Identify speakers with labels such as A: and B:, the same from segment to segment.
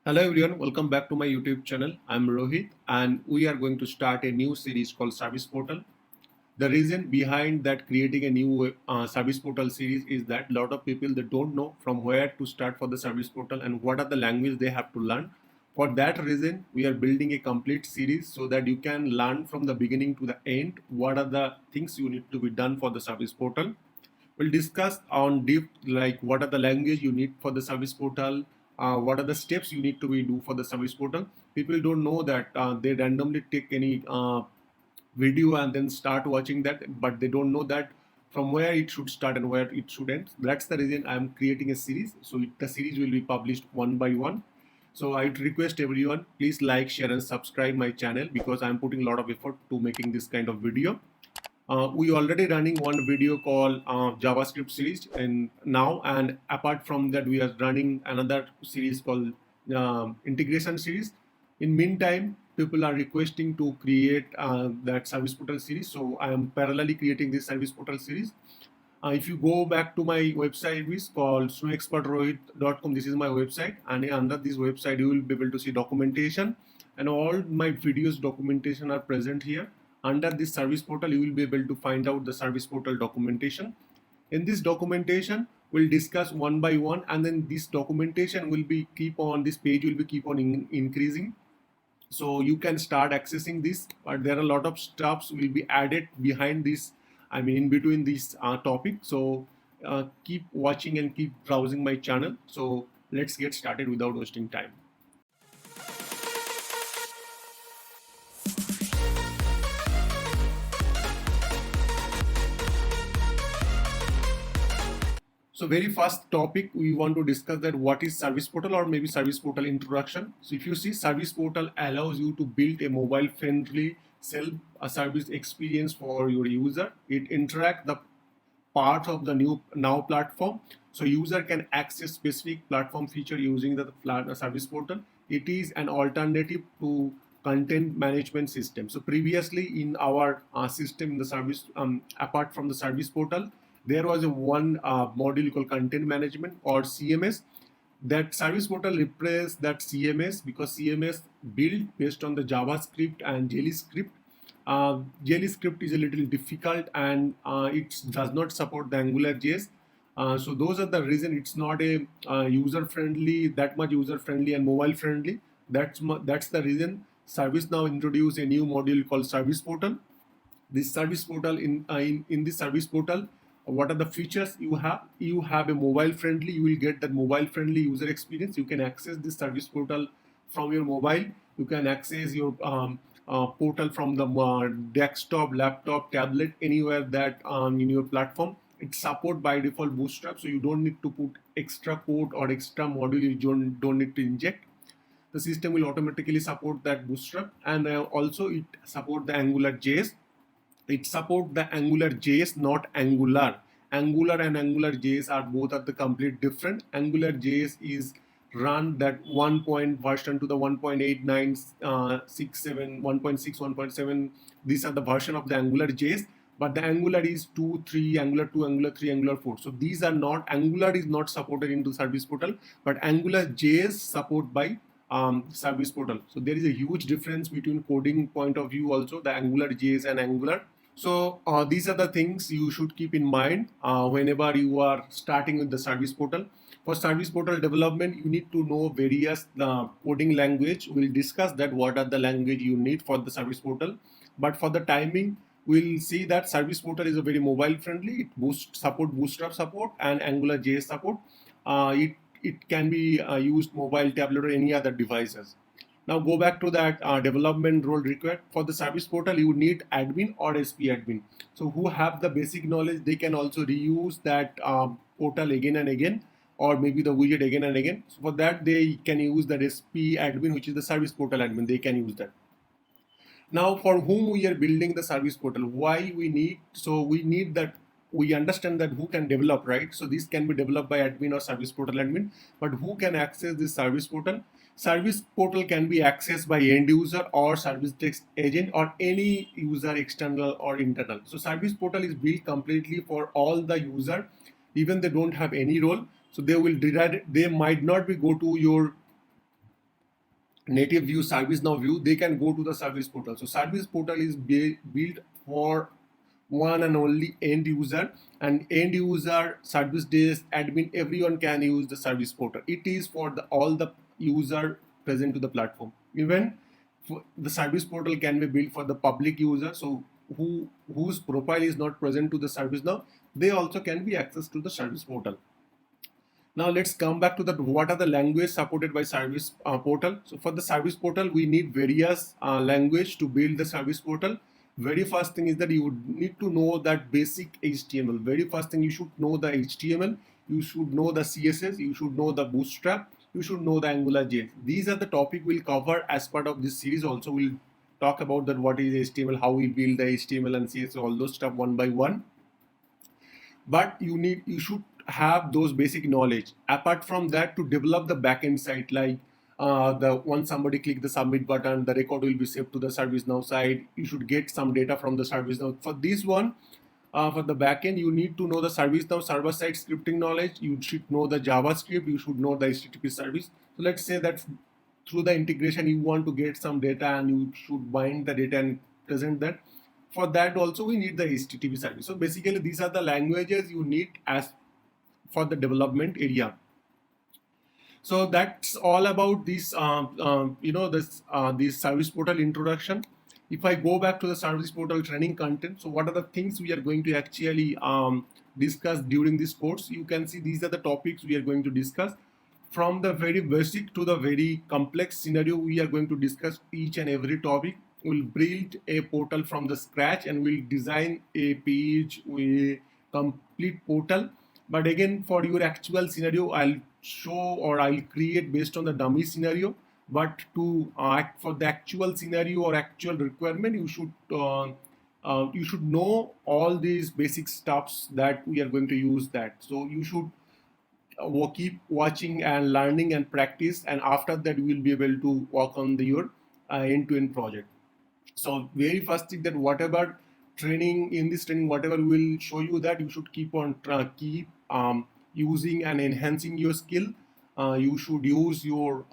A: Hello everyone, welcome back to my YouTube channel. I'm Rohit and we are going to start a new series called Service Portal. The reason behind that creating a new Service Portal series is that a lot of people they don't know from where to start for the Service Portal and what are the language they have to learn. For that reason, we are building a complete series so that you can learn from the beginning to the end what are the things you need to be done for the Service Portal. We'll discuss on deep like what are the language you need for the service portal, what are the steps you need to be do for the service portal. People don't know that they randomly take any video and then start watching that, but they don't know that from where it should start and where it should end. That's the reason I'm creating a series. So the series will be published one by one. So I'd request everyone, please like, share and subscribe my channel because I'm putting a lot of effort to making this kind of video. We already running one video called JavaScript series and now, and apart from that we are running another series called integration series. In meantime, people are requesting to create that service portal series, so I am parallelly creating this service portal series. If you go back to my website, which is called snowexpertrohit.com, this is my website, and under this website you will be able to see documentation and all my videos documentation are present here. Under this service portal you will be able to find out the service portal documentation. In this documentation we'll discuss one by one, and then this documentation will be keep on, this page will be keep on increasing, so you can start accessing this, but there are a lot of stuffs will be added behind this, I mean in between this topic. So keep watching and keep browsing my channel. So let's get started without wasting time. So very first topic we want to discuss that what is service portal, or maybe service portal introduction. So if you see, service portal allows you to build a mobile friendly self service experience for your user. It interact the part of the new now platform, so user can access specific platform feature using the service portal. It is an alternative to content management system. So previously in our system, the service apart from the service portal, there was a one module called content management or CMS. That service portal replaced that CMS because CMS built based on the JavaScript and Jelly script. Jelly script is a little difficult and it does not support the AngularJS. So those are the reason it's not a user friendly, that much user friendly and mobile friendly. That's the reason ServiceNow introduced a new module called service portal. This service portal in this service portal, what are the features you have? You have a mobile friendly, you will get that mobile friendly user experience. You can access this service portal from your mobile. You can access your portal from the desktop, laptop, tablet, anywhere that in your platform. It's support by default Bootstrap, so you don't need to put extra code or extra module you don't need to inject. The system will automatically support that Bootstrap, and also it support the AngularJS. It support the AngularJS, not Angular. Angular and AngularJS are both the complete different. AngularJS is run that 1 point version to the 1.8967 1.6 1.7. These are the version of the AngularJS, but the Angular is 2 3 Angular 2 Angular 3 Angular 4. So these are not, Angular is not supported into service portal, but AngularJS support by service portal. So there is a huge difference between coding point of view also, the AngularJS and Angular. So these are the things you should keep in mind whenever you are starting with the service portal. For service portal development, you need to know various coding language. We'll discuss that what are the language you need for the service portal. But for the timing, we'll see that service portal is a very mobile friendly. It support Bootstrap support and AngularJS support. It can be used mobile, tablet or any other devices. Now go back to that development role required. For the service portal, you need admin or SP admin. So who have the basic knowledge, they can also reuse that portal again and again, or maybe the widget again and again. So for that, they can use that SP admin, which is the service portal admin. They can use that. Now for whom we are building the service portal, why we need, so we need that we understand that who can develop, right? So this can be developed by admin or service portal admin, but who can access this service portal? Service portal can be accessed by end user or service text agent or any user, external or internal. So service portal is built completely for all the user, even they don't have any role. So they will they might not be go to your native view, ServiceNow view, they can go to the service portal. So service portal is built for one and only end user, and end user, service desk, admin, everyone can use the service portal. It is for all the user present to the platform. Even the service portal can be built for the public user, so whose profile is not present to the service now, they also can be accessed to the service portal. Now let's come back to that. What are the languages supported by service portal? So for the service portal, we need various language to build the service portal. Very first thing is that you would need to know that basic HTML. Very first thing, you should know the HTML, you should know the CSS, you should know the Bootstrap, you should know the AngularJS. These are the topic we'll cover as part of this series. Also, we'll talk about that what is HTML, how we build the HTML and CSS, all those stuff one by one. But you should have those basic knowledge. Apart from that, to develop the backend site, like the once somebody click the submit button, the record will be saved to the ServiceNow side. You should get some data from the ServiceNow. For this one, for the backend, you need to know the ServiceNow server side scripting knowledge. You should know the JavaScript. You should know the HTTP service. So let's say that through the integration, you want to get some data and you should bind the data and present that. For that also, we need the HTTP service. So basically, these are the languages you need as for the development area. So that's all about this, this service portal introduction. If I go back to the service portal training content, so what are the things we are going to actually discuss during this course? You can see these are the topics we are going to discuss. From the very basic to the very complex scenario, we are going to discuss each and every topic. We'll build a portal from the scratch and we'll design a page, a complete portal. But again, for your actual scenario, I'll show or I'll create based on the dummy scenario. But to for the actual scenario or actual requirement, you should know all these basic stuffs that we are going to use that. So you should keep watching and learning and practice, and after that you will be able to work on your end-to-end project. So very first thing, that whatever training in this training, whatever we will show you, that you should keep on using and enhancing your skill. You should use your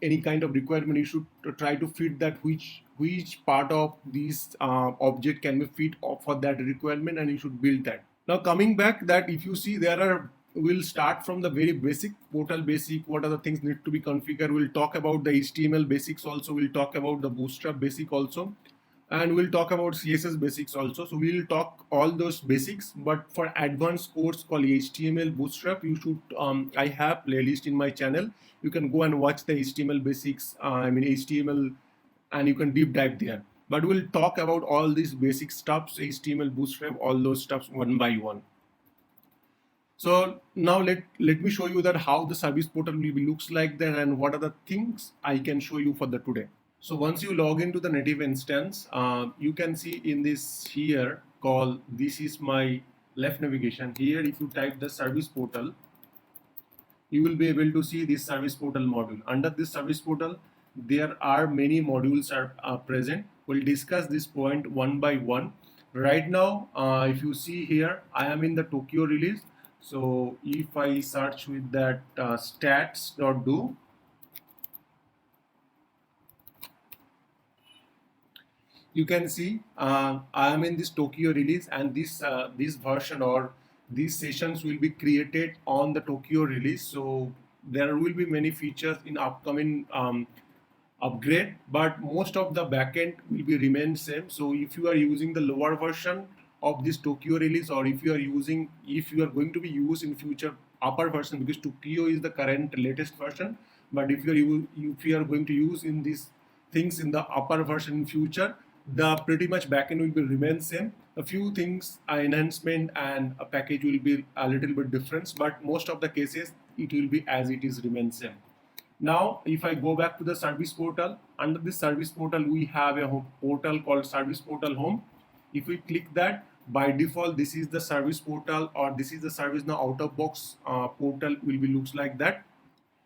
A: any kind of requirement. You should try to fit that which part of this object can be fit for that requirement, and you should build that. Now coming back, that if you see, there are, we'll start from the very basic portal basic. What are the things need to be configured? We'll talk about the HTML basics also. We'll talk about the Bootstrap basic also, and we'll talk about CSS basics also. So we'll talk all those basics. But for advanced course called HTML Bootstrap, you should I have playlist in my channel. You can go and watch the HTML basics. HTML, and you can deep dive there. But we'll talk about all these basic stuffs, HTML, Bootstrap, all those stuffs one by one. So now let me show you that how the service portal looks like there, and what are the things I can show you for the today. So once you log into the native instance, you can see in this here called, this is my left navigation. Here if you type the service portal, you will be able to see this service portal module. Under this service portal, there are many modules are present. We'll discuss this point one by one. Right now, if you see here, I am in the Tokyo release. So if I search with that stats.do, you can see I am in this Tokyo release, and this version or these sessions will be created on the Tokyo release. So there will be many features in upcoming upgrade, but most of the backend will be remain same. So if you are using the lower version of this Tokyo release, or if you are going to be used in future upper version, because Tokyo is the current latest version, but if you are going to use in these things in the upper version in future, the pretty much backend will be remain same. A few things, enhancement and a package will be a little bit different, but most of the cases it will be as it is remain same. Now, if I go back to the service portal, under this service portal, we have a portal called Service Portal Home. If we click that, by default, this is the service portal, or this is the ServiceNow out-of-box portal will be looks like that.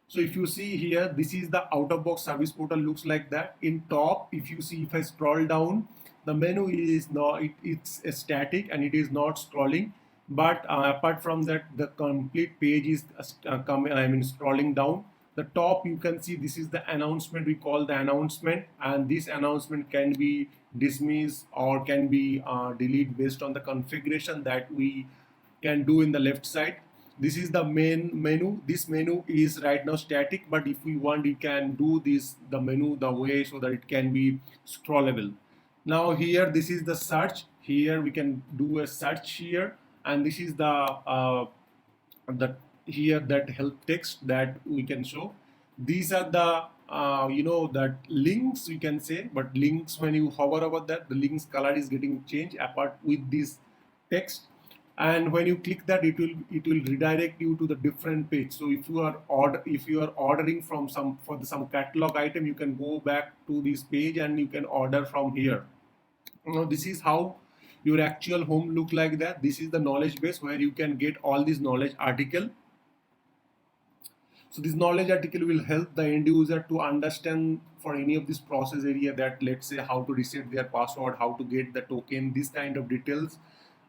A: So if you see here, this is the out-of-box service portal looks like that. In top, if you see, if I scroll down, the menu is not, it's static and it is not scrolling. But apart from that, the complete page is scrolling down. The top you can see this is the announcement, we call the announcement, and this announcement can be dismissed or can be deleted based on the configuration that we can do in the left side. This is the main menu. This menu is right now static, but if we want, you can do this the menu the way so that it can be scrollable. Now here this is the search. Here we can do a search here, and this is the here that help text that we can show. These are the that links we can say, but links, when you hover over that, the links color is getting changed apart with this text. And when you click that, it will redirect you to the different page. So if you are ordering from some catalog item, you can go back to this page and you can order from here. Now this is how your actual home look like that. This is the knowledge base where you can get all these knowledge article. So this knowledge article will help the end user to understand for any of this process area, that let's say how to reset their password, how to get the token, this kind of details,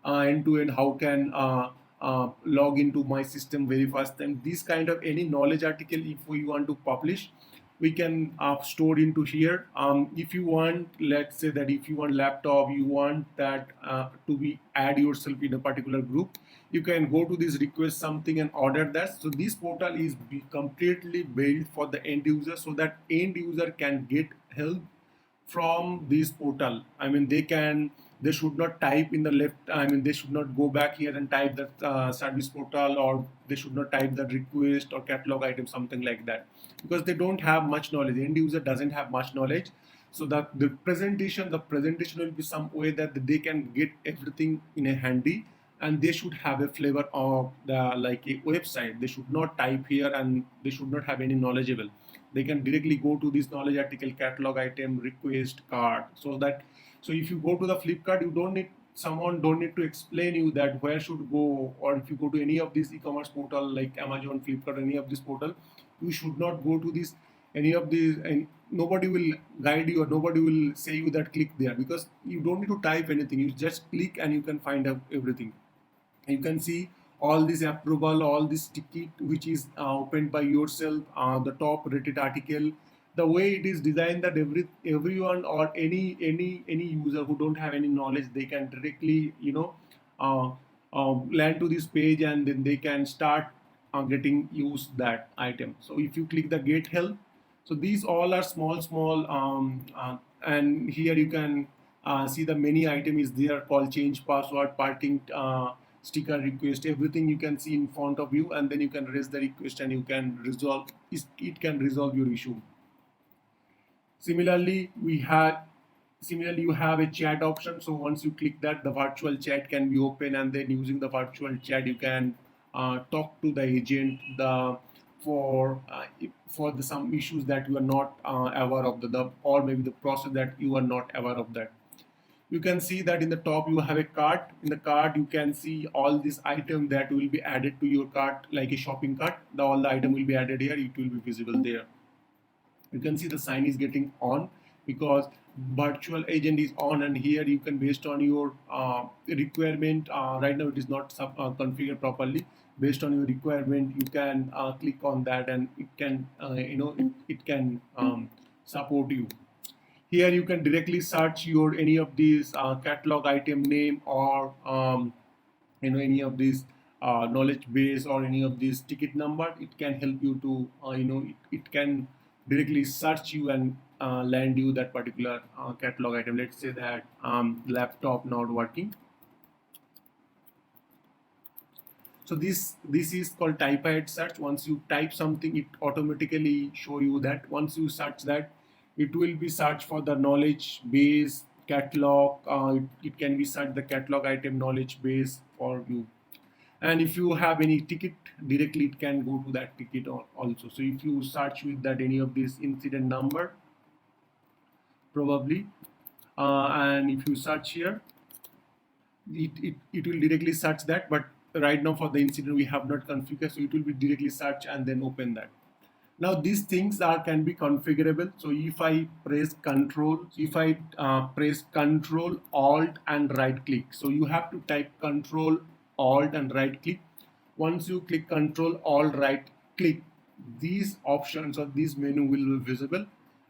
A: end to end, how can log into my system very fast. And this kind of any knowledge article, if we want to publish, we can store into here. If you want, let's say that if you want laptop, you want that to be add yourself in a particular group, you can go to this request something and order that. So this portal is completely built for the end user, so that end user can get help from this portal. I mean, they should not type in the left, I mean, they should not go back here and type that service portal, or they should not type the request or catalog item, something like that, because they don't have much knowledge. The end user doesn't have much knowledge. So that the presentation will be some way that they can get everything in a handy, and they should have a flavor of the like a website. They should not type here, and they should not have any knowledgeable. They can directly go to this knowledge article, catalog item, request, card. So if you go to the Flipkart, you don't need to explain you that where should go. Or if you go to any of these e-commerce portal like Amazon, Flipkart, any of this portal, you should not go to this any of these, and nobody will guide you or nobody will say you that click there, because you don't need to type anything. You just click and you can find out everything. You can see all this approval, all this ticket which is opened by yourself, the top rated article. The way it is designed, that everyone or any user who don't have any knowledge, they can directly uh, land to this page, and then they can start getting used that item. So if you click the get help, so these all are small and here you can see the many item is there called change password, parking sticker request, everything you can see in front of you, and then you can raise the request and you can resolve it can resolve your issue. Similarly, you have a chat option. So once you click that, the virtual chat can be open, and then using the virtual chat you can talk to the agent for some issues that you are not aware of, or maybe the process that you are not aware of that. You can see that in the top you have a cart. In the cart you can see all these items that will be added to your cart, like a shopping cart. All the item will be added here, it will be visible there. You can see the sign is getting on because virtual agent is on, and here you can, based on your requirement, right now it is not configured properly. Based on your requirement, you can click on that, and it can it can support you. Here you can directly search your any of these catalog item name, or any of these knowledge base, or any of these ticket number. It can help you to it can directly search you and land you that particular catalog item. Let's say that laptop not working. So this is called Typeahead search. Once you type something, it automatically show you that. Once you search that, it will be search for the knowledge base catalog. It can be search the catalog item knowledge base for you. And if you have any ticket, directly it can go to that ticket also. So if you search with that any of this incident number, probably, and if you search here, it will directly search that. But right now for the incident we have not configured, so it will be directly search and then open that. Now these things can be configurable. So if I press Control Alt and right click, so you have to type Control Alt and right click. Once you click Control Alt right click, these options or this menu will be visible.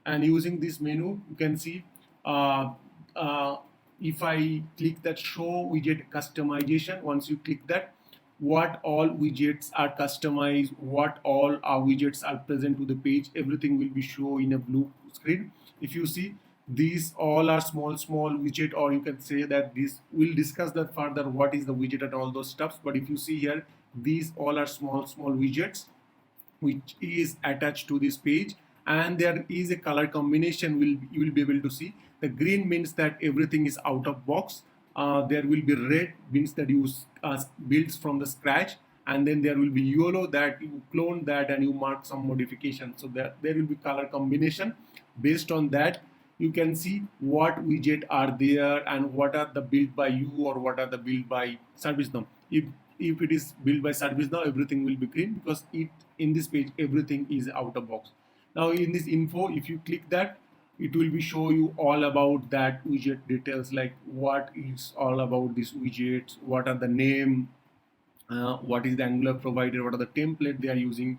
A: And using this menu, you can see uh, uh, if I click that show widget customization, once you click that, what all widgets are customized, what all our widgets are present to the page, everything will be shown in a blue screen. If you see, these all are small widget, or you can say that this, we'll discuss that further, what is the widget and all those stuffs. But if you see here, these all are small widgets which is attached to this page, and there is a color combination you will be able to see. The green means that everything is out of box. There will be red means that you builds from the scratch, and then there will be yellow that you clone that and you mark some modification. So there will be color combination. Based on that, you can see what widget are there and what are the built by you or what are the built by ServiceNow. If it is built by ServiceNow, everything will be green because it in this page everything is out of box. Now in this info, if you click that, it will be show you all about that widget details, like what is all about these widgets, what are the name, what is the Angular provider, what are the template they are using.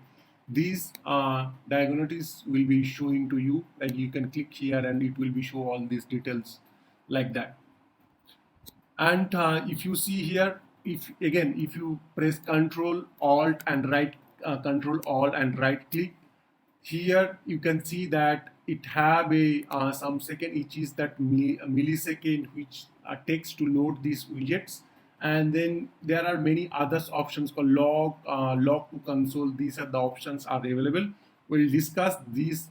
A: These diagonalities will be showing to you, like you can click here and it will be show all these details like that. And if you see here, if you press Control Alt and right click, here you can see that it have a some second, which is that millisecond, which takes to load these widgets. And then there are many other options called log to console. These are the options are available. We'll discuss these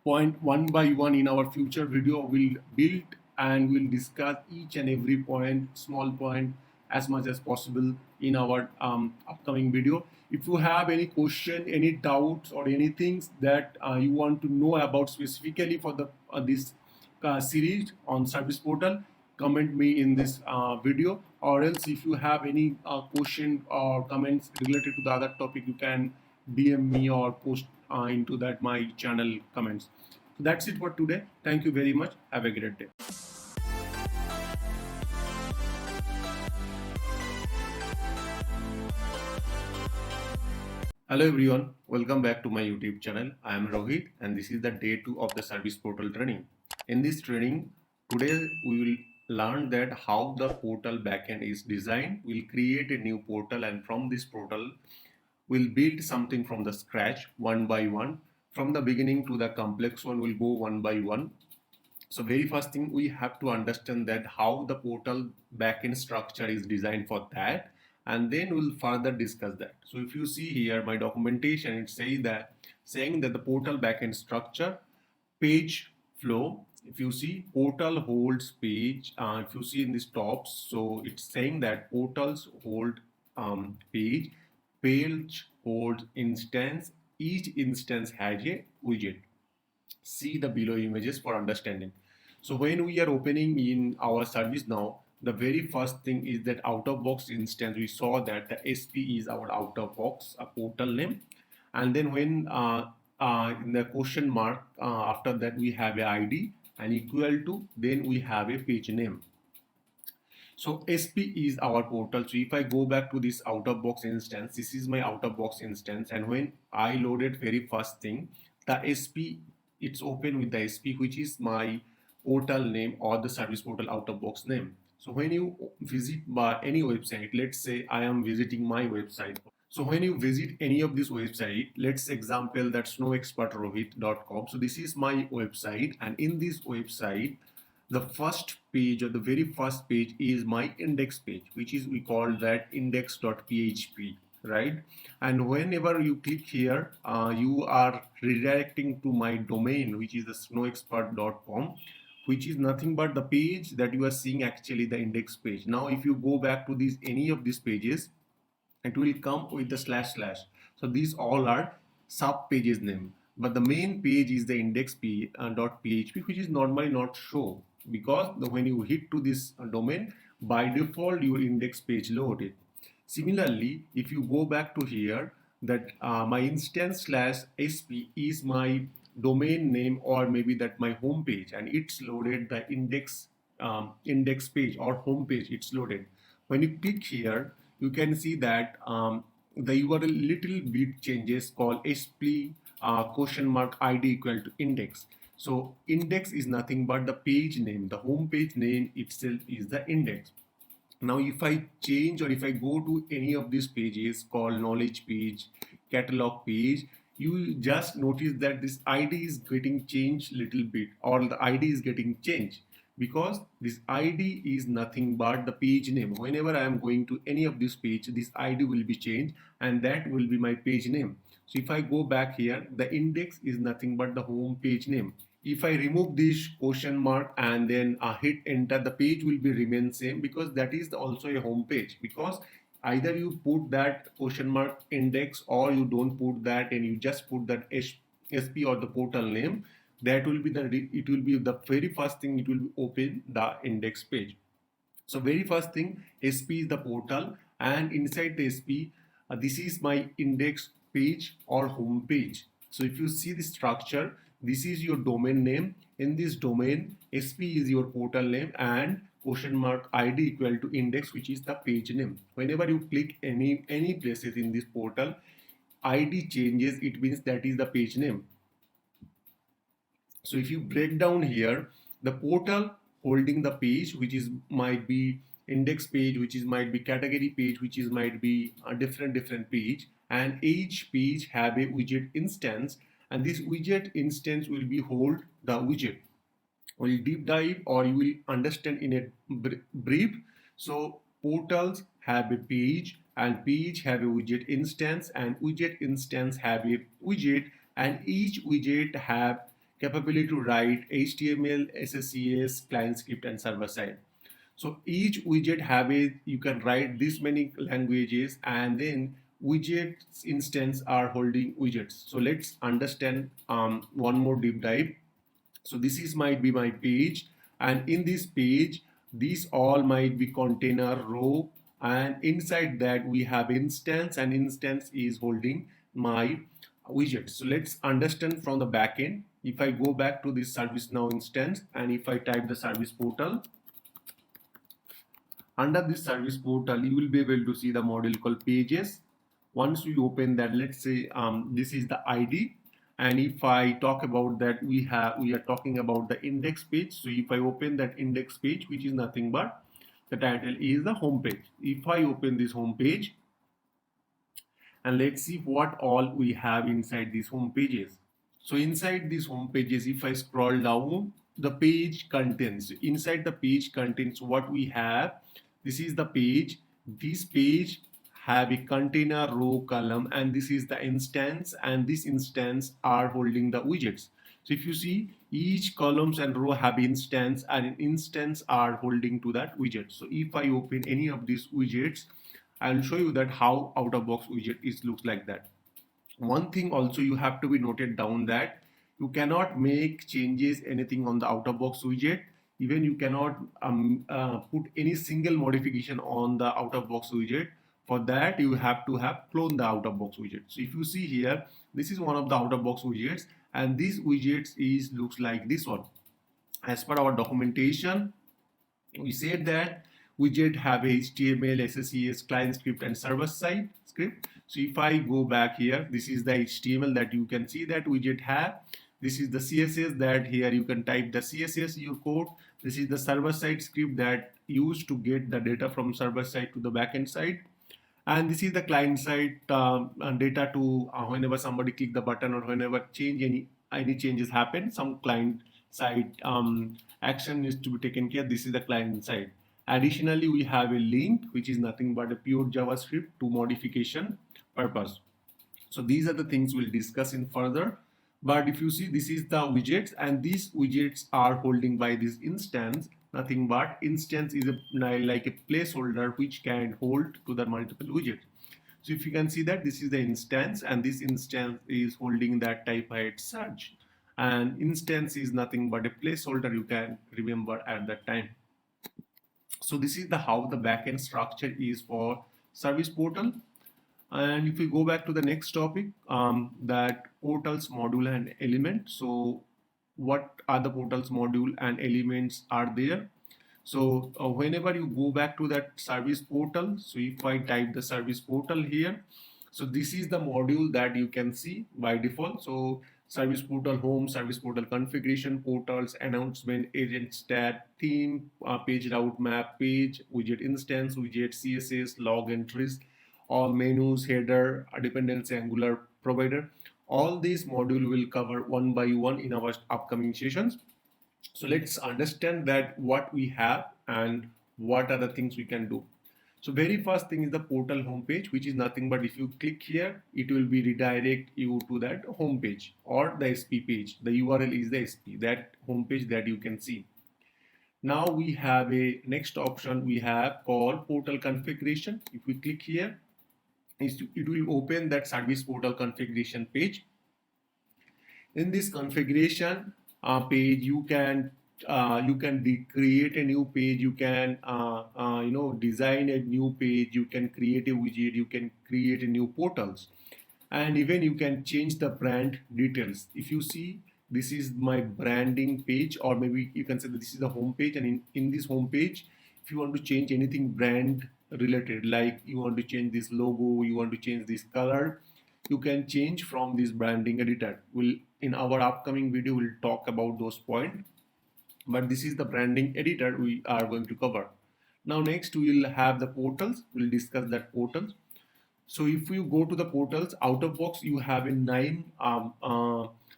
A: point one by one in our future video. We'll build and we'll discuss each and every point, small point, as much as possible in our upcoming video. If you have any question, any doubts, or anything that you want to know about specifically for the this series on Service Portal, comment me in this video. Or else, if you have any question or comments related to the other topic, you can DM me or post into that my channel comments. So that's it for today. Thank you very much. Have a great day. Hello everyone, welcome back to my YouTube channel. I am Rohit and this is the day 2 of the Service Portal training. In this training, today we will learn that how the portal backend is designed. We'll create a new portal, and from this portal, we'll build something from the scratch one by one. From the beginning to the complex one, we'll go one by one. So very first thing, we have to understand that how the portal backend structure is designed for that, and then we'll further discuss that. So if you see here my documentation, it says that saying that the portal backend structure, page flow. If you see, portal holds page. If you see in this top, so it's saying that portals hold page, page holds instance. Each instance has a widget. See the below images for understanding. So when we are opening in our service now, the very first thing is that out of box instance. We saw that the SP is our out of box portal name, and then when in the question mark after that we have a ID and equal to, then we have a page name. So SP is our portal. So if I go back to this out of box instance, this is my out of box instance, and when I loaded very first thing, the SP, it's open with the SP, which is my portal name or the service portal out of box name. So when you visit any website, let's say I am visiting my website. So when you visit any of this website, let's example that snowexpertrohit.com. So this is my website, and in this website, the first page or the very first page is my index page, which is we call that index.php, right? And whenever you click here, you are redirecting to my domain, which is the snowexpert.com, which is nothing but the page that you are seeing, actually the index page. Now if you go back to these any of these pages, it will come with the // so these all are sub pages name, but the main page is the index.php, which is normally not show, because when you hit to this domain, by default your index page loaded. Similarly, if you go back to here, that my instance/sp is my domain name, or maybe that my home page, and it's loaded the index page or home page, it's loaded. When you click here, you can see that the URL little bit changes called sp question mark id equal to index. So index is nothing but the page name. The home page name itself is the index. Now if I change or if I go to any of these pages called knowledge page, catalog page, you just notice that this id is getting changed little bit, or the id is getting changed, because this id is nothing but the page name. Whenever I am going to any of this page, this id will be changed and that will be my page name. So if I go back here, the index is nothing but the home page name. If I remove this question mark and then hit enter, the page will be remain same, because that is also a home page. Because either you put that question mark index or you don't put that and you just put that sp or the portal name, that will be it will be the very first thing, it will be open the index page. So very first thing, SP is the portal, and inside the SP, this is my index page or home page. So if you see the structure, this is your domain name. In this domain, SP is your portal name and question mark ID equal to index, which is the page name. Whenever you click any places in this portal, ID changes, it means that is the page name. So if you break down here, the portal holding the page, which is might be index page, which is might be category page, which is might be a different page, and each page have a widget instance, and this widget instance will be hold the widget. We'll deep dive or you will understand in a brief. So portals have a page and page have a widget instance and widget instance have a widget, and each widget have capability to write HTML, SSCS, client script and server side. So each widget have a, you can write this many languages, and then widgets instance are holding widgets. So let's understand one more deep dive. So this is might be my page, and in this page these all might be container row, and inside that we have instance, and instance is holding my widget. So let's understand from the backend. If I go back to this ServiceNow instance and if I type the service portal, under this service portal you will be able to see the module called pages. Once we open that, let's say this is the ID, and if I talk about that, we are talking about the index page. So if I open that index page, which is nothing but the title is the home page. If I open this home page, and let's see what all we have inside these home pages. So inside these home pages, if I scroll down, the page contains, inside the page contains what we have. This is the page. This page have a container row column, and this is the instance, and this instance are holding the widgets. So if you see, each columns and row have instance, and an instance are holding to that widget. So if I open any of these widgets, I'll show you that how out of box widget is looks like that. One thing also you have to be noted down, that you cannot make changes anything on the out of box widget. Even you cannot put any single modification on the out of box widget. For that you have to have clone the out of box widget. So if you see here, this is one of the out of box widgets, and this widgets is looks like this one. As per our documentation, we said that widget have HTML, SSCS, client script and server side script. So if I go back here, this is the HTML that you can see that widget have. This is the CSS that here you can type the CSS your code. This is the server side script that used to get the data from server side to the backend side. And this is the client side data to whenever somebody click the button or whenever change any changes happen, some client side action is to be taken care. This is the client side. Additionally, we have a link which is nothing but a pure JavaScript to modification purpose. So these are the things we'll discuss in further. But if you see, this is the widgets, and these widgets are holding by this instance. Nothing but instance is like a placeholder which can hold to the multiple widgets. So if you can see that this is the instance, and this instance is holding that Typeahead search, and instance is nothing but a placeholder you can remember at that time. So this is the how the backend structure is for service portal. And if we go back to the next topic, that portals module and element. So what are the portals module and elements are there? So whenever you go back to that service portal, so if I type the service portal here, So this is the module that you can see by default. So service portal home, service portal configuration, portals, announcement, agent stat, theme, page route map, page, widget instance, widget CSS, log entries, all menus, header, dependency, Angular provider. All these module will cover one by one in our upcoming sessions. So let's understand that what we have and what are the things we can do. So very first thing is the portal homepage, which is nothing but if you click here, it will be redirect you to that homepage or the SP page. The URL is the SP, that homepage that you can see. Now we have a next option we have called portal configuration. If we click here, it will open that service portal configuration page. In this configuration page, you can create a new page, you can design a new page, you can create a widget, you can create a new portals, and even you can change the brand details. If you see, this is my branding page, or maybe you can say that this is the home page, and in this home page, if you want to change anything brand related, like you want to change this logo, you want to change this color, you can change from this branding editor. We'll in our upcoming video we'll talk about those points, but this is the branding editor we are going to cover. Now next we will have the portals. We'll discuss that portals. So if you go to the portals, out of box you have a 9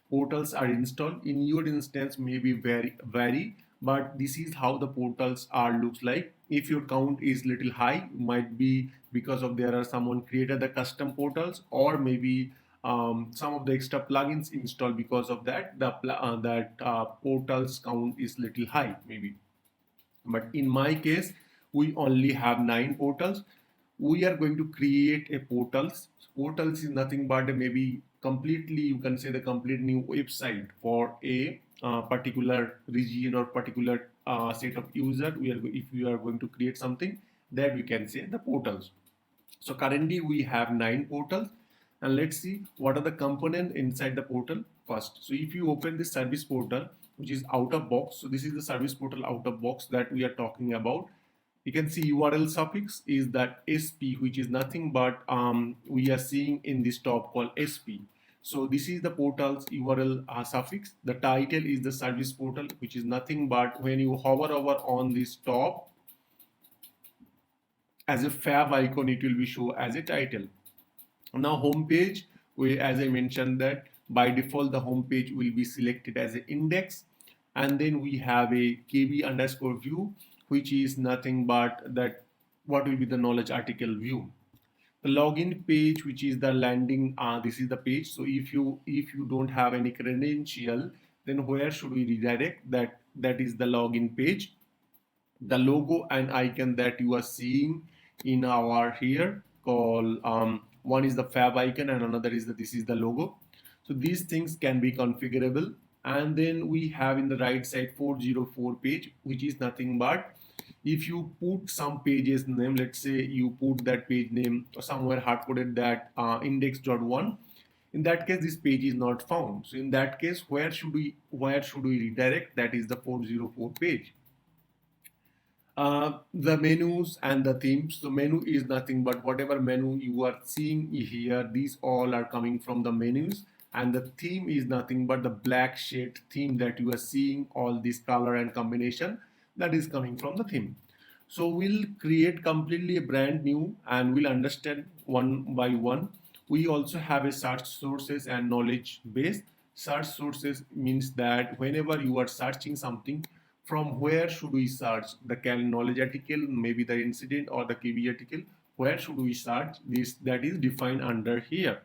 A: portals are installed. In your instance maybe vary, but this is how the portals are looks like. If your count is little high, might be because of there are someone created the custom portals, or maybe some of the extra plugins installed. Because of that, the portals count is little high maybe. But in my case, we only have 9 portals. We are going to create a portals. Portals is nothing but maybe completely, you can say, the complete new website for a particular region or particular set of user. If we are going to create something, that we can say the portals. So currently we have 9 portals, and let's see what are the components inside the portal first. So if you open this service portal, which is out of box, so this is the service portal out of box that we are talking about. You can see URL suffix is that SP, which is nothing but we are seeing in this top called SP. So this is the portal's URL suffix. The title is the service portal, which is nothing but when you hover over on this top as a fav icon, it will be shown as a title. Now home page, as I mentioned that by default the home page will be selected as an index, and then we have a kb underscore view, which is nothing but that what will be the knowledge article view. The login page, which is the landing, this is the page. So if you don't have any credential, then where should we redirect? That is the login page. The logo and icon that you are seeing in our here called one is the fav icon and another is this is the logo. So these things can be configurable. And then we have in the right side 404 page, which is nothing but if you put some pages name, let's say you put that page name somewhere hard coded that index.1, in that case this page is not found. So in that case, where should we redirect? That is the 404 page. The menus and the themes. So menu is nothing but whatever menu you are seeing here, these all are coming from the menus, and the theme is nothing but the black shade theme that you are seeing, all this color and combination, that is coming from the theme. So we'll create completely a brand new and we'll understand one by one. We also have a search sources and knowledge base. Search sources means that whenever you are searching something, from where should we search? The knowledge article, maybe the incident or the KB article, where should we search? This that is defined under here.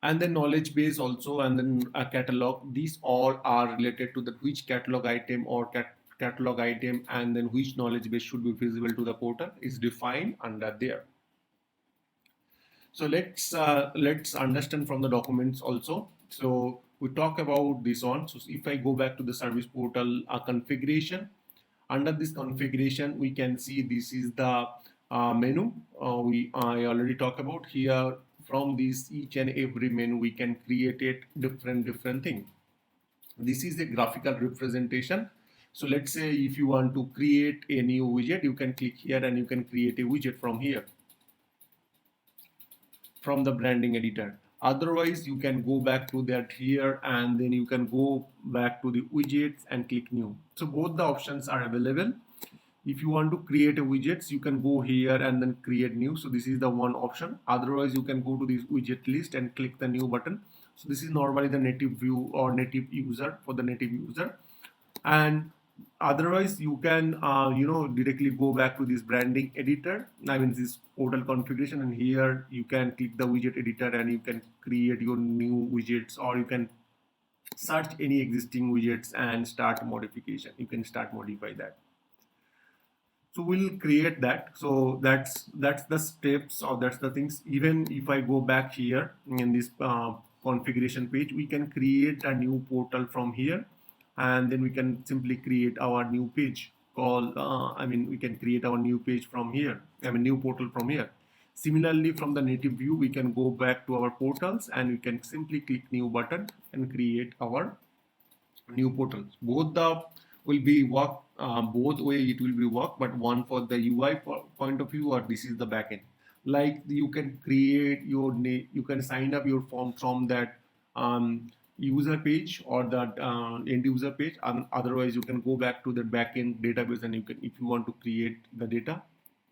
A: And then knowledge base also, and then a catalog. These all are related to the which catalog item or catalog item, and then which knowledge base should be visible to the portal is defined under there. So let's understand from the documents also. So we talk about this on. So if I go back to the service portal configuration, under this configuration we can see this is the menu. I already talked about here. From this each and every menu we can create it different thing. This is a graphical representation. So let's say if you want to create a new widget, you can click here and you can create a widget from here. from the branding editor. Otherwise, you can go back to that here, and then you can go back to the widgets and click new. So both the options are available. If you want to create a widgets, you can go here and then create new. So this is the one option. Otherwise, you can go to this widget list and click the new button. So this is normally the native view or native user for the native user. And otherwise, you can directly go back to this branding editor, I mean this portal configuration, and here you can click the widget editor and you can create your new widgets, or you can search any existing widgets and start modification. You can start modify that. So we'll create that. So that's the steps, or that's the things. Even if I go back here in this configuration page, we can create a new portal from here, and then we can simply create our new page called we can create our new page from here, new portal from here. Similarly, from the native view, we can go back to our portals and we can simply click new button and create our new portals. Both the will be work, both way it will be work, but one for the UI point of view, or this is the backend. Like you can create your you can sign up your form from that user page or that end user page, and otherwise you can go back to the backend database and you can, if you want to create the data,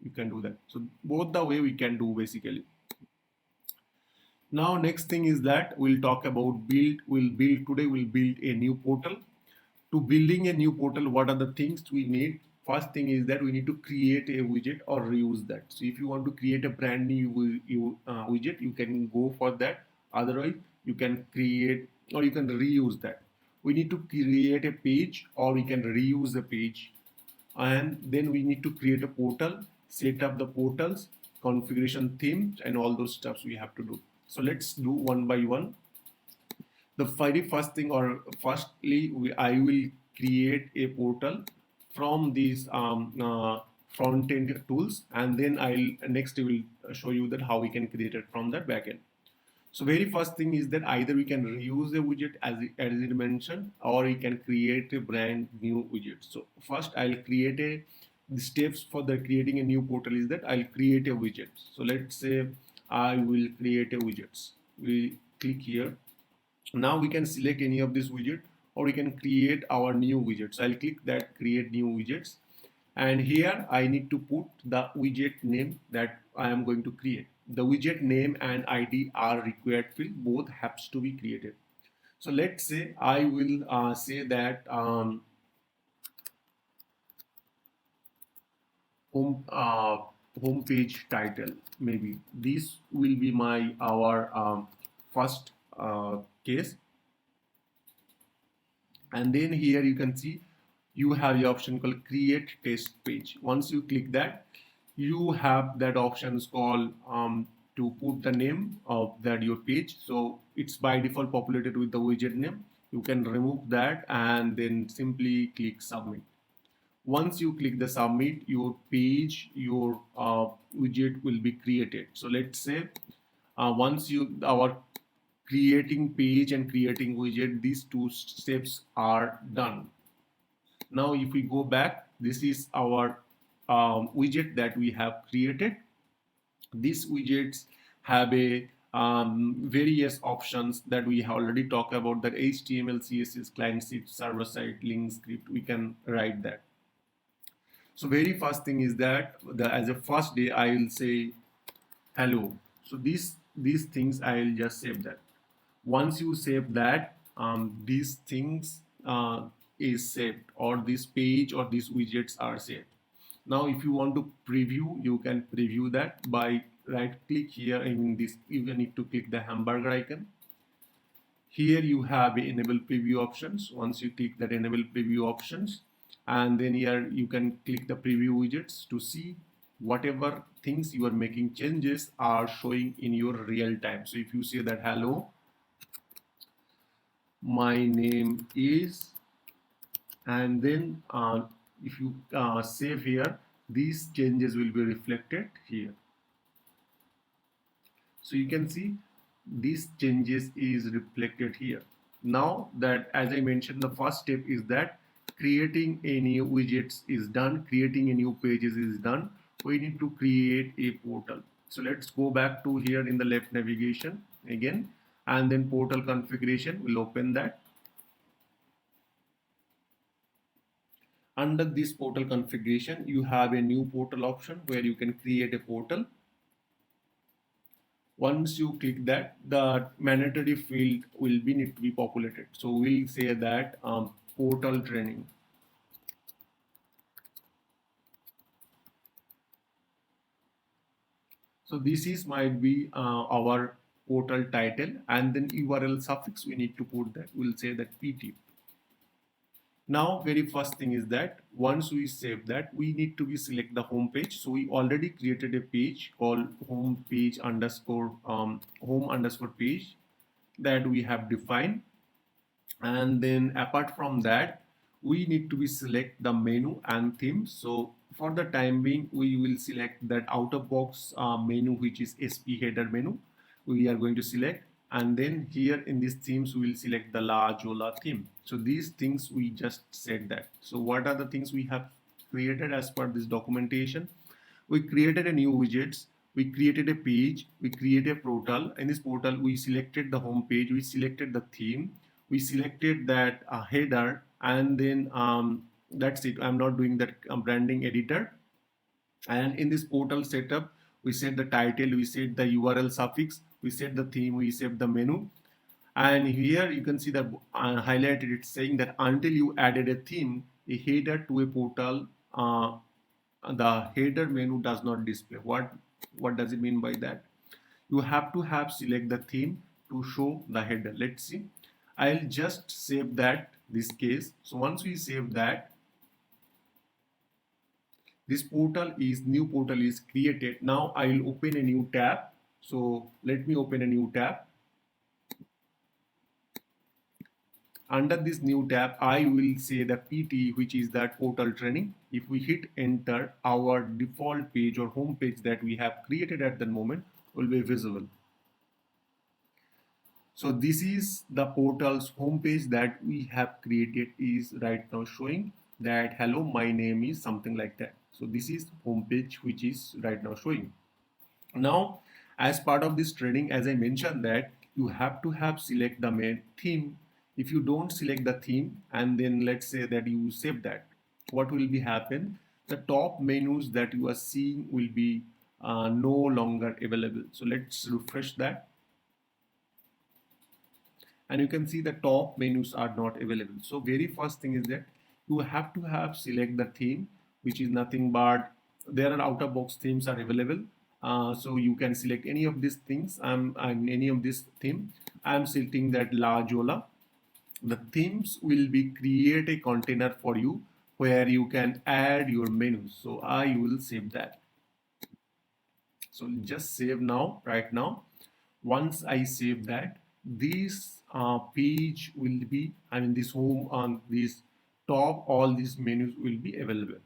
A: you can do that. So both the way we can do basically. Now next thing is that we'll talk about build. We'll build a new portal. To building a new portal, what are the things we need? First thing is that we need to create a widget or reuse that. So if you want to create a brand new widget, you can go for that. Otherwise, you can create or you can reuse that. We need to create a page or we can reuse a page. And then we need to create a portal, set up the portals, configuration themes, and all those stuffs we have to do. So let's do one by one. The very first thing, or firstly, I will create a portal from these front-end tools, and then next I will show you that how we can create it from the backend. So very first thing is that either we can reuse a widget as it mentioned, or we can create a brand new widget. So first I'll create the steps for the creating a new portal is that I'll create a widget. So let's say I will create a widgets. We click here. Now we can select any of this widget, or we can create our new widget. So I'll click that create new widgets, and here I need to put the widget name that I am going to create. The widget name and ID are required field, both has to be created. So let's say I will say that home page title, maybe this will be our first case. And then here you can see you have the option called create test page. Once you click that, you have that options called to put the name of that your page. So it's by default populated with the widget name. You can remove that and then simply click submit. Once you click the submit, your page, your widget will be created. So let's say once our creating page and creating widget, these two steps are done. Now if we go back, this is our widget that we have created. These widgets have a various options that we have already talked about, that HTML, CSS, client side, server side, link script, we can write that. So very first thing is that as a first day I will say hello. So these things I will just save that. Once you save that, these things is saved, or this page or these widgets are saved. Now if you want to preview, you can preview that by right click here in this. You need to click the hamburger icon. Here you have enable preview options. Once you click that enable preview options, and then here you can click the preview widgets to see whatever things you are making changes are showing in your real time. So if you say that hello, my name is, and then if you save here, these changes will be reflected here. So you can see these changes is reflected here. Now that, as I mentioned, the first step is that creating a new widgets is done, creating a new pages is done. We need to create a portal. So let's go back to here in the left navigation again, and then portal configuration. We'll open that. Under this portal configuration, you have a new portal option where you can create a portal. Once you click that, the mandatory field will be need to be populated. So we'll say that portal training. So this is might be our portal title, and then URL suffix we need to put that. We'll say that PT. Now, very first thing is that once we save that, we need to be select the home page. So we already created a page called home page underscore home underscore page that we have defined. And then apart from that, we need to be select the menu and theme. So for the time being, we will select that out of box menu, which is SP header menu. We are going to select, and then here in these themes we will select the La Jolla theme. So these things we just said that. So what are the things we have created as per this documentation? We created a new widgets, we created a page, we created a portal. In this portal we selected the home page, we selected the theme, we selected that header, and then that's it. I'm not doing that branding editor. And in this portal setup, we set the title, we set the URL suffix, we set the theme, we set the menu. And here you can see that highlighted, it's saying that until you added a theme, a header to a portal, the header menu does not display. What does it mean by that? You have to have select the theme to show the header. Let's see. I'll just save that this case. So once we save that, this new portal is created. Now I will open a new tab. So let me open a new tab. Under this new tab, I will say the PT, which is that portal training. If we hit enter, our default page or home page that we have created at the moment will be visible. So this is the portal's homepage that we have created is right now showing that hello, my name is something like that. So this is homepage which is right now showing. Now, as part of this training, as I mentioned that you have to have select the main theme. If you don't select the theme and then let's say that you save that, what will be happen? The top menus that you are seeing will be no longer available. So let's refresh that. And you can see the top menus are not available. So very first thing is that you have to have select the theme, which is nothing but there are out of box themes are available. So you can select any of these things. I'm any of this theme. I'm selecting that La Jolla. The themes will be create a container for you where you can add your menus. So I will save that. So just save now, right now. Once I save that, this page will be, I mean this home on this top, all these menus will be available.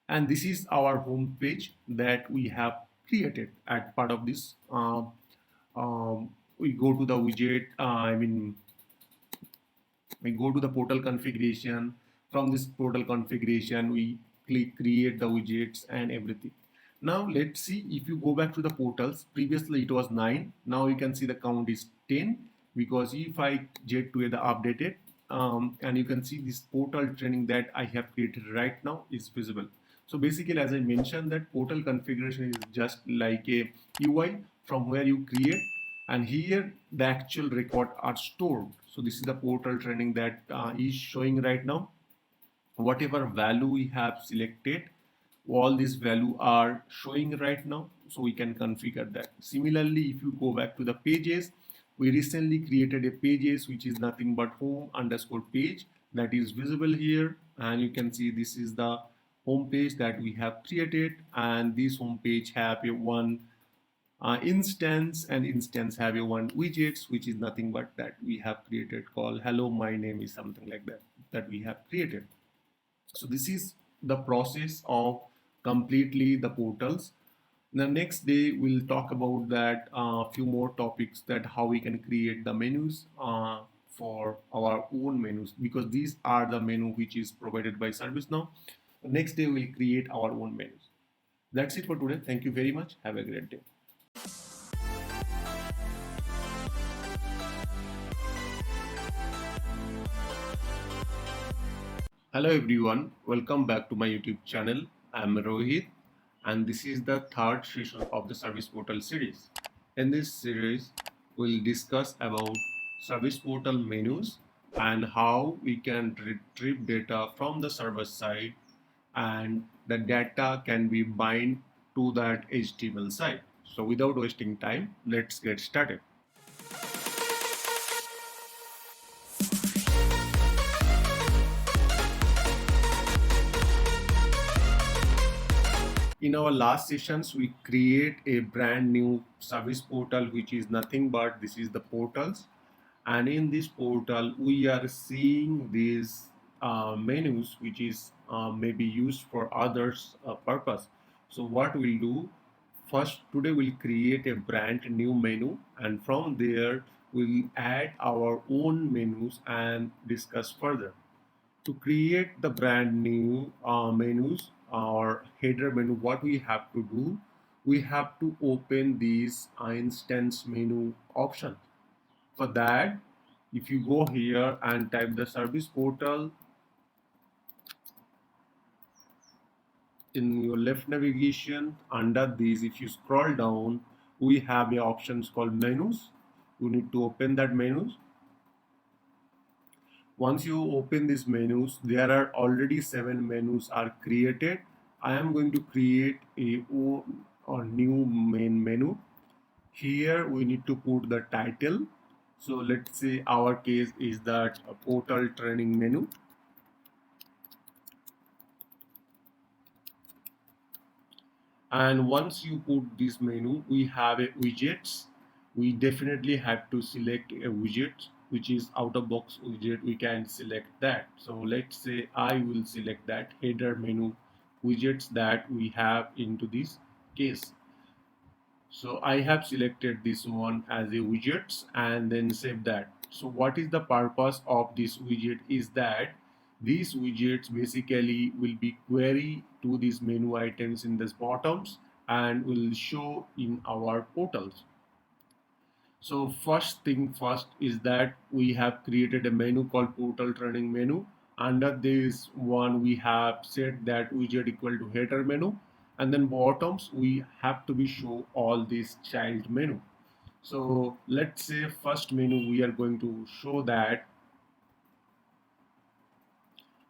A: And this is our home page that we have created at part of this. We go to the widget, we go to the portal configuration. From this portal configuration, we click create the widgets and everything. Now let's see, if you go back to the portals, previously it was 9, now you can see the count is 10, because if I get to the updated, and you can see this portal training that I have created right now is visible. So basically, as I mentioned, that portal configuration is just like a UI from where you create, and here the actual record are stored. So this is the portal training that is showing right now. Whatever value we have selected, all these value are showing right now, so we can configure that. Similarly, if you go back to the pages, we recently created a pages which is nothing but home underscore page that is visible here, and you can see this is the home page that we have created, and this home page have a one instance, and instance have a one widgets which is nothing but that we have created called hello my name is something like that that we have created. So this is the process of completely the portals. The next day we'll talk about that few more topics, that how we can create the menus for our own menus, because these are the menu which is provided by ServiceNow. The next day we'll create our own menus. That's it for today. Thank you very much. Have a great day. Hello everyone, welcome back to my YouTube channel. I'm Rohit and this is the third session of the Service Portal series. In this series, we'll discuss about Service Portal menus and how we can retrieve data from the server side and the data can be bind to that HTML site. So without wasting time, let's get started. In our last sessions, we create a brand new service portal, which is nothing but this is the portals. And in this portal, we are seeing these menus, which is maybe used for others purpose. So what we'll do, first today we'll create a brand new menu and from there we'll add our own menus and discuss further. To create the brand new menus or header menu, what we have to do, we have to open these instance menu option. For that, if you go here and type the service portal, in your left navigation under this, if you scroll down, we have a options called menus. You need to open that menus. Once you open these menus, there are already 7 menus are created. I am going to create a new main menu. Here we need to put the title. So let's say our case is that a portal training menu. And once you put this menu, we have a widgets. We definitely have to select a widget, which is out of box widget. We can select that. So let's say I will select that header menu widgets that we have into this case. So I have selected this one as a widgets and then save that. So what is the purpose of this widget is that these widgets basically will be query to these menu items in this bottoms and will show in our portals. So first thing first is that we have created a menu called portal training menu. Under this one we have set that widget equal to header menu and then bottoms we have to be show all this child menu. So let's say first menu we are going to show that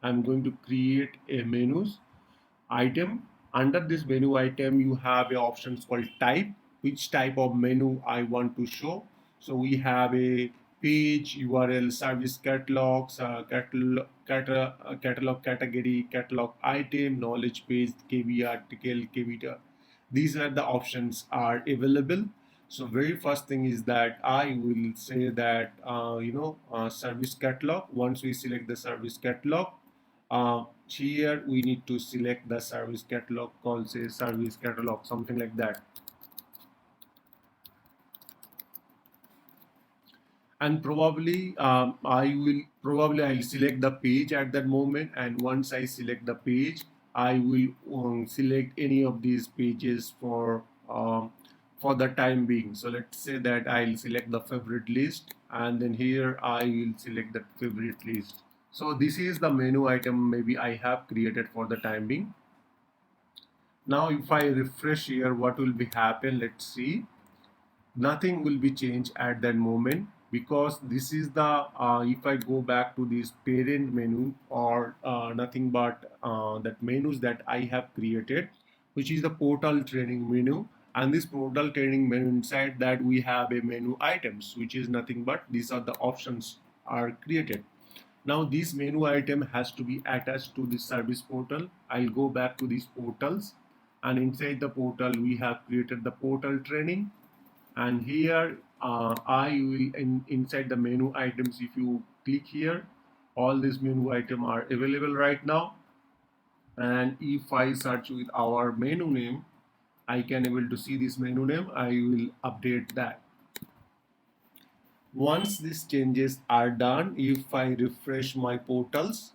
A: I'm going to create a menus item. Under this menu item you have a options called type, which type of menu I want to show. So we have a page, URL, service catalogs, catalog category, catalog item, knowledge page, KV article, KV. These are the options are available. So very first thing is that I will say that service catalog. Once we select the service catalog, here we need to select the service catalog called say service catalog, something like that. And probably I'll select the page at that moment, and once I select the page, I will select any of these pages for the time being. So let's say that I'll select the favorite list, and then here I will select the favorite list. So this is the menu item maybe I have created for the time being. Now if I refresh here, what will be happen? Let's see. Nothing will be changed at that moment because this is the if I go back to this parent menu or nothing but that menus that I have created, which is the portal training menu. And this portal training menu, inside that we have a menu items, which is nothing but these are the options are created. Now this menu item has to be attached to the service portal. I'll go back to these portals, and inside the portal we have created the portal training. And here I will inside the menu items, if you click here, all these menu items are available right now. And if I search with our menu name, I can able to see this menu name. I will update that. Once these changes are done, if I refresh my portals,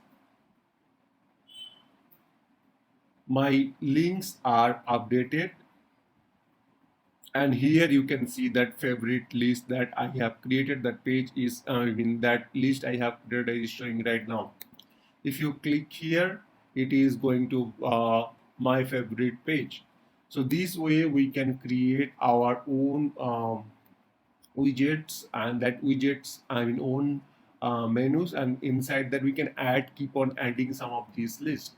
A: My links are updated, and here you can see that favorite list that I have created. That page is in that list I have created is showing right now. If you click here, it is going to my favorite page. So this way we can create our own widgets, and that widgets own menus, and inside that we can keep on adding some of these lists.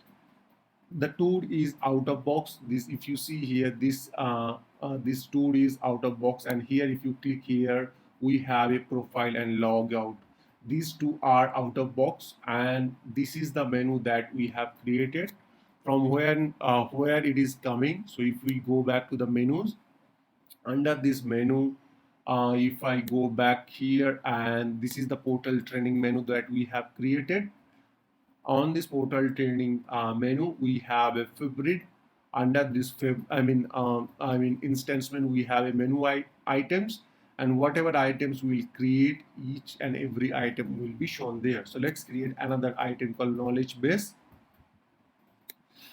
A: The tool is out of box. This, if you see here, this tool is out of box, and here if you click here, we have a profile and logout. These two are out of box, and this is the menu that we have created from where it is coming. So if we go back to the menus, under this menu, if I go back here, and this is the portal training menu that we have created. On this portal training menu, we have a favorite. Under this instance menu, we have a menu items, and whatever items we'll create, each and every item will be shown there. So let's create another item called knowledge base.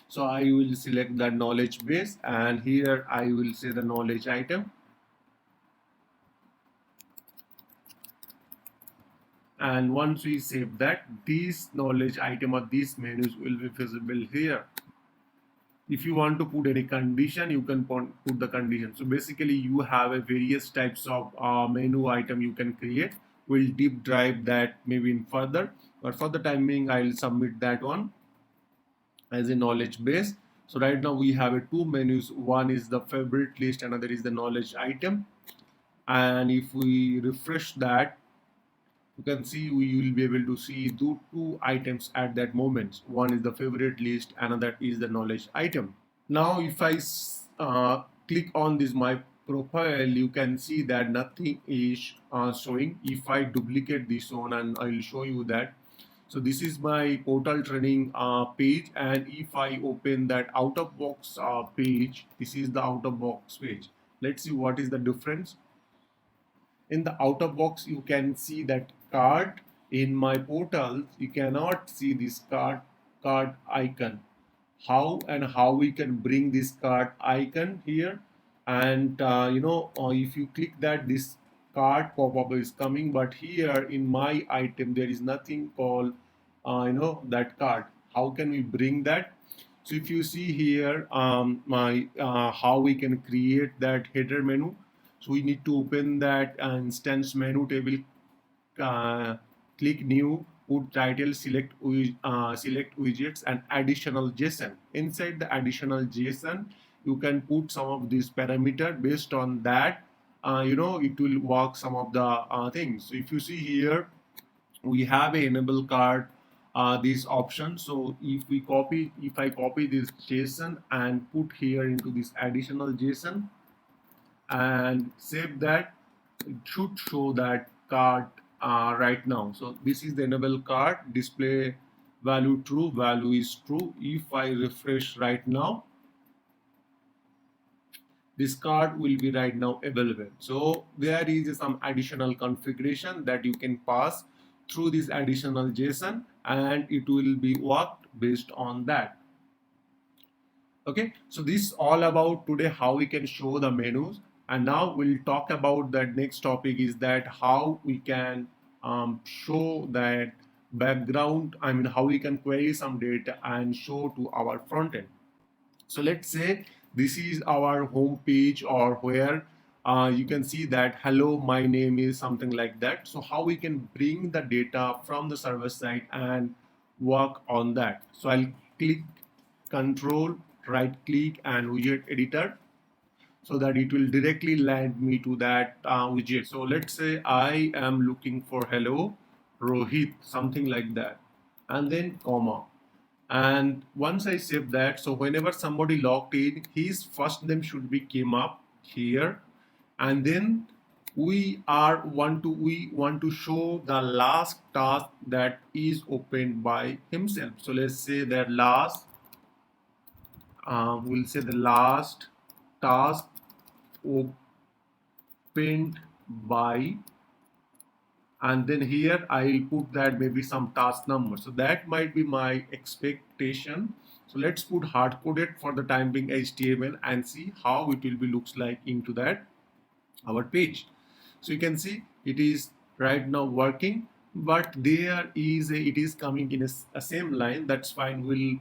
A: So I will select the knowledge base, and here I will say the knowledge item. And once we save that, these knowledge item or these menus will be visible here. If you want to put any condition, you can put the condition. So basically you have a various types of menu item you can create. We'll deep dive that maybe in further, but for the time being I'll submit that one as a knowledge base. So right now we have a two menus. One is the favorite list, another is the knowledge item. And if we refresh that, you can see we will be able to see two items at that moment. One is the favorite list, another is the knowledge item. Now if I click on this my profile, you can see that nothing is showing. If I duplicate this one, and I will show you that. So this is my portal training page, and if I open that out of box page, this is the out of box page. Let's see what is the difference. In the out of box, you can see that card. In my portal, you cannot see this card icon. How we can bring this card icon here, and if you click that, this card pop-up is coming, but here in my item there is nothing called that card. How can we bring that? So if you see here, my how we can create that header menu. So we need to open that instance menu table, click new, put title, select widgets and additional JSON. Inside the additional JSON, you can put some of these parameter. Based on that, it will work some of the things. So if you see here, we have a enable card this option. So if I copy this JSON and put here into this additional JSON and save that, it should show that card right now. So this is the enable card, display value true, value is true. If I refresh right now, this card will be right now available. So there is some additional configuration that you can pass through this additional JSON, and it will be worked based on that. Okay, so this is all about today, how we can show the menus. And now we'll talk about that next topic, is that how we can show that background, how we can query some data and show to our front end. So let's say this is our home page, or where you can see that hello, my name is something like that. So how we can bring the data from the server side and work on that. So I'll click control, right click and widget editor, so that it will directly land me to that widget. So let's say I am looking for hello Rohit, something like that, and then comma. And once I save that, so whenever somebody logged in, his first name should be came up here, and then we want to show the last task that is opened by himself. So let's say that last, we'll say the last task opened by and then here I'll put that maybe some task number. So that might be my expectation. So let's put hard coded for the time being HTML and see how it will be looks like into that our page. So you can see it is right now working, but there is it is coming in a same line. That's fine. We'll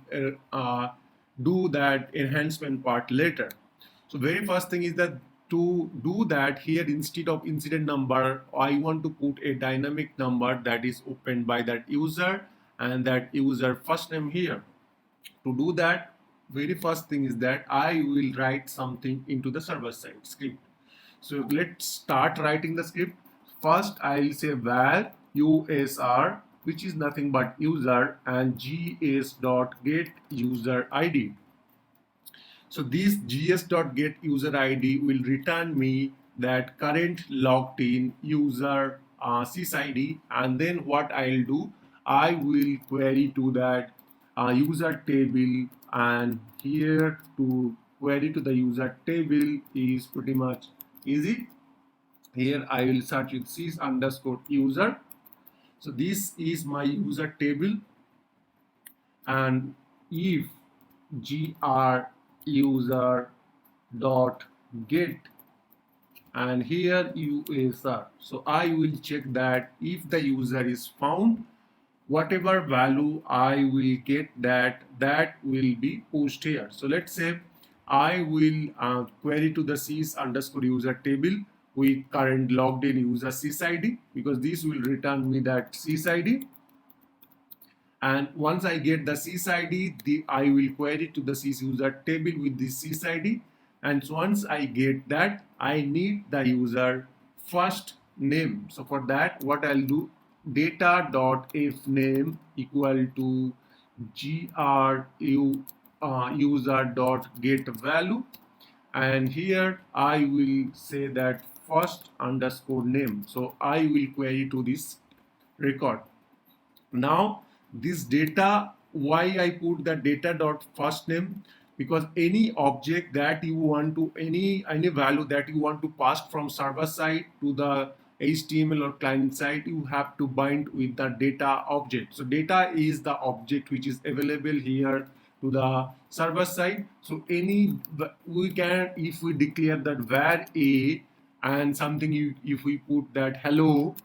A: do that enhancement part later. So very first thing is that to do that here, instead of incident number, I want to put a dynamic number that is opened by that user and that user first name here. To do that, very first thing is that I will write something into the server side script. So let's start writing the script. First, I'll say var usr, which is nothing but user, and gs.get user id. So this gs.get user id will return me that current logged in user sysid, and then what I'll do, I will query to that user table, and here to query to the user table is pretty much easy. Here I will search with sys underscore user. So this is my user table, and if gr user dot get, and here user, so I will check that if the user is found, whatever value I will get, that will be pushed here. So let's say I will query to the sys underscore user table with current logged in user sysid, because this will return me that sysid. And once I get the sysid, I will query to the sys user table with the sysid. And once I get that, I need the user first name. So for that, what I'll do, data.fname equal to gru user.get value, and here I will say that first underscore name. So I will query to this record. Now this data, why I put the data dot first name, because any object that you want to, any value that you want to pass from server side to the HTML or client side, you have to bind with the data object. So data is the object which is available here to the server side. So any, we can, if we declare that var a and something, if we put that hello,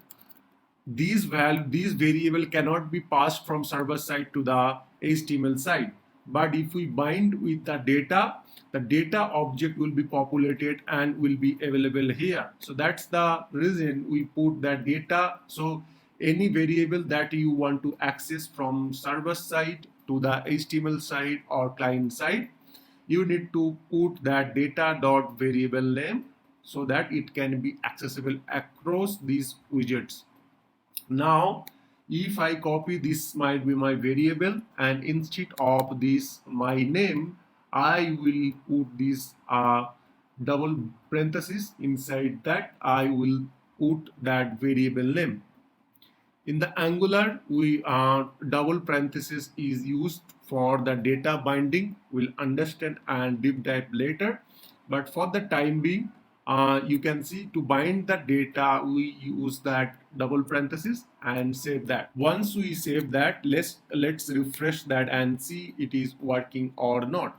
A: these variable cannot be passed from server side to the HTML side. But if we bind with the data object will be populated and will be available here. So that's the reason we put that data. So any variable that you want to access from server side to the HTML side or client side, you need to put that data dot variable name so that it can be accessible across these widgets. Now if I copy, this might be my variable, and instead of this my name, I will put this double parenthesis. Inside that I will put that variable name. In the Angular, we double parenthesis is used for the data binding. We'll understand and deep dive later. But for the time being, you can see to bind the data, we use that double parenthesis and save that. Once we save that, let's refresh that and see it is working or not.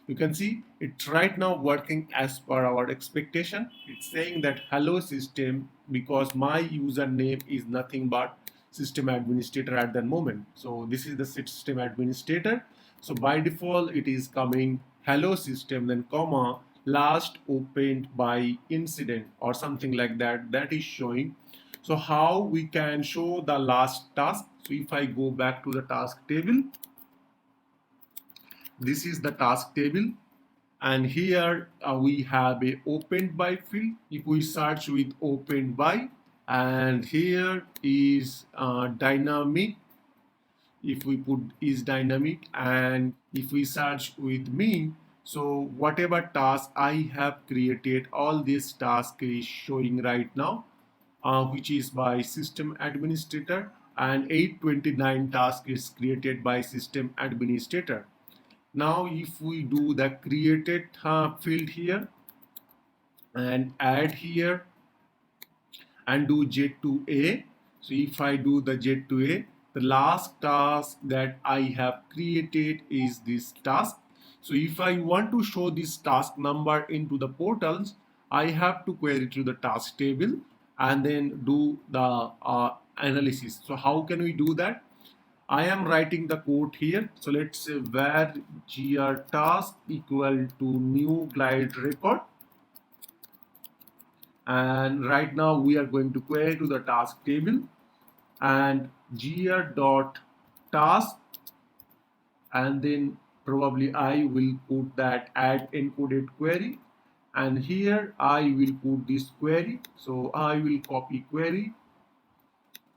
A: You can see it's right now working as per our expectation. It's saying that hello system, because my username is nothing but system administrator at that moment. So this is the system administrator. So by default it is coming hello system, then comma, last opened by incident or something like that, that is showing. So how we can show the last task? So if I go back to the task table, this is the task table, and here we have a opened by field. If we search with opened by, and here is dynamic, if we put is dynamic, and if we search with me, so whatever task I have created, all this task is showing right now, which is by system administrator, and 829 task is created by system administrator. Now if we do the created field here and add here and do j to a, So if I do the jet to A, the last task that I have created is this task. So if I want to show this task number into the portals, I have to query to the task table and then do the analysis. So how can we do that? I am writing the code here. So let's say where gr task equal to new glide record. And right now we are going to query to the task table and gr dot task, and then probably I will put that add encoded query, and here I will put this query. So I will copy query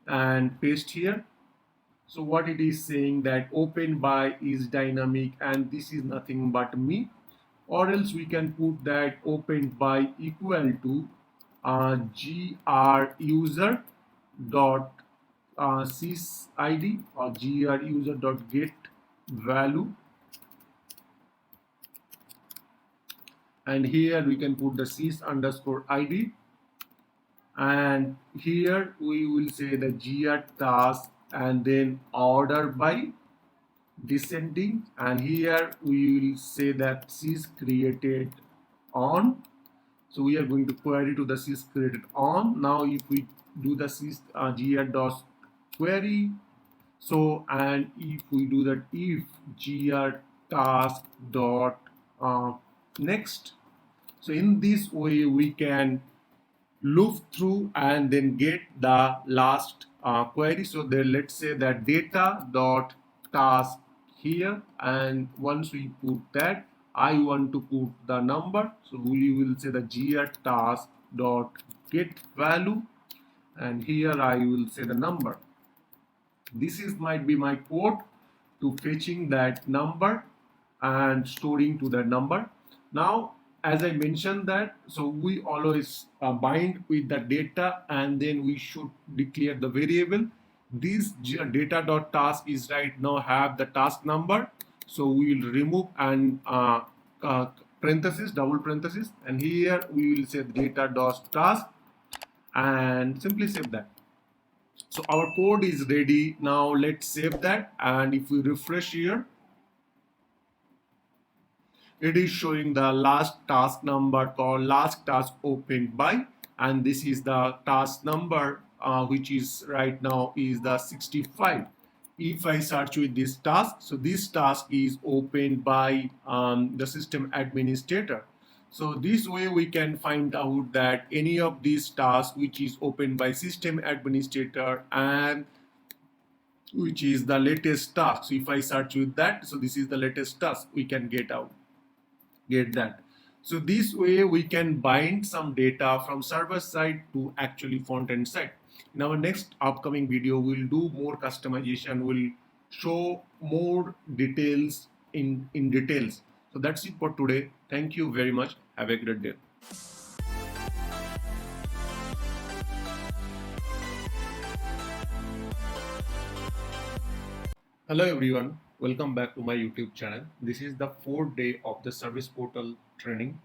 A: and paste here. So what it is saying that open by is dynamic and this is nothing but me, or else we can put that open by equal to gr user dot sys id or gr user dot get value, and here we can put the sys underscore id, and here we will say the gr task and then order by descending, and here we will say that sys created on. So we are going to query to the sys created on. Now if we do the sys gr dot query, so and if we do that, if gr task dot next, so in this way we can loop through and then get the last query. So there, let's say that data dot task here, and once we put that, I want to put the number, so we will say the gr task dot get value, and here I will say the number. This is might be my code to fetching that number and storing to that number. Now, as I mentioned that, so we always bind with the data and then we should declare the variable. This data.task is right now have the task number. So we will remove and parenthesis, double parenthesis, and here we will say data.task and simply save that. So our code is ready. Now let's save that, and if we refresh here, it is showing the last task number called last task opened by, and this is the task number which is right now is the 65. If I search with this task, so this task is opened by the system administrator. So this way we can find out that any of these tasks which is opened by system administrator and which is the latest task. So if I search with that, so this is the latest task, we can get that. So this way we can bind some data from server side to actually front end side. In our next upcoming video, we'll do more customization, we'll show more details in details. So that's it for today. Thank you very much. Have a great day. Hello everyone, welcome back to my YouTube channel. This is the fourth day of the service portal training.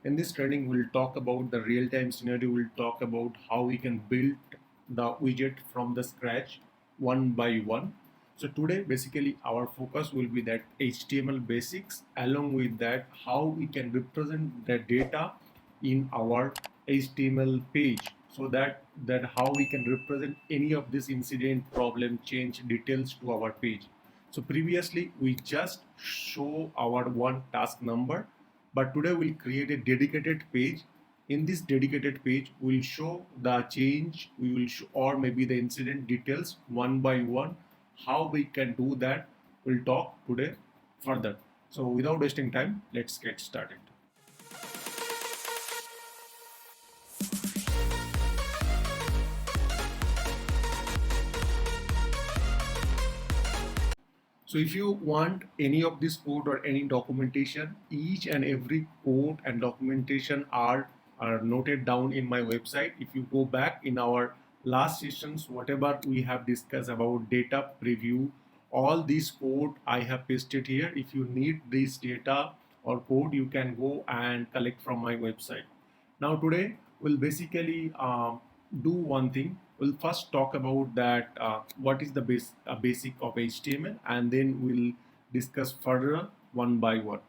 A: In this training, we'll talk about the real-time scenario. We'll talk about how we can build the widget from the scratch one by one. So today, basically, our focus will be that HTML basics. Along with that, how we can represent the data in our HTML page, so that how we can represent any of this incident, problem, change details to our page. So previously we just show our one task number, but today we'll create a dedicated page. In this dedicated page, we'll show the change, we will show, or maybe the incident details one by one. How we can do that, we'll talk today further. So without wasting time, let's get started. So if you want any of this code or any documentation, each and every code and documentation are noted down in my website. If you go back in our last sessions, whatever we have discussed about data preview, all this code I have pasted here. If you need this data or code, you can go and collect from my website. Now today we'll basically do one thing. we'll first talk about that what is the basic of HTML, and then we'll discuss further one by one.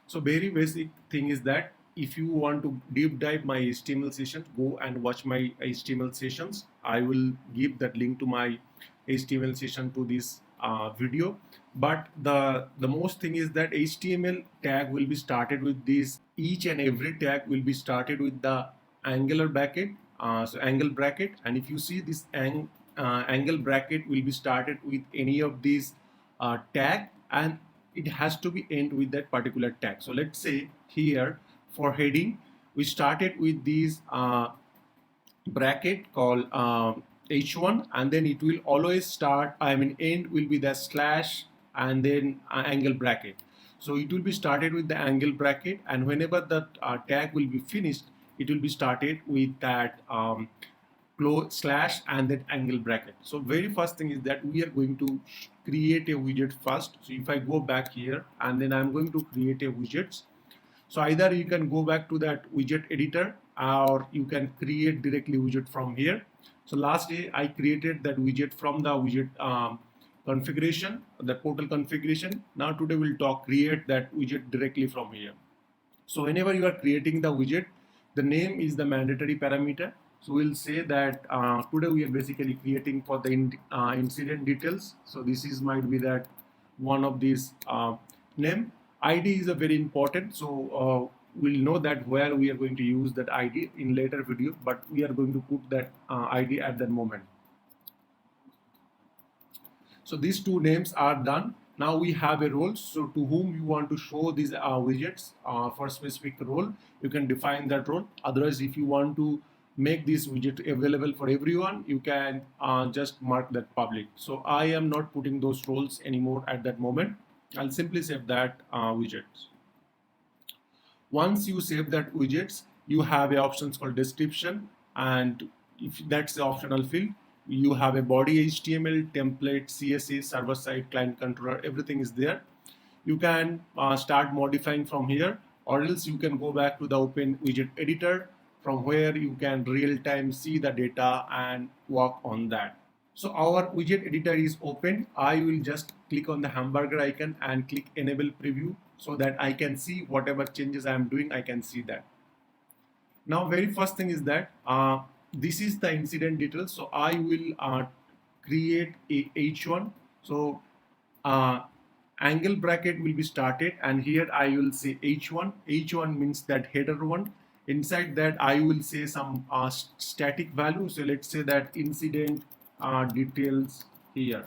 A: So very basic thing is that if you want to deep dive my HTML sessions, go and watch my HTML sessions. I will give that link to my HTML session to this video. But the most thing is that HTML tag will be started with this. Each and every tag will be started with the angular bracket, so angle bracket. And if you see this angle bracket will be started with any of these tag, and it has to be end with that particular tag. So let's say here for heading, we started with these bracket called h1, and then it will always start, end will be the slash and then angle bracket. So it will be started with the angle bracket, and whenever the tag will be finished, it will be started with that close slash and then angle bracket. So very first thing is that we are going to create a widget first. So if I go back here and then I'm going to create a widgets. So either you can go back to that widget editor, or you can create directly widget from here. So last day I created that widget from the widget configuration, the portal configuration. Now today we'll create that widget directly from here. So whenever you are creating the widget, the name is the mandatory parameter. So we'll say that today we are basically creating for the incident details. So this is might be that one of these name. ID is a very important. So we'll know that where we are going to use that ID in later video, but we are going to put that ID at that moment. So these two names are done. Now we have a role. So to whom you want to show these widgets for specific role, you can define that role. Otherwise, if you want to make this widget available for everyone, you can just mark that public. So I am not putting those roles anymore at that moment. I'll simply save that widgets. Once you save that widgets, you have a options called description, and if that's the optional field, you have a body HTML, template, CSS, server side, client controller, everything is there. You can start modifying from here, or else you can go back to the open widget editor, from where you can real time see the data and work on that. So our widget editor is open. I will just click on the hamburger icon and click enable preview, so that I can see whatever changes I am doing, I can see that. Now very first thing is that this is the incident details. So I will create a h1. So angle bracket will be started, and here I will say h1. H1 means that header one. Inside that I will say some static value. So let's say that incident details here.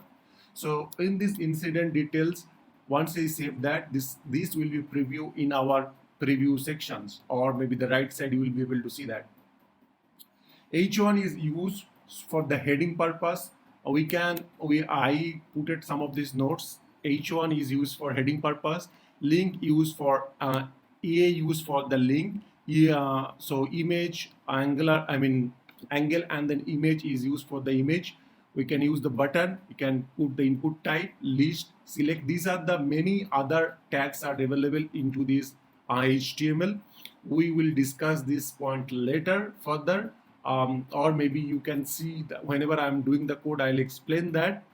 A: So in this incident details, once I save that, this will be preview in our preview sections, or maybe the right side you will be able to see that. H1 is used for the heading purpose. I put it some of these notes. H1 is used for heading purpose. Link used for EA used for the link. Yeah, so image angle and then image is used for the image. We can use the button. We can put the input type, list, select. These are the many other tags are available into this HTML. We will discuss this point later further, or maybe you can see that whenever I'm doing the code, I'll explain that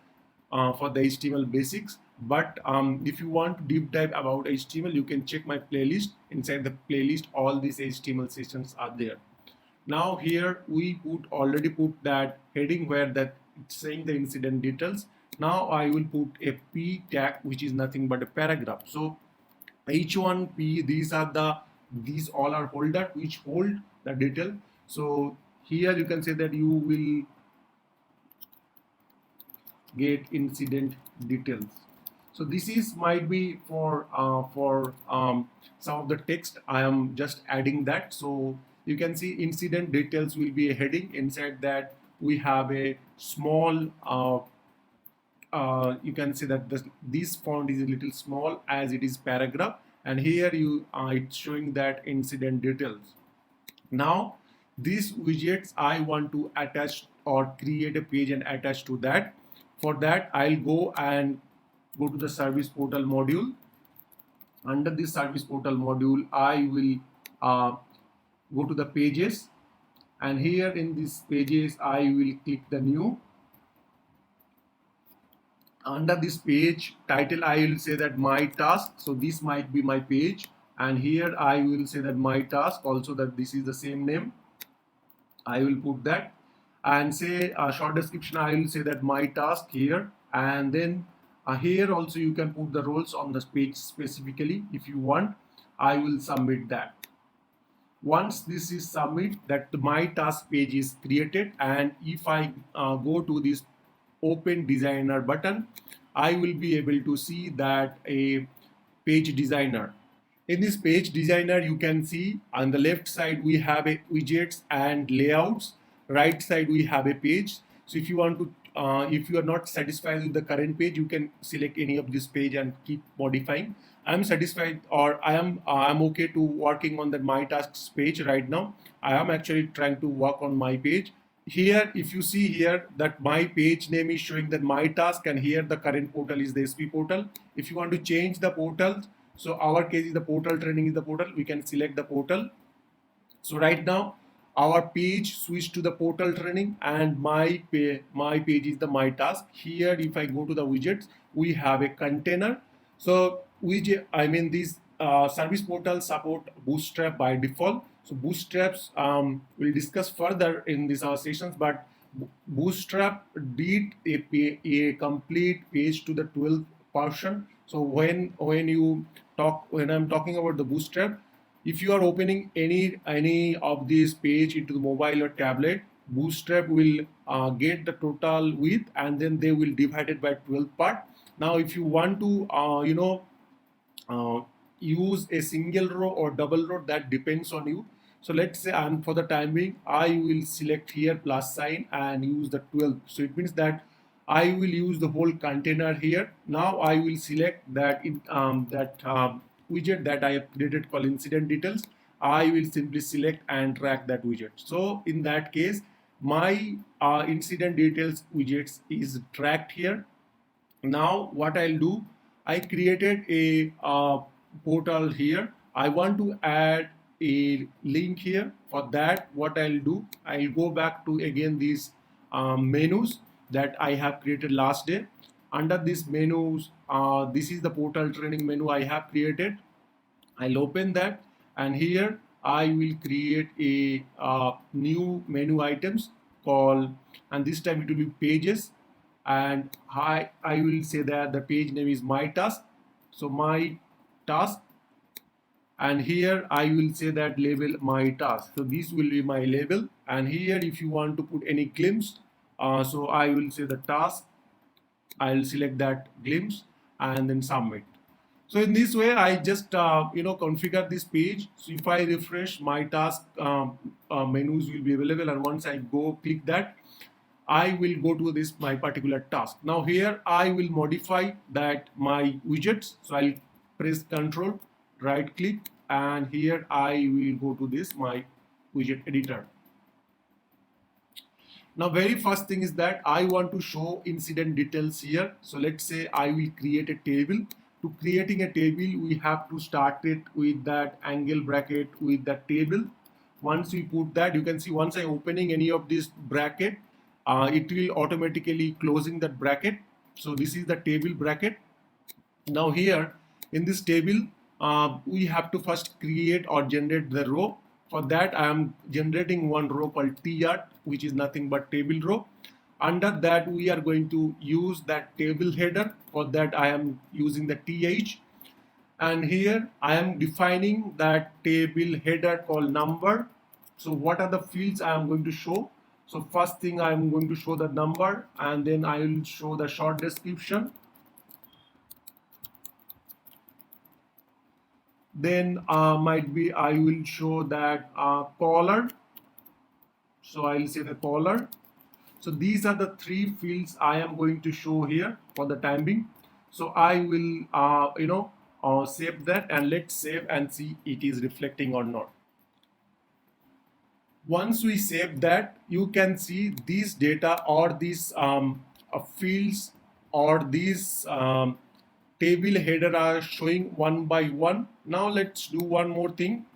A: for the HTML basics. But if you want to deep dive about HTML, you can check my playlist. Inside the playlist, all these HTML sessions are there. Now here we already put that heading where that it's saying the incident details. Now I will put a P tag, which is nothing but a paragraph. So H1P, these all are holder which hold the detail. So here you can say that you will get incident details. So this is might be for some of the text. I am just adding that. So you can see incident details will be a heading. Inside that we have a small you can see that this font is a little small as it is paragraph, and here it's showing that incident details. Now these widgets I want to attach or create a page and attach to that. For that I'll go to the service portal module. Under this service portal module, I will go to the pages, and here in this pages I will click the new. Under this page title I will say that my task, so this might be my page, and here I will say that my task also, that this is the same name. I will put that, and say a short description. I will say that my task here, and then here also you can put the roles on the page specifically if you want. I will submit that. Once this is submit, that my task page is created, and if I go to this open designer button, I will be able to see that a page designer. In this page designer, you can see on the left side we have a widgets and layouts. Right side we have a page. So if you want to, if you are not satisfied with the current page, you can select any of this page and keep modifying. I'm satisfied, or I'm okay to working on the my tasks page right now. I am actually trying to work on my page. Here, if you see here that my page name is showing that my task, and here the current portal is the SP portal. If you want to change the portal, so our case is the portal training is the portal, we can select the portal. So right now our page switched to the portal training, and my page is the my task. Here if I go to the widgets, we have a container. So widget, I mean this service portal support Bootstrap by default. So Bootstraps we'll discuss further in this our sessions, but Bootstrap did a complete page to the 12th portion. So when I'm talking about the Bootstrap, if you are opening any of these page into the mobile or tablet, Bootstrap will get the total width, and then they will divide it by 12 part. Now if you want to uh, use a single row or double row, that depends on you. So let's say, and for the time being, I will select here plus sign and use the 12. So it means that I will use the whole container here. Now I will select that widget that I have created called incident details. I will simply select and drag that widget. So in that case, my incident details widgets is tracked here. Now what I'll do, I created a portal here. I want to add a link here. For that, what I'll do, I'll go back to again these menus that I have created last day. Under this menus, this is the portal training menu I have created. I'll open that, and here I will create a new menu items called, and this time it will be pages, and I will say that the page name is my task. So my task, and here I will say that label my task. So this will be my label, and here if you want to put any glimpse, so I will say the task, I'll select that glimpse and then submit. So in this way, I just configure this page. So if I refresh, my task menus will be available, and once I go click that, I will go to this my particular task. Now here I will modify that my widgets. So I'll press Control, right click, and here I will go to this my widget editor. Now very first thing is that I want to show incident details here. So let's say I will create a table. To creating a table, we have to start it with that angle bracket with the table. Once we put that, you can see once I opening any of this bracket, it will automatically closing that bracket. So this is the table bracket. Now here in this table, we have to first create or generate the row. For that, I am generating one row called tr, which is nothing but table row. Under that, we are going to use that table header. For that, I am using the th, and here I am defining that table header called number. So what are the fields I am going to show? So first thing, I am going to show the number, and then I will show the short description. Then might be I will show that color. So I'll say the color. So these are the three fields I am going to show here for the time being. So I will save that, and let's save and see it is reflecting or not. Once we save that, you can see these data or these fields or these table header are showing one by one. Now let's do one more thing.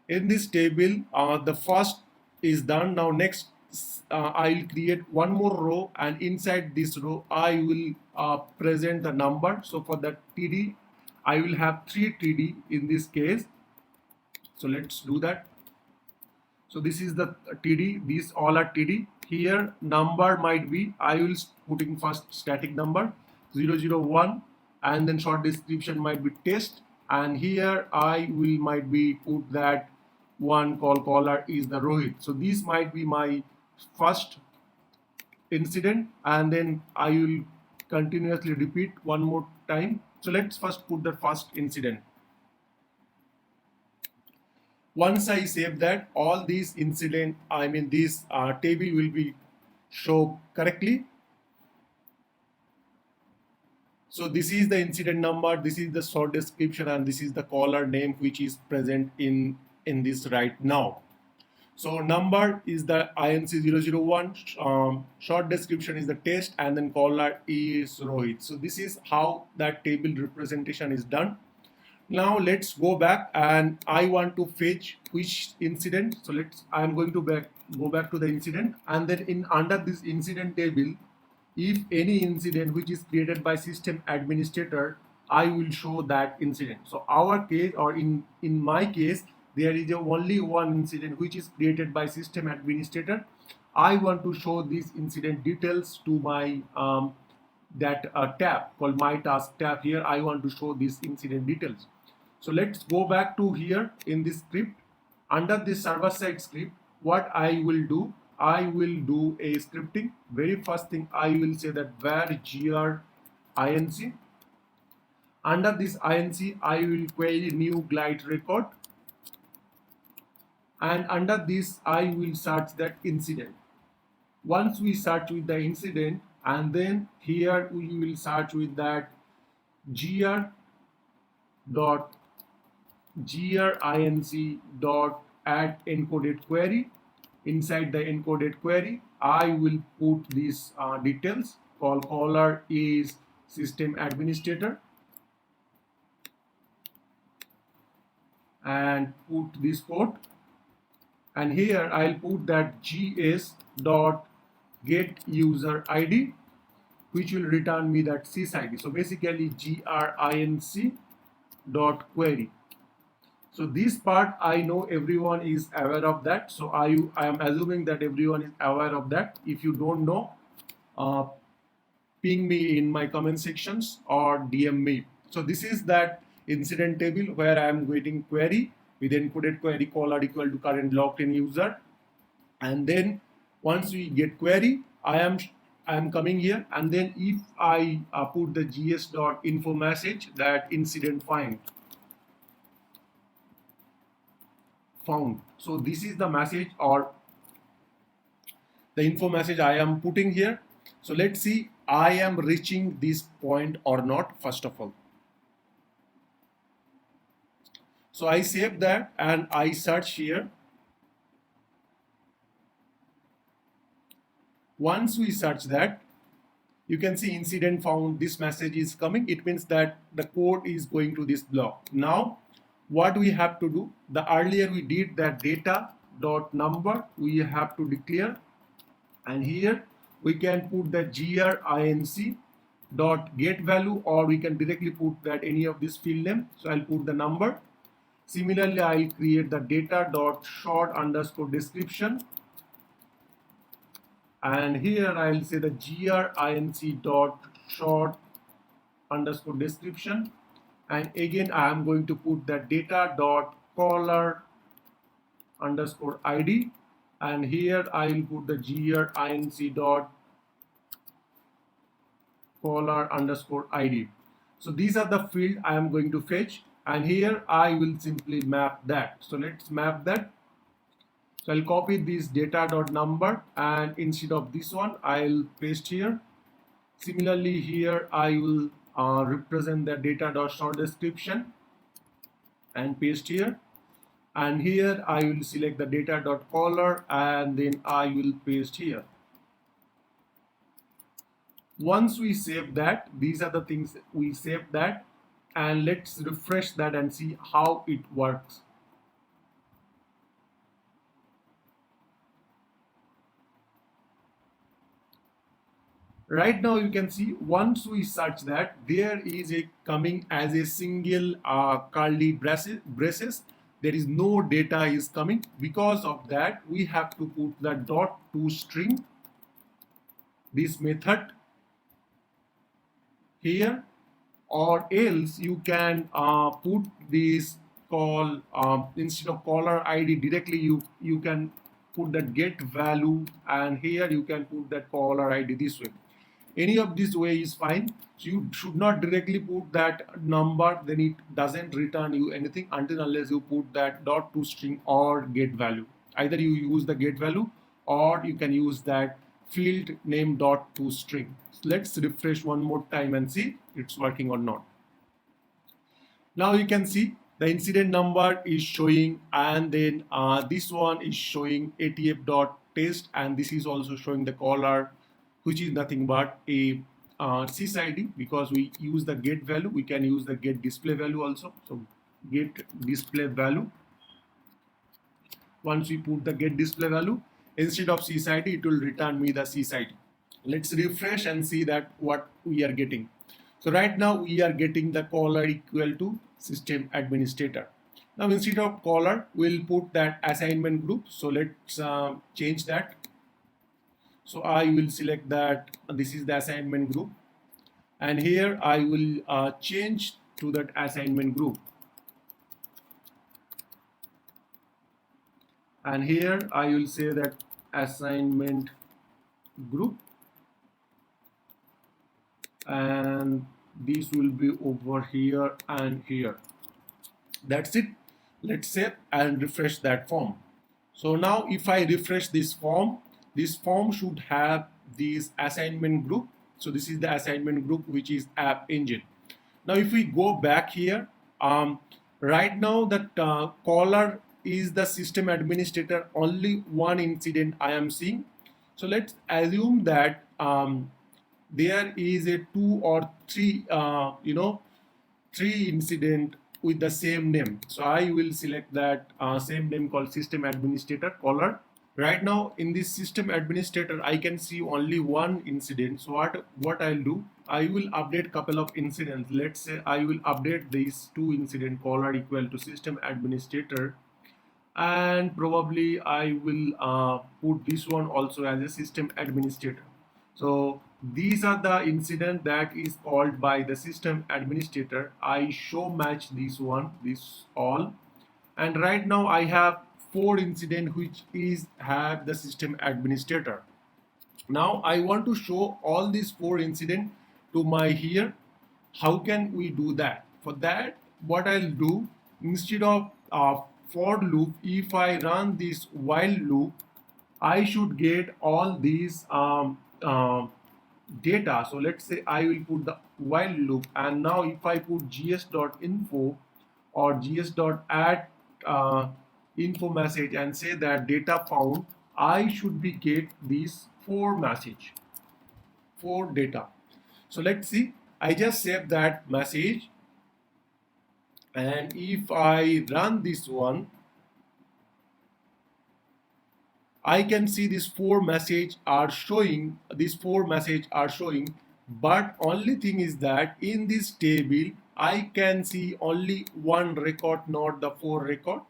A: In this table, the first is done. Now next, I'll create one more row, and inside this row I will present the number. So for the TD, I will have 3 TD in this case. So let's do that. So this is the TD, these all are TD. Here number might be, I will putting first static number 001, and then short description might be test, and here I will might be put that one caller is the Rohit. So this might be my first incident, and then I will continuously repeat one more time. So let's first put the first incident. Once I save that, all these incident, this table will be show correctly. So this is the incident number, this is the short description, and this is the caller name which is present in this right now. So number is the INC001, short description is the test, and then caller is Rohit. So this is how that table representation is done. Now let's go back, and I want to fetch which incident. So I'm going to go back to the incident, and then in under this incident table, if any incident which is created by system administrator, I will show that incident. So our case, or in my case, there is only one incident which is created by system administrator. I want to show this incident details to my tab called my task tab. Here I want to show this incident details. So let's go back to here in this script. Under this server side script, what I will do, I will do a scripting. Very first thing, I will say that var gr inc. Under this inc, I will query new glide record, and under this I will search that incident. Once we search with the incident, and then here we will search with that gr inc dot add encoded query. Inside the encoded query, I will put these details. Caller is system administrator, and put this code. And here I'll put that gs dot get user ID, which will return me that sysid. So basically grinc dot query. So this part I know everyone is aware of that. So I am assuming that everyone is aware of that. If you don't know, ping me in my comment sections or DM me. So this is that incident table where I am getting query with encoded query caller equal to current logged in user. And then once we get query, I am coming here, and then if I put the gs.info message that incident found. So this is the message or the info message I am putting here. So let's see I am reaching this point or not first of all. So I save that and I search here. Once we search that, you can see incident found, this message is coming. It means that the code is going to this block. Now what we have to do, the earlier we did that data dot number we have to declare, and here we can put the grinc dot get value, or we can directly put that any of this field name. So I'll put the number. Similarly, I'll create the data dot short underscore description, and here I'll say the grinc dot short underscore description, and again I am going to put that data dot caller underscore ID, and here I will put the grinc dot caller underscore ID. So these are the field I am going to fetch, and here I will simply map that. So let's map that. So I'll copy this data dot number, and instead of this one I'll paste here. Similarly here I will represent the data dot short description and paste here, and here I will select the data dot caller and then I will paste here. Once we save that, these are the things we saved that, and let's refresh that and see how it works. Right now you can see once we search that, there is a coming as a single curly braces. There is no data is coming. Because of that, we have to put the dot to string, this method here, or else you can put this call instead of caller ID directly. You can put that get value, and here you can put that caller ID this way. Any of this way is fine. So you should not directly put that number, then it doesn't return you anything until unless you put that dot to string or get value. Either you use the get value or you can use that field name dot to string. So let's refresh one more time and see it's working or not. Now you can see the incident number is showing, and then this one is showing atf.test, and this is also showing the caller, which is nothing but a sysID. Because we use the get value, we can use the get display value also. So get display value. Once we put the get display value, instead of sysID, it will return me the sysID. Let's refresh and see that what we are getting. So right now we are getting the caller equal to system administrator. Now instead of caller, we'll put that assignment group. So let's change that. So I will select that this is the assignment group, and here I will change to that assignment group, and here I will say that assignment group, and this will be over here and here. That's it. Let's save and refresh that form. So now if I refresh this form should have this assignment group. So this is the assignment group, which is app engine. Now if we go back here, right now that caller is the system administrator, only one incident I am seeing. So let's assume that there is a 2 or 3 3 incident with the same name. So I will select that same name called system administrator caller. Right now in this system administrator, I can see only one incident. So what I'll do, I will update couple of incidents. Let's say I will update these 2 incident caller equal to system administrator, and probably I will put this one also as a system administrator. So these are the incident that is called by the system administrator. I show match this one, this all, and right now I have 4 incident which is have the system administrator. Now I want to show all these 4 incident to my here. How can we do that? For that, what I'll do, instead of for loop, if I run this while loop, I should get all these data. So let's say I will put the while loop, and now if I put gs.info or gs.add info message and say that data found, I should be get these 4 message, 4 data. So let's see, I just save that message, and if I run this one, I can see these 4 message are showing, but only thing is that in this table I can see only 1 record, not the 4 record,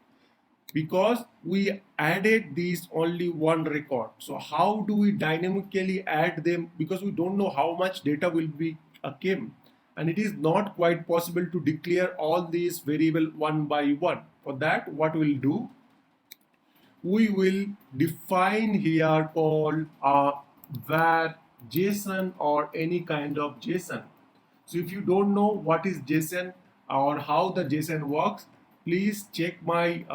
A: because we added these only 1 record. So how do we dynamically add them? Because we don't know how much data will be came, and it is not quite possible to declare all these variable one by one. For that, what we'll do, we will define here called var JSON or any kind of JSON. So if you don't know what is JSON or how the JSON works, please check my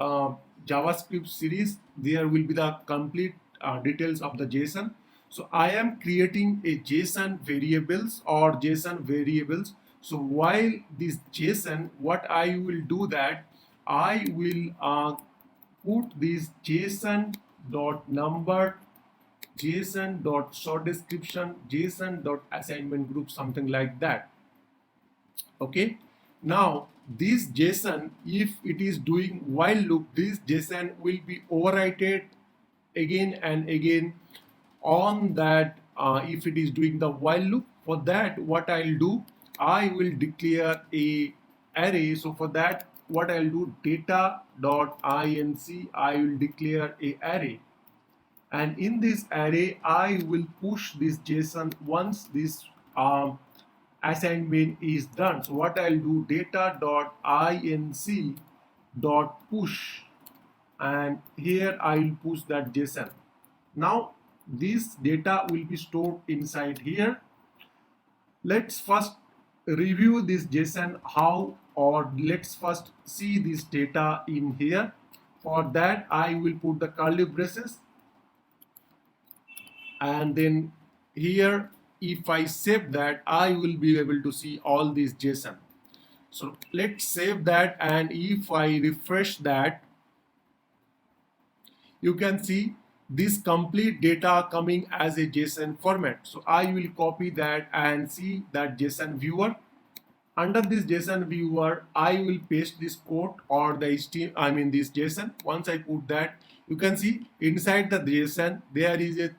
A: JavaScript series. There will be the complete details of the JSON. So I am creating a JSON variables or JSON variables. So while this JSON, what I will do that I will put this JSON dot number, JSON dot short description, JSON dot assignment group, something like that. Okay. Now this JSON, if it is doing while loop, this JSON will be overwritten again and again on that if it is doing the while loop. For that, what I'll do, I will declare a array. So for that, what I'll do, data.inc, I will declare a array, and in this array I will push this JSON once this assignment is done. So what I'll do, data.inc.push, and here I'll push that JSON. Now this data will be stored inside here. Let's first review this JSON how, or let's first see this data in here. For that, I will put the curly braces, and then here if I save that, I will be able to see all this JSON. So let's save that, and if I refresh that, you can see this complete data coming as a JSON format. So I will copy that and see that JSON viewer. Under this JSON viewer, I will paste this code or the HTML, this JSON. Once I put that, you can see inside the JSON there is a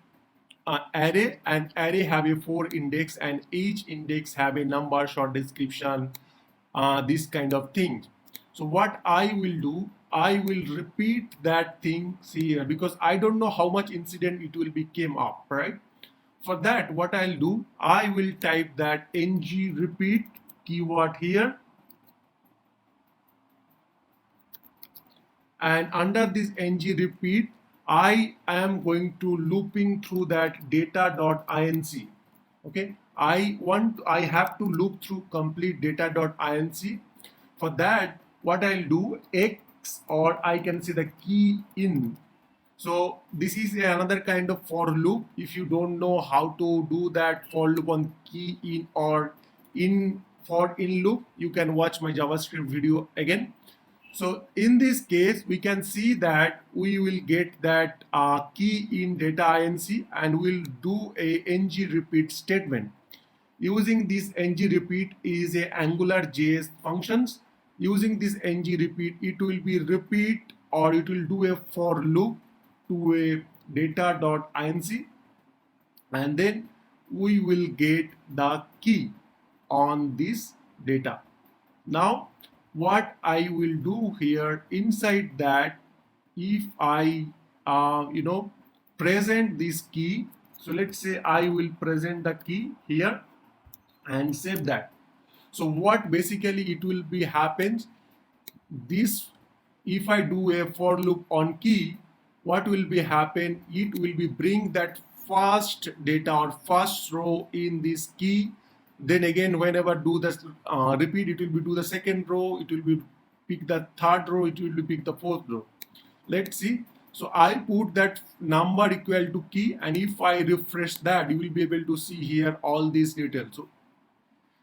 A: array, and array have a 4 index, and each index have a number, short description, this kind of things. So what I will do, I will repeat that thing here because I don't know how much incident it will be came up, right? For that, what I'll do, I will type that ng repeat keyword here, and under this ng repeat, I am going to looping through that data.inc. Okay, I have to loop through complete data.inc. For that, what I'll do, x, or I can say the key in. So this is another kind of for loop. If you don't know how to do that for loop on key in or in for in loop, you can watch my JavaScript video again. So in this case, we can see that we will get that key in data inc, and we'll do a ng repeat statement. Using this ng repeat is a AngularJS functions. Using this ng repeat, it will be repeat, or it will do a for loop to a data.inc, and then we will get the key on this data. Now what I will do here, inside that, if I present this key, so let's say I will present the key here and save that. So what basically it will be happens, this, if I do a for loop on key, what will be happen, it will be bring that first data or first row in this key. Then again, whenever do this repeat, it will be do the second row, it will be pick the third row, it will be pick the fourth row. Let's see. So I put that number equal to key, and if I refresh that, you will be able to see here all these details.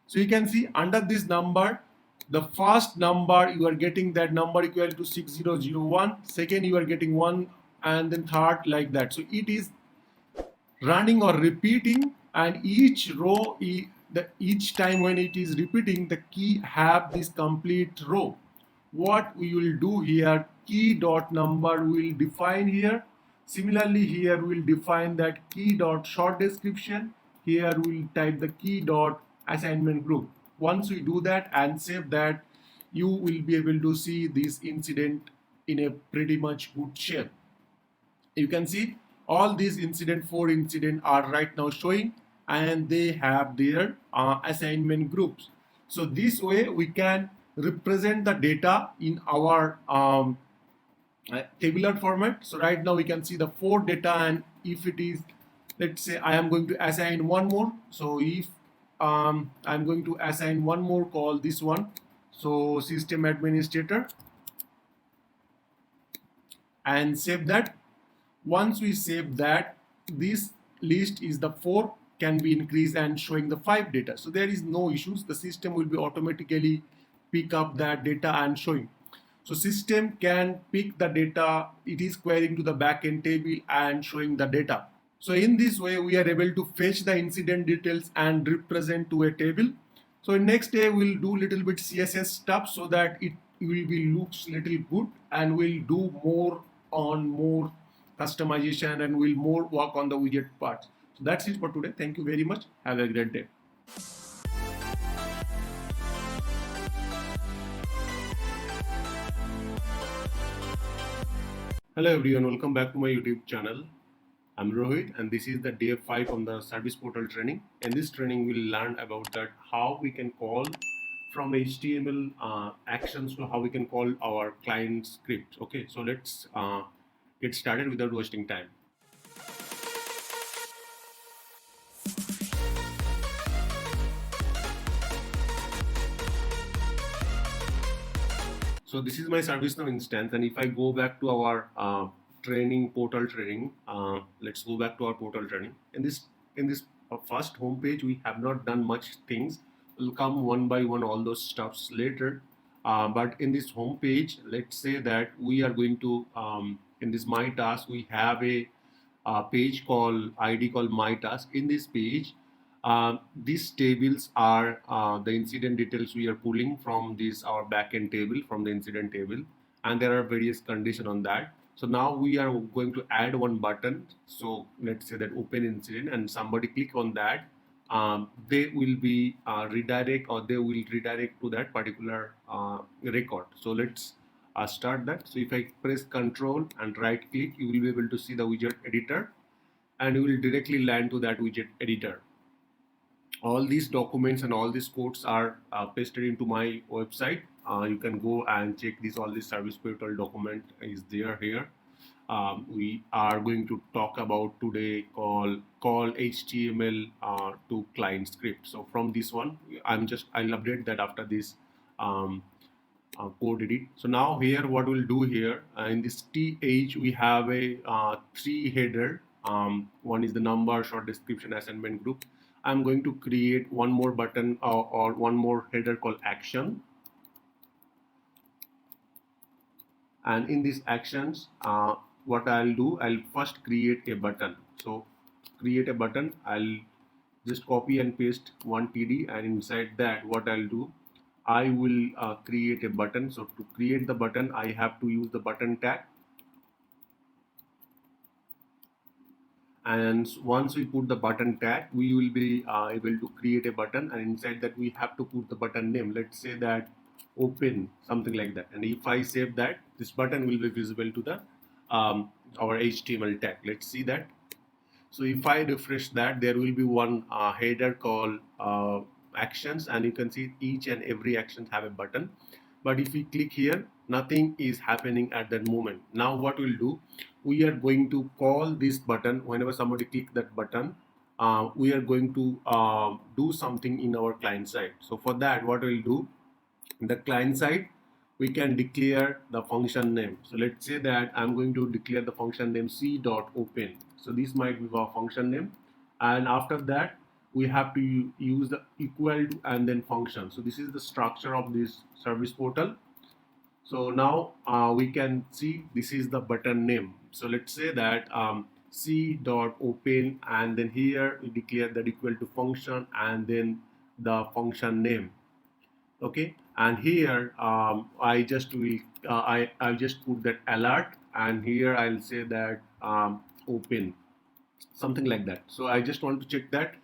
A: So you can see under this number, the first number you are getting that number equal to 6001, second you are getting 1, and then third like that. So it is running or repeating, and each row, each time when it is repeating, the key have this complete row. What we will do here, key dot number will define here. Similarly, here we will define that key dot short description. Here we will type the key dot assignment group. Once we do that and save that, you will be able to see this incident in a pretty much good shape. You can see all these incident, 4 incident are right now showing, and they have their assignment groups. So this way we can represent the data in our tabular format. So right now we can see the 4 data, and if it is, let's say I am going to assign one more. So if I'm going to assign one more, call this one, so system administrator, and save that. Once we save that, this list is the 4 can be increased and showing the 5 data. So there is no issues. The system will be automatically pick up that data and showing. So system can pick the data. It is querying to the backend table and showing the data. So in this way, we are able to fetch the incident details and represent to a table. So in next day, we'll do little bit CSS stuff so that it will be looks little good, and we'll do more on more customization, and we'll more work on the widget part. So that's it for today. Thank you very much. Have a great day. Hello everyone, welcome back to my YouTube channel. I'm Rohit and this is the day 5 on the service portal training. In this training we'll learn about that how we can call from HTML actions to how we can call our client script. Okay, so let's get started without wasting time. So this is my ServiceNow instance, and if I go back to our training portal training, let's go back to our portal training. In this first homepage, we have not done much things. We'll come one by one all those stuffs later. But in this homepage, let's say that we are going to in this my task we have a page called ID called my task. In this page, these tables are the incident details we are pulling from this our backend table from the incident table, and there are various conditions on that. So now we are going to add one button. So let's say that open incident, and somebody click on that. They will be redirect, or they will redirect to that particular record. So let's start that. So if I press Control and right click, you will be able to see the widget editor, and you will directly land to that widget editor. All these documents and all these codes are pasted into my website. You can go and check this. All this service portal document is there here. We are going to talk about today call HTML to client script. So from this one, I'll update that after this um, code edit. So now here what we'll do here in this TH we have a three header. One is the number, short description, assignment group. I'm going to create one more button or one more header called action. And in these actions, what I'll do, I'll first create a button. So create a button, I'll just copy and paste one TD, and inside that what I'll do, I will create a button. So to create the button, I have to use the button tag. And once we put the button tag, we will be able to create a button, and inside that we have to put the button name. Let's say that open, something like that. And if I save that, this button will be visible to the our HTML tag. Let's see that. So if I refresh that, there will be one header called actions, and you can see each and every action have a button. But if we click here, nothing is happening at that moment. Now what we'll do, we are going to call this button whenever somebody click that button. We are going to do something in our client side. So for that, what we'll do, in the client side, we can declare the function name. So let's say that I'm going to declare the function name c.open. So this might be our function name, and after that we have to use the equal to and then function. So this is the structure of this service portal. So now we can see this is the button name. So let's say that c.open, and then here we declare that equal to function and then the function name. Okay, and here I just will I'll just put that alert, and here I'll say that open, something like that. So I just want to check that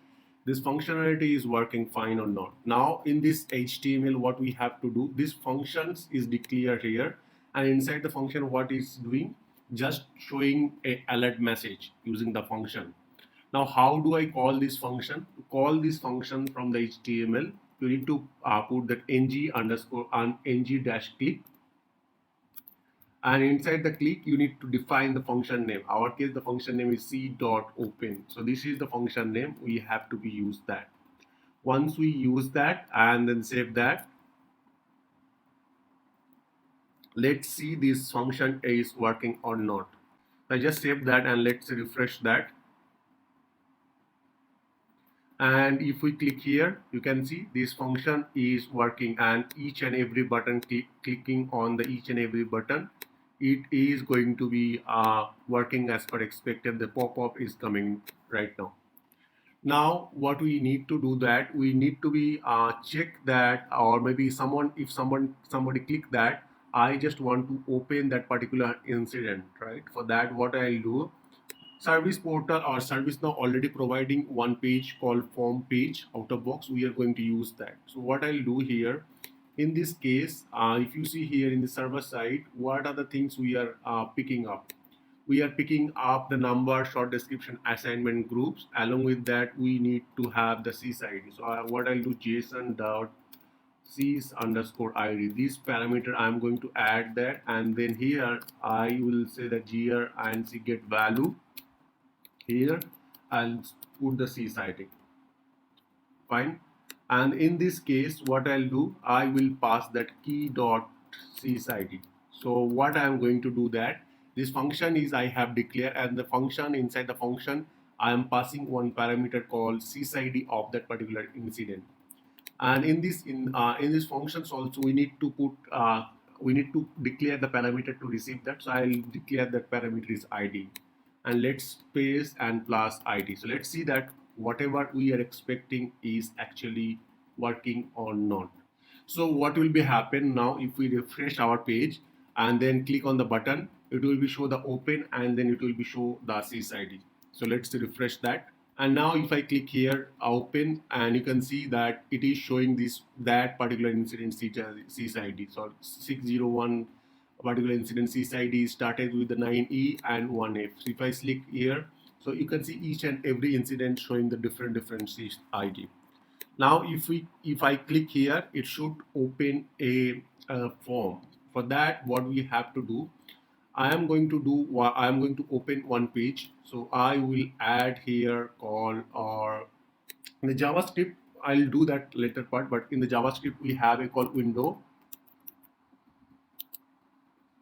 A: this functionality is working fine or not. Now in this HTML, what we have to do, this functions is declared here, and inside the function what is doing, just showing a alert message using the function. Now how do I call this function? To call this function from the HTML, you need to put that ng underscore and ng dash click, and inside the click you need to define the function name. Our case the function name is c.open. So this is the function name, we have to be used that. Once we use that and then save that, let's see this function is working or not. I just save that and let's refresh that. And if we click here, you can see this function is working, and each and every button, clicking on the each and every button, it is going to be working as per expected. The pop-up is coming right now. Now what we need to do, that we need to be check that, or maybe if somebody click that, I just want to open that particular incident, right? For that, what I'll do, Service portal or ServiceNow already providing one page called form page out of box. We are going to use that. So what I'll do here, in this case, if you see here in the server side, what are the things we are picking up? We are picking up the number, short description, assignment groups. Along with that, we need to have the sys. So what I'll do, JSON dot sys underscore id. This parameter I'm going to add that, and then here I will say that gr and get value. Here I'll put the sys. Fine. And in this case, what I'll do, I will pass that key dot sys. So what I'm going to do that, this function is I have declared, and the function, inside the function I am passing one parameter called sys of that particular incident. And in this functions also we need to put we need to declare the parameter to receive that. So I'll declare that parameter is id, and let's space and plus id. So let's see that whatever we are expecting is actually working or not. So what will be happen now, if we refresh our page and then click on the button, it will be show the open, and then it will be show the sys. So let's refresh that. And now if I click here open, and you can see that it is showing this that particular incident sys. So 601 particular incident sys started with the 9e and 1f. So if I click here, so you can see each and every incident showing the different sys. Now if I click here, it should open a form. For that, what we have to do, I am going to open one page. So I will add here call, or in the JavaScript, I'll do that later part, but in the JavaScript we have a call window,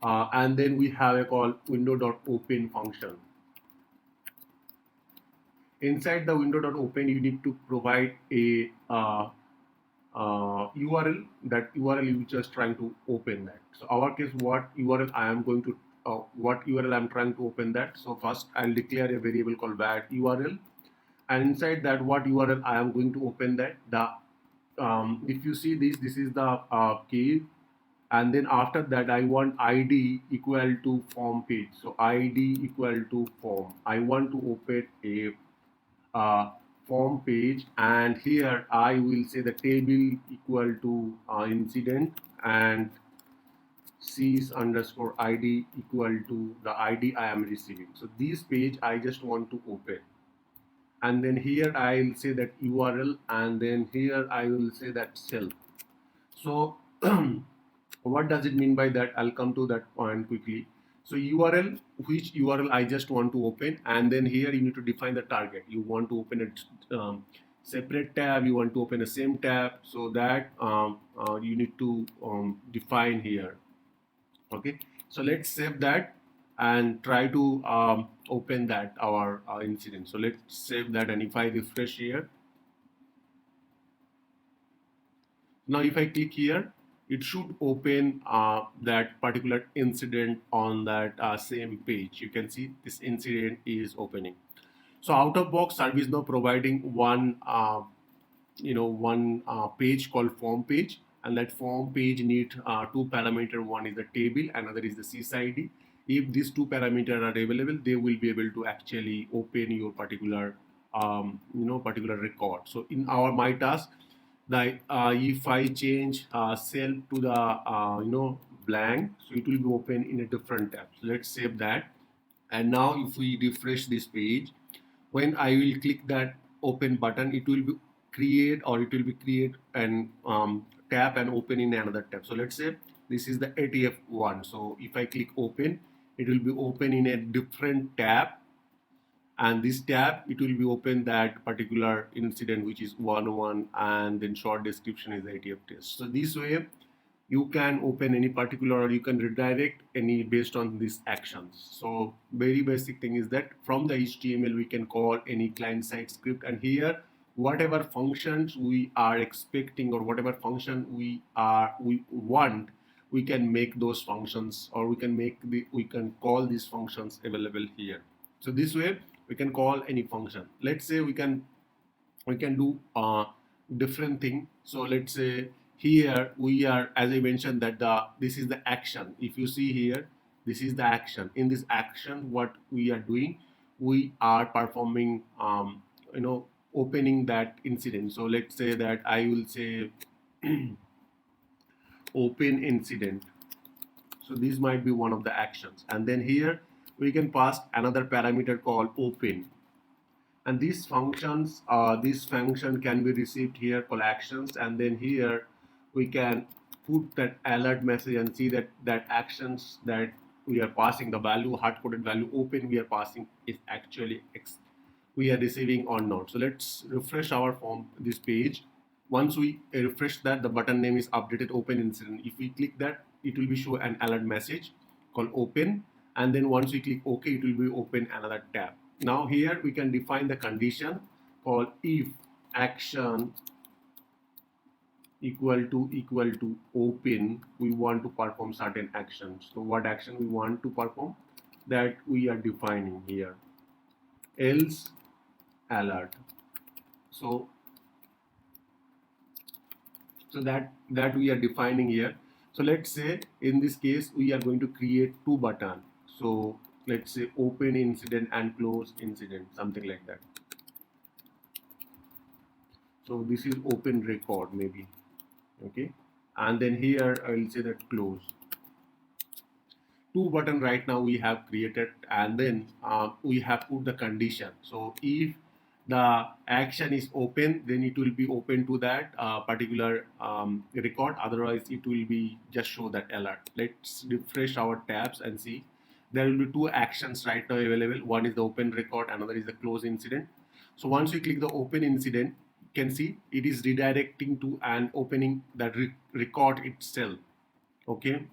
A: and then we have a call window.open function. Inside the window.open, you need to provide a URL. That URL you just trying to open that. So our case, what URL I am going to what URL I'm trying to open that. So first I'll declare a variable called var URL, and inside that, what URL I am going to open that. The if you see this is the key, and then after that I want id equal to form page. So id equal to form. I want to open a form page, and here I will say the table equal to incident, and sys underscore id equal to the id I am receiving. So this page I just want to open, and then here I'll say that URL, and then here I will say that self. So what does it mean by that? I'll come to that point quickly. So URL, which URL I just want to open, and then here you need to define the target. You want to open a separate tab, you want to open the same tab, so that you need to define here. Okay, so let's save that and try to open that our incident. So let's save that, and if I refresh here, now if I click here, it should open that particular incident on that same page. You can see this incident is opening. So out of box, ServiceNow providing one page called form page, and that form page need two parameter. One is the table, another is the sys. If these two parameters are available, they will be able to actually open your particular particular record. So in our my task, like if I change self to the blank, so it will be open in a different tab. So let's save that. And now if we refresh this page, when I will click that open button, it will be create an tab and open in another tab. So let's say this is the ATF1. So if I click open, it will be open in a different tab, and this tab, it will be open that particular incident, which is 101, and then short description is the ATF test. So this way you can open any particular, or you can redirect any based on these actions. So very basic thing is that from the HTML we can call any client side script, and here whatever functions we are expecting, or whatever function we want, we can make those functions, or we can call these functions available here. So this way we can call any function. Let's say we can do different thing. So let's say here we are, as I mentioned, that this is the action. If you see here, this is the action. In this action, what we are doing, we are performing, opening that incident. So let's say that I will say open incident. So this might be one of the actions. And then here we can pass another parameter called open. And this function can be received here called actions. And then here we can put that alert message and see that actions that we are passing the value, hard-coded value open we are passing is actually we are receiving or not. So let's refresh our form, this page. Once we refresh that, the button name is updated open incident. If we click that, it will be show an alert message called open, and then once we click OK, it will be open another tab. Now here we can define the condition called if action equal to open, we want to perform certain actions. So what action we want to perform, that we are defining here, else alert. So that we are defining here. So let's say in this case we are going to create two buttons. So let's say open incident and close incident, something like that. So this is open record maybe, okay, and then here I will say that close. Two button right now we have created, and then we have put the condition. So if the action is open, then it will be open to that particular record, otherwise it will be just show that alert. Let's refresh our tabs and see there will be two actions right now available. One is the open record, another is the close incident. So once we click the open incident, you can see it is redirecting to and opening that record itself, okay.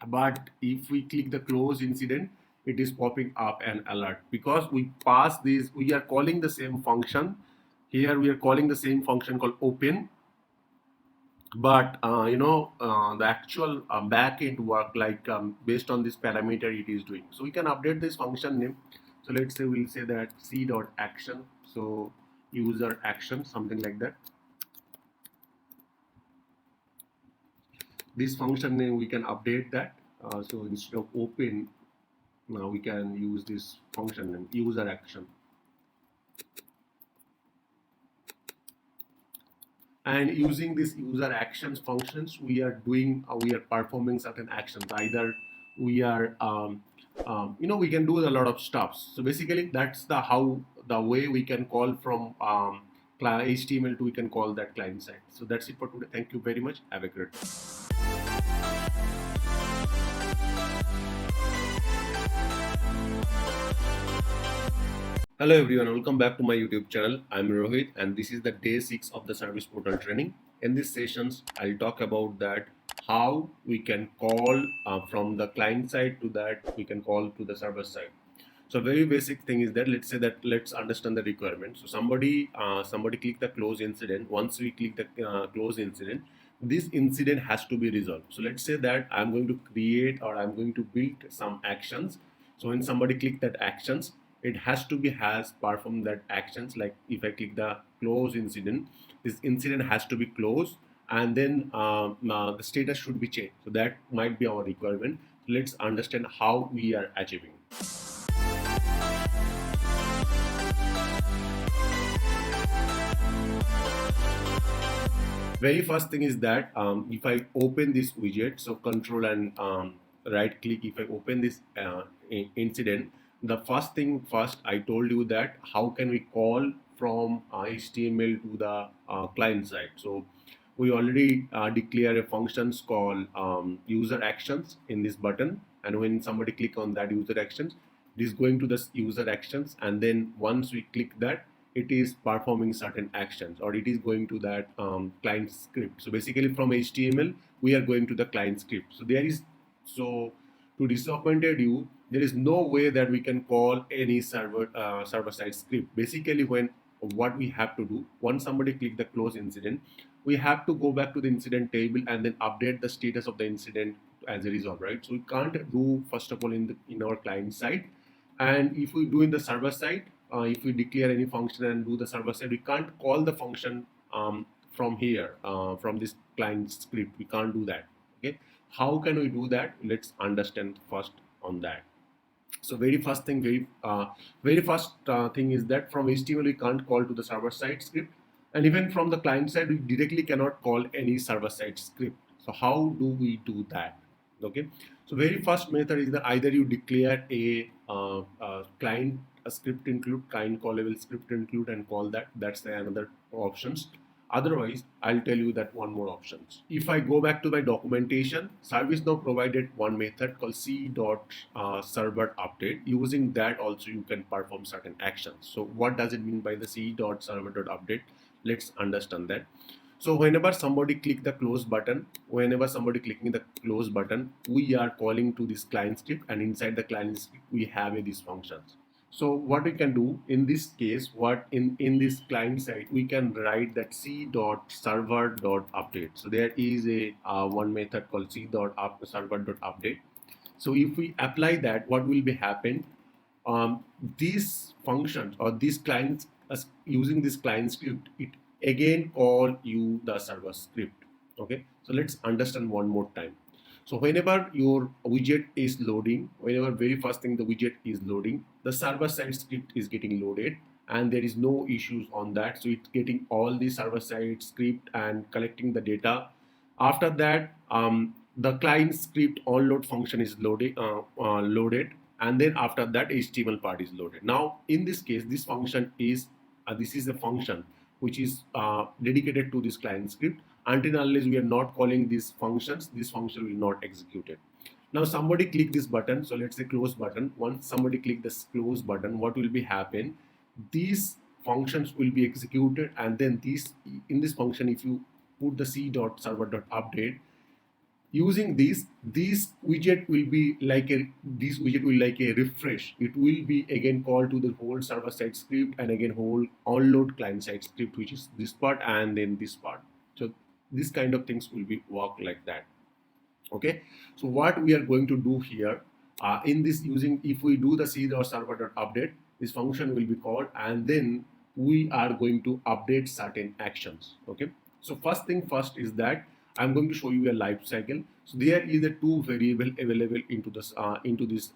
A: But if we click the close incident, it is popping up an alert because we pass this, we are calling the same function here, we are calling the same function called open, but the actual backend work, like based on this parameter it is doing. So we can update this function name. So let's say we'll say that c.action, so user action, something like that. This function name we can update that. So instead of open, now we can use this function name, user action. And using this user actions functions, we are performing certain actions. Either we are we can do a lot of stuff. So basically that's the way we can call from HTML to we can call that client side. So that's it for today. Thank you very much. Have a great day. Hello everyone, welcome back to my YouTube channel. I'm Rohit and this is the day 6 of the service portal training. In these sessions, I'll talk about that how we can call from the client side to that we can call to the server side. So very basic thing is that let's understand the requirement. So somebody click the close incident. Once we click the close incident, this incident has to be resolved. So let's say that I'm going to create or I'm going to build some actions. So when somebody click that actions, it has to be performed that actions. Like if I click the close incident, this incident has to be closed, and then the status should be changed. So that might be our requirement. Let's understand how we are achieving. Very first thing is that if I open this widget, so control and right click, if I open this incident, the first thing first I told you that how can we call from HTML to the client side. So we already declare a functions called user actions in this button, and when somebody click on that user actions, it is going to the user actions, and then once we click that, it is performing certain actions, or it is going to that client script. So basically from HTML we are going to the client script. So to disappointed you, there is no way that we can call any server side script. Basically when what we have to do, once somebody click the close incident, we have to go back to the incident table and then update the status of the incident as a result, right? So we can't do first of all in our client side, and if we do in the server side, if we declare any function and do the server side, we can't call the function from here, from this client script. We can't do that. Okay, how can we do that? Let's understand first on that. So very first thing is that from HTML we can't call to the server side script, and even from the client side we directly cannot call any server side script. So how do we do that? Okay, so very first method is that either you declare a client a script include kind callable script include and call that. That's the another options. Otherwise, I'll tell you that one more options. If I go back to my documentation, ServiceNow provided one method called c.server update. Using that also you can perform certain actions. So what does it mean by the c.server.update? Let's understand that. So whenever somebody click the close button, whenever somebody clicking the close button, we are calling to this client script, and inside the client script we have these functions. So what we can do in this case, what in this client side, we can write that c.server.update. So there is a one method called c.server.update. So if we apply that, what will be happen? These functions or these clients using this client script, it again call you the server script. Okay, so let's understand one more time. So whenever your widget is loading, whenever very first thing the widget is loading, the server side script is getting loaded, and there is no issues on that. So it's getting all the server side script and collecting the data. After that, the client script onload function is loaded, and then after that HTML part is loaded. Now in this case, this is a function which is dedicated to this client script. Until unless we are not calling these functions, this function will not execute it. Now somebody click this button, so let's say close button. Once somebody click this close button, what will be happen? These functions will be executed, and then in this function, if you put the c.server.update, using this widget will be like a refresh. It will be again called to the whole server side script, and again whole onload client side script, which is this part and then this part. So this kind of things will be work like that. Okay, so what we are going to do here, in this using, if we do the c.server.update, this function will be called, and then we are going to update certain actions. Okay, so first thing first is that I'm going to show you a life cycle. So there is a two variable available into this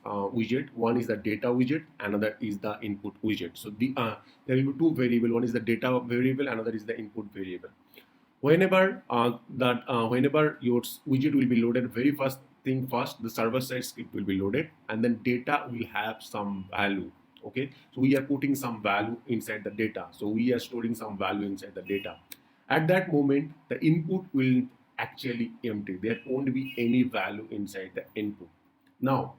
A: widget. One is the data widget, another is the input widget. So there will be two variable. One is the data variable, another is the input variable. Whenever your widget will be loaded, very first thing first, the server side script will be loaded, and then data will have some value. Okay, so we are putting some value inside the data. So we are storing some value inside the data. At that moment, the input will actually empty. There won't be any value inside the input. Now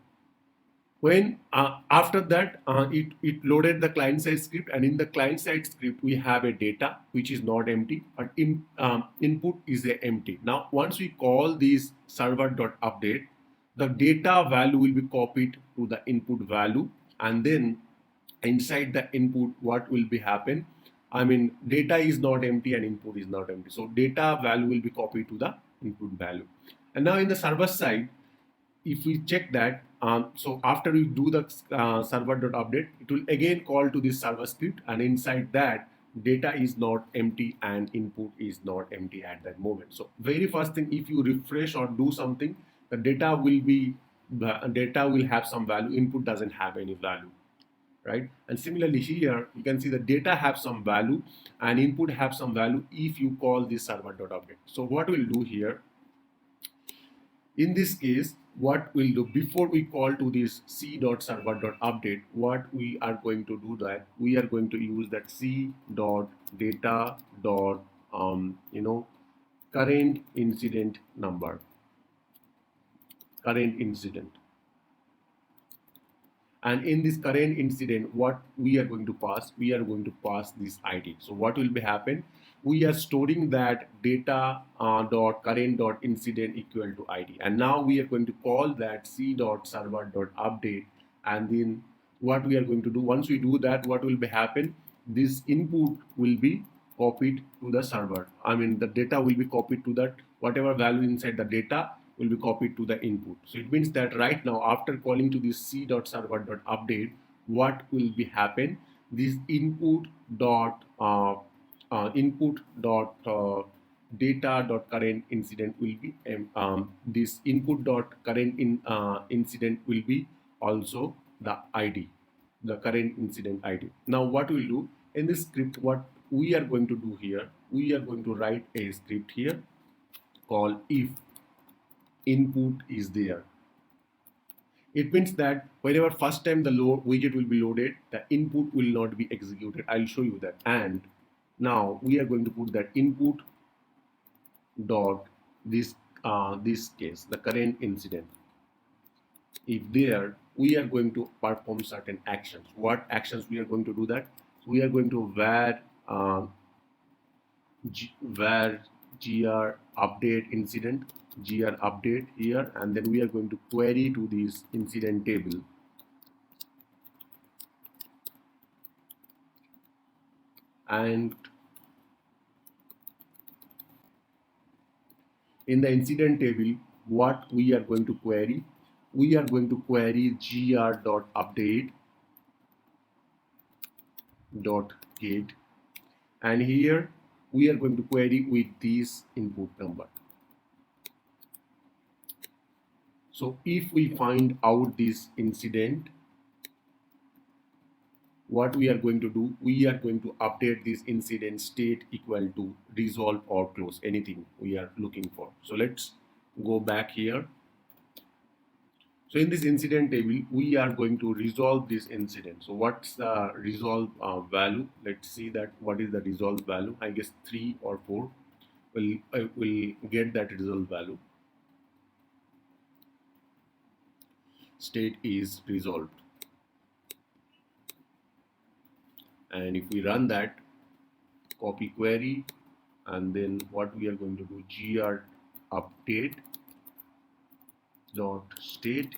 A: when after that, it loaded the client side script, and in the client side script we have a data which is not empty, but input is a empty. Now once we call this server.update, the data value will be copied to the input value, and then inside the input what will be happen, I mean data is not empty and input is not empty, so data value will be copied to the input value. And now in the server side, if we check that, so after we do the server.update, it will again call to this server script, and inside that data is not empty and input is not empty at that moment. So very first thing, if you refresh or do something, the data will have some value, input doesn't have any value, right? And similarly here you can see the data have some value and input have some value if you call this server.update. So what we'll do here, in this case, what we'll do before we call to this c.server.update, what we are going to do that we are going to use that c.data dot current incident number, current incident. And in this current incident, what we are going to pass, we are going to pass this ID. So what will be happen, we are storing that data dot current dot incident equal to ID, and now we are going to call that c dot server dot update. And then what we are going to do, once we do that, what will be happen, this input will be copied to the server, I mean the data will be copied to that, whatever value inside the data will be copied to the input. So it means that right now after calling to this c.server.update, what will be happen, this input dot data dot current incident will be this input dot current incident will be also the ID, the current incident ID. Now what we'll do in this script, what we are going to do here, we are going to write a script here called if input is there. It means that whenever first time the widget will be loaded, the input will not be executed. I'll show you that. And now we are going to put that input dot this case, the current incident. If there, we are going to perform certain actions. What actions we are going to do that? We are going to var gr update incident, gr update here, and then we are going to query to this incident table. And in the incident table, what we are going to query? We are going to query gr.update dot get, and here we are going to query with this input number. So if we find out this incident, what we are going to do, we are going to update this incident state equal to resolve or close, anything we are looking for. So let's go back here. So in this incident table, we are going to resolve this incident. So what's the resolve value? Let's see that what is the resolve value. I guess 3 or 4 will get that resolve value. State is resolved. And if we run that, copy query, and then what we are going to do, gr update dot state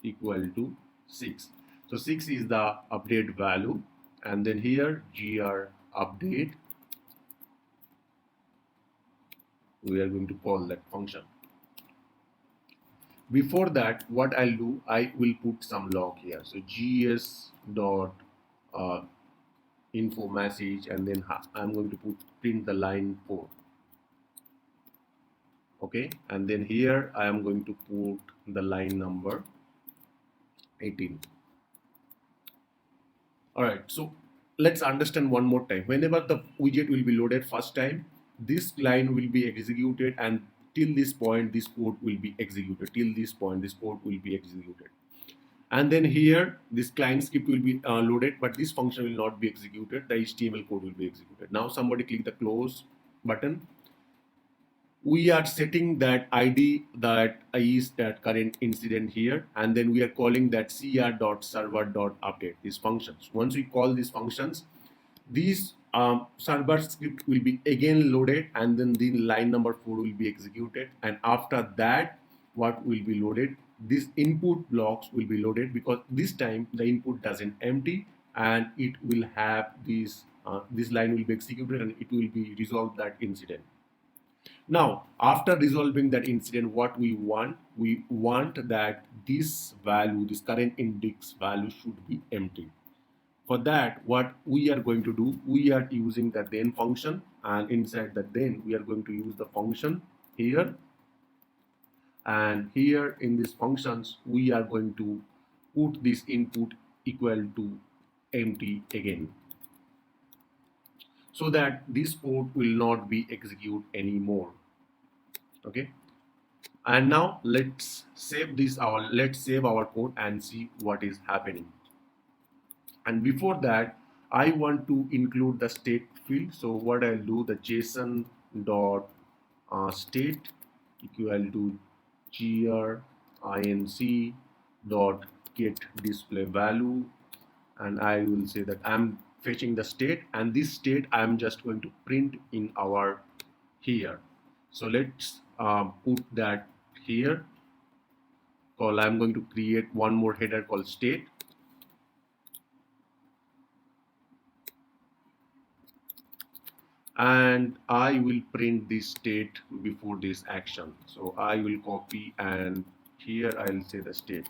A: equal to 6. So 6 is the update value, and then here gr update, we are going to call that function. Before that, what I'll do, I will put some log here. So gs dot info message, and then I'm going to print the line 4. Okay, and then here I am going to put the line number 18. All right, so let's understand one more time. Whenever the widget will be loaded first time, this line will be executed, and till this point this code will be executed. Till this point this code will be executed. And then here this client script will be loaded, but this function will not be executed. The HTML code will be executed. Now somebody click the close button. We are setting that ID that is that current incident here, and then we are calling that cr.server.update these functions. Once we call these functions, these server script will be again loaded, and then the line number 4 will be executed. And after that, what will be loaded? These input blocks will be loaded, because this time the input doesn't empty, and it will have this line will be executed, and it will be resolved that incident. Now, after resolving that incident, what we want that this value, this current index value, should be empty. For that, what we are going to do, we are using the then function, and inside the then we are going to use the function here, and here in these functions we are going to put this input equal to empty again, so that this code will not be executed anymore. Okay, and now let's save our code and see what is happening. And before that, I want to include the state field. So what I'll do, the JSON dot state equal to grinc dot get display value, and I will say that I'm fetching the state, and this state I'm just going to print in our here. So let's put that here. I'm going to create one more header called state, and I will print this state before this action. So I will copy, and here I'll say the state.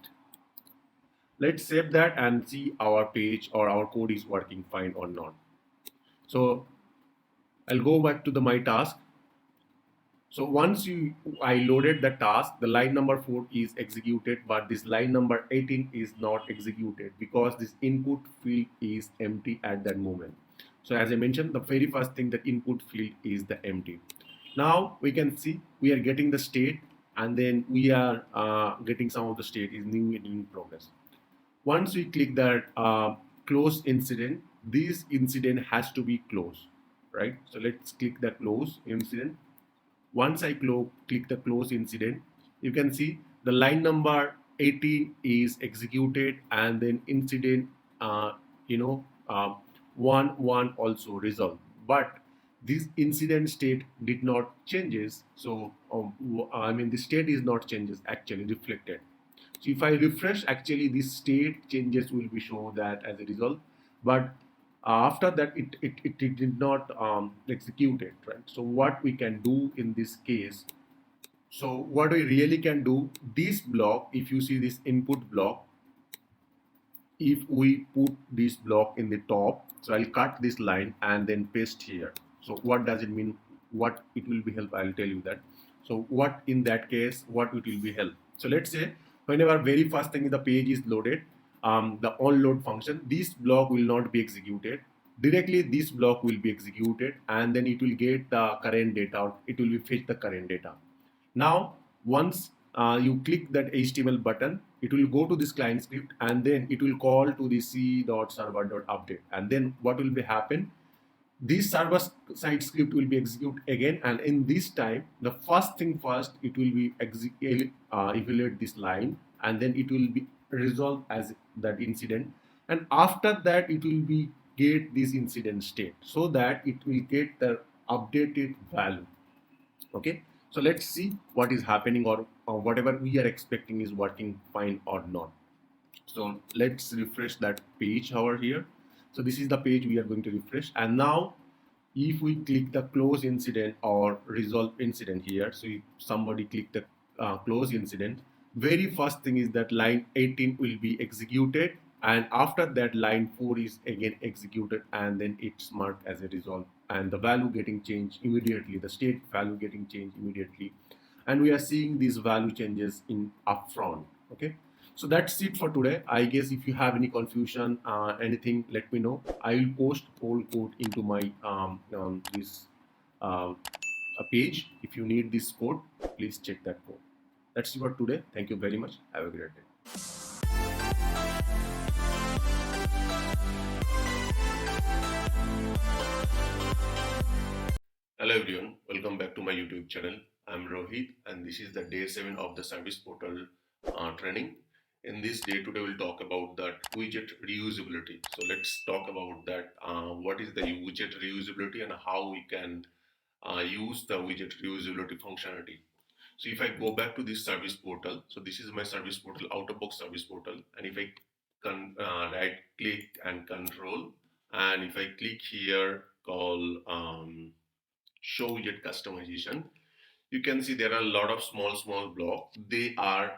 A: Let's save that and see our page or our code is working fine or not. So I'll go back to my task. So once I loaded the task, the line number 4 is executed, but this line number 18 is not executed because this input field is empty at that moment. So as I mentioned, the very first thing, that input field is the empty. Now we can see we are getting the state, and then we are getting some of the state is new and in progress. Once we click that close incident, this incident has to be closed, right? So let's click the close incident. Once I click the close incident, you can see the line number 18 is executed, and then incident, uh, you know, uh, 1 also resolved. But this incident state did not changes. So I mean the state is not changes actually reflected. So if I refresh, actually this state changes will be shown that as a result. But after that, it did not execute it, right? So what we can do in this case, so what we really can do, this block, if you see this input block, if we put this block in the top, so I'll cut this line and then paste here. So what does it mean? What it will be help? I'll tell you that. So what in that case, what it will be help? So let's say whenever very first thing the page is loaded, the onload function, this block will not be executed. Directly this block will be executed, and then it will get the current data, or it will be fetch the current data. Now, once you click that HTML button, it will go to this client script, and then it will call to the c.server.update. And then what will be happen? This server side script will be executed again, and in this time, the first thing first, it will be evaluate this line, and then it will be resolved as that incident. And after that, it will be get this incident state, so that it will get the updated value. Okay, so let's see what is happening, or whatever we are expecting is working fine or not. So let's refresh that page over here. So this is the page we are going to refresh, and now if we click the close incident or resolve incident here, so if somebody click the close incident, very first thing is that line 18 will be executed, and after that line 4 is again executed, and then it's marked as a result, and the value getting changed immediately, the state value getting changed immediately, and we are seeing these value changes in upfront. Okay, so that's it for today. I guess if you have any confusion, anything, let me know. I will post whole code into my this uh, a page. If you need this code, please check that code. That's it for today. Thank you very much. Have a great day. Hello everyone, welcome back to my YouTube channel. I'm Rohit, and this is the day 7 of the service portal training. In this day today we'll talk about that widget reusability. So let's talk about that. What is the widget reusability and how we can use the widget reusability functionality. So if I go back to this service portal, so this is my service portal, out of box service portal, and if I right click and control, and if I click here call show widget customization, you can see there are a lot of small blocks. They are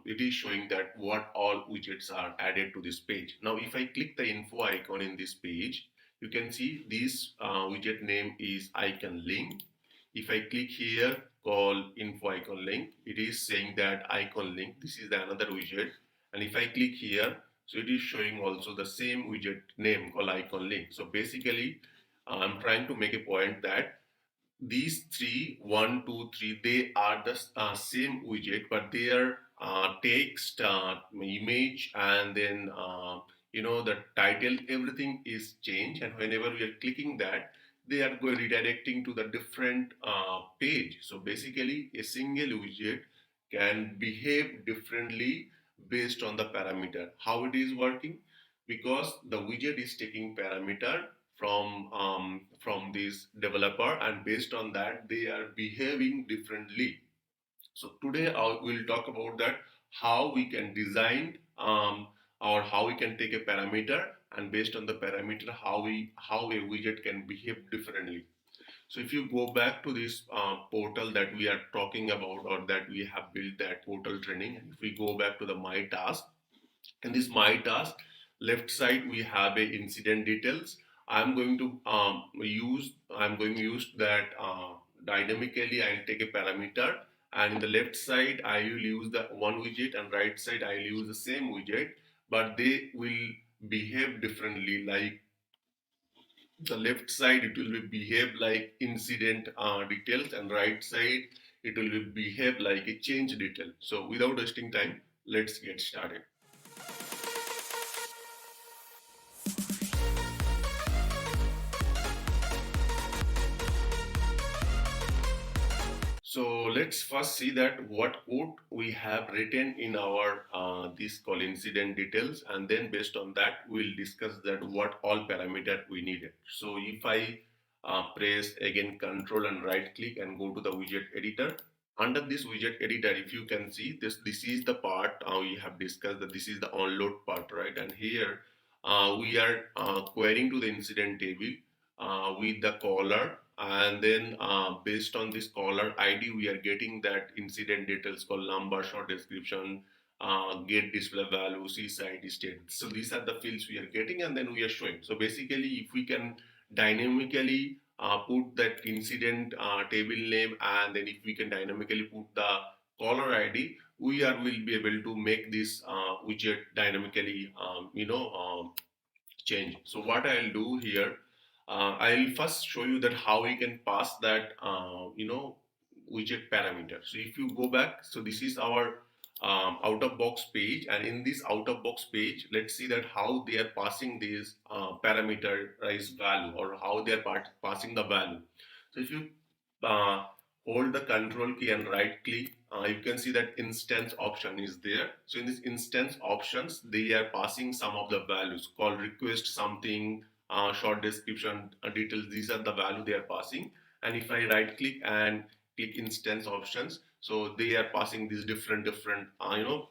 A: it is showing that what all widgets are added to this page. Now if I click the info icon in this page, you can see this widget name is icon link. If I click here call info icon link, it is saying that icon link, this is the another widget. And if I click here, so it is showing also the same widget name called icon link. So basically I'm trying to make a point that these three, one, two, three, they are the same widget, but their text, image, and then the title, everything is changed. And whenever we are clicking that, they are going redirecting to the different page. So basically, a single widget can behave differently based on the parameter. How it is working? Because the widget is taking parameter from this developer, and based on that they are behaving differently. So today I will talk about that, how we can design or how we can take a parameter, and based on the parameter how a widget can behave differently. So if you go back to this portal that we are talking about, or that we have built that portal training, and if we go back to the my task, in this my task left side we have a incident details. I'm going to use that dynamically I'll take a parameter, and in the left side I will use the one widget, and right side I will use the same widget, but they will behave differently. Like the left side it will be behave like incident details, and right side it will be behave like a change detail. So without wasting time, let's get started. So let's first see that what code we have written in our this call incident details, and then based on that we'll discuss that what all parameter we needed. So if I press again Control and right click and go to the widget editor, under this widget editor, if you can see this is the part we have discussed, that this is the onload part, right? And here we are querying to the incident table with the caller, and then based on this caller ID we are getting that incident details called number, short description, get display value, CSID state. So these are the fields we are getting, and then we are showing. So basically if we can dynamically put that incident table name, and then if we can dynamically put the caller ID, will be able to make this widget dynamically change. So what I'll do here, I'll first show you that how we can pass that widget parameter. So if you go back, so this is our out of box page, and in this out of box page, let's see that how they are passing this parameterized value, or how they are passing the value. So if you uh, hold the control key and right click, you can see that instance option is there. So in this instance options, they are passing some of the values called request something, short description, details. These are the value they are passing. And if I right click and click instance options, so they are passing these different value.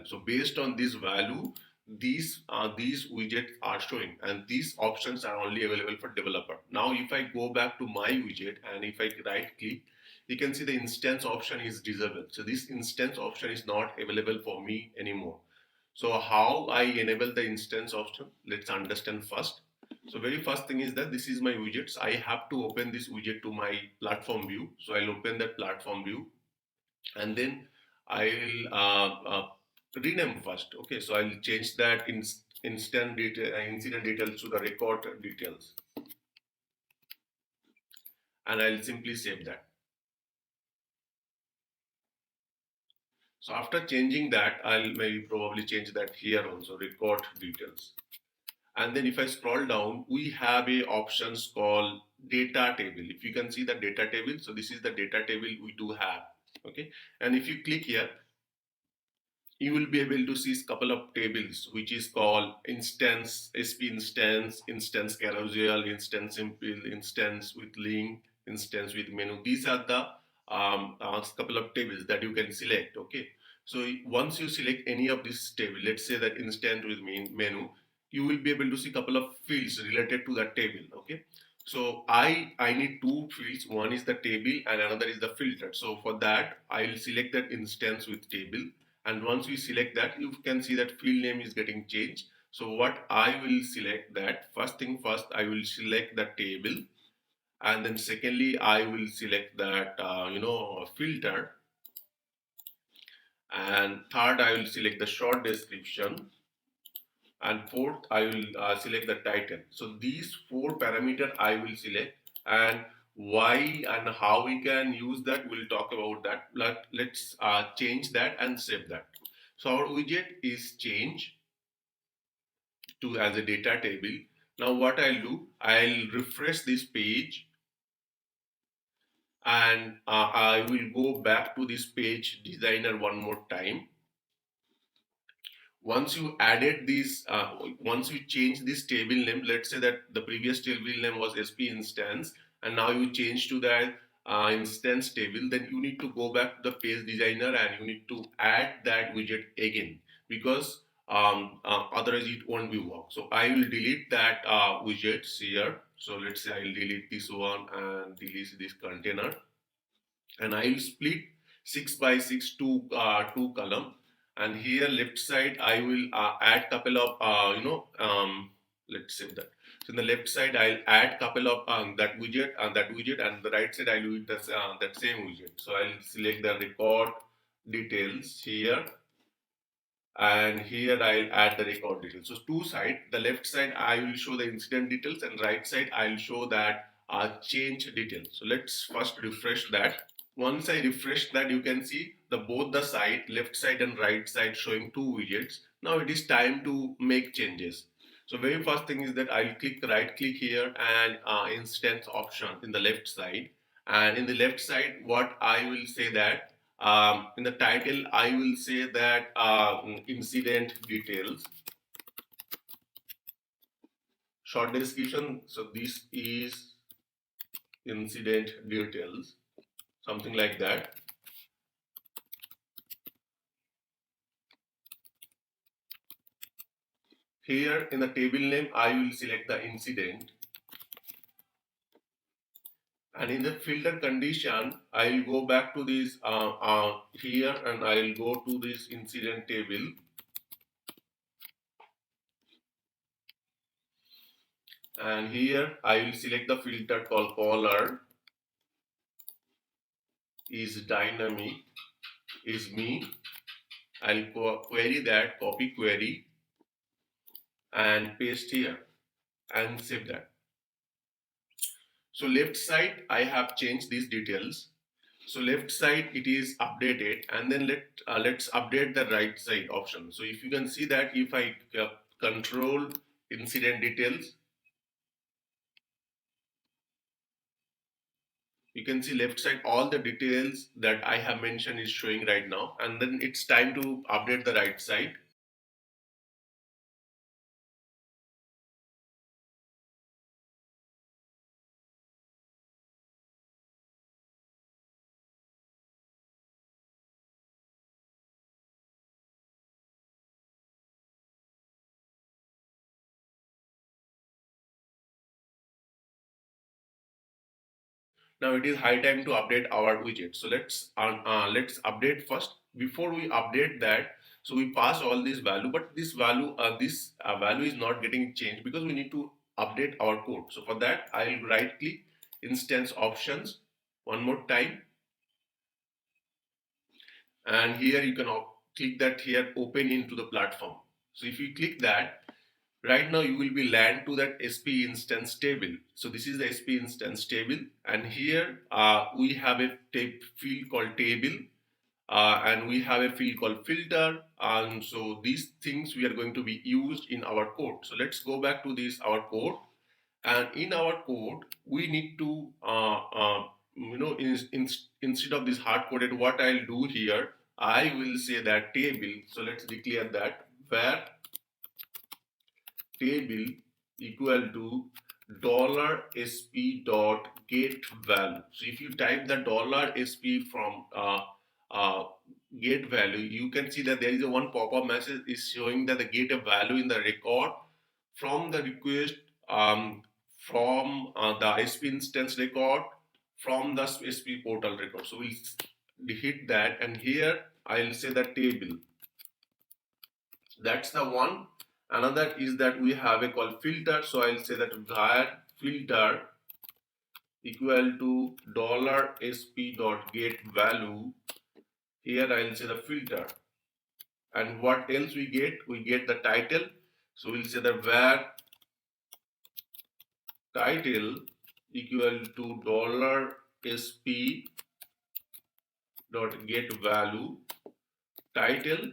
A: So based on this value, these widgets are showing, and these options are only available for developer. Now if I go back to my widget and if I right click, you can see the instance option is disabled. So this instance option is not available for me anymore. So how I enable the instance option, let's understand first. So very first thing is that this is my widgets. I have to open this widget to my platform view. So I'll open that platform view, and then I'll rename first. Okay, so I'll change that incident details to the record details, and I'll simply save that. So after changing that, I'll maybe probably change that here also, record details. And then if I scroll down, we have a options called data table. If you can see the data table, so this is the data table we do have. Okay, and if you click here, you will be able to see a couple of tables, which is called instance, SP instance, instance carousel, instance simple, instance with link, instance with menu. These are the couple of tables that you can select. Okay, so once you select any of this table, let's say that instance with menu, you will be able to see a couple of fields related to that table. Okay, so I need two fields. One is the table and another is the filter. So for that, I'll select that instance with table, and once we select that, you can see that field name is getting changed. So what I will select, that first thing first, I will select the table, and then secondly I will select that filter, and third I will select the short description, and fourth I will select the title. So these four parameter I will select, and why and how we can use that, we'll talk about that. Let's change that and save that. So our widget is changed to as a data table. Now what I'll do, I'll refresh this page, and I will go back to this page designer one more time. Once you added this, once you change this table name, let's say that the previous table name was SP instance, and now you change to that instance table, then you need to go back to the page designer and you need to add that widget again, because otherwise it won't be work. So I will delete that widgets here. So let's say I'll delete this one and delete this container, and I will split 6 by 6 to two column, and here left side I will add couple of let's say that. So in the left side, I'll add couple of that widget, and the right side I'll use that same widget. So I'll select the record details here, and here I'll add the record details. So two sides, the left side I will show the incident details, and right side I'll show that change details. So let's first refresh that. Once I refresh that, you can see both the side, left side and right side, showing two widgets. Now it is time to make changes. So very first thing is that I'll right click here and instance option in the left side. And in the left side, what I will say that in the title, I will say that incident details, short description. So this is incident details, something like that. Here in the table name, I will select the incident, and in the filter condition, I will go back to this here, and I will go to this incident table, and here I will select the filter called caller is dynamic is me. I'll query that, copy query, and paste here and save that. So left side I have changed these details. So left side it is updated, and then let's update the right side option. So if you can see that if I control incident details, you can see left side all the details that I have mentioned is showing right now, and then it's time to update the right side. Now it is high time to update our widget. So let's update first. Before we update that, so we pass all this value, but this value is not getting changed because we need to update our code. So for that, I'll right click instance options one more time, and here you can click that here open into the platform. So if you click that, right now you will be land to that SP instance table. So this is the SP instance table, and here we have a field called table, and we have a field called filter, and so these things we are going to be used in our code. So let's go back to this our code, and in our code we need to instead of this hard coded, what I'll do here, I will say that table. So let's declare that where table equal to $sp dot get value. So if you type the $sp from get value, you can see that there is a one pop-up message is showing that the get a value in the record from the request, from the SP instance record, from the SP portal record. So we'll hit that, and here I'll say the table. That's the one. Another is that we have a called filter. So I'll say that var filter equal to $sp dot get value. Here I'll say the filter. And what else we get? We get the title. So we'll say the var title equal to $sp dot get value title.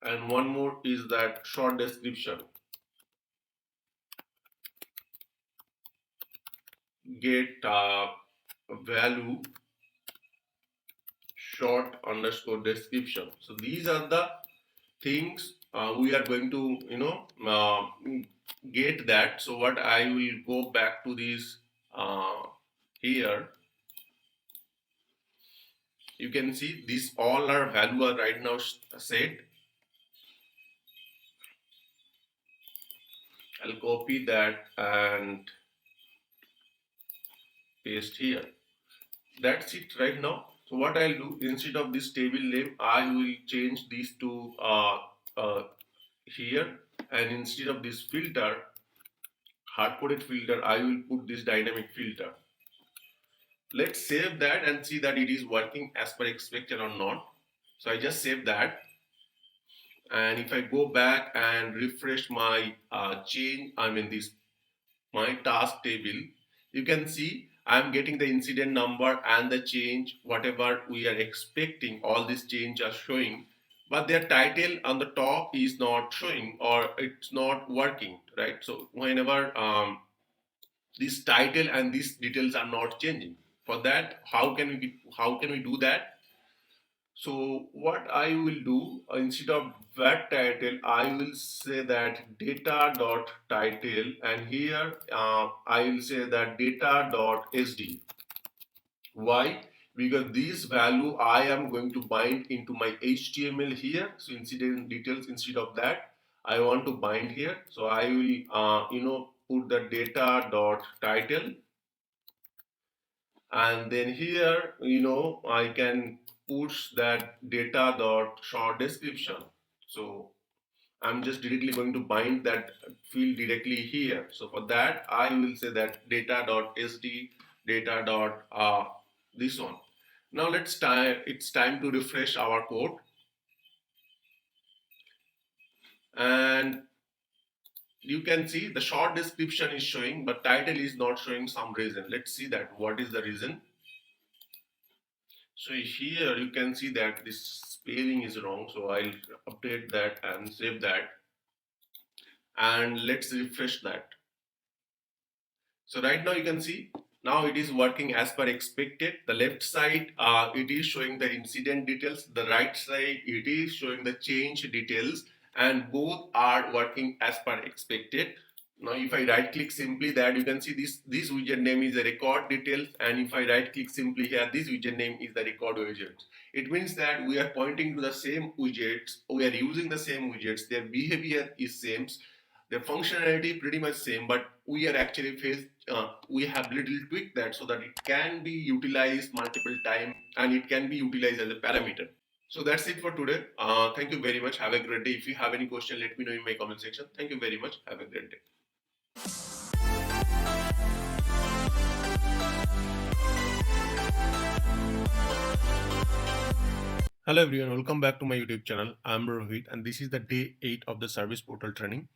A: And one more is that short description, get value short underscore description. So these are the things we are going to get that. So what I will go back to this here, you can see these all are value are right now set. I'll copy that and paste here. That's it right now. So what I'll do, instead of this table name, I will change these to here, and instead of this filter, hard-coded filter, I will put this dynamic filter. Let's save that and see that it is working as per expected or not. So I just save that, and if I go back and refresh my this my task table, you can see I'm getting the incident number and the change, whatever we are expecting, all these change are showing, but their title on the top is not showing or it's not working, right? So whenever this title and these details are not changing, for that, how can we do that? So what I will do, instead of that title, I will say that data dot title, and here I will say that data dot sd. Why? Because this value I am going to bind into my HTML here. So incident details, instead of that, I want to bind here. So I will put the data dot title, and then here I can push that data dot short description. So I'm just directly going to bind that field directly here. So for that I will say that data dot sd, data dot this one. Now it's time to refresh our code, and you can see the short description is showing but title is not showing some reason. Let's see that what is the reason. So here you can see that this spelling is wrong. So I'll update that and save that. And let's refresh that. So right now you can see now it is working as per expected. The left side it is showing the incident details. The right side it is showing the change details, and both are working as per expected. Now if I right click simply that, you can see this widget name is the record details, and if I right click simply here, this widget name is the record widget. It means that we are pointing to the same widgets, we are using the same widgets, their behavior is same, their functionality pretty much same, but we are actually we have little tweak that so that it can be utilized multiple time and it can be utilized as a parameter. So that's it for today. Thank you very much. Have a great day. If you have any question, let me know in my comment section. Thank you very much. Have a great day. Hello everyone, welcome back to my YouTube channel. I'm Rohit and this is the day 8 of the service portal training.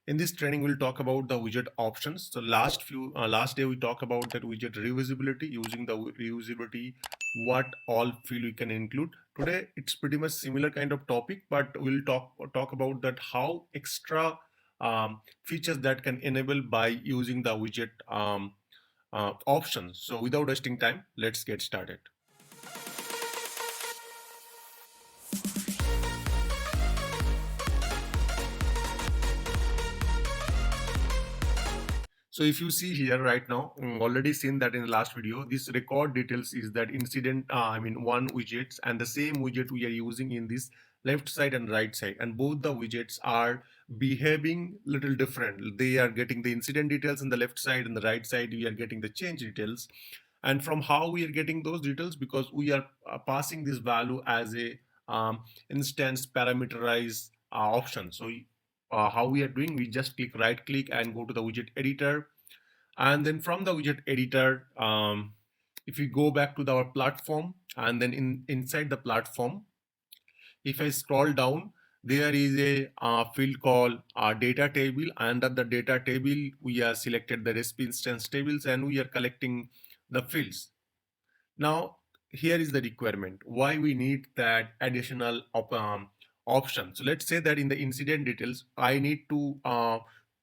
A: In this training, we'll talk about the widget options. So last day we talked about that widget reusability, using the reusability, what all field we can include. Today it's pretty much similar kind of topic, but we'll talk about that how extra features that can enable by using the widget options. So without wasting time, let's get started. So if you see here right now, already seen that in the last video, this record details is that incident, one widgets, and the same widget we are using in this left side and right side, and both the widgets are behaving little different. They are getting the incident details in the left side, and the right side we are getting the change details. And from how we are getting those details, because we are passing this value as a instance parameterized option. So how we are doing, we just right click and go to the widget editor, and then from the widget editor, if we go back to our platform, and then inside the platform, if I scroll down, there is a field called data table. Under the data table we are selected the recipe instance tables, and we are collecting the fields. Now here is the requirement why we need that additional option. So let's say that in the incident details I need to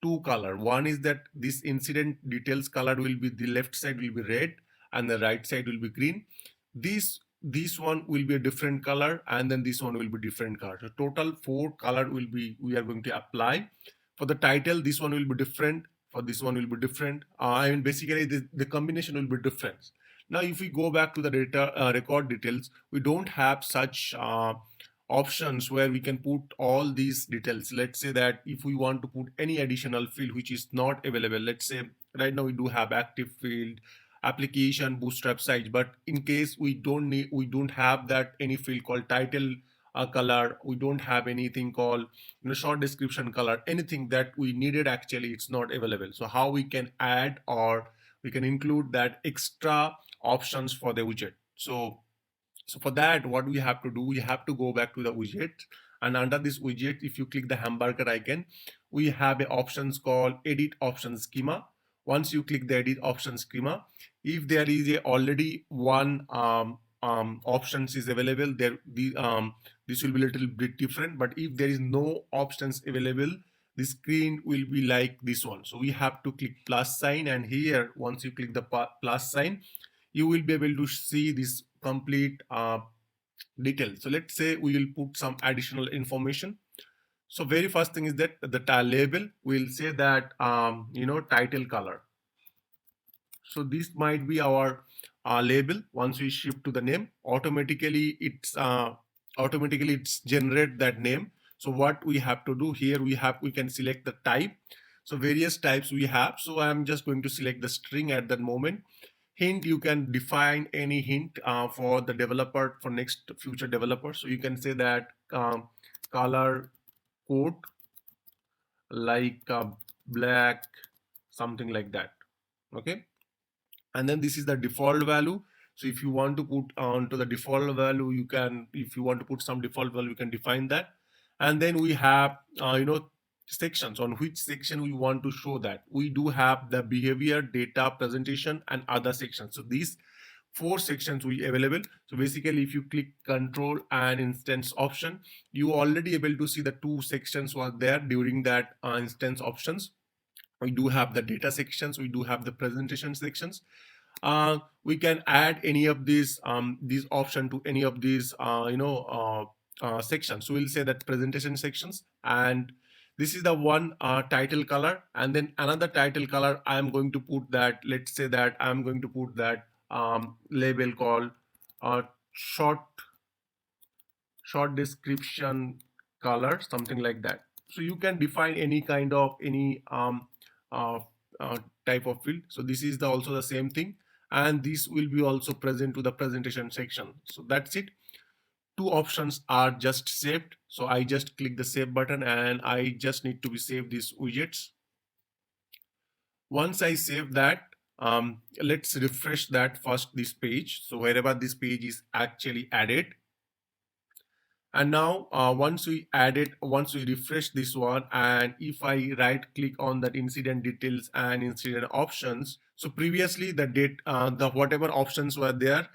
A: two color. One is that this incident details color will be, the left side will be red and the right side will be green. This one will be a different color, and then this one will be different color. So total 4 color will be, we are going to apply. For the title, this one will be different, for this one will be different. Basically the combination will be different. Now if we go back to the data record details, we don't have such options where we can put all these details. Let's say that if we want to put any additional field which is not available, let's say right now we do have active field, application, bootstrap size, but in case we don't have that any field called title a color, we don't have anything called short description color, anything that we needed, actually it's not available. So how we can add or we can include that extra options for the widget? So for that, what we have to do, we have to go back to the widget, and under this widget, if you click the hamburger icon, we have a options called edit option schema. Once you click the edit option schema, if there is a already one options is available there, this will be a little bit different. But if there is no options available, the screen will be like this one. So we have to click plus sign, and here once you click the plus sign, you will be able to see this complete detail. So let's say we will put some additional information. So very first thing is that the label will say that title color. So this might be our label. Once we shift to the name, automatically it's generate that name. So what we have to do here, we can select the type. So various types we have. So I'm just going to select the string at that moment. Hint, you can define any hint for the developer, for next future developers. So you can say that color code like black, something like that. Okay, and then this is the default value. So if you want to put onto the default value, you can, if you want to put some default value, you can define that. And then we have sections, on which section we want to show that. We do have the behavior, data, presentation, and other sections. So these 4 sections we available. So basically, if you click control and instance option, you already able to see the 2 sections were there during that instance options. We do have the data sections, we do have the presentation sections. We can add any of these option to any of these sections. So we'll say that presentation sections, and this is the one title color, and then another title color I am going to put that, let's say that I'm going to put that label called short description color, something like that. So you can define any kind of any uh, type of field. So this is also the same thing, and this will be also present to the presentation section. So that's it. 2 options are just saved. So I just click the save button, and I just need to be save these widgets. Once I save that, let's refresh that first, this page. So wherever this page is actually added. And now once we refresh this one, and if I right click on that incident details and incident options, so previously the the whatever options were there,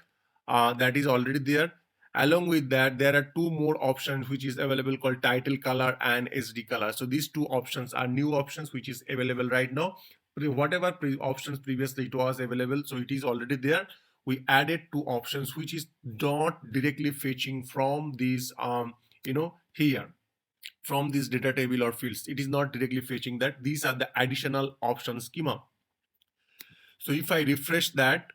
A: that is already there. Along with that, there are 2 more options which is available called title color and SD color. So these 2 options are new options which is available right now. Whatever options previously it was available, so it is already there. We added 2 options which is not directly fetching from these here from this data table or fields. It is not directly fetching that. These are the additional option schema. So if I refresh that,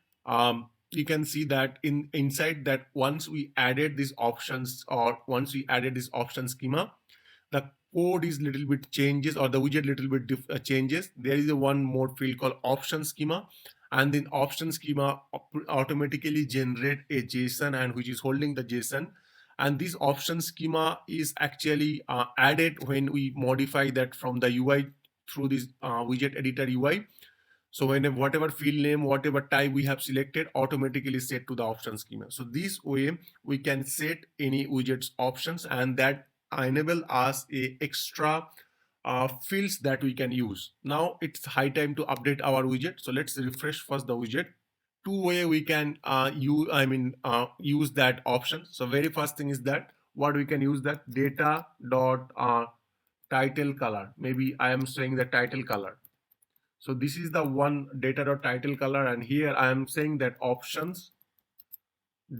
A: you can see that inside that, once we added these options, or once we added this option schema, the code is little bit changes, or the widget little bit changes. There is a one more field called option schema, and then option schema automatically generate a JSON, and which is holding the JSON. And this option schema is actually added when we modify that from the UI through this widget editor UI. So when whatever field name, whatever type we have selected, automatically set to the option schema. So this way we can set any widgets options, and that enable us a extra fields that we can use. Now it's high time to update our widget. So let's refresh first the widget. 2 way we can use that option. So very first thing is that what we can use that data dot title color. Maybe I am saying the title color. So this is the one data dot title color, and here I am saying that options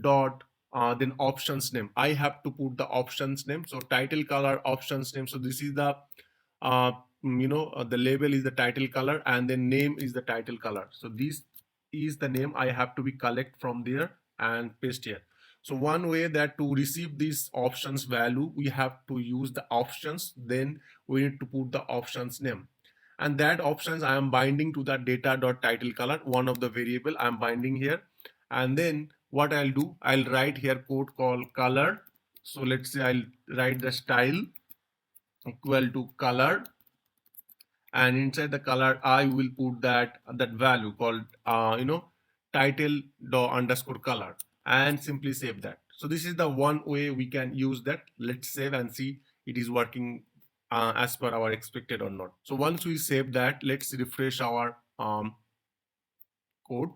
A: dot then options name. I have to put the options name. So title color, options name. So this is the the label is the title color, and then name is the title color. So this is the name I have to be collect from there and paste here. So one way that to receive this options value, we have to use the options, then we need to put the options name. And that options I am binding to the data dot title color, one of the variable I am binding here. And then what I'll do, I'll write here code called color So let's say I'll write the style equal to color, and inside the color I will put that value called title dot underscore color, and simply save that. So this is the one way we can use that. Let's save and see it is working as per our expected or not. So once we save that, let's refresh our code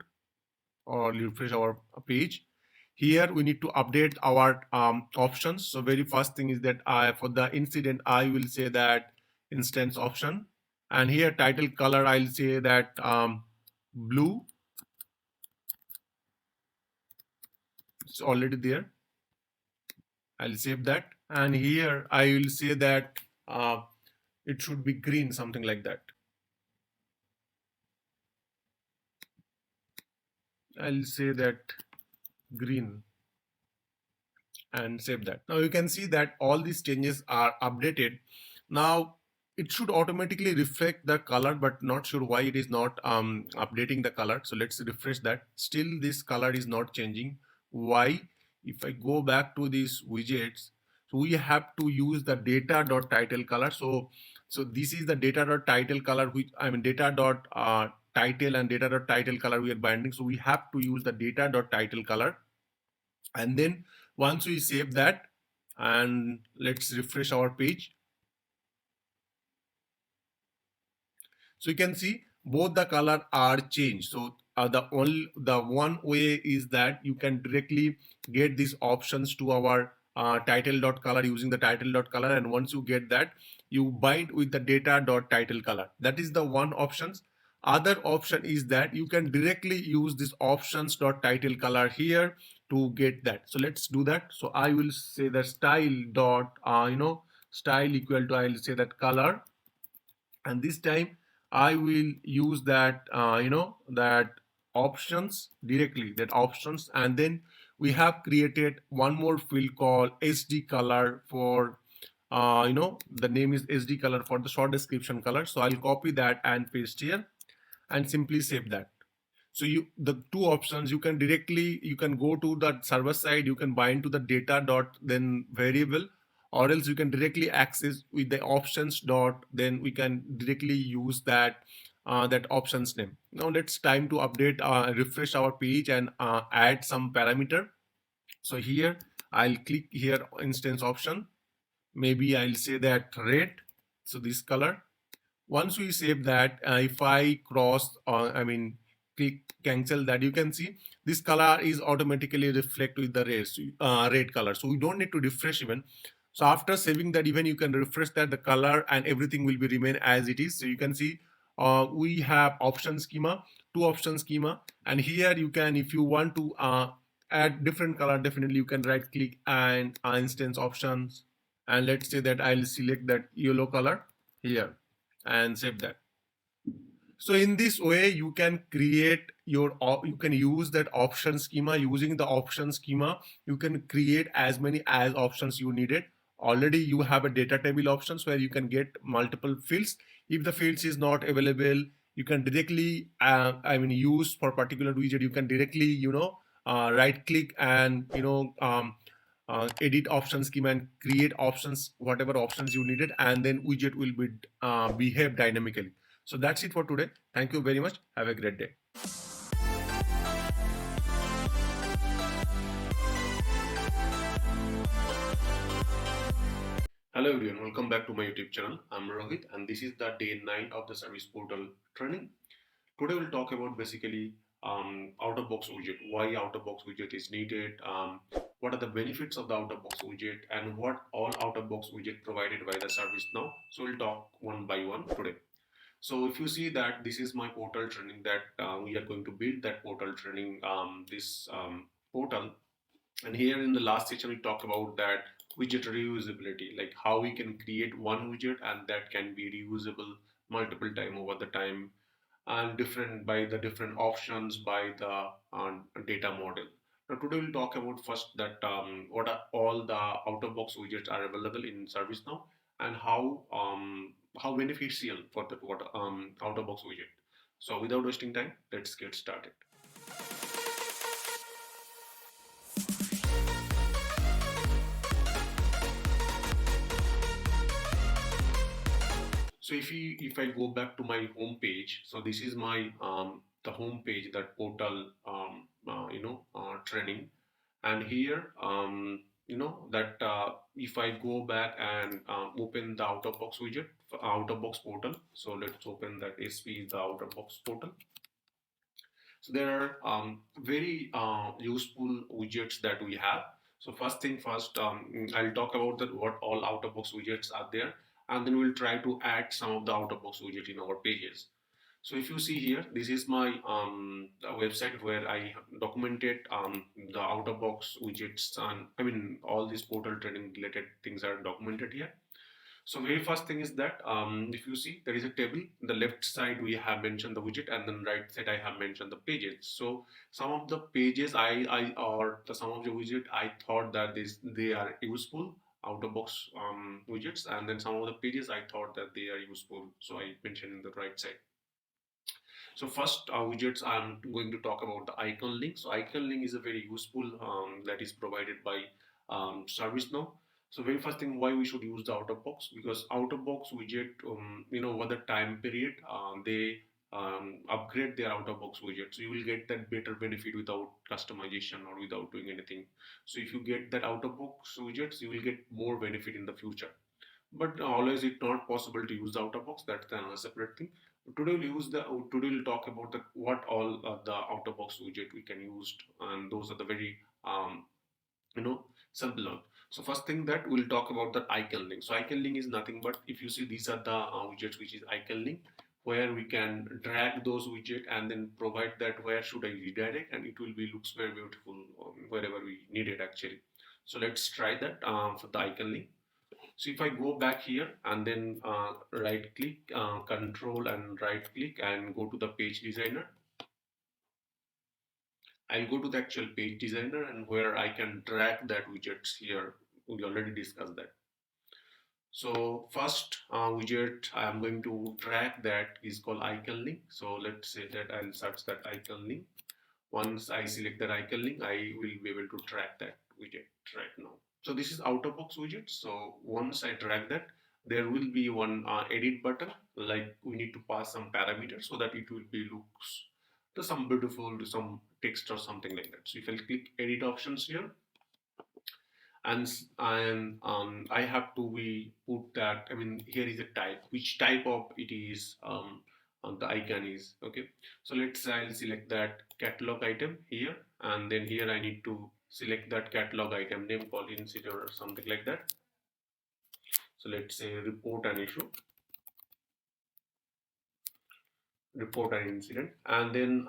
A: or refresh our page. Here we need to update our options. So very first thing is that for the incident I will say that instance option, and here title color I'll say that blue. It's already there. I'll save that, and here I will say that it should be green, something like that. I'll say that green and save that. Now you can see that all these changes are updated. Now it should automatically reflect the color, but not sure why it is not updating the color. So let's refresh that. Still this color is not changing. Why? If I go back to these widgets, so we have to use the data.title color. So this is the data.title color, which I mean data.title and data.title color we are binding. So we have to use the data.title color, and then once we save that, and let's refresh our page. So you can see both the color are changed. So the one way is that you can directly get these options to our title.color using the title.color, and once you get that, you bind with the data.title color. That is the one options. Other option is that you can directly use this options.title color here to get that. So let's do that. So I will say the style dot style equal to, I'll say that color, and this time I will use that that options directly, that options, and then we have created one more field called SD color for the name is SD color for the short description color. So I'll copy that and paste here and simply save that. So you, the two options, you can directly, you can go to the server side, you can bind to the data dot then variable, or else you can directly access with the options dot, then we can directly use that that options name. Now let's time to update, refresh our page and add some parameter. So here I'll click here instance option, maybe I'll say that red, so this color. Once we save that, if I cross I mean click cancel that, you can see this color is automatically reflect with the red color, so we don't need to refresh even. So after saving that, even you can refresh that, the color and everything will be remain as it is. So you can see we have option schema, two option schema, and here you can, if you want to add different color, definitely you can right click and instance options, and let's say that I'll select that yellow color here and save that. So in this way, you can create your, you can use that option schema. Using the option schema, you can create as many as options you needed. Already you have a data table options where you can get multiple fields. If the fields is not available, you can directly, use for particular widget, you can directly, right click and, edit option schema and create options, whatever options you needed, and then widget will be behave dynamically. So that's it for today. Thank you very much. Have a great day. Hello everyone, welcome back to my YouTube channel. I'm Rohit, and this is the day 9 of the service portal training. Today we'll talk about basically out-of-box widget, why out-of-box widget is needed, what are the benefits of the out-of-box widget, and what all out-of-box widget provided by the ServiceNow. So we'll talk one by one today. So if you see that this is my portal training, that we are going to build that portal training, this portal. And here in the last session, we talked about that widget reusability, like how we can create one widget and that can be reusable multiple time over the time, and different by the different options by the data model. Now today we'll talk about first that what are all the out-of-box widgets are available in ServiceNow, and how beneficial for the what out-of-box widget. So without wasting time, let's get started. So if I go back to my home page, so this is my the home page, that portal training, and here that if I go back and open the out of box widget, out of box portal. So let's open that SP, the out of box portal. So there are very useful widgets that we have. So first thing first, I'll talk about what all out-of-box widgets are there, and then we'll try to add some of the out-of-box widget in our pages. So if you see here, this is my website where I documented the out-of-box widgets, and I mean all these portal training related things are documented here. So very first thing is that if you see, there is a table. The left side we have mentioned the widget, and then right side I have mentioned the pages. So some of the pages some of the widget I thought that they are useful out of box widgets, and then some of the pages I thought that they are useful. So I mentioned in the right side. So first widgets, I'm going to talk about the icon link. So icon link is a very useful that is provided by ServiceNow. So very first thing, why we should use the out of box, because out of box widget, over the time period, they upgrade their out of box widget. So you will get that better benefit without customization or without doing anything. So if you get that out of box widgets, you will get more benefit in the future. But always it's not possible to use the out of box. That's another separate thing. Today we'll talk about what all the out of box widget we can use, and those are the very you know simple one. So first thing that we'll talk about the icon link. So icon link is nothing but, if you see, these are the widgets which is icon link, where we can drag those widget and then provide that where should I redirect, and it will be looks very beautiful wherever we need it actually. So let's try that for the icon link. So if I go back here and then right click, control and right click, and go to the page designer, I'll go to the actual page designer, and where I can drag that widgets here. We already discussed that. So first widget I am going to drag that is called icon link. So let's say that I'll search that icon link. Once I select that icon link, I will be able to drag that widget right now. So this is out of box widget. So once I drag that, there will be one edit button. Like we need to pass some parameters so that it will be looks to some beautiful, to some text or something like that. So if I click edit options here, and I have to be put that, I mean, here is a type, which type of it is, the icon is. Okay, so let's say I'll select that catalog item here, and then here I need to select that catalog item name called incident or something like that. So let's say report an issue, report an incident, and then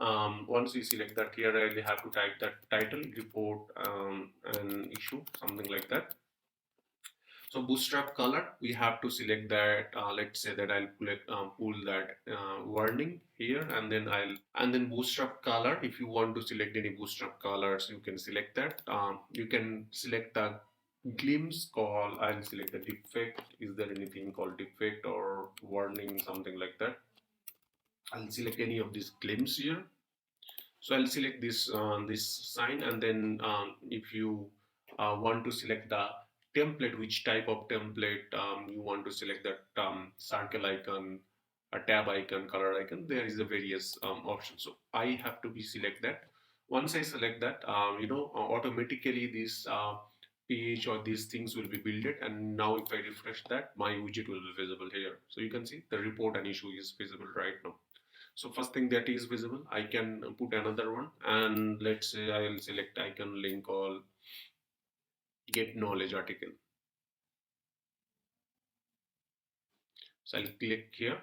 A: once we select that, here I have to type that title, report an issue, something like that. So bootstrap color, we have to select that. Let's say that I'll pull that warning here, and then bootstrap color. If you want to select any bootstrap colors, you can select that. You can select the glimpse call. I'll select the defect. Is there anything called defect or warning, something like that? I'll select any of these glimpse here. So I'll select this sign, and then if you want to select the template, which type of template you want to select, that circle icon, a tab icon, color icon, there is a various options. So I have to be select that. Once I select that, automatically this page or these things will be built, and now if I refresh that, my widget will be visible here. So you can see the report and issue is visible right now. So first thing that is visible, I can put another one, and let's say I will select icon link called get knowledge article. So I'll click here.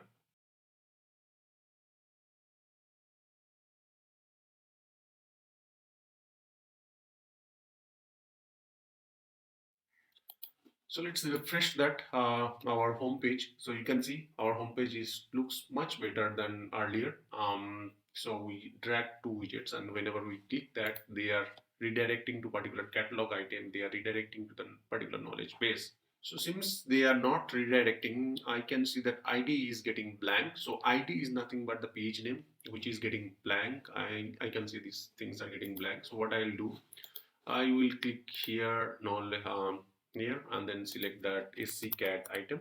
A: So let's refresh that our home page. So you can see our home page looks much better than earlier. So we drag two widgets, and whenever we click that, they are redirecting to particular catalog item. They are redirecting to the particular knowledge base. So since they are not redirecting, I can see that ID is getting blank. So ID is nothing but the page name, which is getting blank. I can see these things are getting blank. So what I'll do, I will click here, here, and then select that sccat item.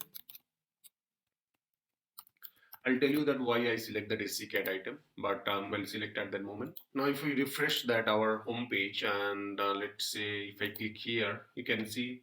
A: I'll tell you that why I select that SCCAD item, but I'll select at that moment. Now, if we refresh that our home page and let's say if I click here, you can see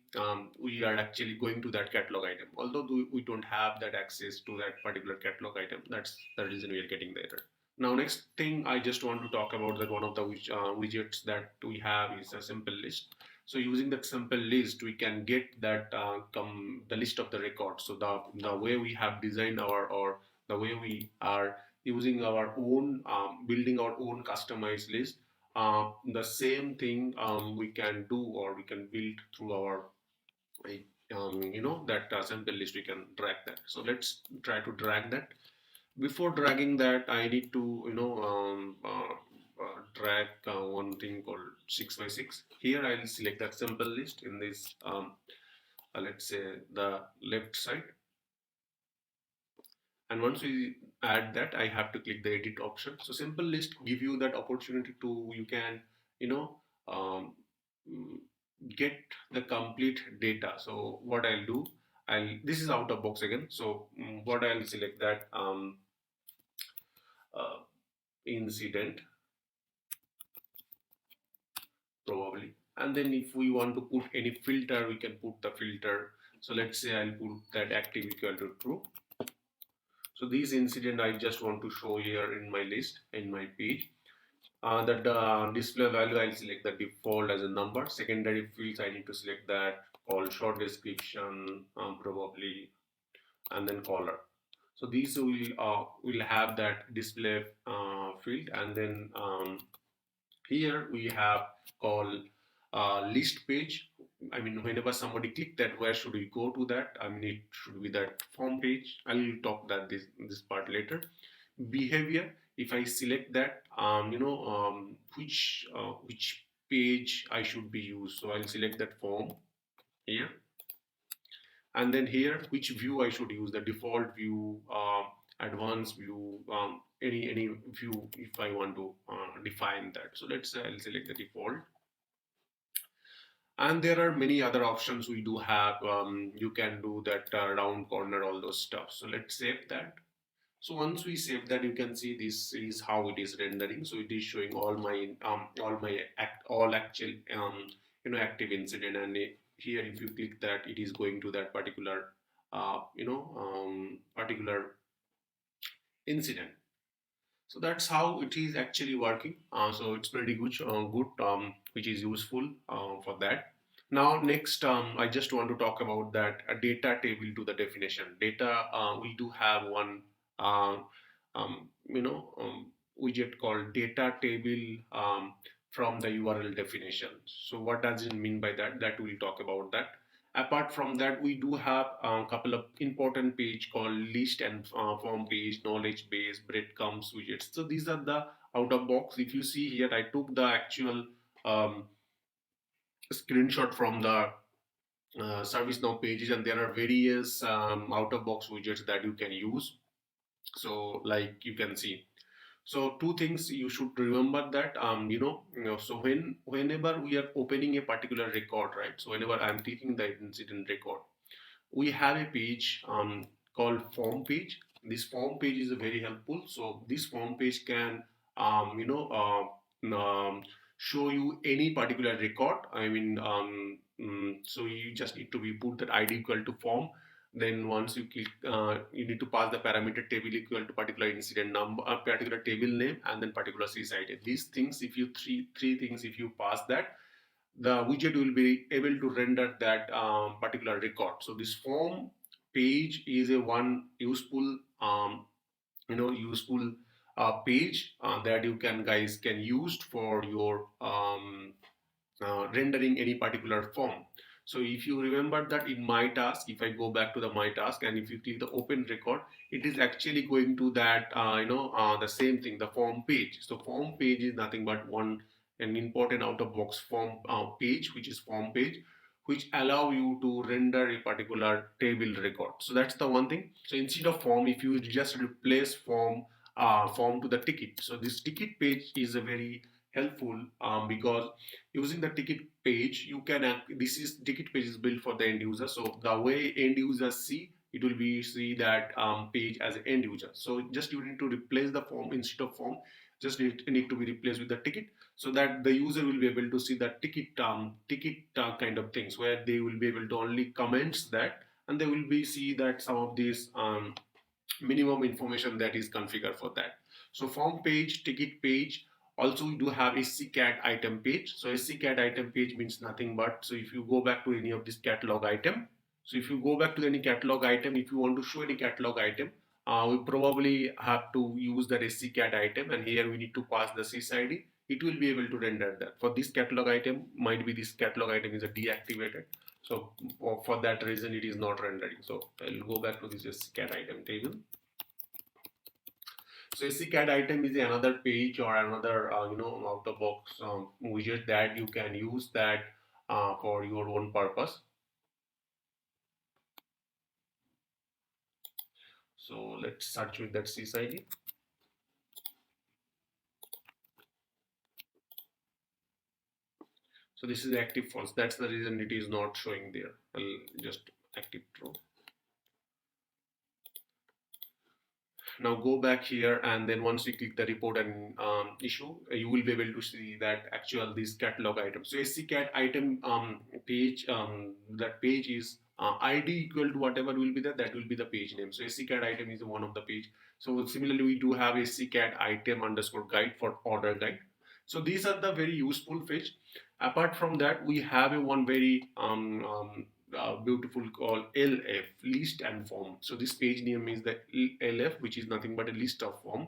A: we are actually going to that catalog item. Although we don't have that access to that particular catalog item, that's the reason we are getting the error. Now, next thing I just want to talk about that one of the widgets that we have is a simple list. So using that simple list, we can get that the list of the records. So the way we have designed our or the way we are using our own building our own customized list, the same thing we can do or we can build through our that sample list. We can drag that. So let's try to drag that. Before dragging that, I need to drag one thing called 6 by 6. Here I'll select that sample list in this let's say the left side. And once we add that, I have to click the edit option. So simple list give you that opportunity to you can you know um, mm, get the complete data. So what I'll do, this is out of box again. So what I'll select that uh, incident probably, and then if we want to put any filter, we can put the filter. So let's say I'll put that active equal to true. So this incident I just want to show here in my list, in my page. That display value, I'll select the default as a number. Secondary fields, I need to select that call short description probably, and then color. So these will have that display field, and then here we have call list page. I mean, whenever somebody click that, where should we go to that? I mean, it should be that form page. I'll talk that this part later. Behavior. If I select that, which page I should be used. So I'll select that form here, and then here which view I should use, the default view, advanced view, any view if I want to define that. So let's say I'll select the default. And there are many other options we do have. You can do that round corner, all those stuff. So let's save that. So once we save that, you can see this is how it is rendering. So it is showing all actual active incident, and here if you click that, it is going to that particular particular incident. So that's how it is actually working. So it's pretty good, which is useful for that. Now, next, I just want to talk about that data table to the definition. Data, we do have one, uh, widget called data table from the URL definition. So what does it mean by that? That we'll talk about that. Apart from that, we do have a couple of important page called list and form page, knowledge base, breadcrumbs, widgets. So these are the out of box. If you see here, I took the actual screenshot from the ServiceNow pages, and there are various out of box widgets that you can use. So like you can see. So two things you should remember that so whenever we are opening a particular record, right? So whenever I'm taking the incident record, we have a page called form page. This form page is very helpful. So this form page can show you any particular record. I mean, so you just need to be put that ID equal to form. Then once you click, you need to pass the parameter table equal to particular incident number, particular table name, and then particular sys ID. These things, if you three things, if you pass that, the widget will be able to render that particular record. So this form page is a one useful useful page that you guys can use for your rendering any particular form. So if you remember that in my task, if I go back to the my task and if you click the open record, it is actually going to that the same thing, the form page. So form page is nothing but an important out of box form page, which is form page, which allow you to render a particular table record. So that's the one thing. So instead of form, if you just replace form to the ticket. So this ticket page is a very helpful because using the ticket page, you can this is ticket page is built for the end user. So the way end users see it will be see that page as an end user. So just you need to replace the form. Instead of form, just need to be replaced with the ticket, so that the user will be able to see the ticket kind of things, where they will be able to only comments that, and they will be see that some of these minimum information that is configured for that. So form page, ticket page. Also we do have a SCCAT item page. So SCCAT item page means nothing but, so if you go back to any of this catalog item, so if you go back to any catalog item, if you want to show any catalog item, we probably have to use that SCCAT item, and here we need to pass the sysid. It will be able to render that. For this catalog item, might be this catalog item is a deactivated. So for that reason, it is not rendering. So I'll go back to this SCCAT item table. So SCCAT item is another page or another out of box widget that you can use that for your own purpose. So let's search with that sysid. So this is active false. That's the reason it is not showing there. I'll just active true. Now go back here, and then once you click the report and issue, you will be able to see that actual this catalog item. So SCCAT item page, that page is ID equal to whatever will be there, that will be the page name. So SCCAT item is one of the page. So similarly, we do have SCCAT item underscore guide for order guide. So these are the very useful page. Apart from that, we have a one very beautiful called LF, list and form. So this page name is the LF, which is nothing but a list of form,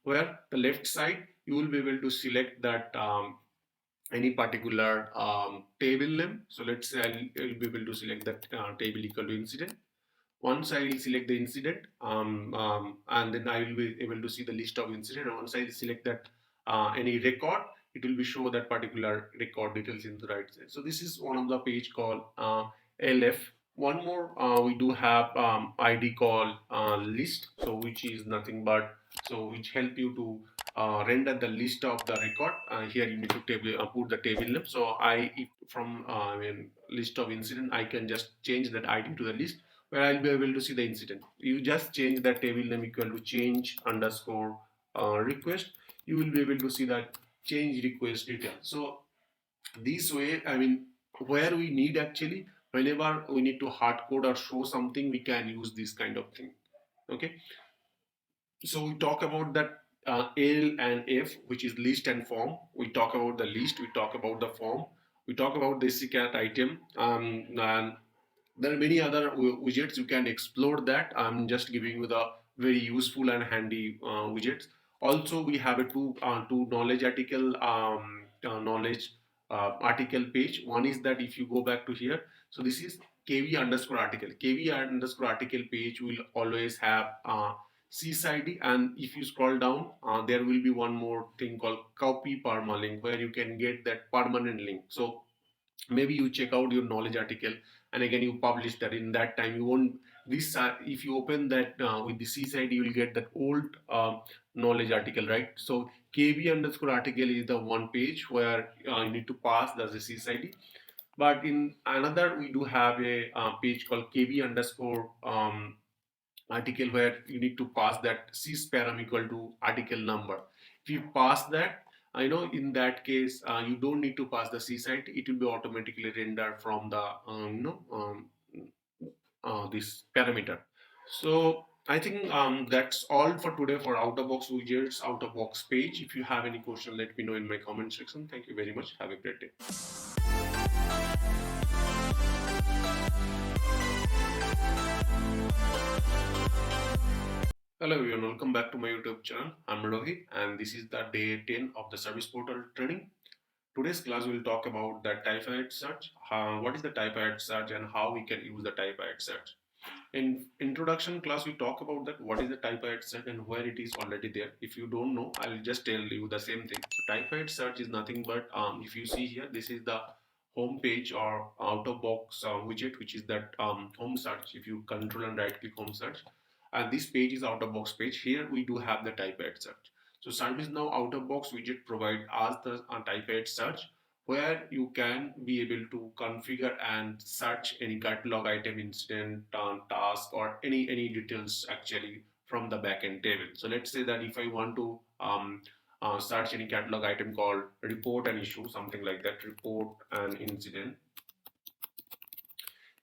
A: where the left side you will be able to select that any particular table name. So let's say I'll be able to select that table equal to incident. Once I will select the incident, and then I will be able to see the list of incident. And once I select that any record, it will be show that particular record details in the right side. So this is one of the page called LF. One more, we do have ID called list, so which is nothing but, so which help you to render the list of the record. Here you need to put the table name. So from list of incident, I can just change that ID to the list, where I'll be able to see the incident. You just change the table name equal to change underscore request. You will be able to see that change request detail. So this way, where we need actually, whenever we need to hard code or show something, we can use this kind of thing. Okay. So we talk about that L and F, which is list and form. We talk about the list, we talk about the form, we talk about the SCCAT item, and there are many other widgets. You can explore that. I'm just giving you the very useful and handy widgets. Also, we have a two knowledge article knowledge article page. One is that if you go back to here, so this is KV underscore article. KV underscore article page will always have sysid, and if you scroll down, there will be one more thing called copy permalink, where you can get that permanent link. So maybe you check out your knowledge article, and again you publish that. In that time you won't this if you open that with the sysid, you will get that old knowledge article, right? So kv underscore article is the one page where you need to pass the sysid. But in another, we do have a page called kv underscore article, where you need to pass that sys param equal to article number. If you pass that, in that case, you don't need to pass the sysid. It will be automatically rendered from the this parameter. So I think that's all for today for out of box widgets, out of box page. If you have any question, let me know in my comment section. Thank you very much. Have a great day. Hello everyone, welcome back to my YouTube channel. I'm Rohit, and this is the day 10 of the service portal training. Today's class will talk about the Typeahead search, what is the Typeahead search and how we can use the Typeahead search. In introduction class, we talk about that what is the Typeahead search and where it is already there. If you don't know, I'll just tell you the same thing. So Typeahead search is nothing but, if you see here, this is the home page or out of box widget, which is that home search. If you control and right click home search, and this page is out of box page. Here we do have the Typeahead search. So ServiceNow out of box widget provide us the Typeahead search, where you can be able to configure and search any catalog item, incident, task, or any details actually from the backend table. So let's say that if I want to search any catalog item called report an issue, something like that, report an incident,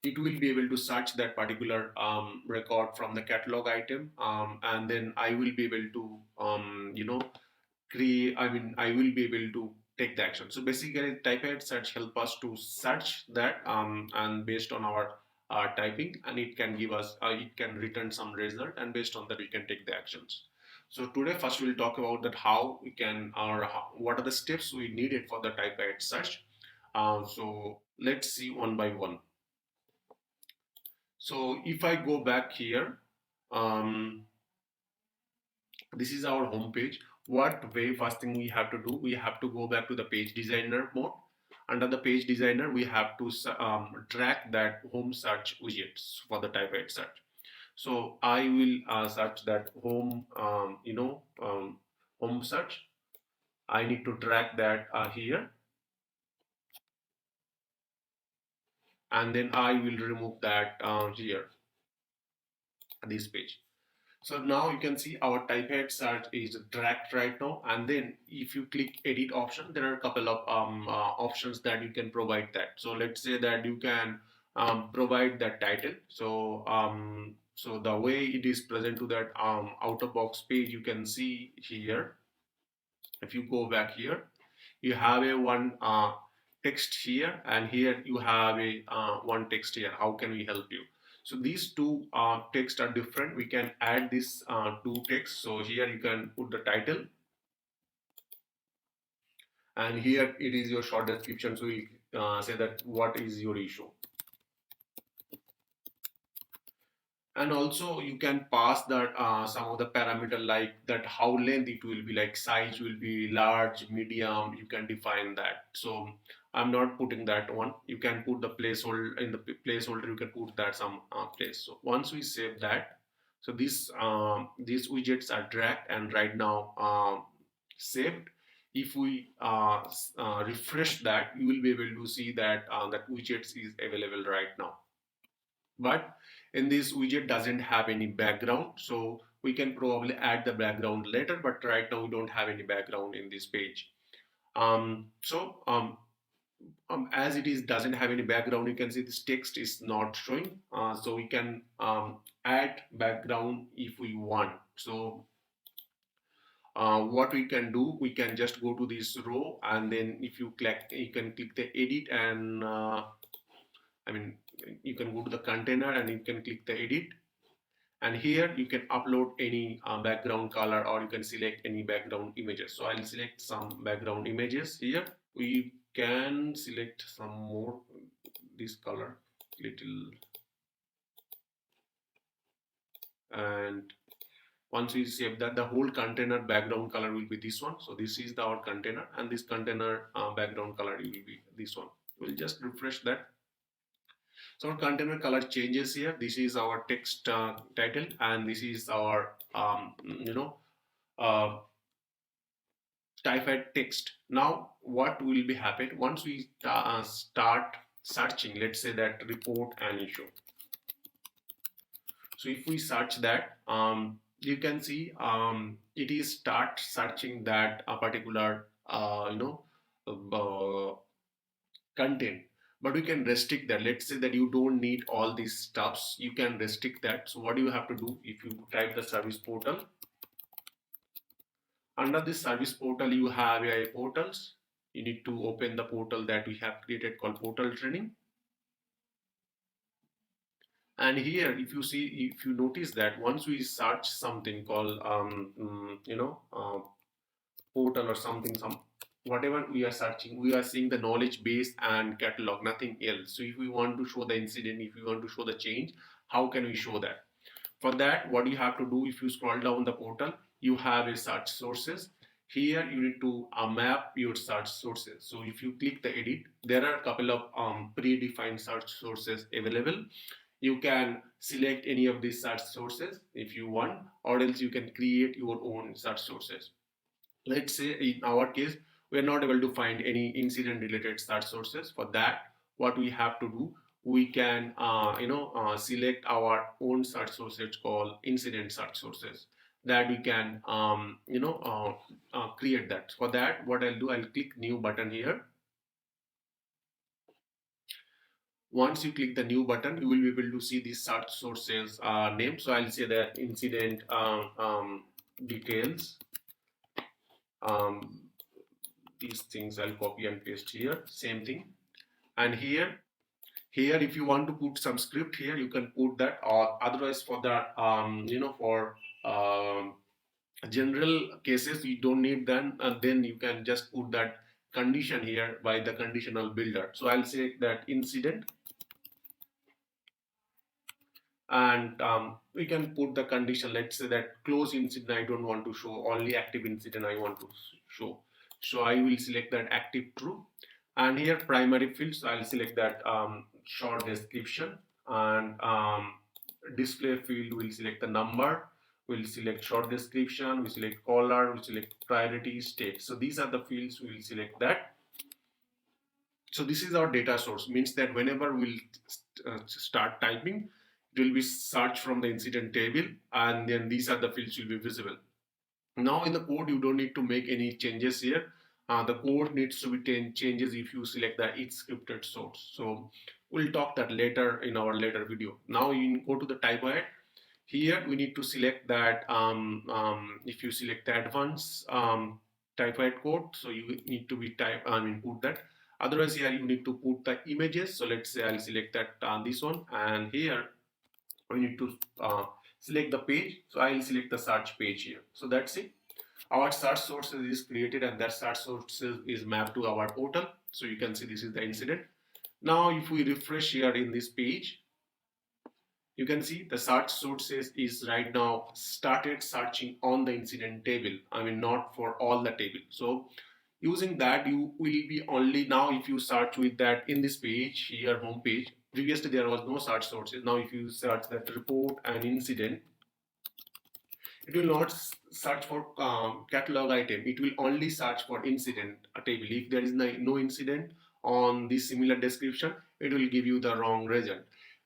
A: it will be able to search that particular record from the catalog item, and then I will be able to create, I will be able to take the action. So basically typeahead search help us to search that, and based on our typing, and it can give us it can return some result, and based on that we can take the actions. So today first we'll talk about that how we can, or what are the steps we needed for the typeahead search. So let's see one by one. So if I go back here, um, this is our home page. What very first thing we have to do, we have to go back to the page designer mode. Under the page designer, we have to drag that home search widgets for the typeahead search. So I will search that home, home search. I need to drag that here, and then I will remove that here, this page. So now you can see our typeahead search is dragged right now, and then if you click edit option, there are a couple of options that you can provide that. So let's say that you can provide that title. So the way it is present to that out of box page, you can see here. If you go back here, you have a one text here, and here you have a one text here. How can we help you? So these two texts are different. We can add this two text. So here you can put the title, and here it is your short description. So we say that what is your issue. And also you can pass that some of the parameter, like that how length it will be, like size will be large, medium, you can define that. So I'm not putting that one. You can put the placeholder, in the placeholder you can put that some place. So once we save that, so these widgets are dragged and right now saved. If we refresh that, you will be able to see that that widgets is available right now. But in this widget doesn't have any background, so we can probably add the background later, but right now we don't have any background in this page. As it is doesn't have any background, you can see this text is not showing, so we can add background if we want. So what we can do, we can just go to this row, and then if you click, you can click the edit, and I mean, you can go to the container and you can click the edit, and here you can upload any background color, or you can select any background images. So I'll select some background images here. We can select some more, this color little, and once we save that, the whole container background color will be this one. So this is our container, and this container background color will be this one. We'll just refresh that. So our container color changes here. This is our text title, and this is our uh, typeahead text. Now what will be happen once we start searching? Let's say that report an issue. So if we search that, you can see it is start searching that a particular content, but we can restrict that. Let's say that you don't need all these stuffs, you can restrict that. So what do you have to do? If you type the service portal, under this service portal you have a portals. You need to open the portal that we have created called portal training. And here if you see, if you notice that once we search something called portal or something, some whatever we are searching, we are seeing the knowledge base and catalog, nothing else. So if we want to show the incident, if we want to show the change, how can we show that? For that, what you have to do, if you scroll down the portal, you have a search sources. Here you need to map your search sources. So if you click the edit, there are a couple of predefined search sources available. You can select any of these search sources if you want, or else you can create your own search sources. Let's say in our case we're not able to find any incident related search sources. For that, what we have to do, we can select our own search sources called incident search sources, that we can create that. For that, what I'll do, I'll click new button here. Once you click the new button, you will be able to see the search sources name. So I'll say that incident details. These things I'll copy and paste here. Same thing. And here if you want to put some script here, you can put that, or otherwise for the for general cases you don't need that, and then you can just put that condition here by the conditional builder. So I'll say that incident, and we can put the condition. Let's say that close incident I don't want to show, only active incident I want to show. So I will select that active true. And here primary fields, I'll select that short description, and display field will select the number, we'll select short description, we select caller, we select priority state. So these are the fields we will select that. So this is our data source, means that whenever we'll start typing, it will be searched from the incident table, and then these are the fields will be visible. Now in the code, you don't need to make any changes here. The code needs to be changes if you select the each scripted source. So we'll talk that later in our later video. Now you go to the Typeahead. Here we need to select that if you select the advanced Typeahead code, so you need to be put that. Otherwise here you need to put the images. So let's say I'll select that this one, and here we need to select the page. So I'll select the search page here. So that's it. Our search sources is created, and that search sources is mapped to our portal. So you can see this is the incident. Now if we refresh here in this page, you can see the search sources is right now started searching on the incident table. Not for all the table. So using that, you will be only now if you search with that in this page here, home page. Previously there was no search sources. Now if you search that report and incident, it will not search for catalog item. It will only search for incident table. If there is no incident on this similar description, it will give you the wrong result.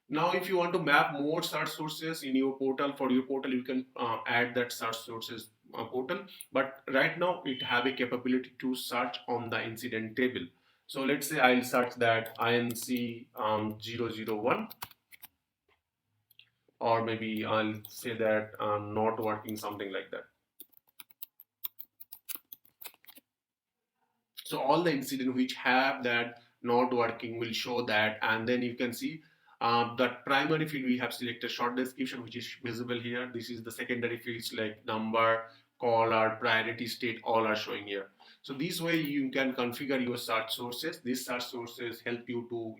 A: Now if you want to map more search sources in your portal, for your portal you can add that search sources portal, but right now it have a capability to search on the incident table. So let's say I'll search that INC 001, or maybe I'll say that not working, something like that. So all the incidents which have that not working will show that, and then you can see that primary field we have selected short description, which is visible here. This is the secondary fields like number, caller, priority state, all are showing here. So this way you can configure your search sources. These search sources help you to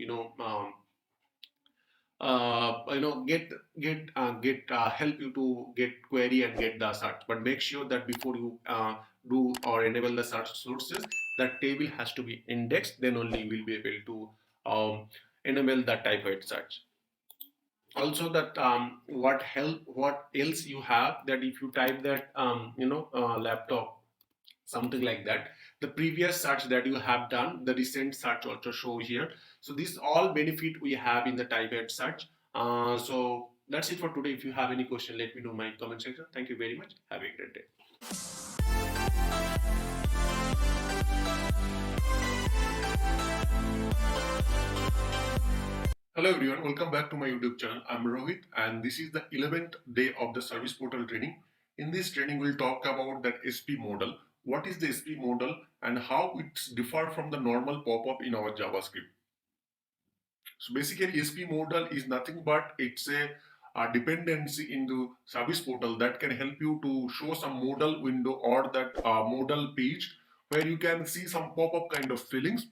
A: help you to get query and get the search. But make sure that before you do or enable the search sources, that table has to be indexed. Then only you will be able to enable the Typeahead search. Also that what else you have, that if you type that laptop, something like that, the previous search that you have done, the recent search also show here. So this all benefit we have in the Typeahead search. So that's it for today. If you have any question, let me know in my comment section. Thank you very much. Have a great day. Hello everyone, welcome back to my YouTube channel. I'm Rohit, and this is the 11th day of the service portal training. In this training, we'll talk about that SP modal. What is the SP modal and how it's different from the normal pop-up in our JavaScript. So basically, SP modal is nothing but it's a dependency in the service portal that can help you to show some modal window or that modal page where you can see some pop-up kind of feelings.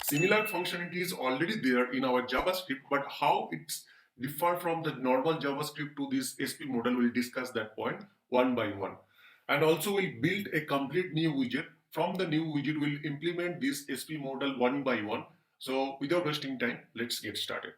A: Similar functionality is already there in our JavaScript, but how it's different from the normal JavaScript to this SP modal, we'll discuss that point one by one. And also we'll build a complete new widget. From the new widget, we'll implement this SP modal one by one. So without wasting time, let's get started.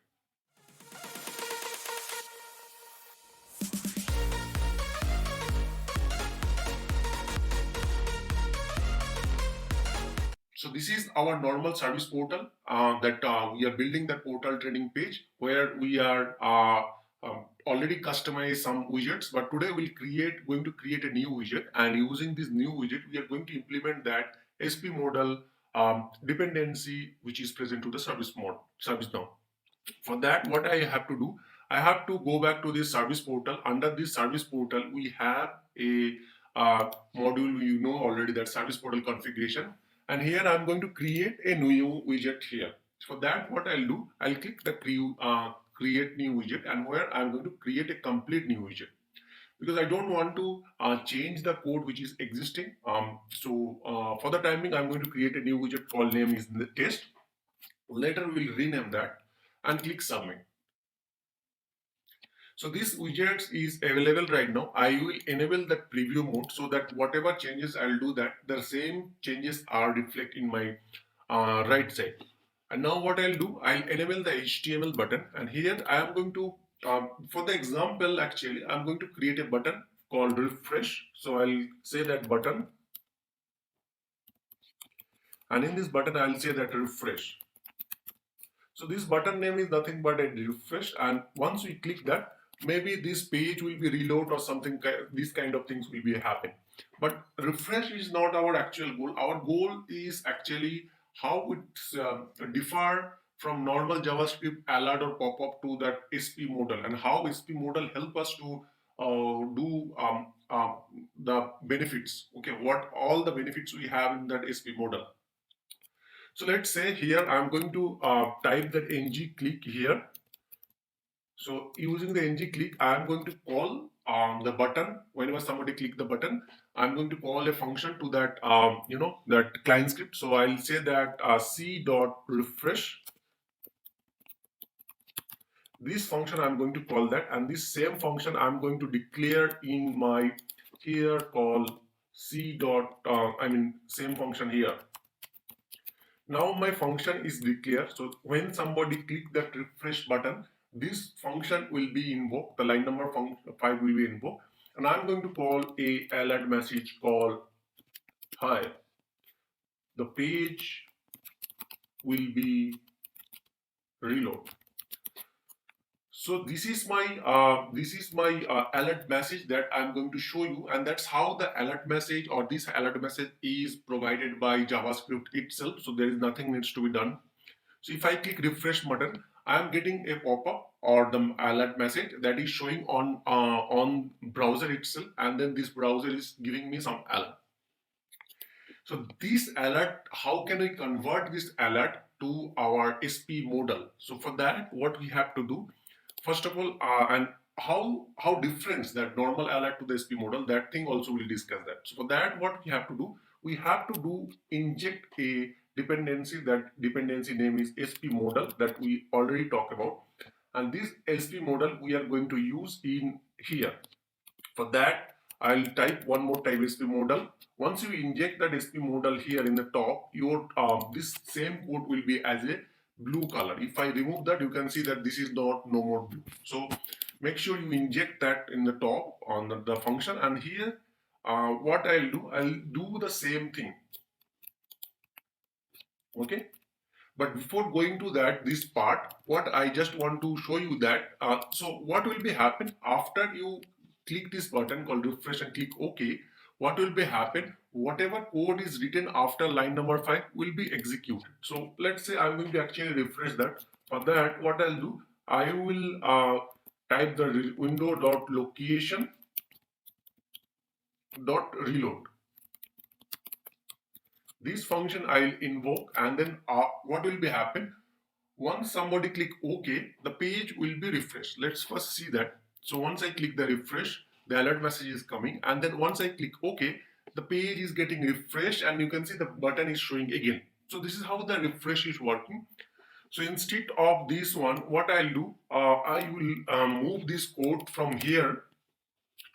A: So this is our normal service portal that we are building that portal training page where we are already customized some widgets, but today going to create a new widget, and using this new widget we are going to implement that SP model dependency which is present to the service now. For that, what I have to do, I have to go back to this service portal. Under this service portal we have a module, you know already, that service portal configuration, and here I'm going to create a new widget here. For that, what I'll do, I'll click the create new widget, and where I'm going to create a complete new widget, because I don't want to change the code which is existing. For the timing, I'm going to create a new widget called name is the test. Later we'll rename that and click submit. So this widget is available right now. I will enable that preview mode so that whatever changes I'll do, that the same changes are reflect in my right side. And now what I'll do, I'll enable the HTML button, and here I am going to, for the example actually, I'm going to create a button called refresh. So I'll say that button, and in this button I'll say that refresh. So this button name is nothing but a refresh, and once we click that, maybe this page will be reload or something, these kind of things will be happen. But refresh is not our actual goal. Our goal is actually how it differ from normal JavaScript alert or pop-up to that SP model, and how SP model help us to do the benefits. Okay, what all the benefits we have in that SP model. So let's say here I'm going to type that ng click here. So using the ng click, I'm going to call the button. Whenever somebody click the button, I'm going to call a function to that that client script. So I'll say that c.refresh. This function I'm going to call that, and this same function I'm going to declare in my here call c dot same function here. Now my function is declared. So when somebody click that refresh button, this function will be invoked. The line number 5 will be invoked, and I'm going to call a alert message called hi. The page will be reload. So this is my alert message that I'm going to show you, and that's how the alert message or this alert message is provided by JavaScript itself. So there is nothing needs to be done. So if I click refresh button, I am getting a pop-up or the alert message that is showing on browser itself, and then this browser is giving me some alert. So this alert, how can I convert this alert to our SP model? So for that, what we have to do, first of all, and how different that normal alert to the SP model, that thing also we'll discuss that. So for that, what we have to do, we have to do inject a dependency. That dependency name is SP model that we already talked about, and this SP model we are going to use in here. For that, I'll type one more type SP model. Once you inject that SP model here in the top, your this same code will be as a blue color. If I remove that, you can see that this is no more blue. So make sure you inject that in the top on the function, and here what I'll do the same thing. Okay, but before going to that, this part, what I just want to show you that, so what will be happen after you click this button called refresh and click OK, what will be happen, whatever code is written after line number 5 will be executed. So let's say I'm going to actually refresh that. For that, what I'll do, I will type the window.location.reload. This function I'll invoke, and then what will be happen, once somebody click OK, the page will be refreshed. Let's first see that. So once I click the refresh, the alert message is coming, and then once I click OK, the page is getting refreshed, and you can see the button is showing again. So this is how the refresh is working. So instead of this one, what I'll do, I will move this code from here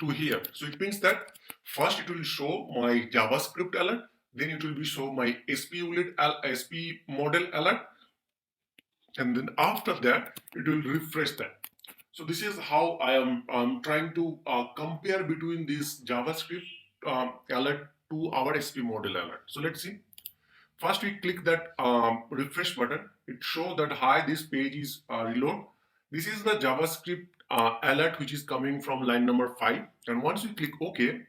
A: to here. So it means that first it will show my JavaScript alert, then it will be show my SP model alert, and then after that it will refresh that. So this is how I am trying to compare between this JavaScript alert to our SP model alert. So let's see. First we click that refresh button. It shows that hi, this page is reload. This is the JavaScript alert which is coming from line number 5, and once you click OK,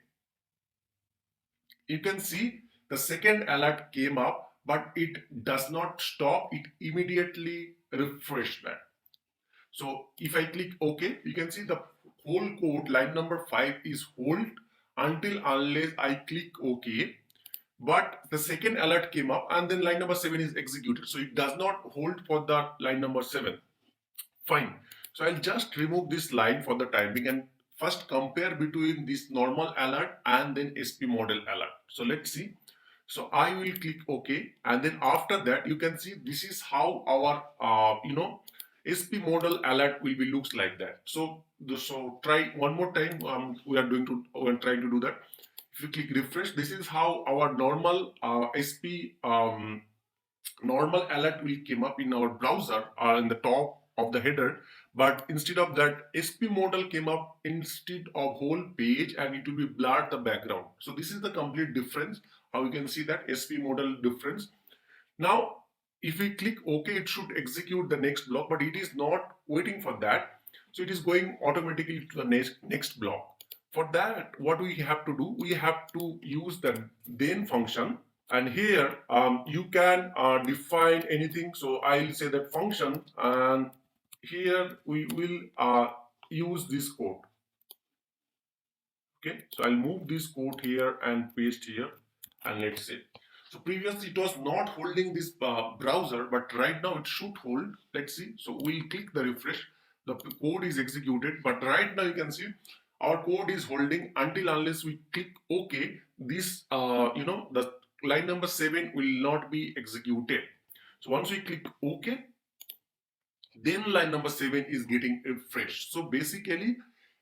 A: you can see the second alert came up, but it does not stop, it immediately refresh that. So if I click OK, you can see the whole code line number 5 is hold until unless I click OK. But the second alert came up and then line number 7 is executed. So it does not hold for the line number 7. Fine. So I'll just remove this line for the time being and first compare between this normal alert and then SP model alert. So let's see. So I will click OK, and then after that you can see this is how our SP model alert will be looks like that. So try one more time. We are trying to do that. If you click refresh, this is how our normal SP normal alert will come up in our browser or in the top of the header, but instead of that SP model came up instead of whole page and it will be blurred the background. So this is the complete difference, how you can see that SP model difference. Now if we click OK, it should execute the next block, but it is not waiting for that, so it is going automatically to the next block. For that, what we have to do, we have to use the then function, and here you can define anything. So I'll say that function, and here we will use this code. Okay, so I'll move this code here and paste here, and let's say. So previously it was not holding this browser, but right now it should hold. Let's see. So we'll click the refresh. The code is executed, but right now you can see our code is holding until unless we click OK. This the line number 7 will not be executed. So once we click OK, then line number 7 is getting refreshed. So basically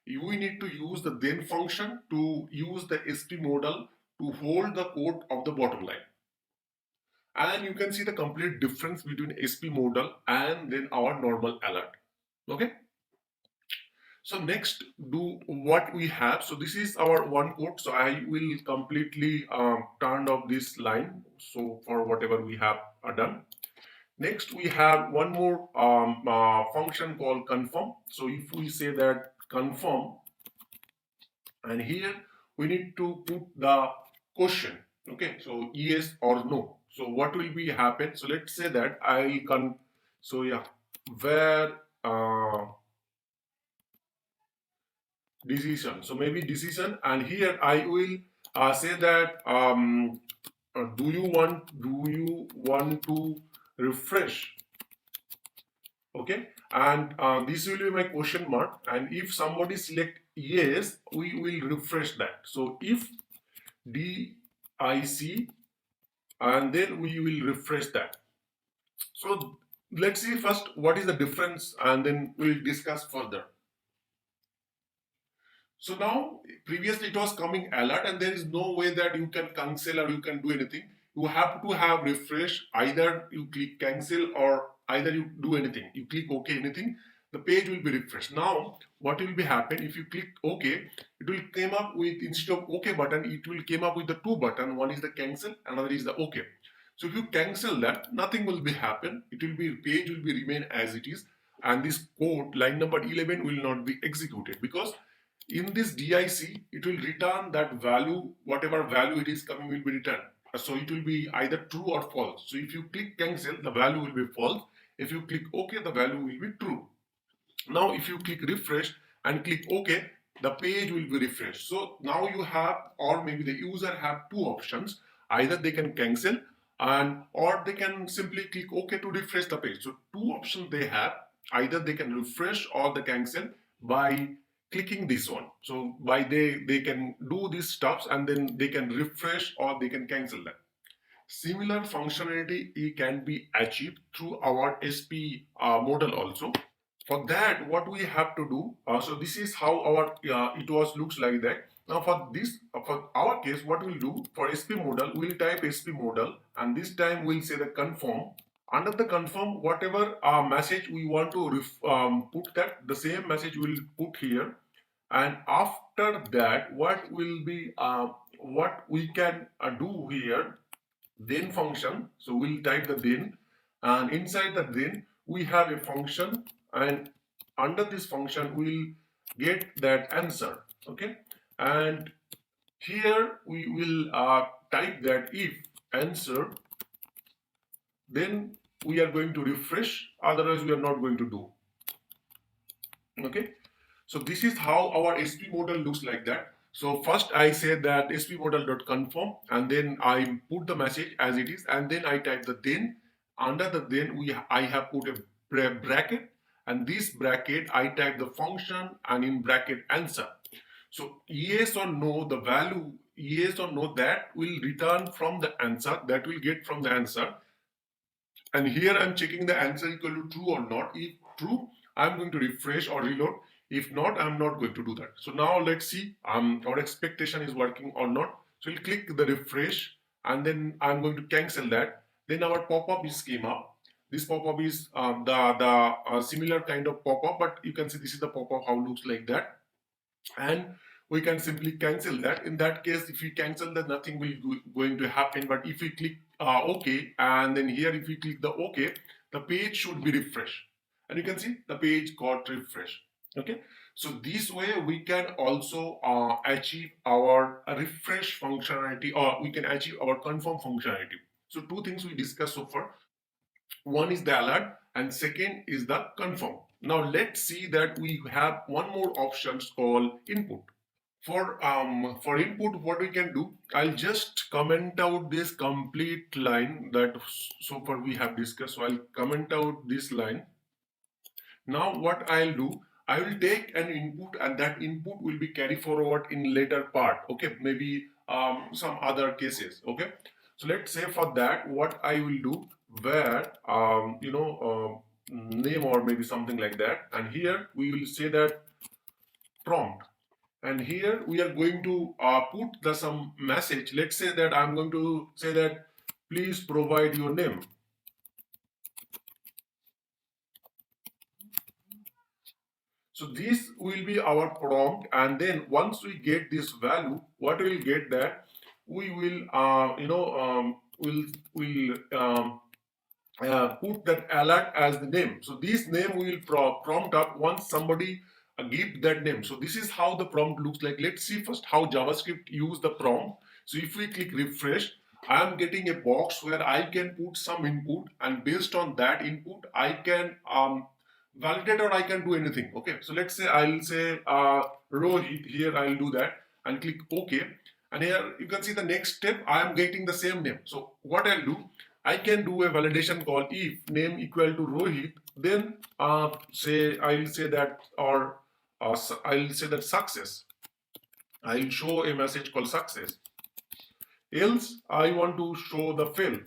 A: we need to use the then function to use the SP model to hold the code of the bottom line. And you can see the complete difference between SP model and then our normal alert. Okay. So next, do what we have. So this is our one code. So I will completely turn off this line. So for whatever we have done. Next, we have one more function called confirm. So if we say that confirm, and here we need to put the question. Okay, so yes or no. So what will be happen? So let's say that I can. So yeah, where decision. So maybe decision, and here I will say that do you want to refresh? Okay, and this will be my question mark, and if somebody select yes, we will refresh that. So if DIC, and then we will refresh that. So let's see first what is the difference, and then we'll discuss further. So now previously it was coming alert, and there is no way that you can cancel or you can do anything. You have to have refresh. Either you click cancel or either you do anything. You click OK anything, the page will be refreshed. Now what will be happen if you click OK? It will come up with, instead of OK button, it will come up with the two button. One is the cancel, another is the OK. So if you cancel that, nothing will be happen. It will be, page will be remain as it is, and this code line number 11 will not be executed, because in this DIC, it will return that value, whatever value it is coming will be returned. So it will be either true or false. So if you click cancel, the value will be false. If you click OK, the value will be true. Now if you click refresh and click OK, the page will be refreshed. So now you have, or maybe the user have two options. Either they can cancel, and or they can simply click OK to refresh the page. So two options they have. Either they can refresh or they cancel by clicking this one. So by they can do these stuffs, and then they can refresh or they can cancel that. Similar functionality can be achieved through our SP model also. For that, what we have to do, so this is how our it was looks like that. Now for this, for our case, what we'll do for SP model, we'll type SP model, and this time we'll say the confirm. Under the confirm, whatever message we want to put, that the same message we'll put here. And after that, what will be what we can do here, then function. So we'll type the then, and inside the then we have a function, and under this function we'll get that answer. Okay, and here we will type that if answer, then we are going to refresh, otherwise we are not going to do. Okay, so this is how our SP modal looks like that. So first I say that SP modal.confirm, and then I put the message as it is, and then I type the then. Under the then I have put a bracket, and this bracket I type the function, and in bracket answer. So yes or no, the value yes or no that will return from the answer, that will get from the answer. And here I'm checking the answer equal to true or not. If true, I'm going to refresh or reload. If not, I'm not going to do that. So now let's see our expectation is working or not. So we'll click the refresh, and then I'm going to cancel that. Then our pop-up is came up. This pop-up is the similar kind of pop-up, but you can see this is the pop-up how it looks like that. And we can simply cancel that. In that case, if we cancel that, nothing will going to happen. But if we click OK, and then here if we click the OK, the page should be refreshed, and you can see the page got refreshed. Okay, so this way we can also achieve our refresh functionality, or we can achieve our confirm functionality. So two things we discussed so far. One is the alert, and second is the confirm. Now let's see that we have one more options called input. For input, what we can do, I'll just comment out this complete line that so far we have discussed. So I'll comment out this line. Now what I'll do, I will take an input, and that input will be carried forward in later part. Okay, maybe some other cases. Okay, so let's say for that, what I will do, where name or maybe something like that, and here we will say that prompt, and here we are going to put the some message. Let's say that I'm going to say that please provide your name. So this will be our prompt, and then once we get this value, what we'll get that we will put that alert as the name. So this name will prompt up once somebody give that name. So this is how the prompt looks like. Let's see first how JavaScript use the prompt. So if we click refresh, I am getting a box where I can put some input, and based on that input I can validate, or I can do anything. Okay, so let's say I'll say Rohit. Here I'll do that and click OK, and here you can see the next step I am getting the same name. So what I'll do, I can do a validation call if name equal to Rohit, then say I'll say that, or I'll say that success. I'll show a message called success. Else I want to show the fail.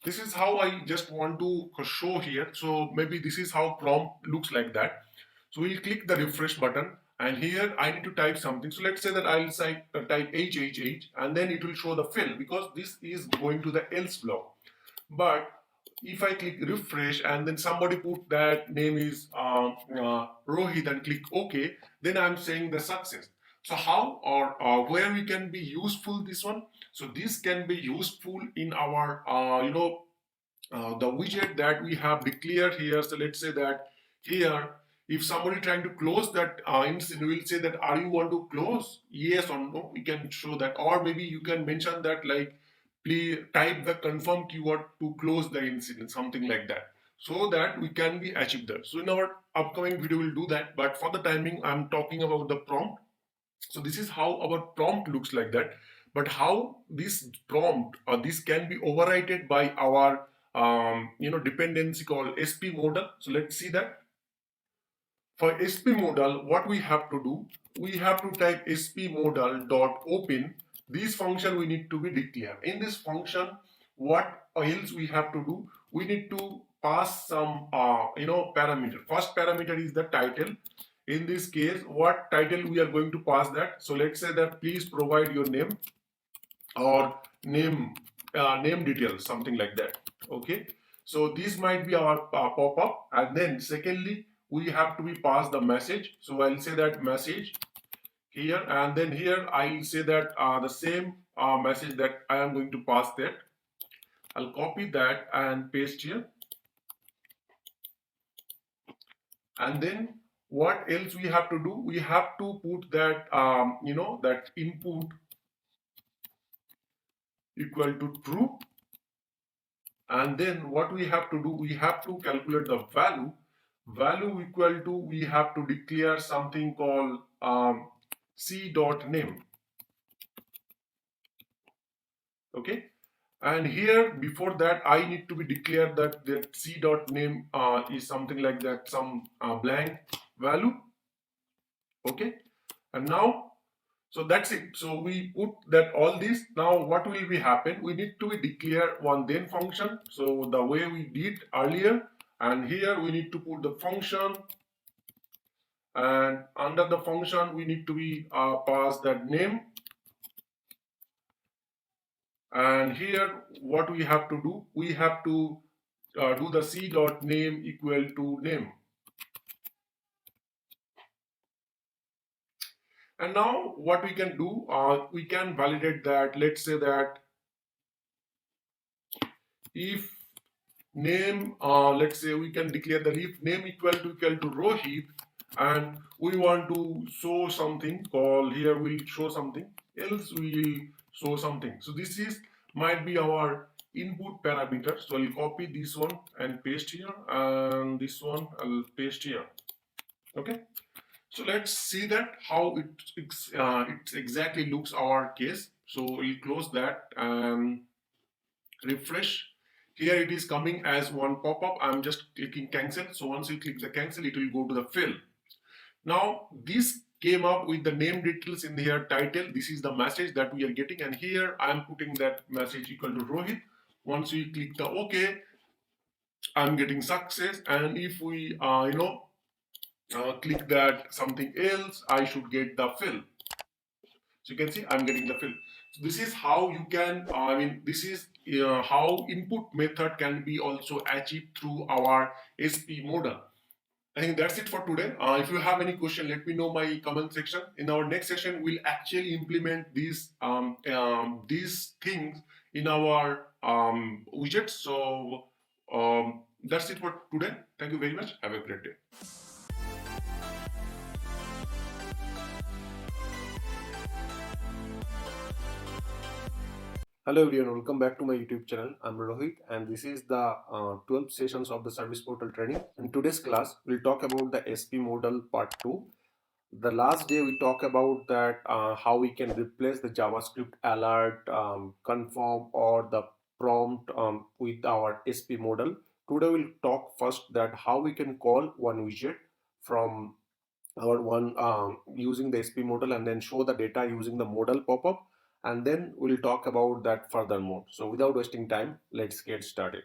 A: This is how I just want to show here. So maybe this is how prompt looks like that. So we'll click the refresh button, and here I need to type something. So let's say that I'll type HHH, and then it will show the fill, because this is going to the else block. But if I click refresh and then somebody put that name is Rohit and click OK, then I'm saying the success. So how or where we can be useful this one? So this can be useful in our the widget that we have declared here. So let's say that here, if somebody trying to close that instance, we will say that are you want to close, yes or no. We can show that, or maybe you can mention that like please type the confirm keyword to close the incident, something like that, so that we can be achieved there. So in our upcoming video we'll do that, but for the timing I'm talking about the prompt. So this is how our prompt looks like that. But how this prompt or this can be overridden by our dependency called SP modal. So let's see that. For SP modal, what we have to do, we have to type SP modal dot open. This function we need to be declared. In this function, what else we have to do? We need to pass some parameter. First parameter is the title. In this case, what title we are going to pass that? So let's say that please provide your name, or name details, something like that. Okay, so this might be our pop-up. And then secondly, we have to be pass the message. So I'll say that message here, and then here I'll say that the same message that I am going to pass that. I'll copy that and paste here, and then what else we have to do? We have to put that that input equal to true, and then what we have to do? We have to calculate the value equal to, we have to declare something called c dot name. Okay, and here before that I need to be declared that c dot name is something like that, some blank value. Okay, and now, so that's it. So we put that all this. Now what will be happen? We need to declare one then function. So the way we did earlier, and here we need to put the function, and under the function we need to be pass that name, and here what we have to do? We have to do the c dot name equal to name. And now what we can do? We can validate that. Let's say that if name, let's say we can declare the if name equal to Rohit, and we want to show something called, here we'll show something, else we will show something. So this is might be our input parameter. So I'll copy this one and paste here, and this one I'll paste here. Okay, so let's see that how it exactly looks our case. So we'll close that and refresh. Here it is coming as one pop-up. I'm just clicking cancel. So once you click the cancel, it will go to the fill. Now this came up with the name details in here title. This is the message that we are getting, and here I'm putting that message equal to Rohit. Once we click the OK, I'm getting success. And if we click that something else, I should get the fill. So you can see I'm getting the fill. So this is how you can, this is how input method can be also achieved through our SP model. I think that's it for today. If you have any question, let me know my comment section. In our next session, we'll actually implement these things in our widgets. So that's it for today. Thank you very much. Have a great day. Hello everyone, welcome back to my YouTube channel. I'm Rohit, and this is the 12th sessions of the service portal training. In today's class, we'll talk about the SP model part 2. The last day we talk about that how we can replace the JavaScript alert, confirm, or the prompt with our SP model. Today we'll talk first that how we can call one widget from our one using the SP model, and then show the data using the modal pop-up, and then we'll talk about that furthermore. So without wasting time, let's get started.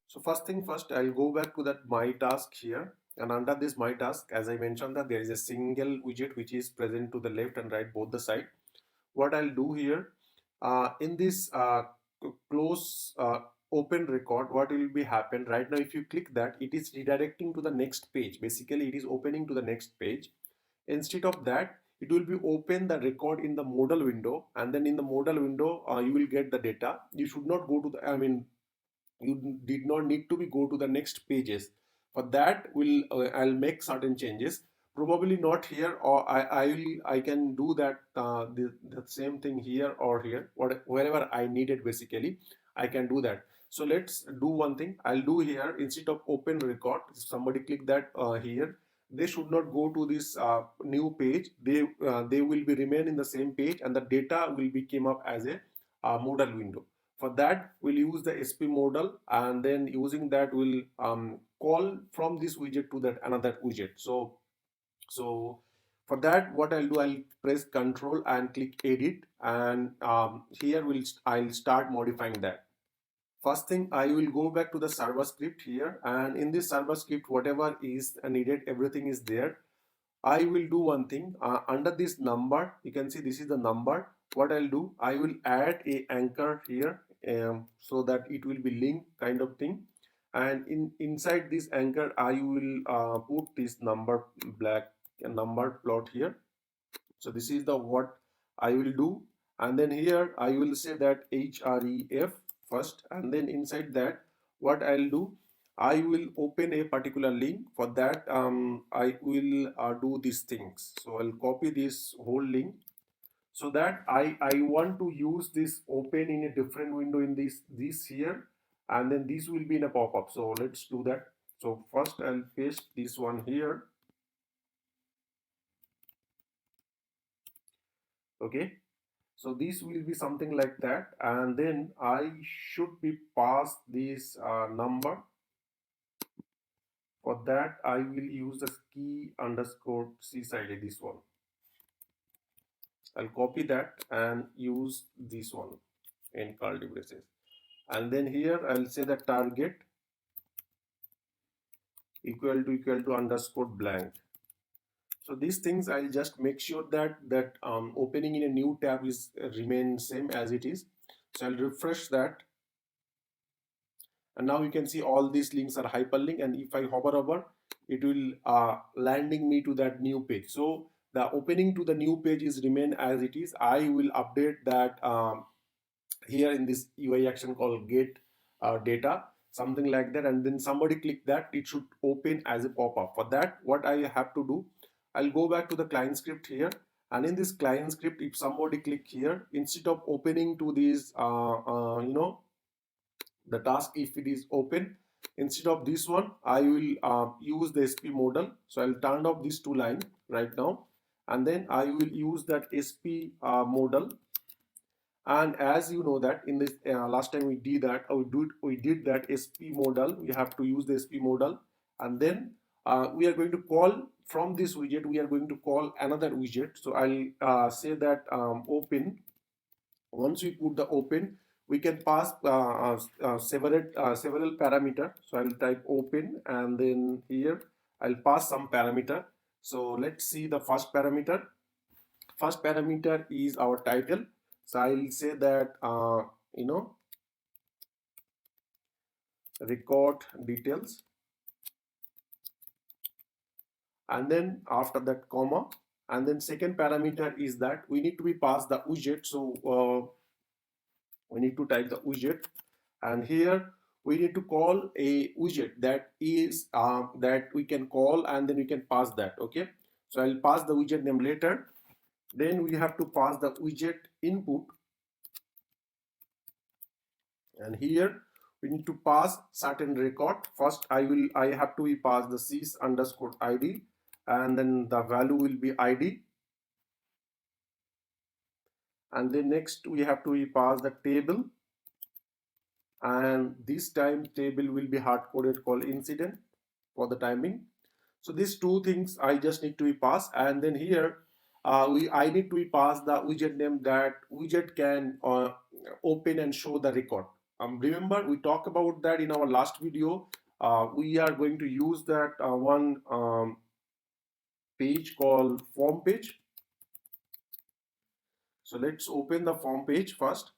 A: So first thing first, I'll go back to that my task here, and under this my task, as I mentioned, that there is a single widget which is present to the left and right both the side. What I'll do here, in this close open record, what will be happen right now? If you click that, it is redirecting to the next page. Basically it is opening to the next page. Instead of that, it will be open the record in the modal window, and then in the modal window you will get the data. You should not go to the, you did not need to be go to the next pages. For that will I'll make certain changes, probably not here, or I can do that the same thing here or here, wherever I need it. Basically I can do that. So let's do one thing. I'll do here, instead of open record, if somebody click that here, they should not go to this new page. They will be remain in the same page, and the data will be came up as a modal window. For that, we'll use the SP modal, and then using that, we'll call from this widget to that another widget. So for that, what I'll do, I'll press Control and click Edit, and here I'll start modifying that. First thing, I will go back to the server script here, and in this server script, whatever is needed, everything is there. I will do one thing. Under this number, you can see this is the number. What I'll do, I will add a anchor here, so that it will be linked kind of thing. And inside this anchor, I will put this number black number plot here. So this is the what I will do. And then here I will say that href first, and then inside that what I'll do, I will open a particular link. For that I will do these things. So I'll copy this whole link, so that I want to use this open in a different window in this here, and then this will be in a pop-up. So let's do that. So first I'll paste this one here. Okay, so this will be something like that, and then I should be passed this number. For that I will use the key underscore sysid, this one. I'll copy that and use this one in curly braces, and then here I'll say the target equal to underscore blank. So these things I'll just make sure that opening in a new tab is remain same as it is. So I'll refresh that, and now you can see all these links are hyperlinked, and if I hover over, it will landing me to that new page. So the opening to the new page is remain as it is. I will update that here in this UI action called get data, something like that, and then somebody click that, it should open as a pop-up. For that, what I have to do, I'll go back to the client script here, and in this client script, if somebody click here, instead of opening to this the task, if it is open, instead of this one I will use the SP modal. So I'll turn off these two lines right now, and then I will use that SP modal. And as you know that in this last time we did that, we did that SP modal, we have to use the SP modal, and then we are going to call from this widget, we are going to call another widget. So I'll say that open. Once we put the open, we can pass several parameter. So I'll type open, and then here I'll pass some parameter. So let's see the first parameter. First parameter is our title. So I'll say that record details, and then after that comma, and then second parameter is that we need to be passed the widget. So we need to type the widget, and here we need to call a widget that is that we can call, and then we can pass that. Okay, so I'll pass the widget name later. Then we have to pass the widget input, and here we need to pass certain record. First I have to pass the sys underscore id, and then the value will be id, and then next we have to pass the table, and this time table will be hard coded called incident for the timing. So these two things I just need to be passed, and then here I need to be pass the widget name that widget can open and show the record. Remember we talked about that in our last video. We are going to use that one page called form page. So let's open the form page first.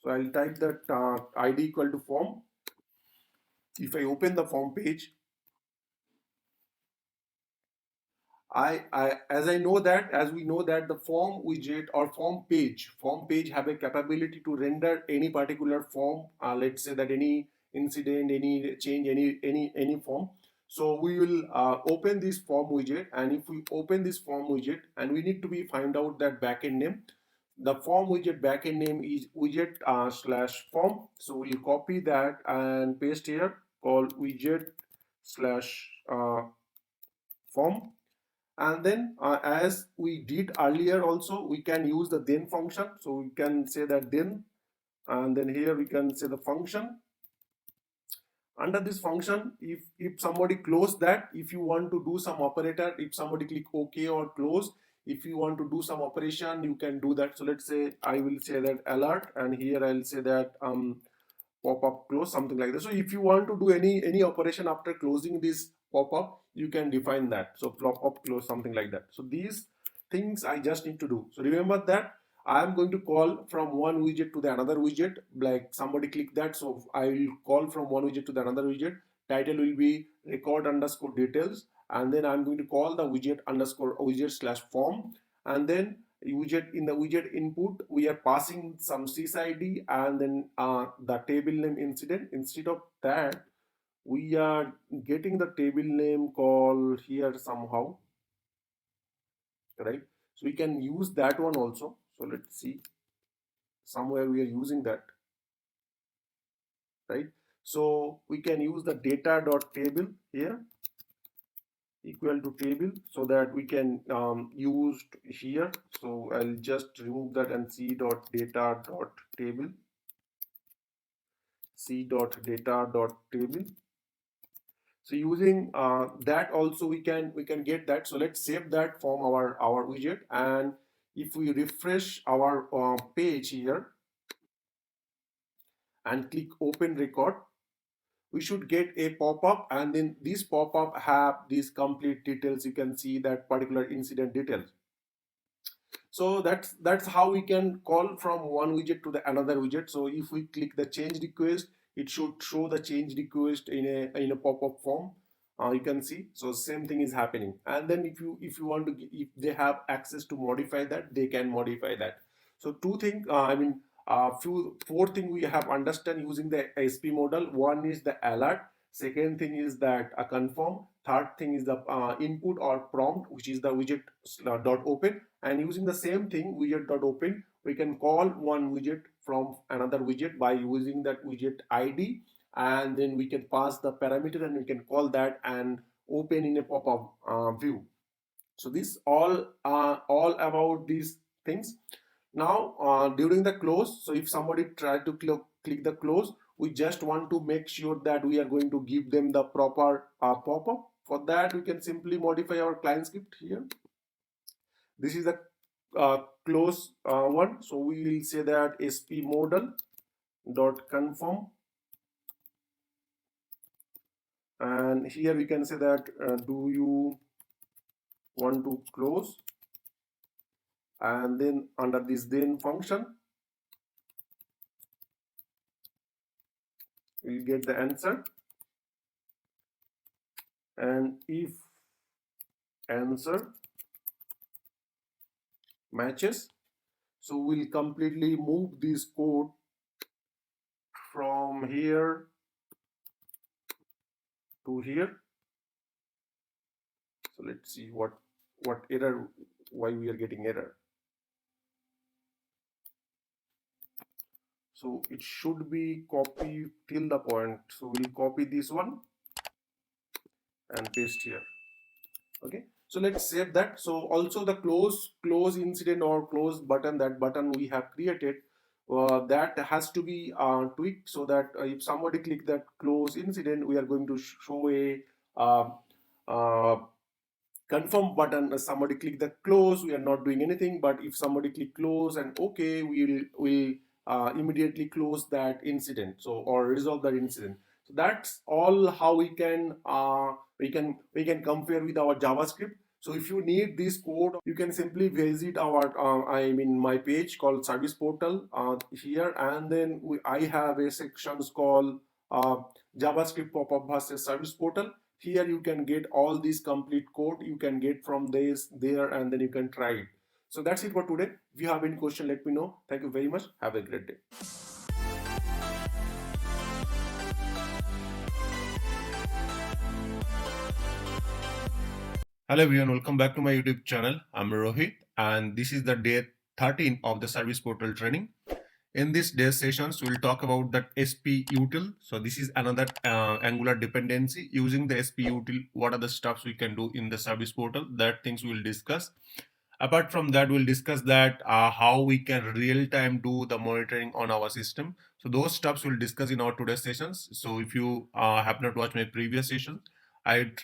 A: So I'll type that id equal to form. If I open the form page, as we know that the form widget or form page have a capability to render any particular form. Let's say that any incident, any change, any form. So we will open this form widget, and if we open this form widget, and we need to be find out that backend name. The form widget backend name is widget slash form. So we'll copy that and paste here called widget slash form. And then as we did earlier also, we can use the then function. So we can say that then, and then here we can say the function. Under this function, if somebody close that, if you want to do some operator, if somebody click OK or close, if you want to do some operation, you can do that. So let's say I will say that alert, and here I'll say that pop-up close, something like that. So if you want to do any operation after closing this pop-up, you can define that. So pop-up close, something like that. So these things I just need to do. So remember that I'm going to call from one widget to the another widget, like somebody click that. So I will call from one widget to the another widget. Title will be record underscore details, and then I'm going to call the widget underscore widget slash form, and then widget, in the widget input we are passing some sysid and then the table name incident. Instead of that, we are getting the table name call here somehow, right? So we can use that one also. So let's see, somewhere we are using that, right? So we can use the data dot table here equal to table, so that we can use here. So I'll just remove that and c dot data dot table, c dot data dot table. So using that also we can get that. So let's save that from our widget, and if we refresh our page here and click open record, we should get a pop-up, and then this pop-up have these complete details. You can see that particular incident details. So that's how we can call from one widget to the another widget. So if we click the change request, it should show the change request in a pop-up form. You can see, so same thing is happening. And then if you want to, if they have access to modify that, they can modify that. So two things, few four thing we have understand using the SP model. One is the alert, second thing is that a confirm, third thing is the input or prompt, which is the widget dot open. And using the same thing, widget dot open, we can call one widget from another widget by using that widget id, and then we can pass the parameter and we can call that and open in a pop-up view. So this all about these things. Now during the close, so if somebody try to click the close, we just want to make sure that we are going to give them the proper pop-up. For that, we can simply modify our client script here. This is the close one. So we will say that sp modal dot confirm, and here we can say that do you want to close, and then under this then function we get the answer, and if answer matches, so we'll completely move this code from here to here. So let's see what error, why we are getting error. So it should be copy till the point. So we'll copy this one and paste here. Okay, so let's save that. So also the close incident or close button, that button we have created, that has to be tweaked, so that if somebody click that close incident, we are going to show a uh, uh, confirm button. Somebody click the close, we are not doing anything, but if somebody click close and okay, we'll immediately close that incident, so or resolve that incident. So that's all how we can compare with our JavaScript. So if you need this code, you can simply visit our my page called Service Portal here, and then I have a sections called uh, JavaScript pop-up versus Service Portal. Here you can get all this complete code, you can get from this there, and then you can try it. So that's it for today. If you have any question, let me know. Thank you very much. Have a great day. Hello everyone, welcome back to my YouTube channel. I'm Rohit, and this is the day 13 of the Service Portal training. In this day's sessions, we'll talk about that SP util. So this is another Angular dependency. Using the SP util, what are the stuffs we can do in the Service Portal? That things we'll discuss. Apart from that, we'll discuss that how we can real time do the monitoring on our system. So those stuffs we'll discuss in our today's sessions. So if you have not watched my previous sessions, I'd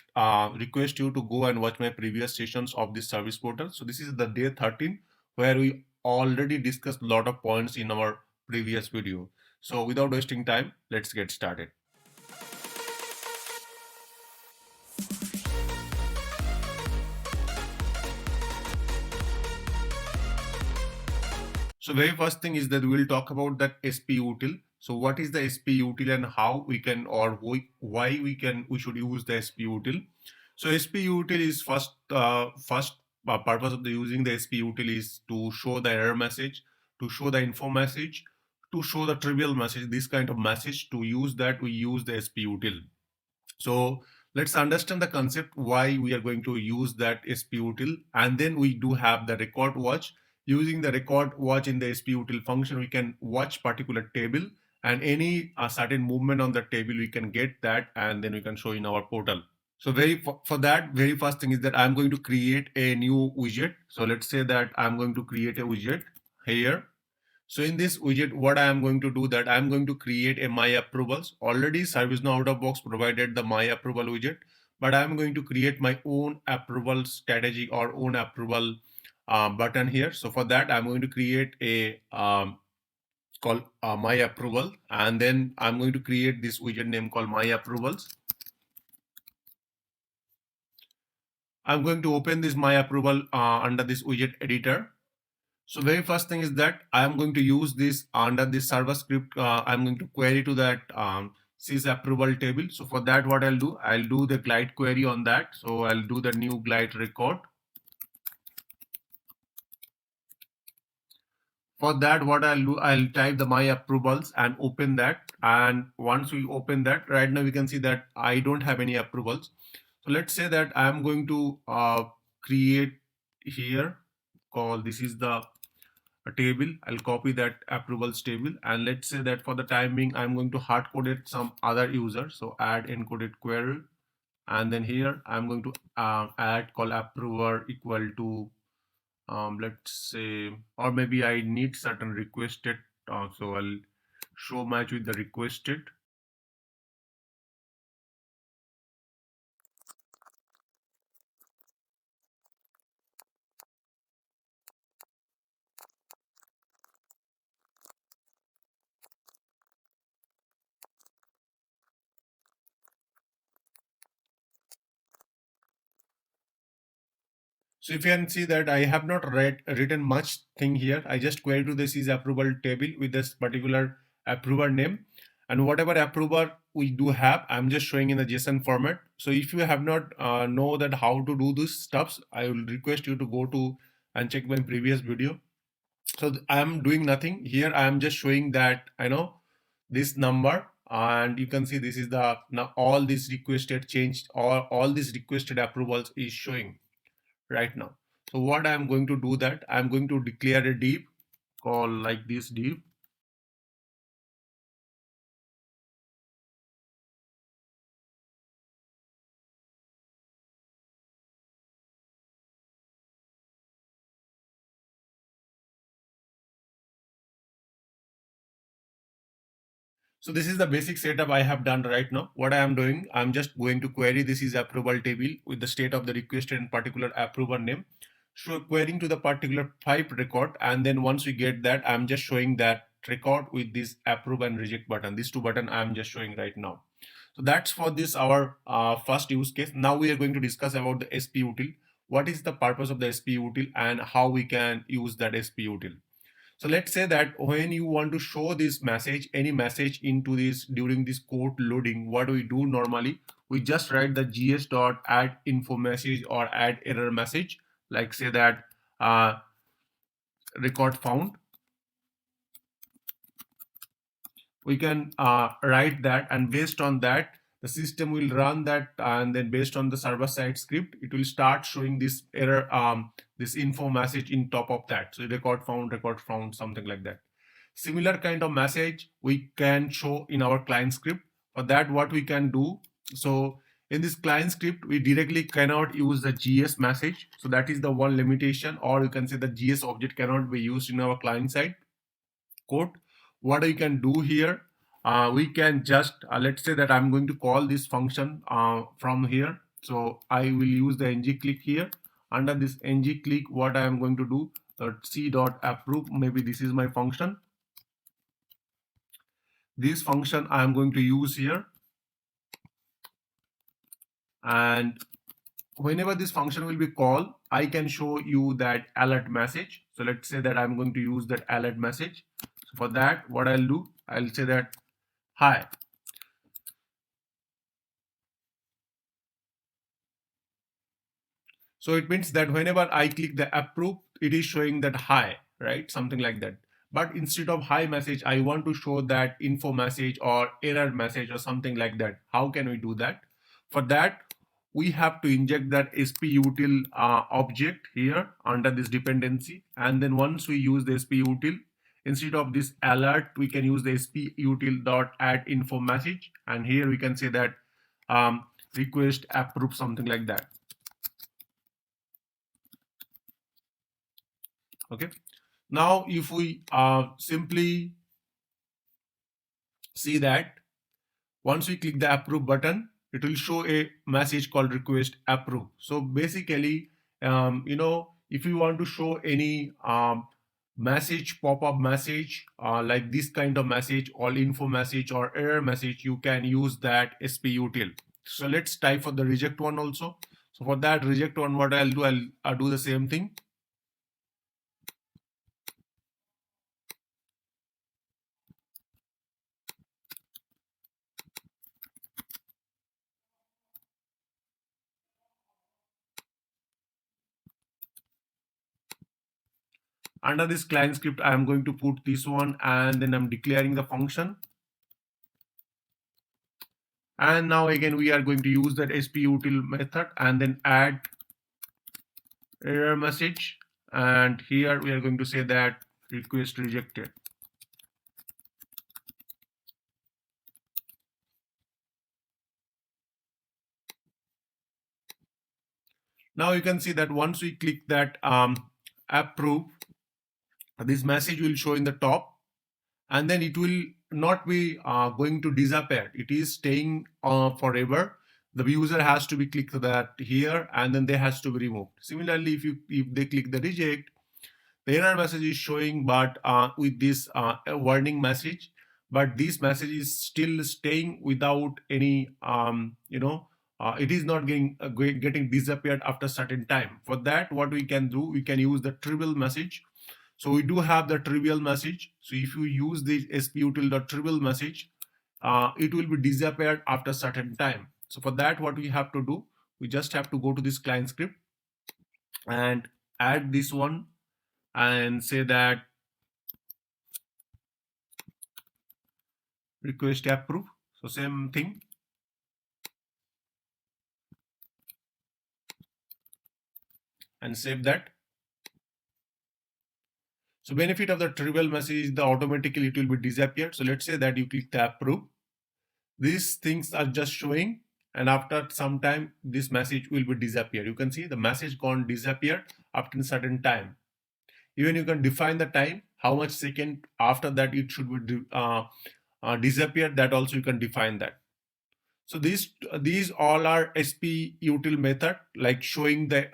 A: request you to go and watch my previous sessions of this Service Portal. So this is the day 13, where we already discussed a lot of points in our previous video. So without wasting time, let's get started. So very first thing is that we'll talk about that SP util. So what is the SP util and how we can, or why we should use the SP util. So SP util is first purpose of the using the SP util is to show the error message, to show the info message, to show the trivial message. This kind of message, to use that we use the SP util. So let's understand the concept why we are going to use that SP util, and then we do have the record watch. Using the record watch in the SP util function, we can watch particular table, and any certain movement on the table we can get that, and then we can show in our portal. So for that, very first thing is that I'm going to create a new widget. So let's say that I'm going to create a widget here. So in this widget, what I am going to do that I'm going to create a my approvals. Already ServiceNow out of box provided the my approval widget, but I'm going to create my own approval strategy or own approval button here. So for that, I'm going to create a called my approval, and then I'm going to create this widget name called my approvals. I'm going to open this my approval under this widget editor. So very first thing is that I am going to use this under this server script. I'm going to query to that sys approval table. So for that, what I'll do the glide query on that. So I'll do the new glide record. For that, what I'll type the my approvals and open that. And once we open that, right now we can see that I don't have any approvals. So let's say that I'm going to create here. This is the a table. I'll copy that approvals table, and let's say that for the time being I'm going to hard code it some other user. So add encoded query, and then here I'm going to add call approver equal to let's say, or maybe I need certain requested, so I'll show match with the requested. So if you can see that I have not written much thing here. I just query to this is approval table with this particular approver name, and whatever approver we do have, I'm just showing in the JSON format. So if you have not know that how to do this stuffs, I will request you to go to and check my previous video. So I am doing nothing here. I am just showing that I know this number, and you can see this is the now all these requested changed, or all these requested approvals is showing right now. So what I'm going to do that I'm going to declare a div call like this div. So this is the basic setup I have done right now. What I am doing, I'm just going to query this is approval table with the state of the requested and particular approver name. So querying to the particular type record, and then once we get that, I'm just showing that record with this approve and reject button. These two button I'm just showing right now. So that's for this our first use case. Now we are going to discuss about the SP util. What is the purpose of the SP util and how we can use that SP util. So let's say that when you want to show this message, any message into this during this code loading, what we do normally, we just write the gs dot add info message or add error message, like say that record found. We can write that, and based on that the system will run that, and then based on the server side script it will start showing this error, this info message in top of that. So record found, something like that. Similar kind of message we can show in our client script. For that, what we can do, so in this client script we directly cannot use the gs message. So that is the one limitation, or you can say the gs object cannot be used in our client side code. What we can do here, we can just let's say that I'm going to call this function from here. So I will use the ng click here. Under this ng click, what I am going to do, c dot approve, maybe this is my function. this function I am going to use here, and whenever this function will be called, I can show you that alert message. So let's say that I'm going to use that alert message. So for that, what I'll do, I'll say that hi. So it means that whenever I click the approve, it is showing that hi, right? Something like that. But instead of hi message, I want to show that info message or error message or something like that. How can we do that? For that, we have to inject that sputil object here under this dependency. And then once we use the sputil, instead of this alert, we can use the sputil dot add info message. And here we can say that request approve, something like that. Okay. Now, if we simply see that once we click the approve button, it will show a message called request approve. So basically, if you want to show any message, pop-up message, like this kind of message, all info message or error message, you can use that sputil. So let's type for the reject one also. So for that reject one, what I'll do the same thing. Under this client script, I am going to put this one, and then I'm declaring the function. And now again, we are going to use that sputil method and then add error message. And here we are going to say that request rejected. Now you can see that once we click that approve, this message will show in the top, and then it will not be going to disappear. It is staying forever. The user has to be clicked that here, and then they has to be removed. Similarly, if they click the reject, the error message is showing, but with this warning message, but this message is still staying without any it is not getting disappeared after certain time. For that, what we can do, we can use the trivial message. So we do have the trivial message. So if you use the sputil.trivial message, it will be disappeared after certain time. So for that, what we have to do, we just have to go to this client script and add this one and say that request approve. So same thing, and save that. So benefit of the trivial message is the automatically it will be disappeared. So let's say that you click the approve. These things are just showing, and after some time this message will be disappeared. You can see the message gone disappeared after a certain time. Even you can define the time, how much second after that it should be disappear. That also you can define that. So these all are SP util method, like showing the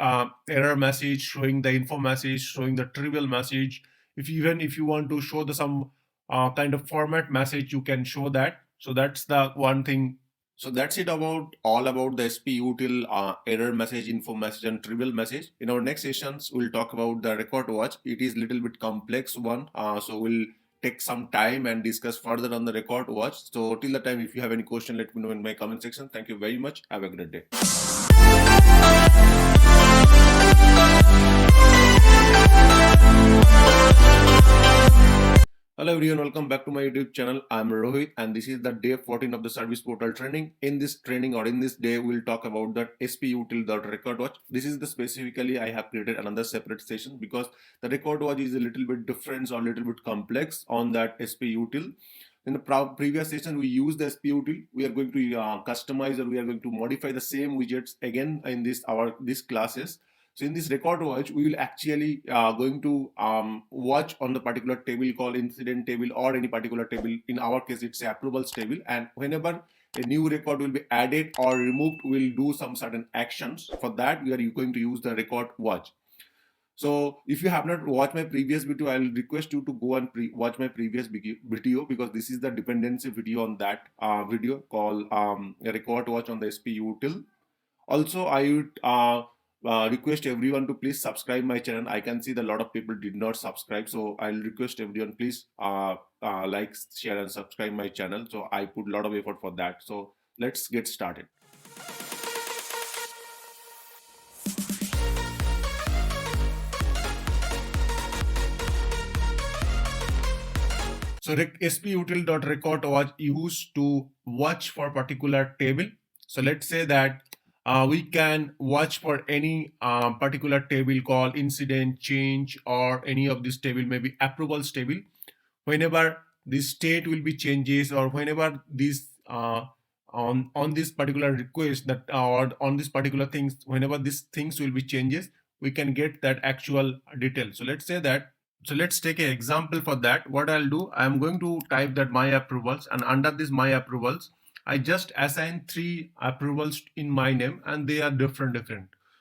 A: error message, showing the info message, showing the trivial message. If you want to show the some kind of format message, you can show that. So that's the one thing. So that's it about all about the SP util error message, info message, and trivial message. In our next sessions, we'll talk about the record watch. It is little bit complex one, so we'll take some time and discuss further on the record watch. So till the time, if you have any question, let me know in my comment section. Thank you very much. Have a great day. Hello everyone, welcome back to my YouTube channel. I'm Rohit, and this is the day 14 of the service portal training. In this training, or in this day, we'll talk about the sputil.record watch. This is the specifically I have created another separate session because the record watch is a little bit different or a little bit complex on that sputil. In the previous session, we used the sputil. We are going to customize, or we are going to modify the same widgets again in this classes. So in this record watch, we will actually going to watch on the particular table called incident table or any particular table. In our case, it's a approvals table. And whenever a new record will be added or removed, we'll do some certain actions. For that, we are going to use the record watch. So if you have not watched my previous video, I'll request you to go and watch my previous video, because this is the dependency video on that video called record watch on the SP util. Also, I would request everyone to please subscribe my channel. I can see that a lot of people did not subscribe, so I'll request everyone please like, share, and subscribe my channel. So I put a lot of effort for that. So let's get started. So sputil.record was used to watch for particular table. So let's say that we can watch for any particular table called incident, change, or any of this table, maybe approvals table. Whenever this state will be changes, or whenever this on this particular request that or on this particular things, whenever these things will be changes, we can get that actual detail. So let's say that. So let's take an example for that. What I'll do, I'm going to type that my approvals, and under this my approvals, I just assign 3 approvals in my name, and they are different.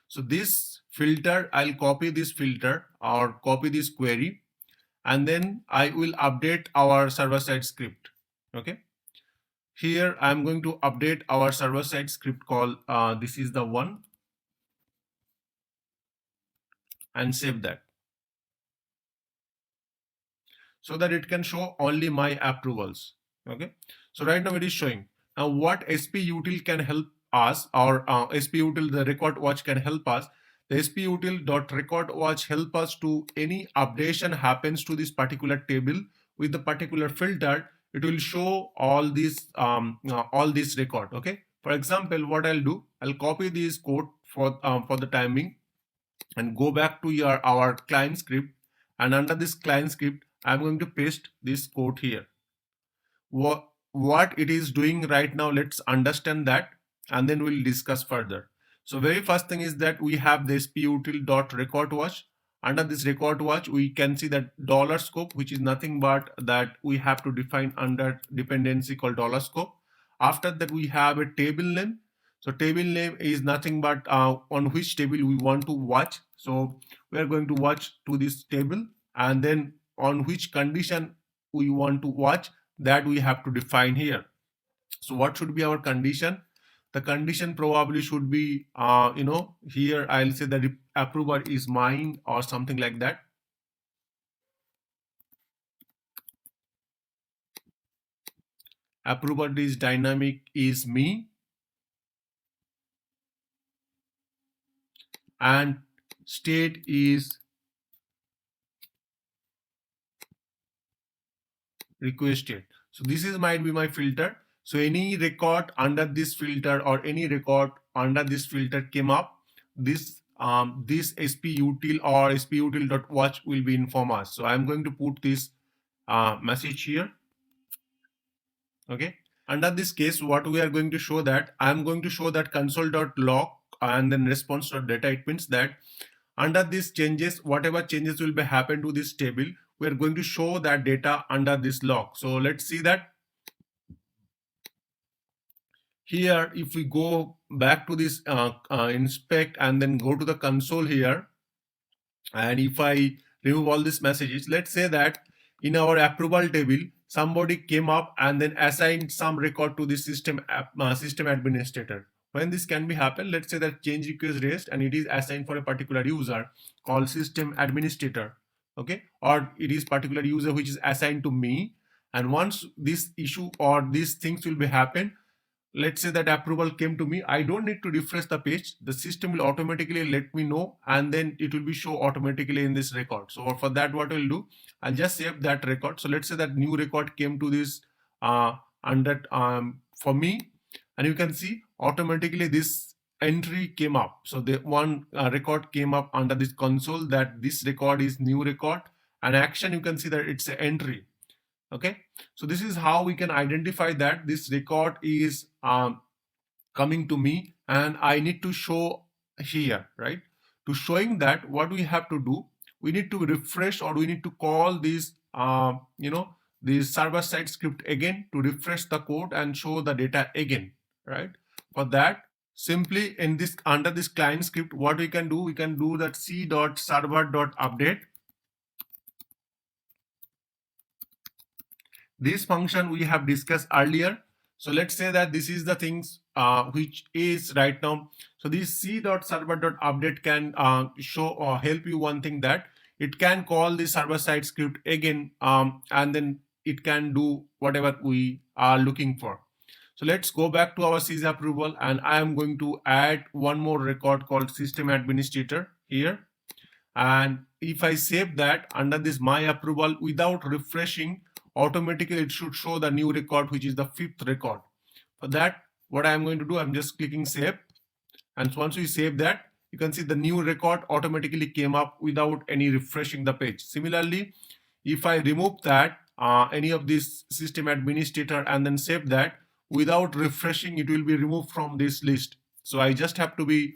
A: So this filter, I'll copy this filter or copy this query, and then I will update our server-side script. Okay. Here I'm going to update our server-side script called this is the one, and save that, so that it can show only my approvals. Okay. So right now it is showing. Now what sputil can help us, or sputil the record watch can help us. The sputil.record watch help us to any updation happens to this particular table with the particular filter. It will show all this record. Okay. For example, what I'll do, I'll copy this code for the timing, and go back to our client script, and under this client script I'm going to paste this code here. What it is doing right now, let's understand that, and then we'll discuss further. So very first thing is that we have this sputil.record watch. Under this record watch we can see that dollar scope, which is nothing but that we have to define under dependency called dollar scope. After that we have a table name. So table name is nothing but on which table we want to watch. So we are going to watch to this table, and then on which condition we want to watch, that we have to define here. So what should be our condition? The condition probably should be here I'll say that approver is mine or something like that. Approver is dynamic is me, and state is requested. So this is might be my filter. So any record under this filter or any record under this filter came up, this this sputil or sputil.watch will be inform us. So I'm going to put this message here. Okay. Under this case, what we are going to show that I'm going to show that console.log and then response.data. It means that under these changes, whatever changes will be happen to this table, we are going to show that data under this log. So let's see that. Here, if we go back to this inspect and then go to the console here, and if I remove all these messages, let's say that in our approval table, somebody came up and then assigned some record to the system administrator. When this can be happen, let's say that change request raised and it is assigned for a particular user called system administrator. Okay, or it is particular user which is assigned to me. And once this issue or these things will be happen, let's say that approval came to me, I don't need to refresh the page, the system will automatically let me know, and then it will be show automatically in this record. So for that, what I'll do, I'll just save that record. So let's say that new record came to this under for me, and you can see automatically this entry came up. So the one record came up under this console, that this record is new record, and action you can see that it's an entry. Okay, so this is how we can identify that this record is coming to me and I need to show here, right? To showing that, what we have to do, we need to refresh, or we need to call this this server side script again to refresh the code and show the data again, right? For that, simply in this under this client script, what we can do that c.server.update. This function we have discussed earlier. So let's say that this is the things which is right now. So this c.server.update can show or help you one thing, that it can call the server side script again, and then it can do whatever we are looking for. So let's go back to our CZ approval, and I am going to add one more record called system administrator here. And if I save that under this my approval without refreshing, automatically it should show the new record, which is the 5th record. For that, what I'm going to do, I'm just clicking save. And once we save that, you can see the new record automatically came up without any refreshing the page. Similarly, if I remove that, any of this system administrator, and then save that without refreshing, it will be removed from this list. So I just have to be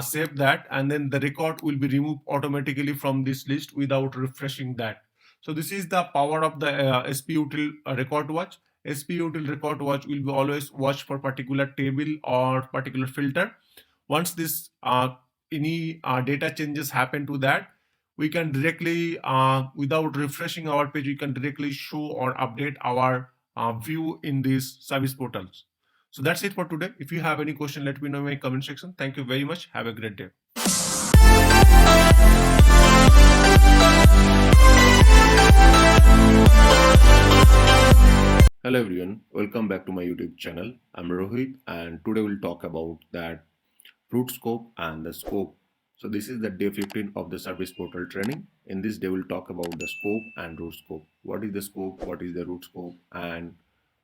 A: save that, and then the record will be removed automatically from this list without refreshing that. So this is the power of the SPUtil record watch. SPUtil record watch will be always watch for particular table or particular filter. Once this any data changes happen to that, we can directly without refreshing our page, we can directly show or update our view in these service portals. So that's it for today. If you have any question, let me know in my comment section. Thank you very much. Have a great day. Hello everyone, welcome back to my YouTube channel. I'm Rohit, and today we'll talk about that root scope and the scope. So this is the day 15 of the service portal training. In this day, we'll talk about the scope and root scope. What is the scope, what is the root scope, and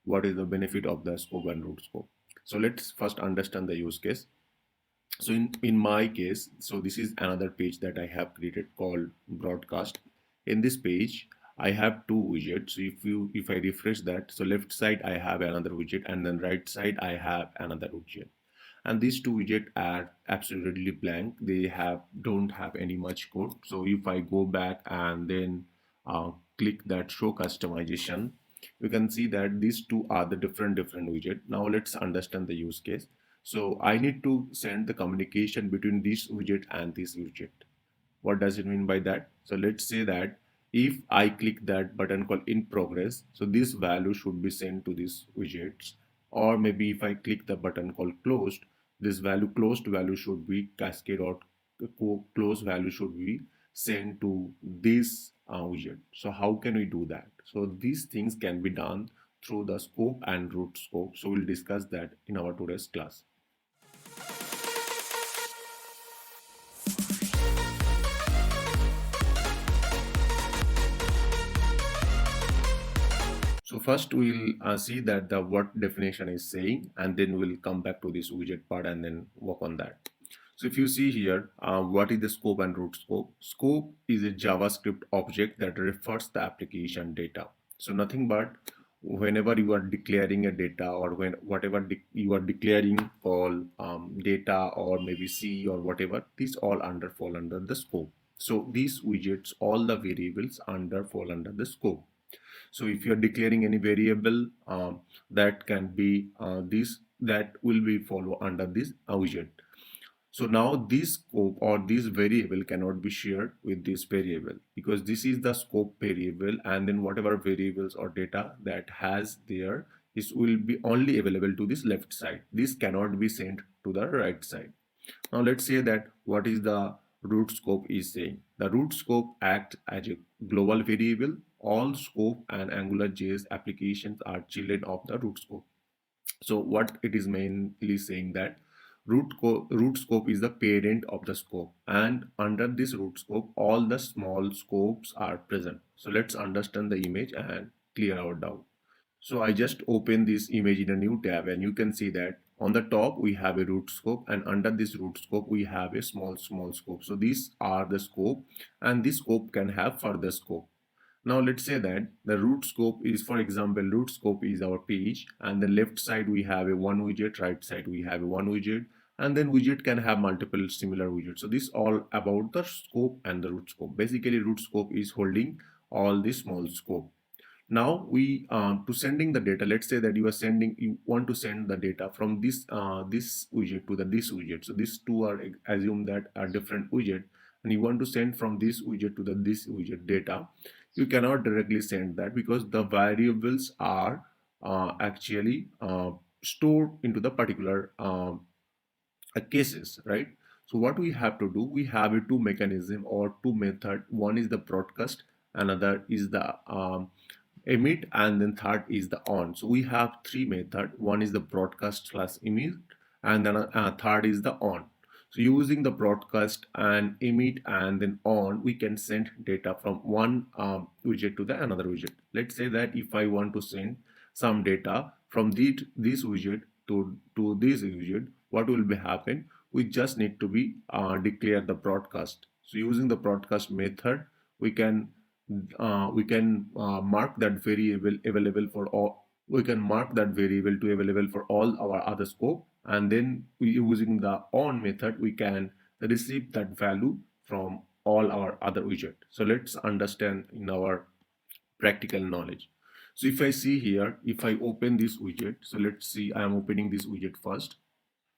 A: what is the benefit of the scope and root scope. So let's first understand the use case. So in my case, so this is another page that I have created called broadcast. In this page, I have two widgets. So if I refresh that, so left side I have another widget, and then right side I have another widget. And these two widgets are absolutely blank. They don't have any much code. So if I go back and then click that show customization, you can see that these two are the different widget. Now let's understand the use case. So I need to send the communication between this widget and this widget. What does it mean by that? So let's say that if I click that button called in progress, so this value should be sent to these widgets. Or maybe if I click the button called closed, this closed value should be cascade, or closed value should be sent to this widget. So how can we do that? So these things can be done through the scope and root scope. So we'll discuss that in our today's class. So first we'll see that the what definition is saying, and then we'll come back to this widget part and then work on that. So if you see here, what is the scope and root scope? Scope is a JavaScript object that refers the application data. So nothing but whenever you are declaring a data, or whatever you are declaring all data, or maybe C or whatever, these all fall under the scope. So these widgets, all the variables fall under the scope. So if you are declaring any variable, that can be that will be follow under this widget. So now this scope or this variable cannot be shared with this variable, because this is the scope variable, and then whatever variables or data that has there, this will be only available to this left side. This cannot be sent to the right side. Now let's say that what is the root scope is saying. The root scope acts as a global variable. All scope and AngularJS applications are children of the root scope. So what it is mainly saying that root scope is the parent of the scope, and under this root scope all the small scopes are present. So let's understand the image and clear our doubt. So I just open this image in a new tab, and you can see that on the top we have a root scope, and under this root scope we have a small scope. So these are the scope, and this scope can have further scope. Now let's say that the root scope is, for example, root scope is our page, and the left side we have a one widget, right side we have a one widget, and then widget can have multiple similar widgets. So this all about the scope and the root scope. Basically root scope is holding all the small scope. Now we to sending the data. Let's say that you want to send the data from this widget to the this widget. So these two are assume that are different widget, and you want to send from this widget to the this widget data. You cannot directly send that because the variables are actually stored into the particular cases, right? So what we have to do, we have a two mechanism or two method. One is the broadcast, another is the emit, and then third is the on. So we have three method. One is the broadcast slash emit, and then third is the on. So using the broadcast and emit and then on, we can send data from one widget to the another widget. Let's say that if I want to send some data from this widget to this widget, what will be happen? We just need to be declare the broadcast. So using the broadcast method, we can mark that variable available for all. We can mark that variable to available for all our other scope, and then using the on method, we can receive that value from all our other widget. So let's understand in our practical knowledge. So if I see here, if I open this widget, so let's see, I am opening this widget first.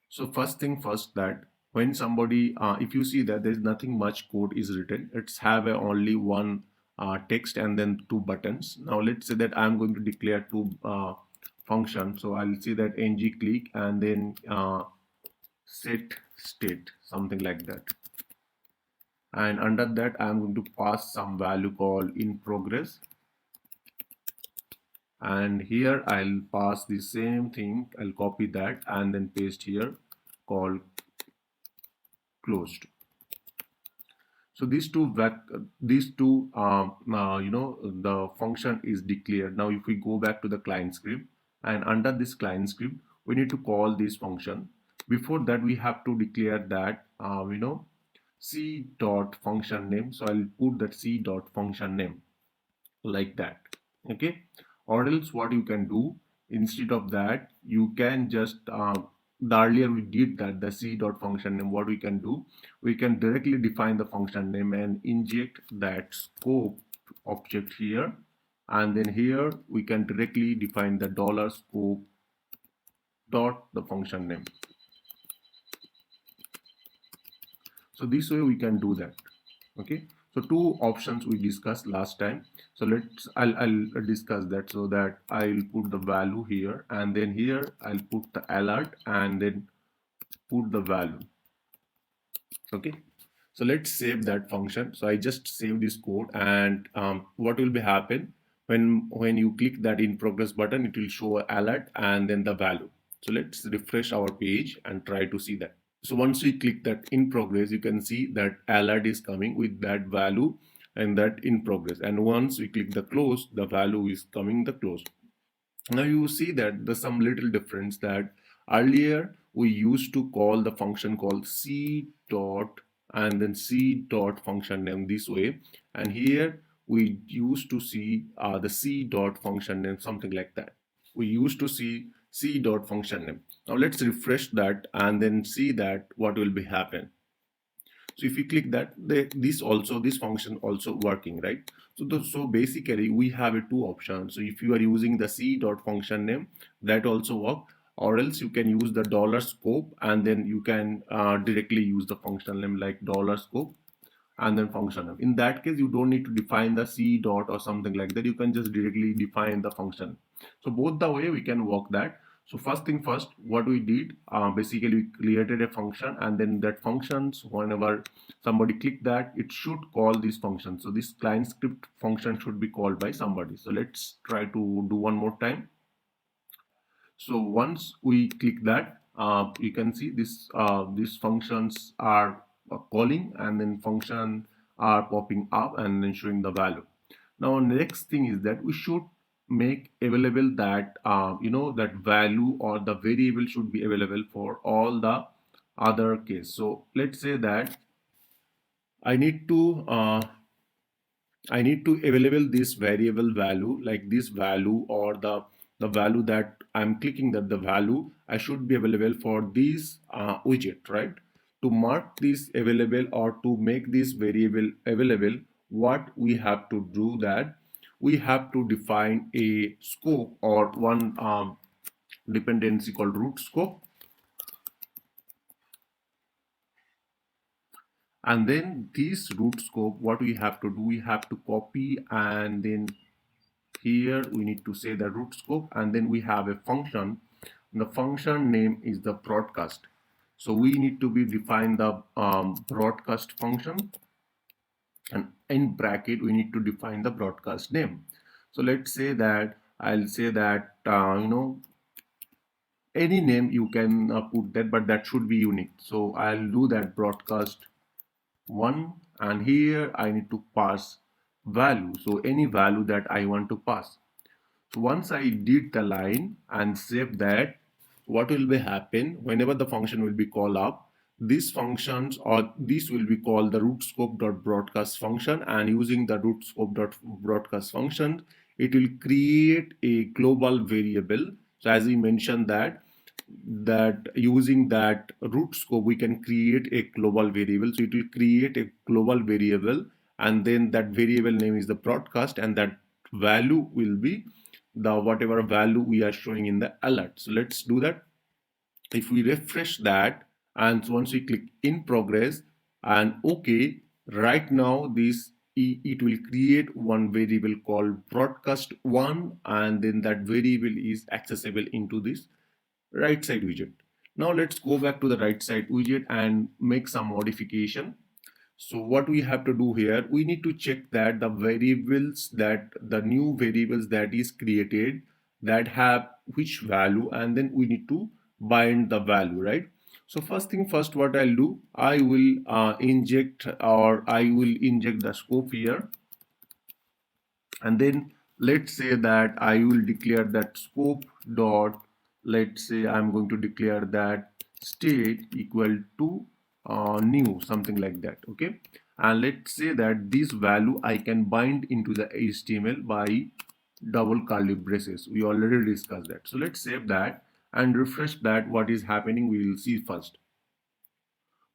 A: So first thing first, that when somebody, if you see that there's nothing much code is written, it's have only one text and then two buttons. Now let's say that I'm going to declare two function. So I'll see that ng click and then set state, something like that. And under that, I'm going to pass some value called in progress. And here I'll pass the same thing. I'll copy that and then paste here called closed. So these two the function is declared. Now if we go back to the client script, and under this client script we need to call this function. Before that we have to declare that c dot function name. So I'll put that c dot function name like that. Okay, or else what you can do, instead of that, you can just the earlier we did that, the c dot function name. What we can do, we can directly define the function name and inject that scope object here, and then here we can directly define the dollar scope dot the function name. So this way we can do that. Okay, so two options we discussed last time. So I'll discuss that. So that I'll put the value here, and then here I'll put the alert and then put the value. Okay, so let's save that function. So I just save this code, and what will be happen when you click that in progress button, it will show alert and then the value. So let's refresh our page and try to see that. So once we click that in progress, you can see that alert is coming with that value and that in progress. And once we click the close, the value is coming the close. Now you see that there's some little difference, that earlier we used to call the function called c dot and then c dot function name this way, and here we used to see the c dot function name something like that. We used to see c dot function name. Now let's refresh that and then see that what will be happen. So if you click that, this function also working, right? So basically we have a two options. So if you are using the c dot function name, that also work, or else you can use the dollar scope and then you can directly use the function name like dollar scope and then function name. In that case, you don't need to define the c dot or something like that. You can just directly define the function. So both the way we can work that. So first thing first, what we did, basically we created a function, and then that functions, whenever somebody click that, it should call this function. So this client script function should be called by somebody. So let's try to do one more time. So once we click that, you can see these functions are calling, and then function are popping up and then showing the value. Now next thing is that we should make available that that value or the variable should be available for all the other case. So let's say that I need to available this variable value, like this value or the value that I'm clicking, that the value I should be available for this widget, right? To mark this available or to make this variable available, what we have to do, that we have to define a scope or one dependency called root scope. And then this root scope, what we have to do, we have to copy, and then here we need to say the root scope, and then we have a function. The function name is the broadcast. So we need to be define the broadcast function, and in bracket we need to define the broadcast name. So let's say that I'll say that any name you can put that, but that should be unique. So I'll do that broadcast one, and here I need to pass value, so any value that I want to pass. So once I did the line and save that, what will be happen whenever the function will be called up, these functions or this will be called the root scope dot broadcast function, and using the root scope dot broadcast function, it will create a global variable. So as we mentioned that using that root scope we can create a global variable. So it will create a global variable, and then that variable name is the broadcast, and that value will be the whatever value we are showing in the alert. So let's do that. If we refresh that, and once we click in progress and OK, right now it will create one variable called broadcast one, and then that variable is accessible into this right side widget. Now let's go back to the right side widget and make some modification. So what we have to do here, we need to check that the variables, that the new variables that is created, that have which value, and then we need to bind the value, right? So first thing first, what I'll do, I will inject the scope here, and then let's say that I will declare that scope dot, let's say I'm going to declare that state equal to new, something like that. Okay, and let's say that this value I can bind into the HTML by double curly braces. We already discussed that. So let's save that and refresh that. What is happening we will see first.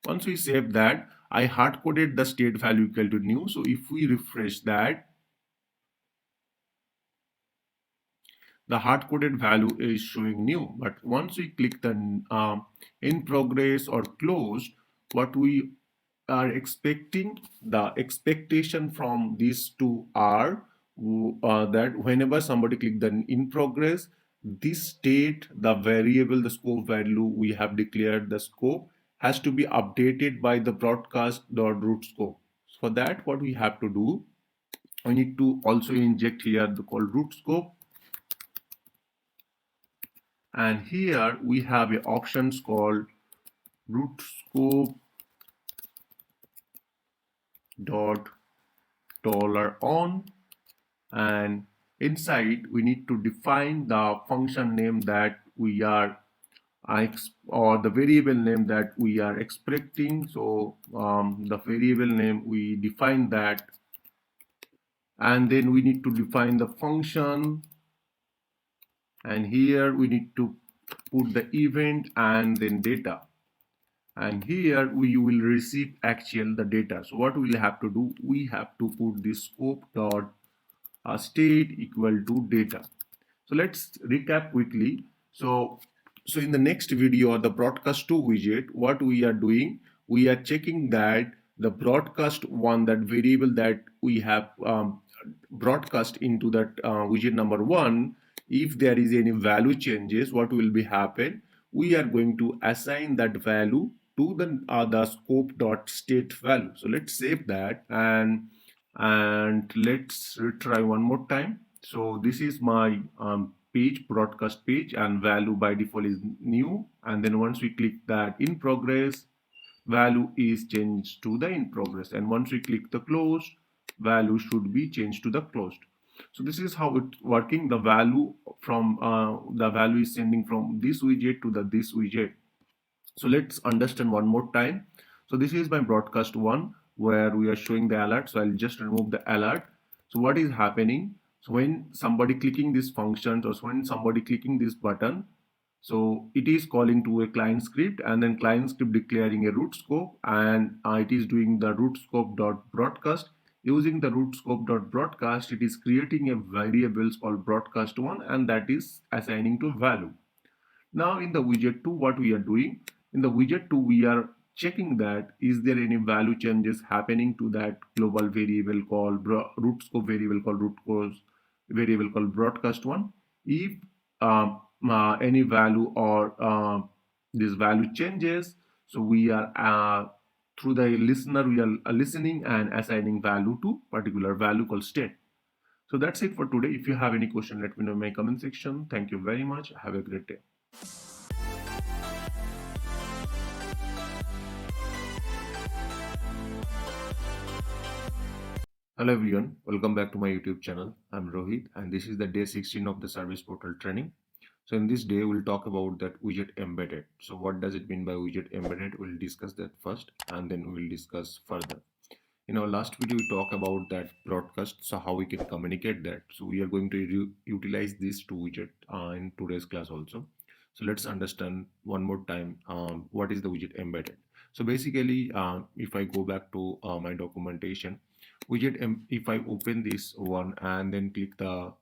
A: Once we save that, I hard coded the state value equal to new. So if we refresh that, the hard-coded value is showing new. But once we click the in progress or closed, what we are expecting, the expectation from these two are that whenever somebody click the in progress, this state, the variable, the scope value we have declared the scope has to be updated by the broadcast.root scope. For that, what we have to do, we need to also inject here the called root scope, and here we have a options called root scope dot $on, and inside we need to define the function name that we are or the variable name that we are expecting. So the variable name we define that, and then we need to define the function, and here we need to put the event and then data, and here we will receive actual the data. So what we'll have to do, we have to put this scope dot state equal to data. So let's recap quickly. So in the next video, the broadcast 2 widget, what we are doing, we are checking that the broadcast one, that variable that we have broadcast into that widget number 1, if there is any value changes, what will be happen, we are going to assign that value to the scope dot state value. So let's save that, and let's retry one more time. So this is my page, broadcast page, and value by default is new, and then once we click that in progress, value is changed to the in progress, and once we click the closed, value should be changed to the closed. So this is how it's working. The value is sending from this widget to this widget. So let's understand one more time. So this is my broadcast 1 where we are showing the alert. So I'll just remove the alert. So what is happening? So when somebody clicking this function, or when somebody clicking this button, so it is calling to a client script, and then client script declaring a root scope, and it is doing the root scope dot broadcast. Using the root scope.broadcast, it is creating a variable called broadcast1 and that is assigning to value. Now in the widget 2, what we are doing, in the widget 2, we are checking that is there any value changes happening to that global variable called root scope variable called root cause variable called broadcast one. If any value or this value changes, so we are through the listener we are listening and assigning value to particular value called state. So that's it for today. If you have any question, let me know in my comment section. Thank you very much. Have a great day. Hello everyone, welcome back to my YouTube channel. I'm Rohit and this is the day 16 of the service portal training. So in this day we'll talk about that widget embedded. So what does it mean by widget embedded? We'll discuss that first and then we'll discuss further. In our last video we talked about that broadcast, so how we can communicate that. So we are going to utilize these two widget in today's class also. So let's understand one more time what is the widget embedded. So basically if I go back to my documentation, if I open this one and then click the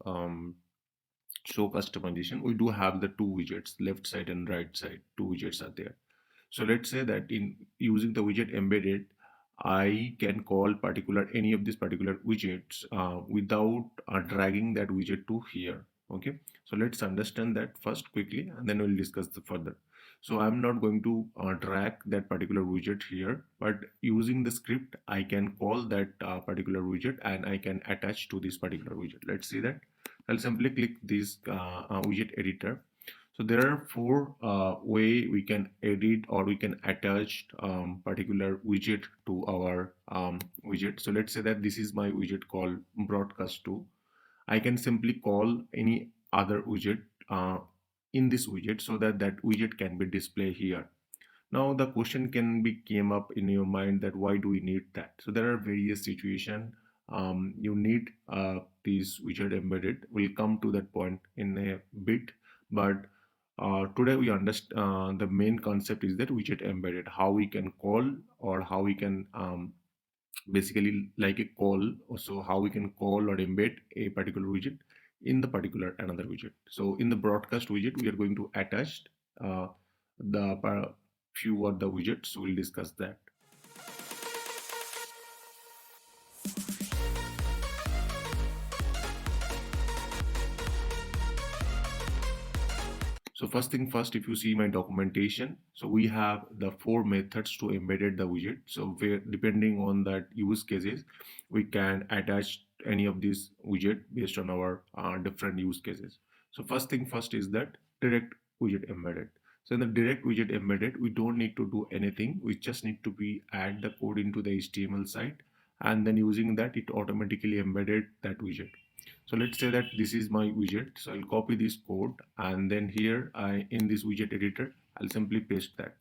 A: show customization, we do have the two widgets, left side and right side. Two widgets are there. So let's say that in using the widget embedded, I can call particular any of these particular widgets without dragging that widget to here. Okay, so let's understand that first quickly and then we'll discuss the further. So I'm not going to drag that particular widget here, but using the script I can call that particular widget and I can attach to this particular widget. Let's see that. I'll simply click this widget editor. So there are four way we can edit or we can attach particular widget to our widget. So let's say that this is my widget called broadcast 2. I can simply call any other widget in this widget so that that widget can be displayed here. Now the question can be came up in your mind that why do we need that? So there are various situations you need this widget embedded. We'll come to that point in a bit, but today we understand the main concept is that widget embedded, how we can call or how we can basically like a call, also how we can call or embed a particular widget in the particular another widget. So in the broadcast widget we are going to attach the few of the widgets. We'll discuss that. So first thing first, if you see my documentation, so we have the four methods to embed the widget. So depending on that use cases, we can attach any of these widget based on our different use cases. So first thing first is that direct widget embedded. So in the direct widget embedded, we don't need to do anything. We just need to add the code into the HTML site, and then using that, it automatically embedded that widget. So let's say that this is my widget. So I'll copy this code and then here in this widget editor, I'll simply paste that.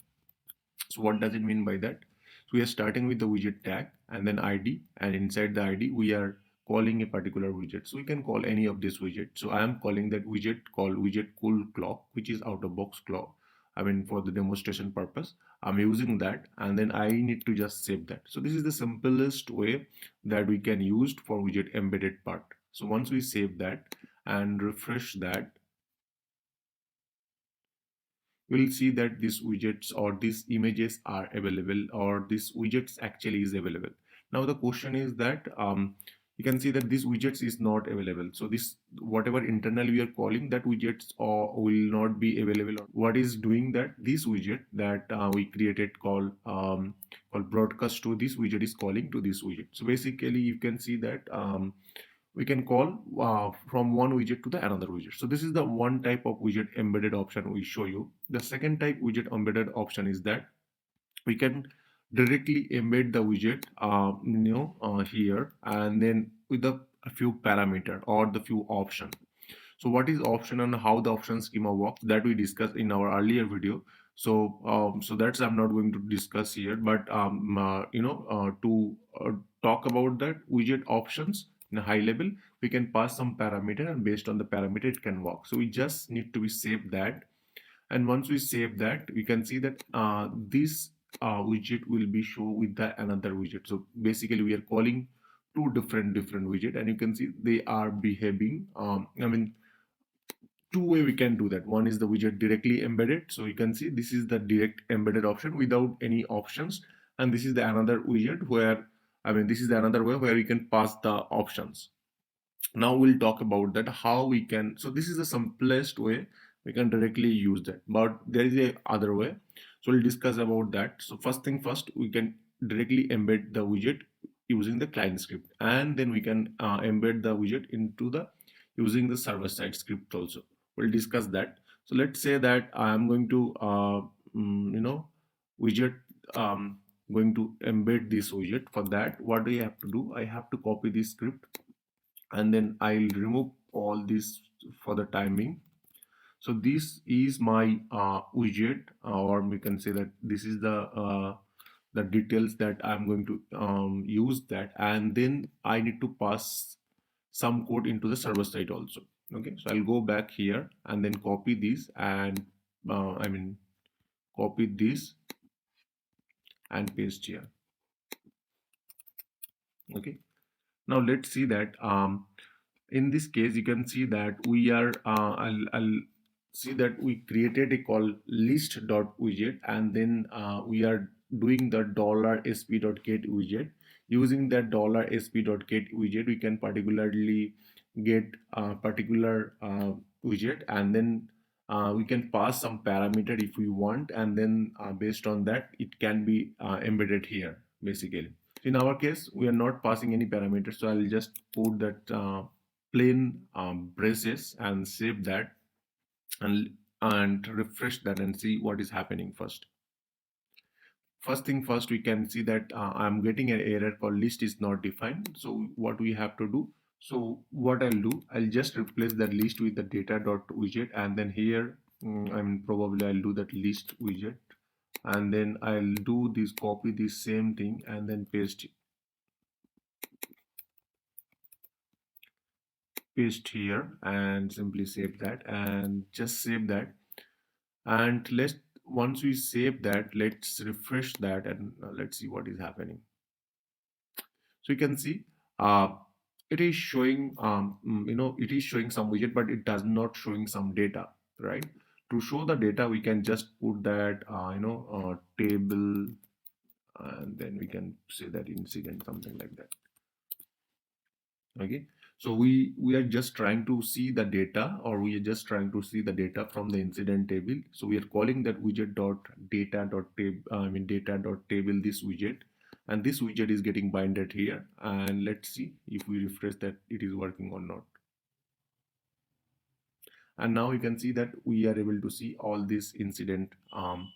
A: So what does it mean by that? So we are starting with the widget tag and then ID, and inside the ID we are calling a particular widget. So we can call any of this widget. So I am calling that widget called widget cool clock, which is out of box clock. I mean, for the demonstration purpose, I'm using that and then I need to just save that. So this is the simplest way that we can use for widget embedded part. So once we save that and refresh that, we'll see that these widgets or these images are available, or this widgets actually is available. Now the question is that you can see that this widgets is not available. So this whatever internal we are calling that widgets will not be available. What is doing that? This widget that we created called broadcast to this widget is calling to this widget. So basically you can see that we can call from one widget to the another widget. So this is the one type of widget embedded option we show you. The second type widget embedded option is that we can directly embed the widget here and then with a few parameter or the few option. So what is option and how the option schema works, that we discussed in our earlier video. So that's I'm not going to discuss here, but to talk about that widget options in a high level, we can pass some parameter and based on the parameter it can work. So we just need to be save that, and once we save that, we can see that this widget will be shown with the another widget. So basically we are calling two different widget, and you can see they are behaving. Two way we can do that. One is the widget directly embedded, so you can see this is the direct embedded option without any options, and this is the another widget where this is the another way where we can pass the options. Now we'll talk about that how we can. So this is the simplest way we can directly use that, but there is a other way, so we'll discuss about that. So first thing first, we can directly embed the widget using the client script, and then we can embed the widget into the using the server side script also. We'll discuss that. So let's say that I am going to widget, um, going to embed this widget. For that, what do I have to do? I have to copy this script, and then I'll remove all this for the timing. So this is my widget, or we can say that this is the details that I'm going to use that, and then I need to pass some code into the server side also. Okay, so I'll go back here and then copy this and copy this and paste here. Okay, now let's see that in this case you can see that we are I'll see that we created a call list.widget, and then we are doing the $sp.get widget. Using that $sp.get widget, we can particularly get a particular widget, and then we can pass some parameter if we want, and then based on that it can be embedded here basically. In our case, we are not passing any parameters, so I'll just put that plain braces and save that, and refresh that and see what is happening first. First thing first, we can see that I'm getting an error called list is not defined. So what we have to do? So what I'll do, I'll just replace that list with the data.widget, and then here probably I'll do that list widget, and then I'll do this, copy this same thing and then paste here, and simply save that and just save that. And once we save that, let's refresh that, and let's see what is happening. So you can see it is showing it is showing some widget, but it does not showing some data, right? To show the data, we can just put that table, and then we can say that incident, something like that. Okay, so we are just trying to see the data, or we are just trying to see the data from the incident table. So we are calling that widget dot data dot table, data dot table, this widget, and this widget is getting binded here. And let's see if we refresh that it is working or not. And now you can see that we are able to see all this incident that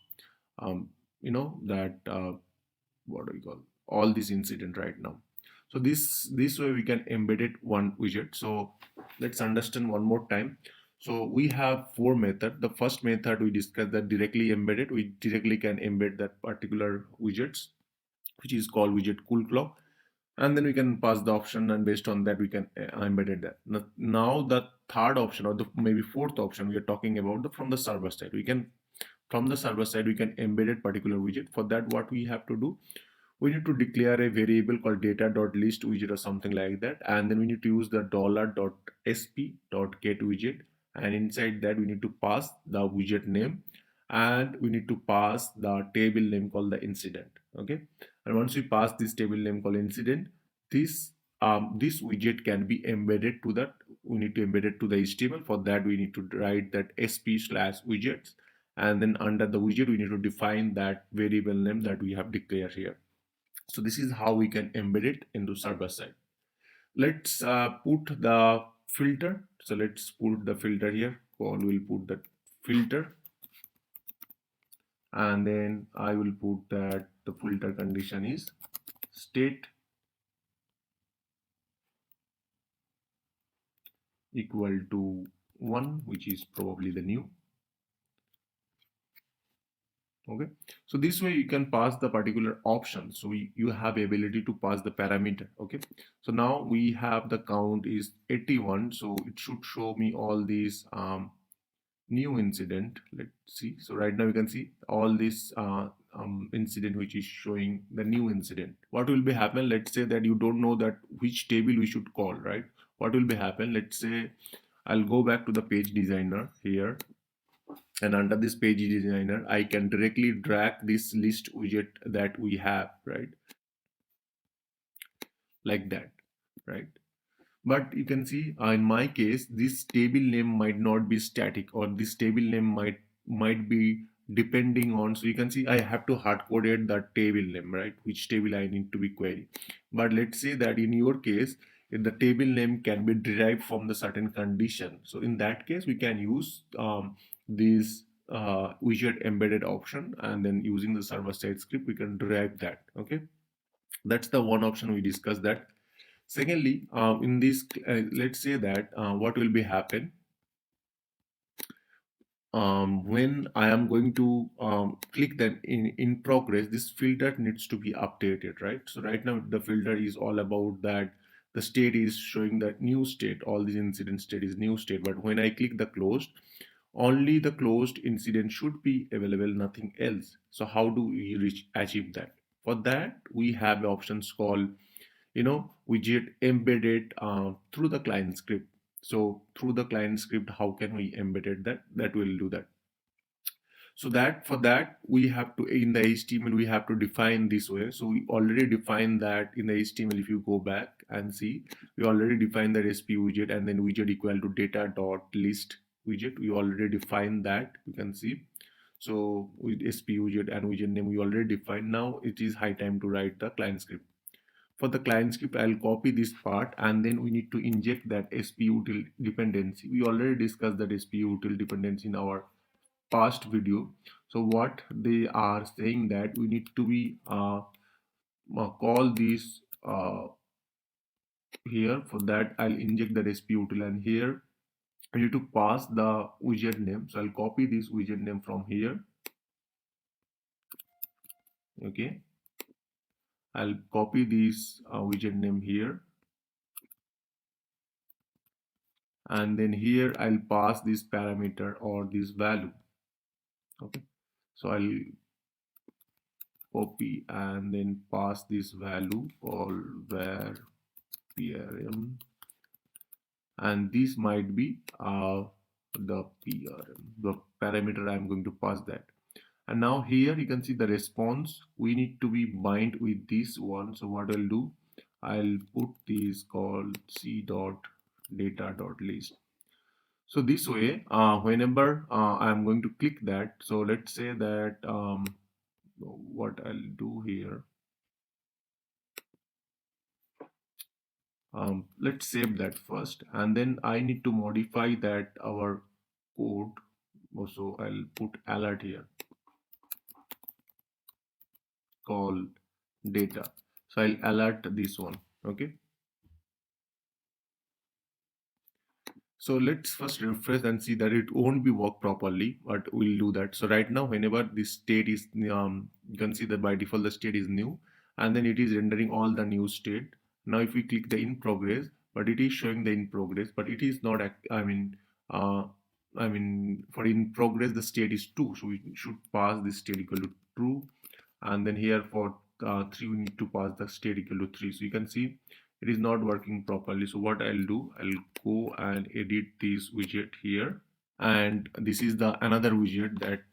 A: what do we call all this incident right now. So this way we can embed it one widget. So let's understand one more time. So we have four methods. The first method we discussed, that directly embedded, we directly can embed that particular widgets, which is called widget cool clock, and then we can pass the option, and based on that we can embed it that. Now the third option, or the maybe fourth option, we are talking about from the server side. We can, from the server side, we can embed a particular widget. For that, what we have to do, we need to declare a variable called data.list widget or something like that, and then we need to use the $sp.get widget, and inside that we need to pass the widget name, and we need to pass the table name called the incident. Okay, and once we pass this table name called incident, this widget can be embedded to that. We need to embed it to the HTML. For that, we need to write that sp/widgets, and then under the widget we need to define that variable name that we have declared here. So this is how we can embed it into server side. Let's put the filter. So let's put the filter here. We'll put the filter, and then I will put that the filter condition is state equal to 1, which is probably the new. Okay, so this way you can pass the particular option. So you have ability to pass the parameter. Okay, so now we have the count is 81, so it should show me all these new incident. Let's see. So right now you can see all these incident which is showing the new incident. What will be happen? Let's say that you don't know that which table we should call, right? What will be happen? Let's say I'll go back to the page designer here, and under this page designer I can directly drag this list widget that we have, right? Like that, right? But you can see in my case this table name might not be static, or this table name might be depending on, so you can see I have to hard coded the table name, right, which table I need to be query. But let's say that in your case, if the table name can be derived from the certain condition, so in that case we can use this widget embedded option, and then using the server side script we can derive that. Okay, that's the one option we discussed that. Secondly, in this, let's say that what will be happen when I am going to click that in progress, this filter needs to be updated, right? So right now the filter is all about that the state is showing that new state, all these incident state is new state. But when I click the closed, only the closed incident should be available, nothing else. So how do we achieve that? For that, we have options called, widget embedded through the client script. So through the client script, how can we embed it? That will do that. So that for that we have to, in the HTML we have to define this way. So we already defined that in the HTML. If you go back and see, we already defined that SP widget, and then widget equal to data dot list widget. We already defined that, you can see. So with SP widget and widget name we already defined. Now it is high time to write the client script. For the client script, I'll copy this part, and then we need to inject that SPUtil dependency. We already discussed that SPUtil dependency in our past video. So what they are saying that we need to be call this here. For that, I'll inject that SPUtil, and here I need to pass the widget name. So I'll copy this widget name from here. Okay, I'll copy this widget name here, and then here I'll pass this parameter or this value. Okay, so I'll copy and then pass this value called var prm, and this might be the prm, the parameter I'm going to pass that. And now here you can see the response we need to be bind with this one. So what I'll do, I'll put this called c dot data dot list. So this way, whenever I'm going to click that, so let's say that what I'll do here, let's save that first, and then I need to modify that our code. Also, I'll put alert here called data. So I'll alert this one. Okay. So let's first refresh and see that it won't be work properly, but we'll do that. So right now, whenever this state is, you can see that by default the state is new, and then it is rendering all the new state. Now if we click the in progress, but it is showing the in progress, but it is not, uh, for in progress the state is 2, so we should pass this state equal to true, and then here for 3 we need to pass the state equal to 3. So you can see it is not working properly. So what I'll do, I'll go and edit this widget here, and this is the another widget that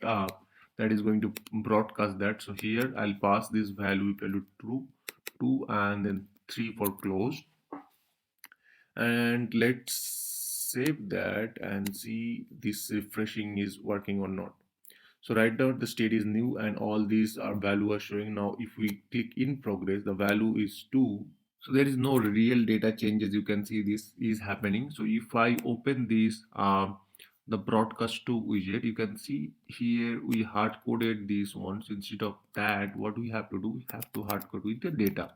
A: that is going to broadcast that. So here I'll pass this value equal to true, 2, and then 3 for closed, and let's save that and see this refreshing is working or not. So right now the state is new and all these are value are showing. Now if we click in progress, the value is 2. So there is no real data changes. You can see this is happening. So if I open this the broadcast to widget, you can see here we hard coded these ones. Instead of that, what we have to do, we have to hard code with the data.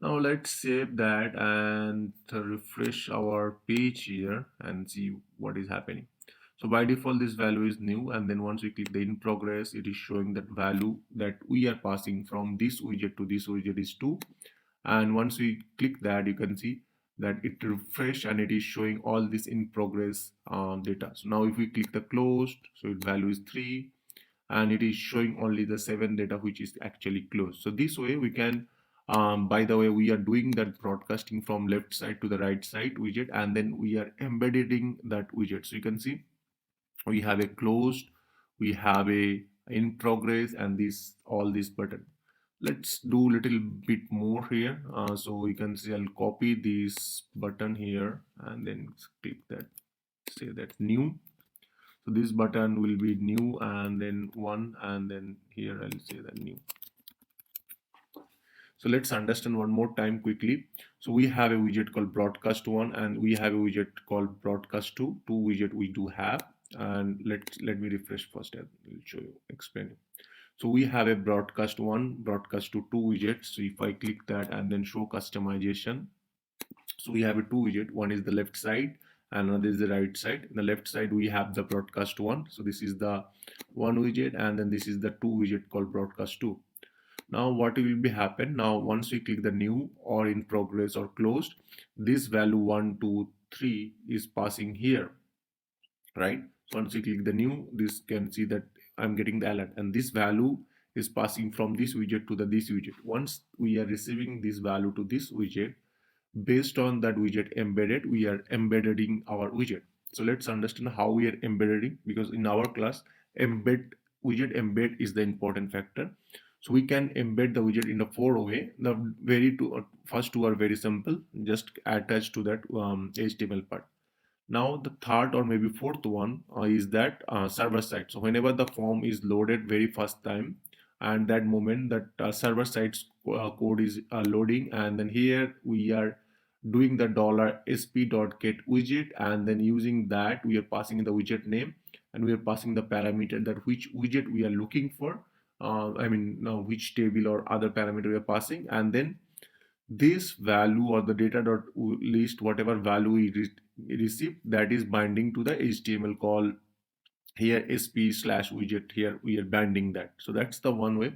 A: Now let's save that and refresh our page here and see what is happening. So by default this value is new, and then once we click the in progress, it is showing that value that we are passing from this widget to this widget is 2. And once we click that, you can see that it refresh and it is showing all this in progress data. So now if we click the closed, so its value is 3, and it is showing only the 7 data which is actually closed. So this way we can, by the way, we are doing that broadcasting from left side to the right side widget, and then we are embedding that widget. So you can see we have a closed, we have a in progress, and this all this button. Let's do a little bit more here. So we can see I'll copy this button here and then click that, say that new. So this button will be new, and then one, and then here I'll say that new. So let's understand one more time quickly. So we have a widget called broadcast one, and we have a widget called broadcast two. Two widget we do have, and let me refresh first. I'll show you, explain. So we have a broadcast one, broadcast two widgets. So if I click that and then show customization, so we have a two widget. One is the left side and another is the right side. In the left side we have the broadcast one. So this is the one widget, and then this is the two widget called broadcast two. Now what will be happen, now once we click the new or in progress or closed, this value 1 2 3 is passing here, right? So once we click the new, this can see that I'm getting the alert, and this value is passing from this widget to the this widget. Once we are receiving this value to this widget, based on that widget embedded, we are embedding our widget. So let's understand how we are embedding, because in our class embed widget embed is the important factor. So we can embed the widget in a four way. The first two are very simple, just attached to that HTML part. Now the third or maybe fourth one is that server side. So whenever the form is loaded very first time, and that moment that server side code is loading, and then here we are doing the $sp.get widget, and then using that we are passing the widget name, and we are passing the parameter that which widget we are looking for. Which table or other parameter we are passing, and then this value or the data dot list, whatever value we receive, that is binding to the HTML call here sp/widget. Here we are binding that. So that's the one way.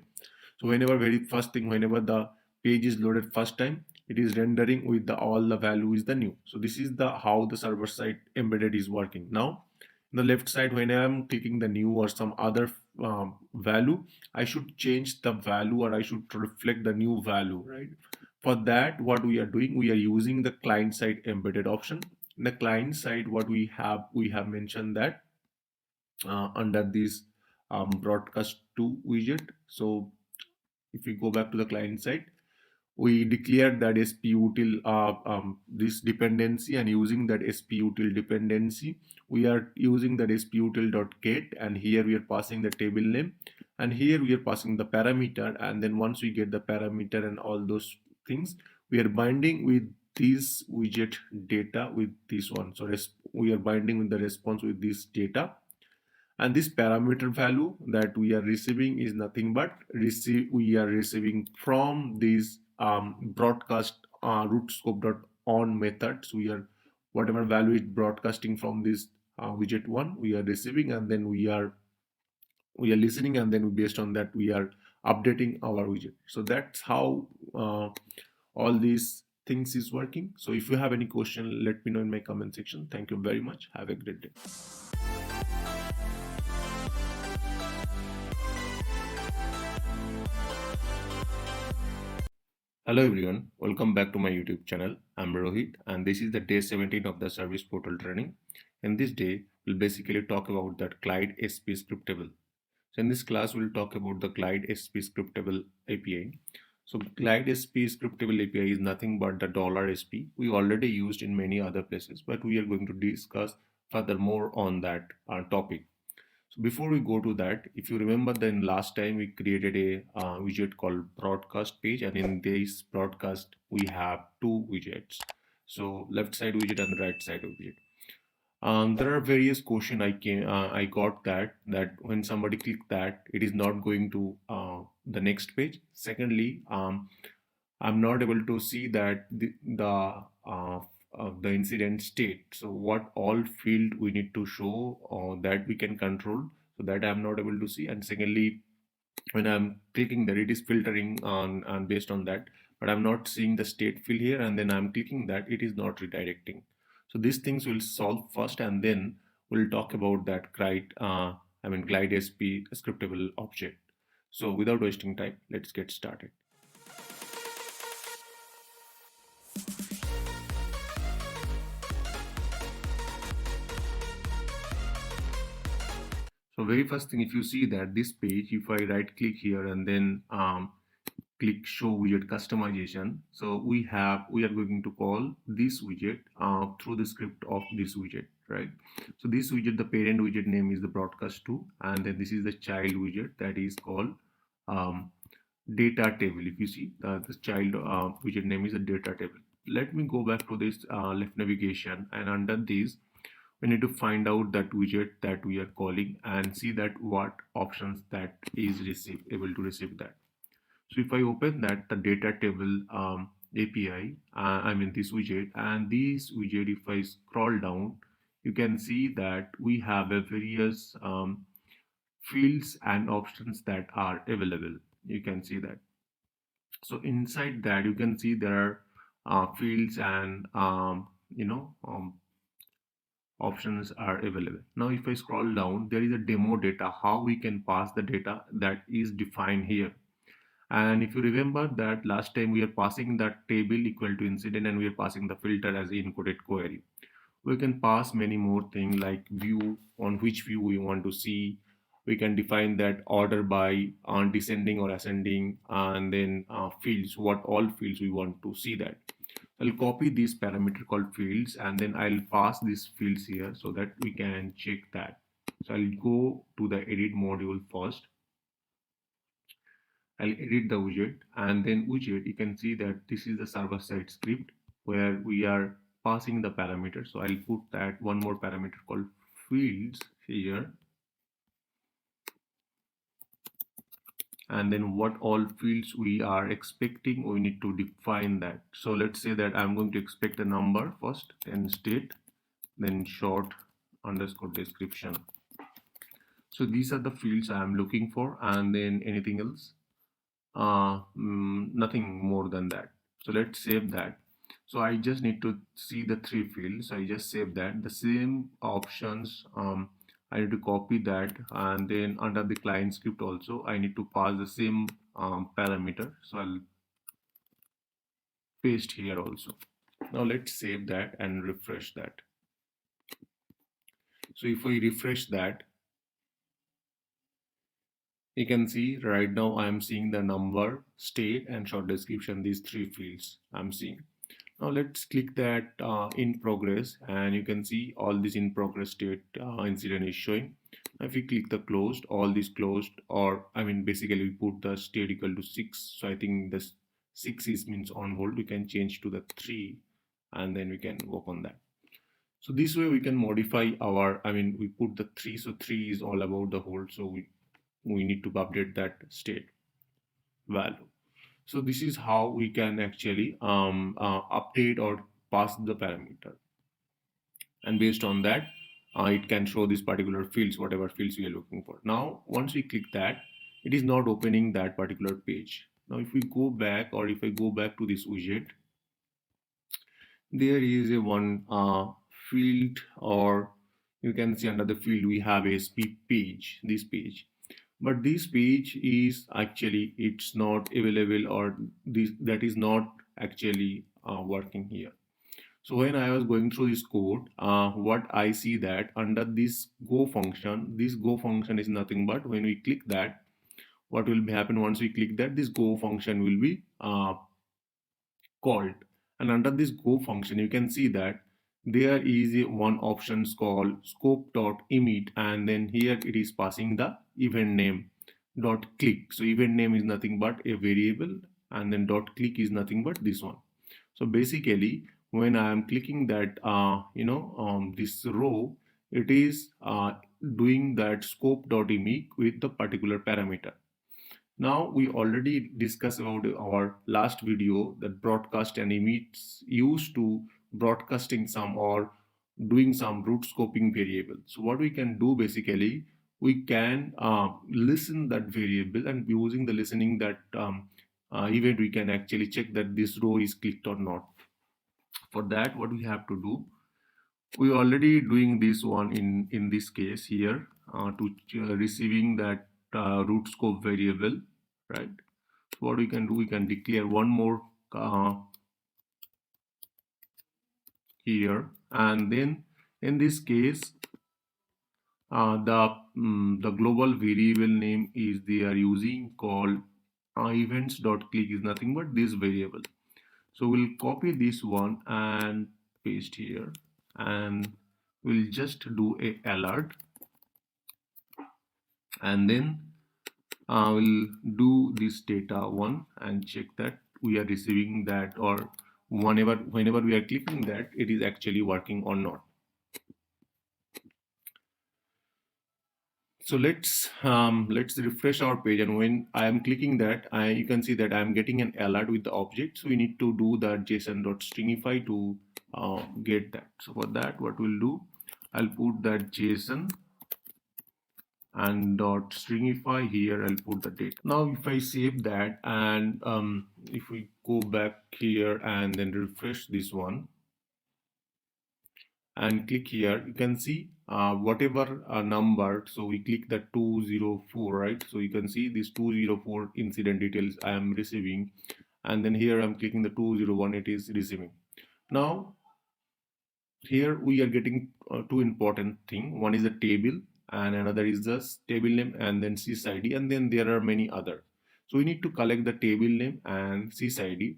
A: So whenever very first thing, whenever the page is loaded first time, it is rendering with the all the value is the new. So this is the how the server side embedded is working. Now in the left side, when I am clicking the new or some other value, I should change the value, or I should reflect the new value, right? For that, what we are doing, we are using the client side embedded option. In the client side, what we have mentioned that under this broadcast to widget. So if we go back to the client side, we declared that sputil this dependency, and using that sputil dependency, we are using that sputil.get, and here we are passing the table name, and here we are passing the parameter, and then once we get the parameter and all those things, we are binding with this widget data with this one. So we are binding with the response with this data, and this parameter value that we are receiving is nothing but we are receiving from this broadcast root scope dot on methods. We are whatever value is broadcasting from this widget one, we are receiving, and then we are listening, and then based on that we are updating our widget. So that's how all these things is working. So if you have any question, let me know in my comment section. Thank you very much. Have a great day. Hello everyone, welcome back to my YouTube channel. I'm Rohit, and this is the day 17 of the service portal training. In this day, we'll basically talk about that Glide SP scriptable. So in this class, we'll talk about the Glide SP scriptable API. So Glide SP scriptable API is nothing but the $SP we already used in many other places, but we are going to discuss furthermore on that topic. So before we go to that, if you remember, then last time we created a widget called broadcast page, and in this broadcast we have two widgets. So left side widget and the right side widget. There are various questions I got that when somebody click that, it is not going to the next page. Secondly, I'm not able to see that the incident state. So what all field we need to show that we can control, so that I'm not able to see. And secondly, when I'm clicking that, it is filtering on based on that, but I'm not seeing the state field here, and then I'm clicking that, it is not redirecting. So these things will solve first, and then we'll talk about that glide SP scriptable object. So without wasting time, let's get started. So very first thing, if you see that this page, if I right click here and then click show widget customization, so we are going to call this widget through the script of this widget, right? So this widget, the parent widget name is the broadcast to, and then this is the child widget that is called um, data table. If you see the child widget name is a data table. Let me go back to this left navigation, and under this we need to find out that widget that we are calling and see that what options that is able to receive that. So if I open that, the data table API, this widget, and this widget, if I scroll down, you can see that we have a various fields and options that are available. You can see that. So inside that, you can see there are fields and options are available. Now if I scroll down, there is a demo data, how we can pass the data that is defined here. And if you remember that last time we are passing that table equal to incident and we are passing the filter as encoded query. We can pass many more things like view, on which view we want to see. We can define that order by on descending or ascending, and then fields, what all fields we want to see that. I'll copy this parameter called fields and then I'll pass these fields here so that we can check that. So I'll go to the edit module first. I'll edit the widget, and then widget, you can see that this is the server-side script where we are passing the parameter. So I'll put that one more parameter called fields here, and then what all fields we are expecting, we need to define that. So let's say that I'm going to expect a number first, then state, then short underscore description. So these are the fields I am looking for, and then anything else, nothing more than that. So let's save that. So I just need to see the three fields. So I just save that. The same options, I need to copy that, and then under the client script also I need to pass the same parameter. So I'll paste here also. Now let's save that and refresh that. So if we refresh that, you can see right now I am seeing the number, state, and short description, these three fields I'm seeing. Now let's click that in progress, and you can see all this in progress state incident is showing. If we click the closed, all this closed, or basically we put the state equal to 6. So I think this 6 is means on hold. We can change to the 3, and then we can work on that. So this way we can modify our, we put the 3. So 3 is all about the hold. So we need to update that state value. So this is how we can actually update or pass the parameter, and based on that it can show these particular fields, whatever fields we are looking for. Now once we click that, it is not opening that particular page. Now if we go back, or if I go back to this widget, there is a one field, or you can see under the field we have a SP page, this page. But this page is actually, it's not available, or this that is not actually working here. So when I was going through this code, what I see that under this go function, this go function is nothing but when we click that, what will be happen once we click that, this go function will be called. And under this go function, you can see that there is a one option called scope.emit, and then here it is passing the event name dot click. So event name is nothing but a variable, and then dot click is nothing but this one. So basically when I am clicking that this row, it is doing that scope.emit with the particular parameter. Now we already discussed about our last video that broadcast and emits used to broadcasting some or doing some root scoping variable. So what we can do basically, we can listen that variable, and using the listening that event, we can actually check that this row is clicked or not. For that, what we have to do, we already doing this one in this case here. to receiving that root scope variable, right? So what we can do, we can declare one more here, and then in this case the global variable name is they are using called events.click is nothing but this variable. So we'll copy this one and paste here, and we'll just do a alert, and then we'll do this data one and check that we are receiving that, or whenever we are clicking that it is actually working or not. So let's refresh our page, and when I am clicking that, you can see that I am getting an alert with the object. So we need to do that json.stringify to get that. So for that, what we'll do, I'll put that JSON and dot stringify here. I'll put the data. Now if I save that, and if we go back here and then refresh this one and click here, you can see whatever number, so we click the 204, right? So you can see this 204 incident details I am receiving, and then here I'm clicking the 201, it is receiving. Now here we are getting two important thing. One is the table and another is the table name and then sysID, and then there are many other. So we need to collect the table name and sysID.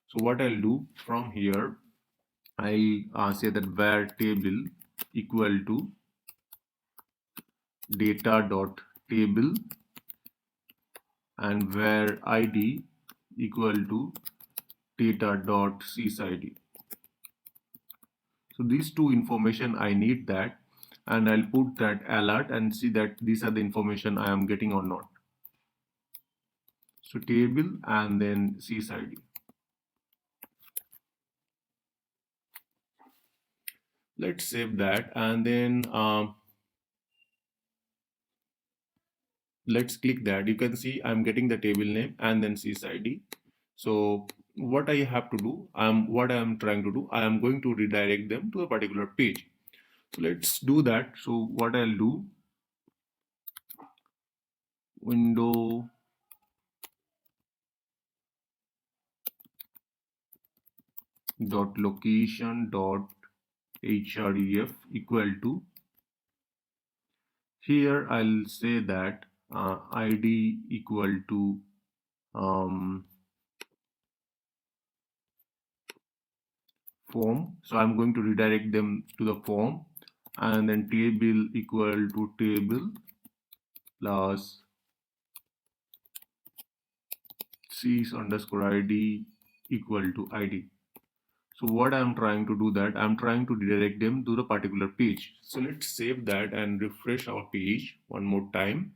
A: So what I'll do from here, I'll say that var table equal to data dot table and var id equal to data dot sysID. So these two information I need that, and I'll put that alert and see that these are the information I am getting or not. So table and then sysID. Let's save that, and then let's click that. You can see I'm getting the table name and then sysID. So what I have to do, what I am trying to do, I am going to redirect them to a particular page. So let's do that. So what I'll do, window dot location dot href equal to, here I'll say that id equal to form. So I'm going to redirect them to the form, and then table equal to table plus sys underscore id equal to id. So what I'm trying to do, that I'm trying to redirect them to the particular page. So let's save that and refresh our page one more time.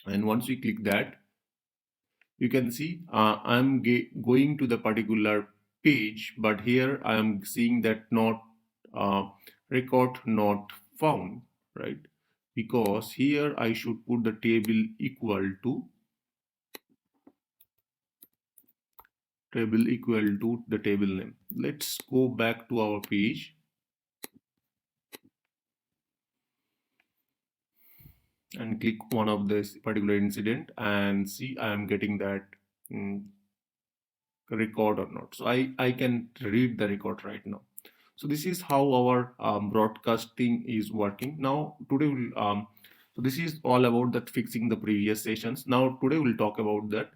A: And once we click that, you can see I'm going to the particular page, but here I am seeing that not record not found, right? Because here I should put the table equal to the table name. Let's go back to our page and click one of this particular incident and see I am getting that record or not. So I can read the record right now. So this is how our broadcasting is working. Now today so this is all about that fixing the previous sessions. Now today we'll talk about that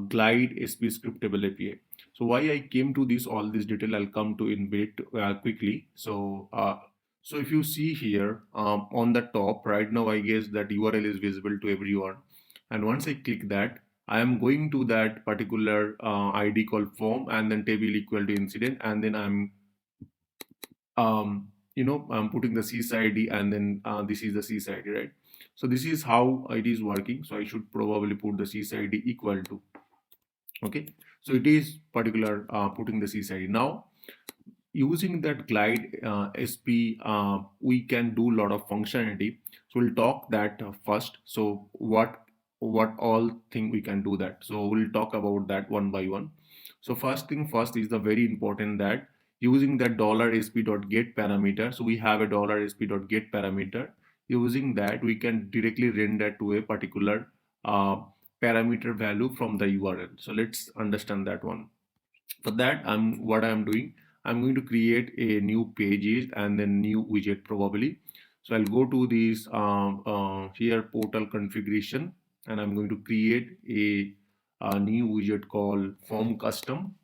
A: glide SP scriptable API. So why I came to this all this detail, I'll come to in bit quickly. So if you see here on the top right now, I guess that URL is visible to everyone. And once I click that, I am going to that particular ID called form and then table equal to incident, and then I'm I'm putting the sysID, and then this is the sysID, right? So this is how it is working. So I should probably put the sysID equal to, okay. So it is particular putting the sysID. Now using that glide SP, we can do a lot of functionality. So we'll talk that first. So what all thing we can do that. So we'll talk about that one by one. So first thing first is the very important that using that $sp.get parameter. So we have a $sp.get parameter. Using that, we can directly render to a particular uh, parameter value from the URL. So let's understand that one. For that, what I'm doing, I'm going to create a new pages and then new widget probably. So I'll go to this here portal configuration, and I'm going to create a new widget called form custom.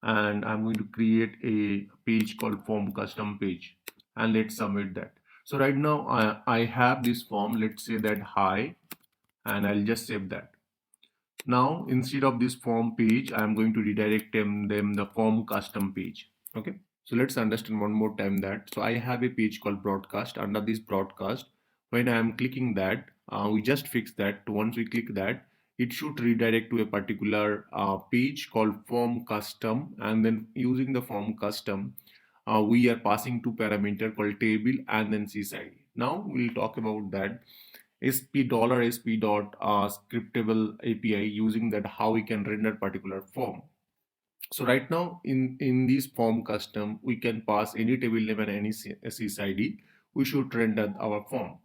A: And I'm going to create a page called form custom page, and let's submit that. So right now I have this form, let's say that hi, and I'll just save that. Now instead of this form page, I'm going to redirect them the form custom page. Okay, so let's understand one more time that. So I have a page called broadcast. Under this broadcast, when I'm clicking that, we just fix that. Once we click that, it should redirect to a particular page called form custom, and then using the form custom, we are passing two parameter called table and then sysID. Now we'll talk about that $sp dot scriptable API, using that how we can render particular form. So right now in this form custom, we can pass any table name and any sysID. We should render our form.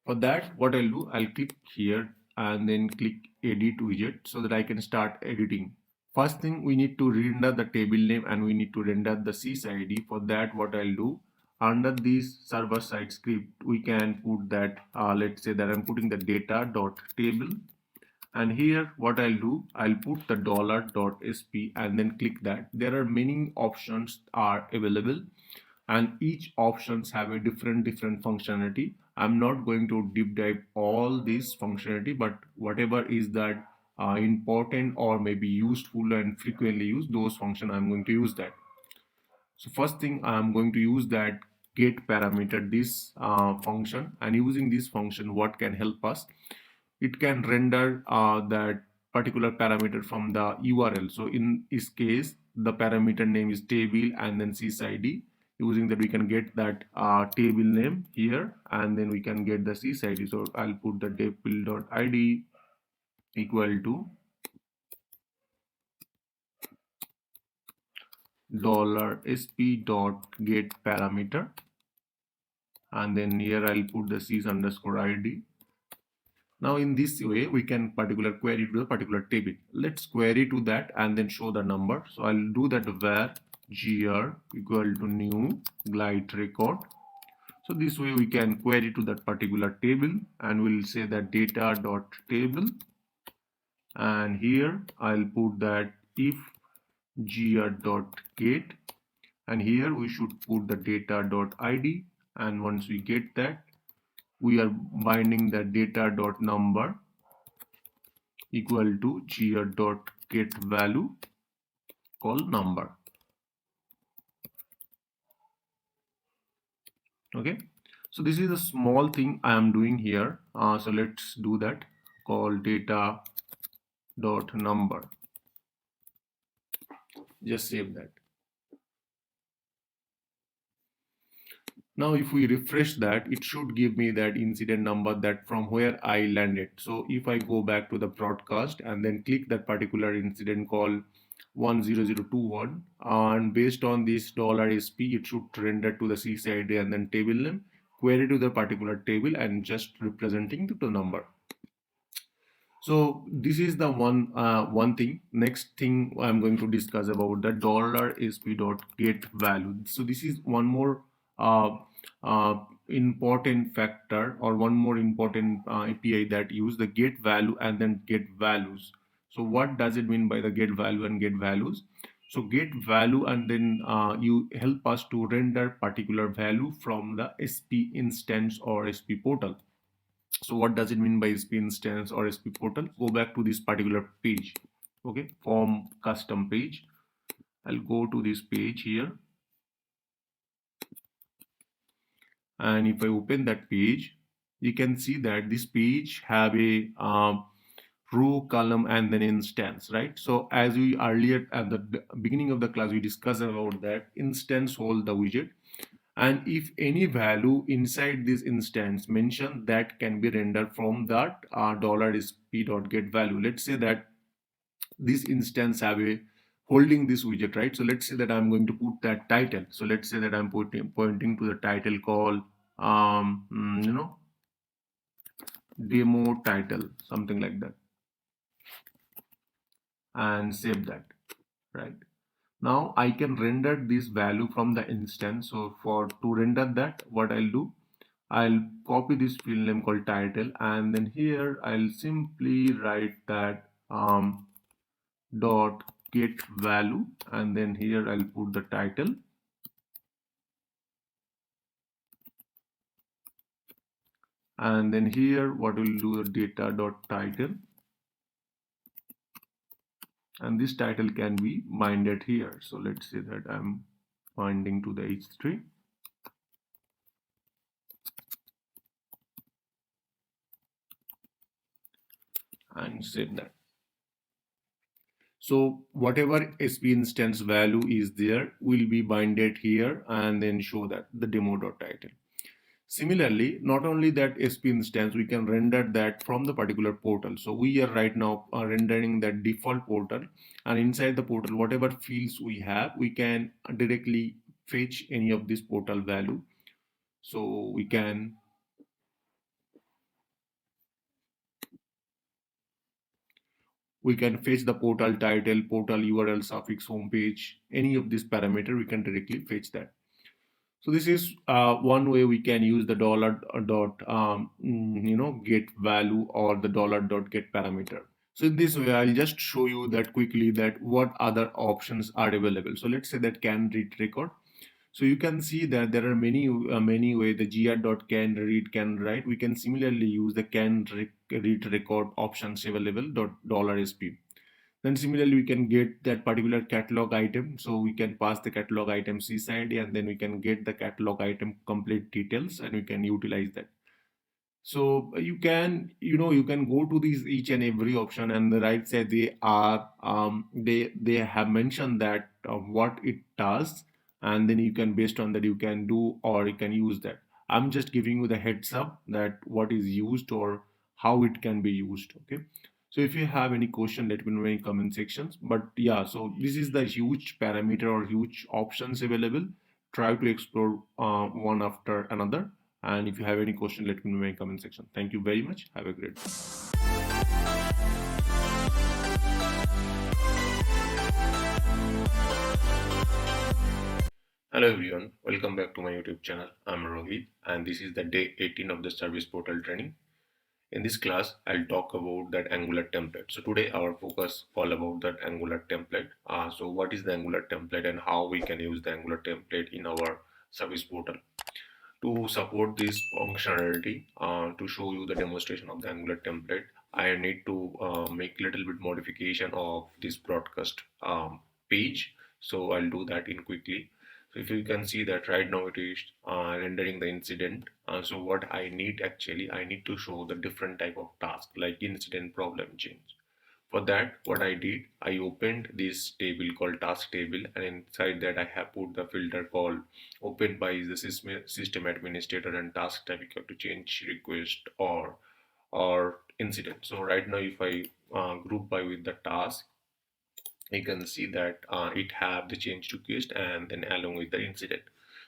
A: For that, what I'll do, I'll click here and then click edit widget so that I can start editing. First thing, we need to render the table name and we need to render the sysID. For that, what I'll do, under this server side script, we can put that, let's say that I'm putting the data dot table, and here what I'll do, I'll put the $.sp and then click that. There are many options are available, and each options have a different functionality. I'm not going to deep dive all this functionality, but whatever is that important or maybe useful and frequently used, those function I'm going to use that. So first thing, I'm going to use that get parameter, this function, and using this function, what can help us, it can render that particular parameter from the URL. So in this case, the parameter name is table and then sysID. Using that, we can get that table name here, and then we can get the sysID. So I'll put the table.id equal to $sp.get parameter, and then here I'll put the sys_id. Now in this way, we can particular query to the particular table. Let's query to that and then show the number. So I'll do that where gr equal to new glide record. So this way we can query to that particular table, and we'll say that data dot table, and here I'll put that if gr dot get, and here we should put the data dot id, and once we get that, we are binding the data dot number equal to gr dot get value called number. Okay, so this is a small thing I am doing here. So let's do that, call data dot number. Just save that. Now if we refresh that, it should give me that incident number, that from where I landed. So if I go back to the broadcast and then click that particular incident called 10021, and based on this $sp, it should render to the sysID and then table name, query to the particular table, and just representing to the number. So this is the one thing. Next thing I'm going to discuss about the $sp.get value. So this is one more important factor, or one more important API that use the get value and then get values. So what does it mean by the get value and get values? So get value, and then you help us to render particular value from the SP instance or SP portal. So what does it mean by SP instance or SP portal? Go back to this particular page. Okay, form custom page. I'll go to this page here, and if I open that page, you can see that this page have a row, column, and then instance, right? So as we earlier at the beginning of the class, we discussed about that instance hold the widget, and if any value inside this instance mentioned, that can be rendered from that $sp.get value. Let's say that this instance have a holding this widget, right? So let's say that I'm going to put that title. So let's say that I'm pointing to the title called you know, demo title, something like that, and save that, right? Now I can render this value from the instance. So for to render that, what I'll do, I'll copy this field name called title, and then here I'll simply write that dot get value, and then here I'll put the title, and then here what we'll do, the data dot title, and this title can be binded here. So let's say that I'm binding to the h3, and save that. So whatever SP instance value is there will be binded here, and then show that the demo.title. Similarly, not only that SP instance, we can render that from the particular portal. So we are right now rendering that default portal, and inside the portal, whatever fields we have, we can directly fetch any of this portal value. So we can fetch the portal title, portal URL, suffix, homepage, any of this parameter, we can directly fetch that. So this is one way we can use the dollar dot get value, or the dollar dot get parameter. So in this way, I'll just show you that quickly, that what other options are available. So let's say that can read record. So you can see that there are many way, the gr dot can read, can write. We can similarly use the can read record options available dot $sp. Then similarly, we can get that particular catalog item. So we can pass the catalog item CSID, and then we can get the catalog item complete details, and we can utilize that. So you can, you can go to these each and every option, and the right side they are they have mentioned that what it does, and then you can, based on that, you can do or you can use that. I'm just giving you the heads up that what is used or how it can be used. Okay. So if you have any question, let me know in comment sections. But yeah, so this is the huge parameter or huge options available. Try to explore one after another. And if you have any question, let me know in comment section. Thank you very much. Have a great day. Hello everyone, welcome back to my YouTube channel. I'm Rohit, and this is the day 18 of the service portal training. In this class, I'll talk about that Angular template. So today our focus all about that Angular template. So what is the Angular template and how we can use the Angular template in our service portal. To support this functionality, to show you the demonstration of the Angular template, I need to make little bit modification of this broadcast page. So I'll do that in quickly. So if you can see that right now it is rendering the incident. So what I need, actually, I need to show the different type of task like incident, problem, change. For that, what I did, I opened this table called task table, and inside that I have put the filter called opened by the system administrator and task type equal to change request or incident. So right now, if I group by with the task, you can see that it have the change request and then along with the incident.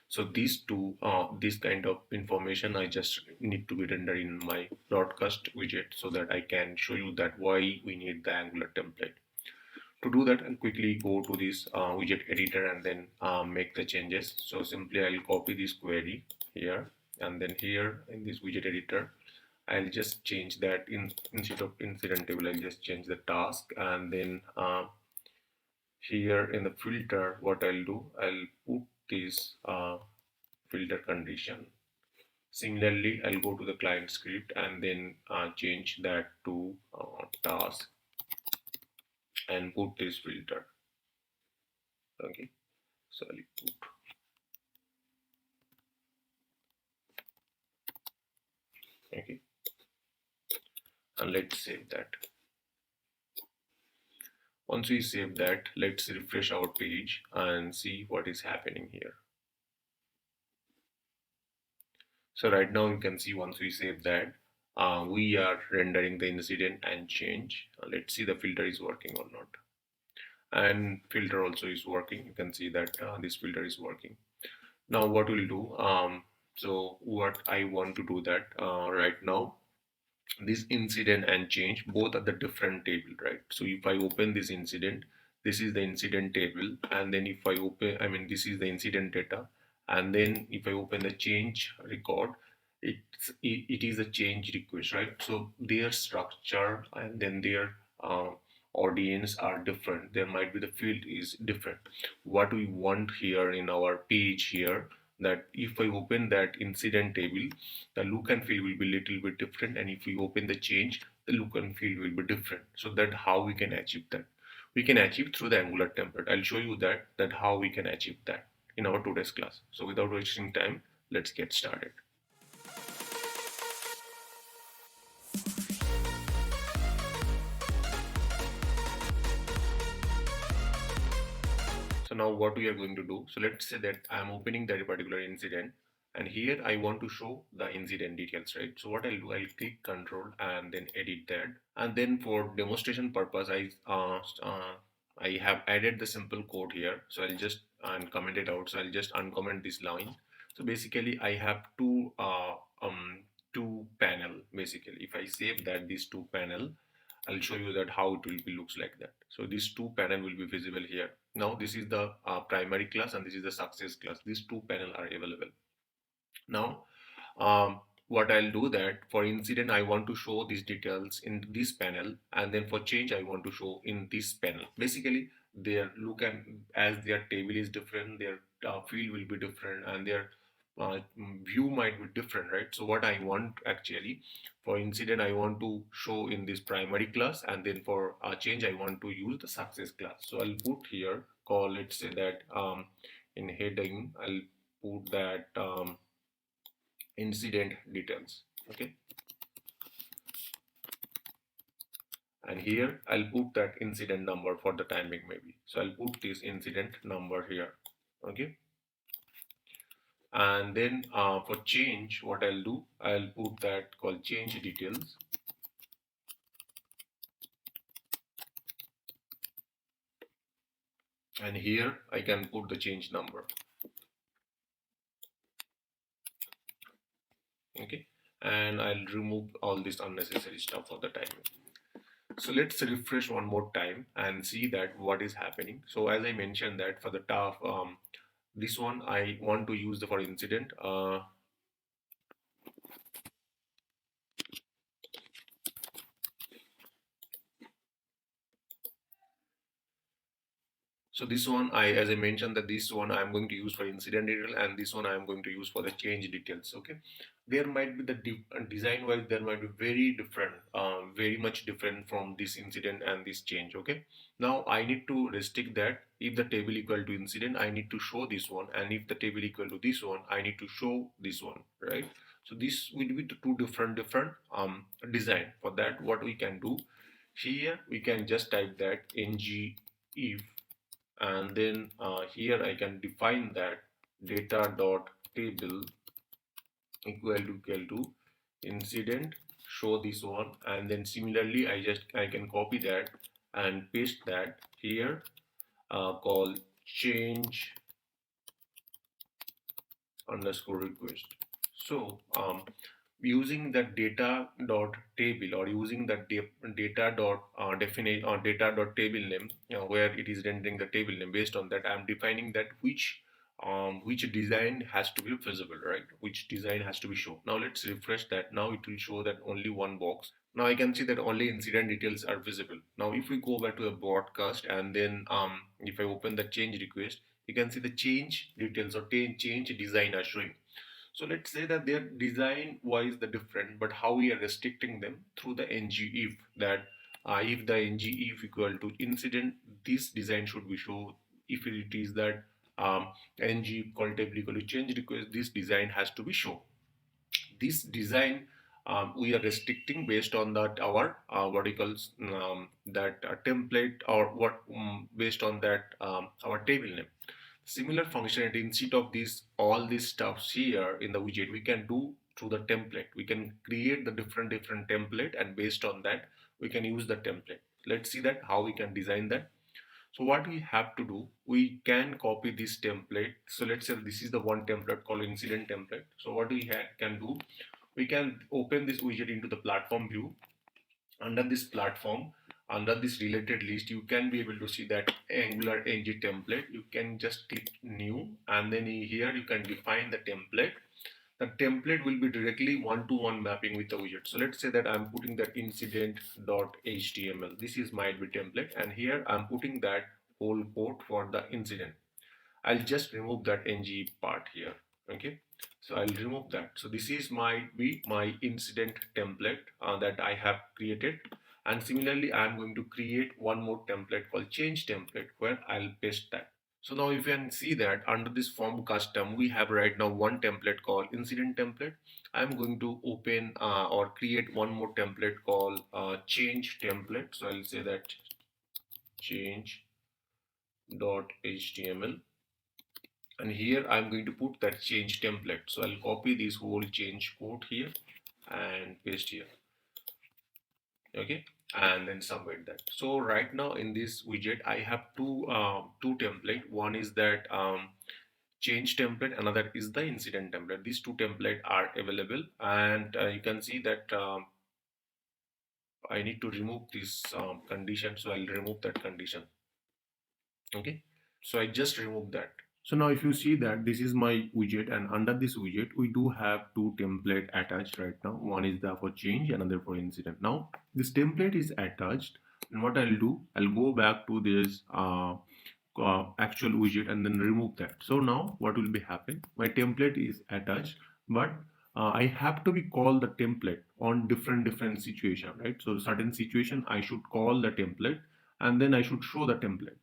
A: So these two, this kind of information I just need to be rendered in my broadcast widget, so that I can show you that why we need the Angular template. To do that, I'll quickly go to this widget editor and then make the changes. So simply I'll copy this query here, and then here in this widget editor, I'll just change that instead of incident table, I'll just change the task, and then here in the filter, what I'll do, I'll put this filter condition. Similarly, I'll go to the client script and then change that to task and put this filter. Okay, so I'll put, okay, and let's save that. Once we save that, let's refresh our page and see what is happening here. So right now you can see, once we save that, we are rendering the incident and change. Let's see the filter is working or not. and filter also is working. You can see that this filter is working. Now what we'll do, so what I want to do that right now, this incident and change both are the different table, right? So if I open this incident, this is the incident table, and then if I open, I mean, this is the incident data, and then if I open the change record, it is a change request, right? So their structure and then their audience are different. There might be the field is different. What we want here in our page here, that if I open that incident table, the look and feel will be little bit different, and if we open the change, the look and feel will be different. So that how we can achieve that, we can achieve through the Angular template. I'll show you that how we can achieve that in our today's class. So without wasting time, let's get started. So now what we are going to do, so let's say that I'm opening that particular incident, and here I want to show the incident details, right? So what I'll do, I'll click control and then edit that. And then for demonstration purpose, I have added the simple code here. So I'll just uncomment it out. So I'll just uncomment this line. So basically I have two panel basically. If I save that, these two panel, I'll show you that how it will be looks like that. So these two panel will be visible here. Now this is the primary class and this is the success class. These two panel are available. Now what I'll do that for incident I want to show these details in this panel, and then for change I want to show in this panel. Basically their look and as their table is different, their field will be different, and their view might be different, right? So what I want actually for incident I want to show in this primary class, and then for change I want to use the success class. So I'll put here call, let's say that in heading I'll put that incident details, okay, and here I'll put that incident number for the timing maybe. So I'll put this incident number here, okay, and then for change what I'll do, I'll put that called change details, and here I can put the change number, okay, and I'll remove all this unnecessary stuff for the timing. So let's refresh one more time and see that what is happening. So as I mentioned that for the tough this one I want to use the for incident. So this one as I mentioned that this one I'm going to use for incident detail, and this one I'm going to use for the change details. Okay, there might be the design wise there might be very different, very much different from this incident and this change. Okay, now I need to restrict that if the table equal to incident I need to show this one, and if the table equal to this one I need to show this one, right? So this will be the two different design. For that what we can do here, we can just type that ng if, and then here I can define that data dot table equal to incident show this one, and then similarly I can copy that and paste that here, call change underscore request. So using the data dot table or using the data dot definite or data dot table name, where it is rendering the table name, based on that I'm defining that which design has to be visible, right? Which design has to be shown. Now let's refresh that. Now it will show that only one box. Now I can see that only incident details are visible. Now if we go back to the broadcast and then if I open the change request, you can see the change details or change design are showing. So let's say that their design wise the different, but how we are restricting them through the ng if, that if the ng if equal to incident, this design should be shown. If it is that ng call table equal to change request, this design has to be shown. This design we are restricting based on that our verticals, that template or what, based on that our table name. Similar functionality, instead of this all these stuffs here in the widget, we can do through the template. We can create the different template, and based on that we can use the template. Let's see that how we can design that. So what we have to do, we can copy this template. So let's say this is the one template called incident template. So what we can do, we can open this widget into the platform view. Under this platform, under this related list, you can be able to see that Angular ng template. You can just click new, and then here you can define the template. The template will be directly one-to-one mapping with the widget. So let's say that I'm putting that incident.html. This is might be template, and here I'm putting that whole port for the incident. I'll just remove that ng part here. Okay, so I'll remove that. So this is my incident template that I have created, and similarly I'm going to create one more template called change template where I'll paste that. So now if you can see that under this form custom, we have right now one template called incident template. I'm going to open or create one more template called change template. So I'll say that change.html, and here I'm going to put that change template. So I'll copy this whole change code here and paste here. Okay, and then submit that. So right now in this widget I have two template. One is that change template, another is the incident template. These two templates are available, and you can see that I need to remove this condition, so I'll remove that condition. Okay, so I just removed that. So now if you see that this is my widget, and under this widget we do have two template attached right now. One is the for change, another for incident. Now this template is attached, and what I'll do, I'll go back to this actual widget and then remove that. So now what will be happen, my template is attached, but I have to be call the template on different situation, right? So certain situation I should call the template, and then I should show the template.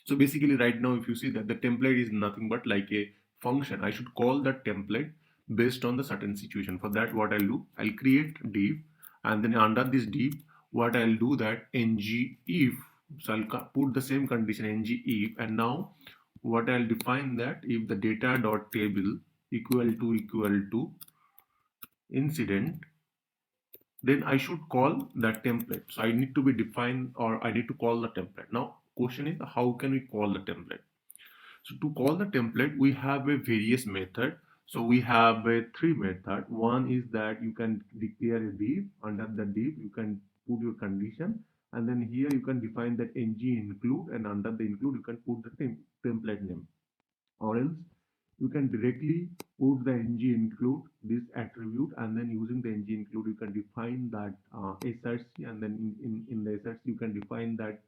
A: So basically right now, if you see that the template is nothing but like a function, I should call that template based on the certain situation. For that, what I'll do, I'll create div, and then under this div, what I'll do that ng if. So I'll put the same condition ng if, and now what I'll define that if the data dot table equal to incident, then I should call that template. So I need to be defined, or I need to call the template. Now question is, how can we call the template? So to call the template, we have a various method. So we have a three method. One is that you can declare a div. Under the div, you can put your condition, and then here you can define that ng include, and under the include you can put the template name. Or else you can directly put the ng include this attribute, and then using the ng include you can define that src, and then in the src you can define that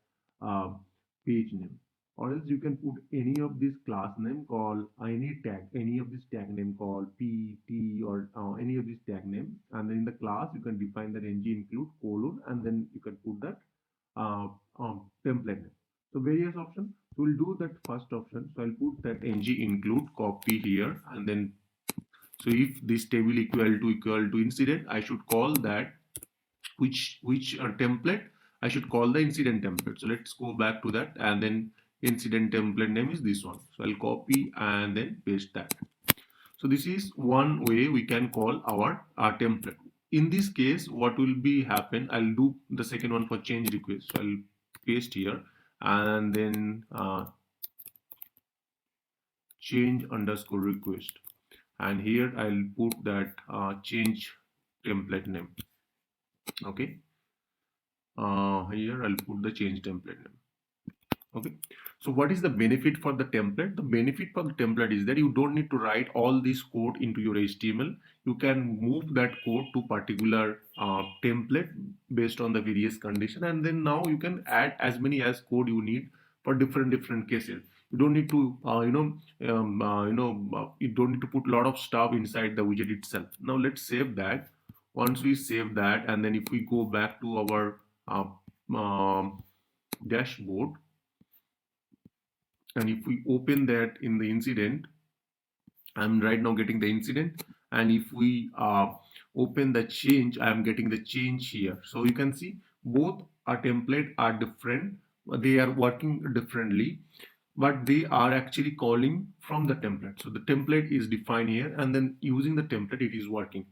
A: page name. Or else you can put any of this class name called any tag, any of this tag name called p, t, or any of this tag name, and then in the class you can define that ng include colon, and then you can put that template name. So various options. So we'll do that first option. So I'll put that ng include copy here, and then so if this table equal to incident, I should call that which template I should call the incident template. So let's go back to that, and then incident template name is this one. So I'll copy and then paste that. So this is one way we can call our template. In this case, what will be happen? I'll do the second one for change request. So I'll paste here, and then change underscore request, and here I'll put that change template name. Okay, here I'll put the change template name. Okay, so what is the benefit for the template? The benefit for the template is that you don't need to write all this code into your HTML. You can move that code to particular template based on the various condition, and then now you can add as many as code you need for different cases. You don't need to you don't need to put a lot of stuff inside the widget itself. Now let's save that. Once we save that, and then if we go back to our dashboard, and if we open that in the incident, I'm right now getting the incident, and if we open the change, I'm getting the change here. So you can see both our template are different, they are working differently, but they are actually calling from the template. So the template is defined here, and then using the template it is working.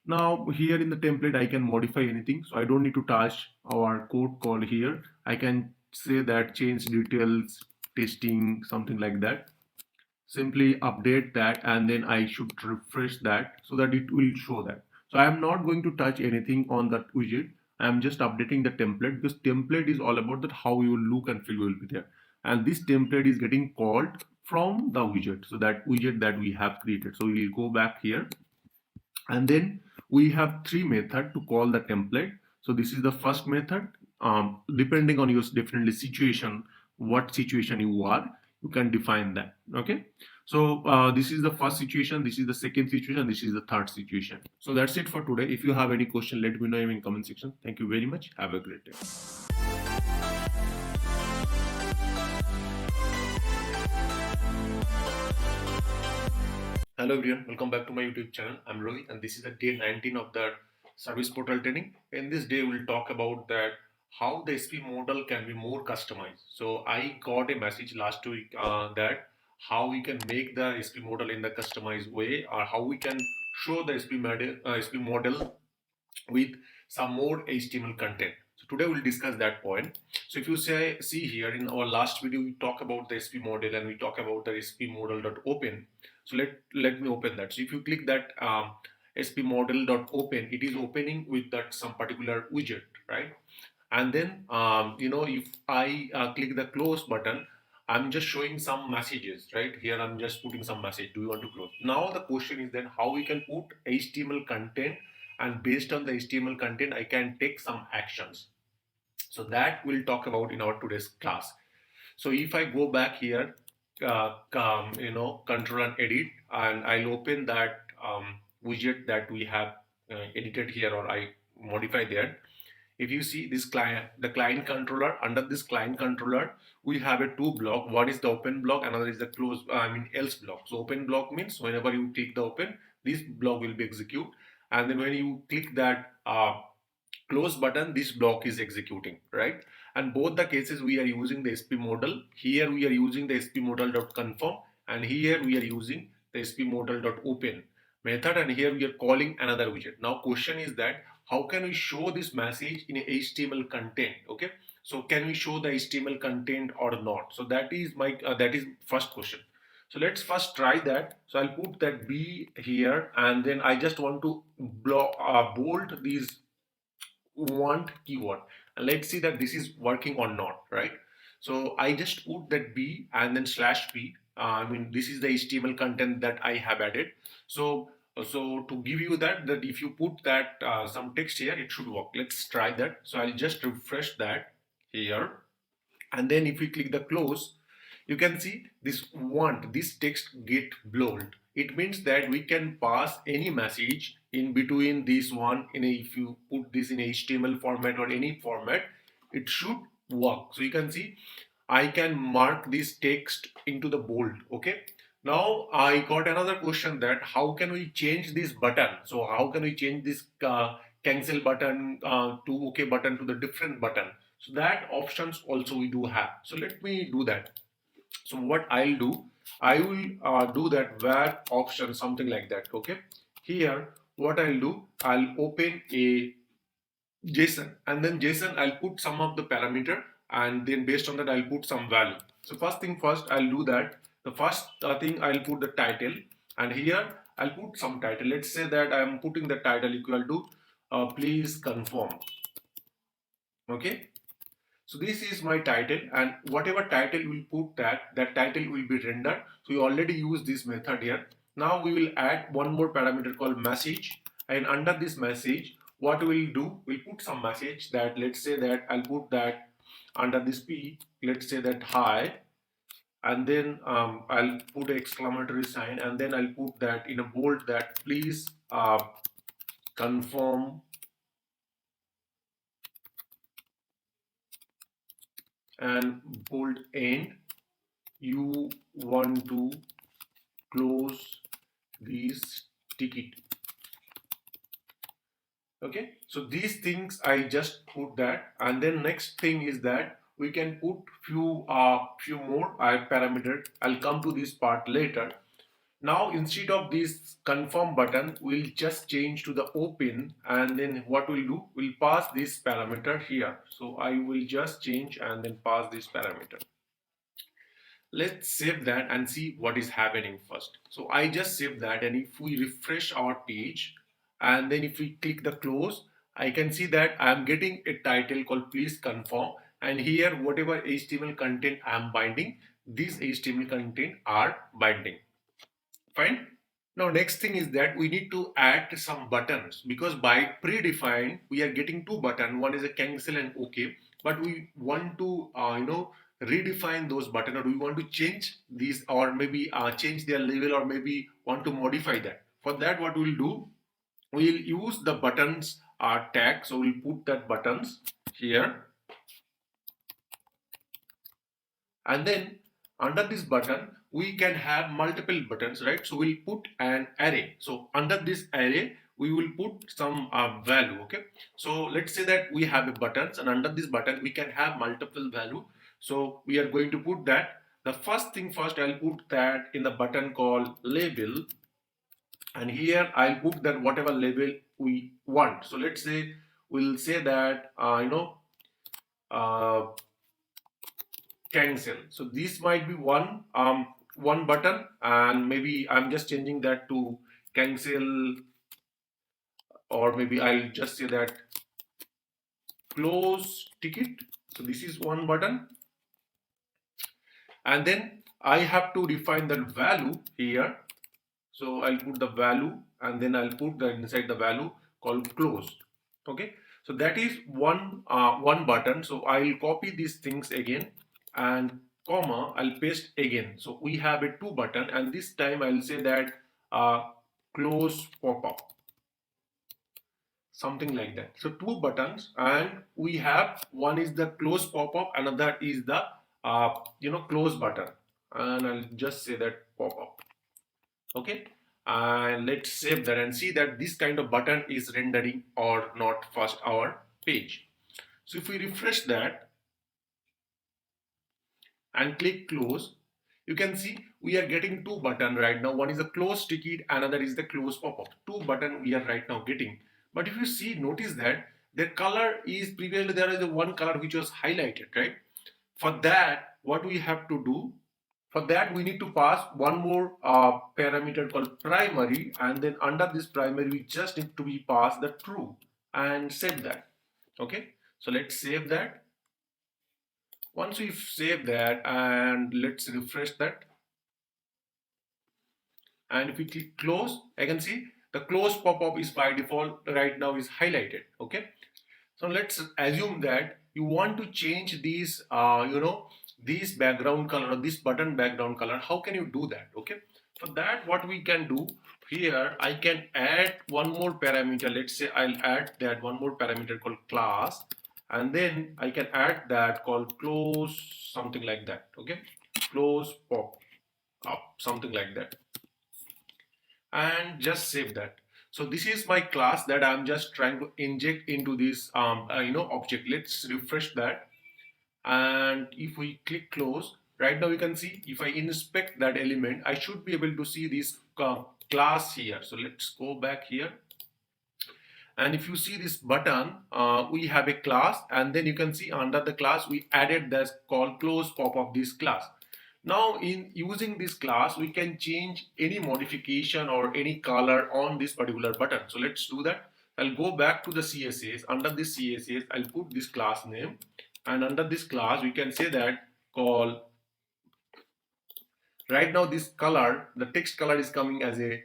A: Now here in the template I can modify anything, so I don't need to touch our code call here. I can say that change details, testing, something like that. Simply update that and then I should refresh that so that it will show that. So I am not going to touch anything on that widget. I am just updating the template because template is all about that how you will look and feel will be there. And this template is getting called from the widget. So that widget that we have created. So we will go back here and then we have three methods to call the template. So this is the first method. Depending on your definitely situation, what situation you are, you can define that. Okay, so this is the first situation, this is the second situation, this is the third situation. So that's it for today. If you have any question, let me know in comment section. Thank you very much. Have a great day. Hello everyone, welcome back to my YouTube channel. I'm Rohit and this is the day 19 of the service portal training. In this day we'll talk about that how the SP model can be more customized. So I got a message last week that how we can make the SP model in the customized way, or how we can show the SP model with some more HTML content. So today we'll discuss that point. So if you see here in our last video, we talk about the SP model and we talk about the SP model.open. So let me open that. So if you click that SP model.open, it is opening with that some particular widget, right? And then if I click the close button, I'm just showing some messages right here. I'm just putting some message, do you want to close? Now the question is then how we can put HTML content, and based on the HTML content I can take some actions. So that we'll talk about in our today's class. So if I go back here, control and edit, and I'll open that widget that we have edited here, or I modify there. If you see this client, the client controller, under this client controller we have a two block. One is the open block, another is the close else block. So open block means whenever you click the open, this block will be execute, and then when you click that close button, this block is executing, right? And both the cases we are using the SP model. Here we are using the SP model.confirm, and here we are using the SP model.open method, and here we are calling another widget. Now question is that how can we show this message in a HTML content? Okay, so can we show the HTML content or not? So that is my that is first question. So let's first try that. So I'll put that B here, and then I just want to bold these want keyword, and let's see that this is working or not, right? So I just put that B and then /p. This is the HTML content that I have added. So to give you that if you put that some text here, it should work. Let's try that. So I'll just refresh that here, and then if we click the close, you can see this text get bold. It means that we can pass any message in between this one if you put this in HTML format or any format, it should work. So you can see I can mark this text into the bold. Okay, now I got another question that how can we change this button? So how can we change this cancel button to OK button to the different button? So that options also we do have. So let me do that. So what I'll do, I will do that where option, something like that. Okay, here what I'll do, I'll open a JSON, and then JSON I'll put some of the parameter, and then based on that I'll put some value. So first thing first, I'll do that. The first thing I'll put the title, and here I'll put some title. Let's say that I'm putting the title equal to please confirm. Okay, so this is my title, and whatever title we'll put that title will be rendered. So we already use this method here. Now we will add one more parameter called message, and under this message what we'll do, we'll put some message that, let's say that I'll put that under this P, let's say that hi, and then I'll put an exclamatory sign, and then I'll put that in a bold that please confirm and bold end, you want to close this ticket. Okay, so these things I just put that, and then next thing is that we can put few more parameters. I'll come to this part later. Now instead of this confirm button, we'll just change to the open, and then what we'll do, we'll pass this parameter here. So I will just change and then pass this parameter. Let's save that and see what is happening first. So I just saved that, and if we refresh our page and then if we click the close, I can see that I'm getting a title called please confirm, and here whatever HTML content I'm binding, these HTML content are binding. Fine. Now next thing is that we need to add some buttons, because by predefined we are getting two buttons. One is a cancel and OK, but we want to redefine those buttons, or we want to change these, or maybe change their label, or maybe want to modify that. For that, what we'll do, we'll use the buttons tag. So we'll put that buttons here, and then under this button we can have multiple buttons, right? So we'll put an array. So under this array we will put some value. Okay, so let's say that we have a buttons, and under this button we can have multiple value. So we are going to put that. The first thing first, I'll put that in the button called label, and here I'll put that whatever label we want. So let's say we'll say that uh, cancel. So this might be one button, and maybe I'm just changing that to cancel, or maybe I'll just say that close ticket. So this is one button, and then I have to define that value here. So I'll put the value, and then I'll put the inside the value called close. Okay, so that is one button. So I'll copy these things again, and comma I'll paste again. So we have a two button, and this time I'll say that close pop-up, something like that. So two buttons, and we have one is the close pop-up, another is the close button, and I'll just say that pop-up. Okay, and let's save that and see that this kind of button is rendering or not first our page. So if we refresh that and click close, you can see we are getting two buttons right now. One is a close ticket, another is the close pop-up. Two buttons we are right now getting. But if you see, notice that the color is previously there is a one color which was highlighted, right? For that, what we have to do, for that we need to pass one more parameter called primary, and then under this primary we just need to be pass the true and save that. Okay, so let's save that. Once we save that, and let's refresh that, and if we click close, I can see the close pop-up is by default right now is highlighted. Okay, so let's assume that you want to change these this background color, or this button background color. How can you do that? Okay, for that what we can do here, I can add one more parameter. Let's say I'll add that one more parameter called class, and then I can add that called close, something like that. Okay, close pop up, something like that, and just save that. So this is my class that I'm just trying to inject into this object. Let's refresh that, and if we click close, right now you can see if I inspect that element, I should be able to see this class here. So let's go back here, and if you see this button, we have a class, and then you can see under the class we added this called close pop of this class. Now in using this class, we can change any modification or any color on this particular button. So let's do that. I'll go back to the CSS. Under this CSS, I'll put this class name, and under this class we can say that call, right now this color, the text color is coming as a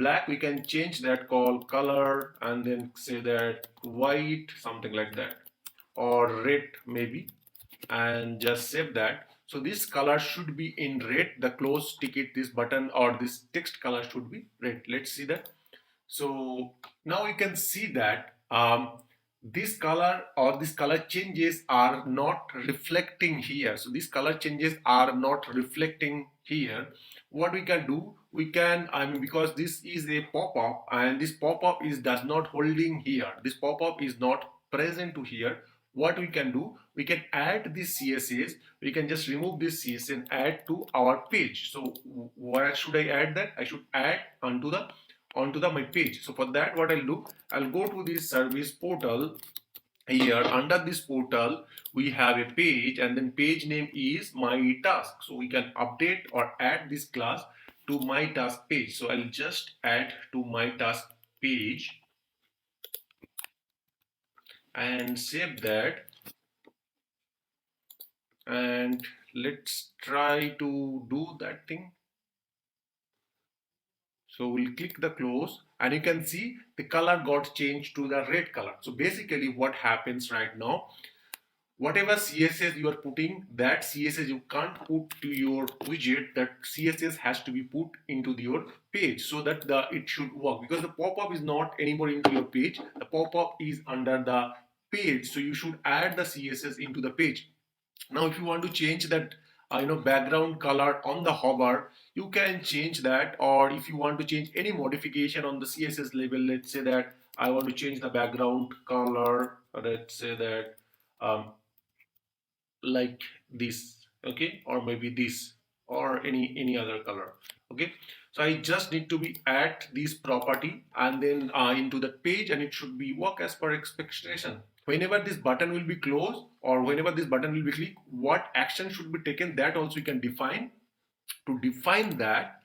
A: black. We can change that call color, and then say that white, something like that, or red maybe, and just save that. So this color should be in red, the close ticket, this button or this text color should be red. Let's see that. So now you can see that this color or this color changes are not reflecting here. So these color changes are not reflecting here. What we can do, we can, because this is a pop-up, and this pop-up is does not holding here. This pop-up is not present to here. what we can do, we can add this CSS. We can just remove this CSS and add to our page. So where should I add that? I should add onto the my page. So for that, what I'll do, I'll go to this service portal. Here under this portal we have a page, and then page name is my task. So we can update or add this class to my task page. So I'll just add to my task page and save that, and let's try to do that thing. So we'll click the close, and you can see the color got changed to the red color. So basically what happens right now, whatever CSS you are putting, that CSS you can't put to your widget, that CSS has to be put into your page so that it should work, because the pop-up is not anymore into your page, the pop-up is under the page. So you should add the CSS into the page. Now if you want to change that background color on the hover, you can change that. Or if you want to change any modification on the CSS label, let's say that I want to change the background color, let's say that like this, okay, or maybe this, or any other color, okay. So I just need to be add this property and then into the page, and it should be work as per expectation. Whenever this button will be closed or whenever this button will be clicked, what action should be taken, that also you can define. To define that,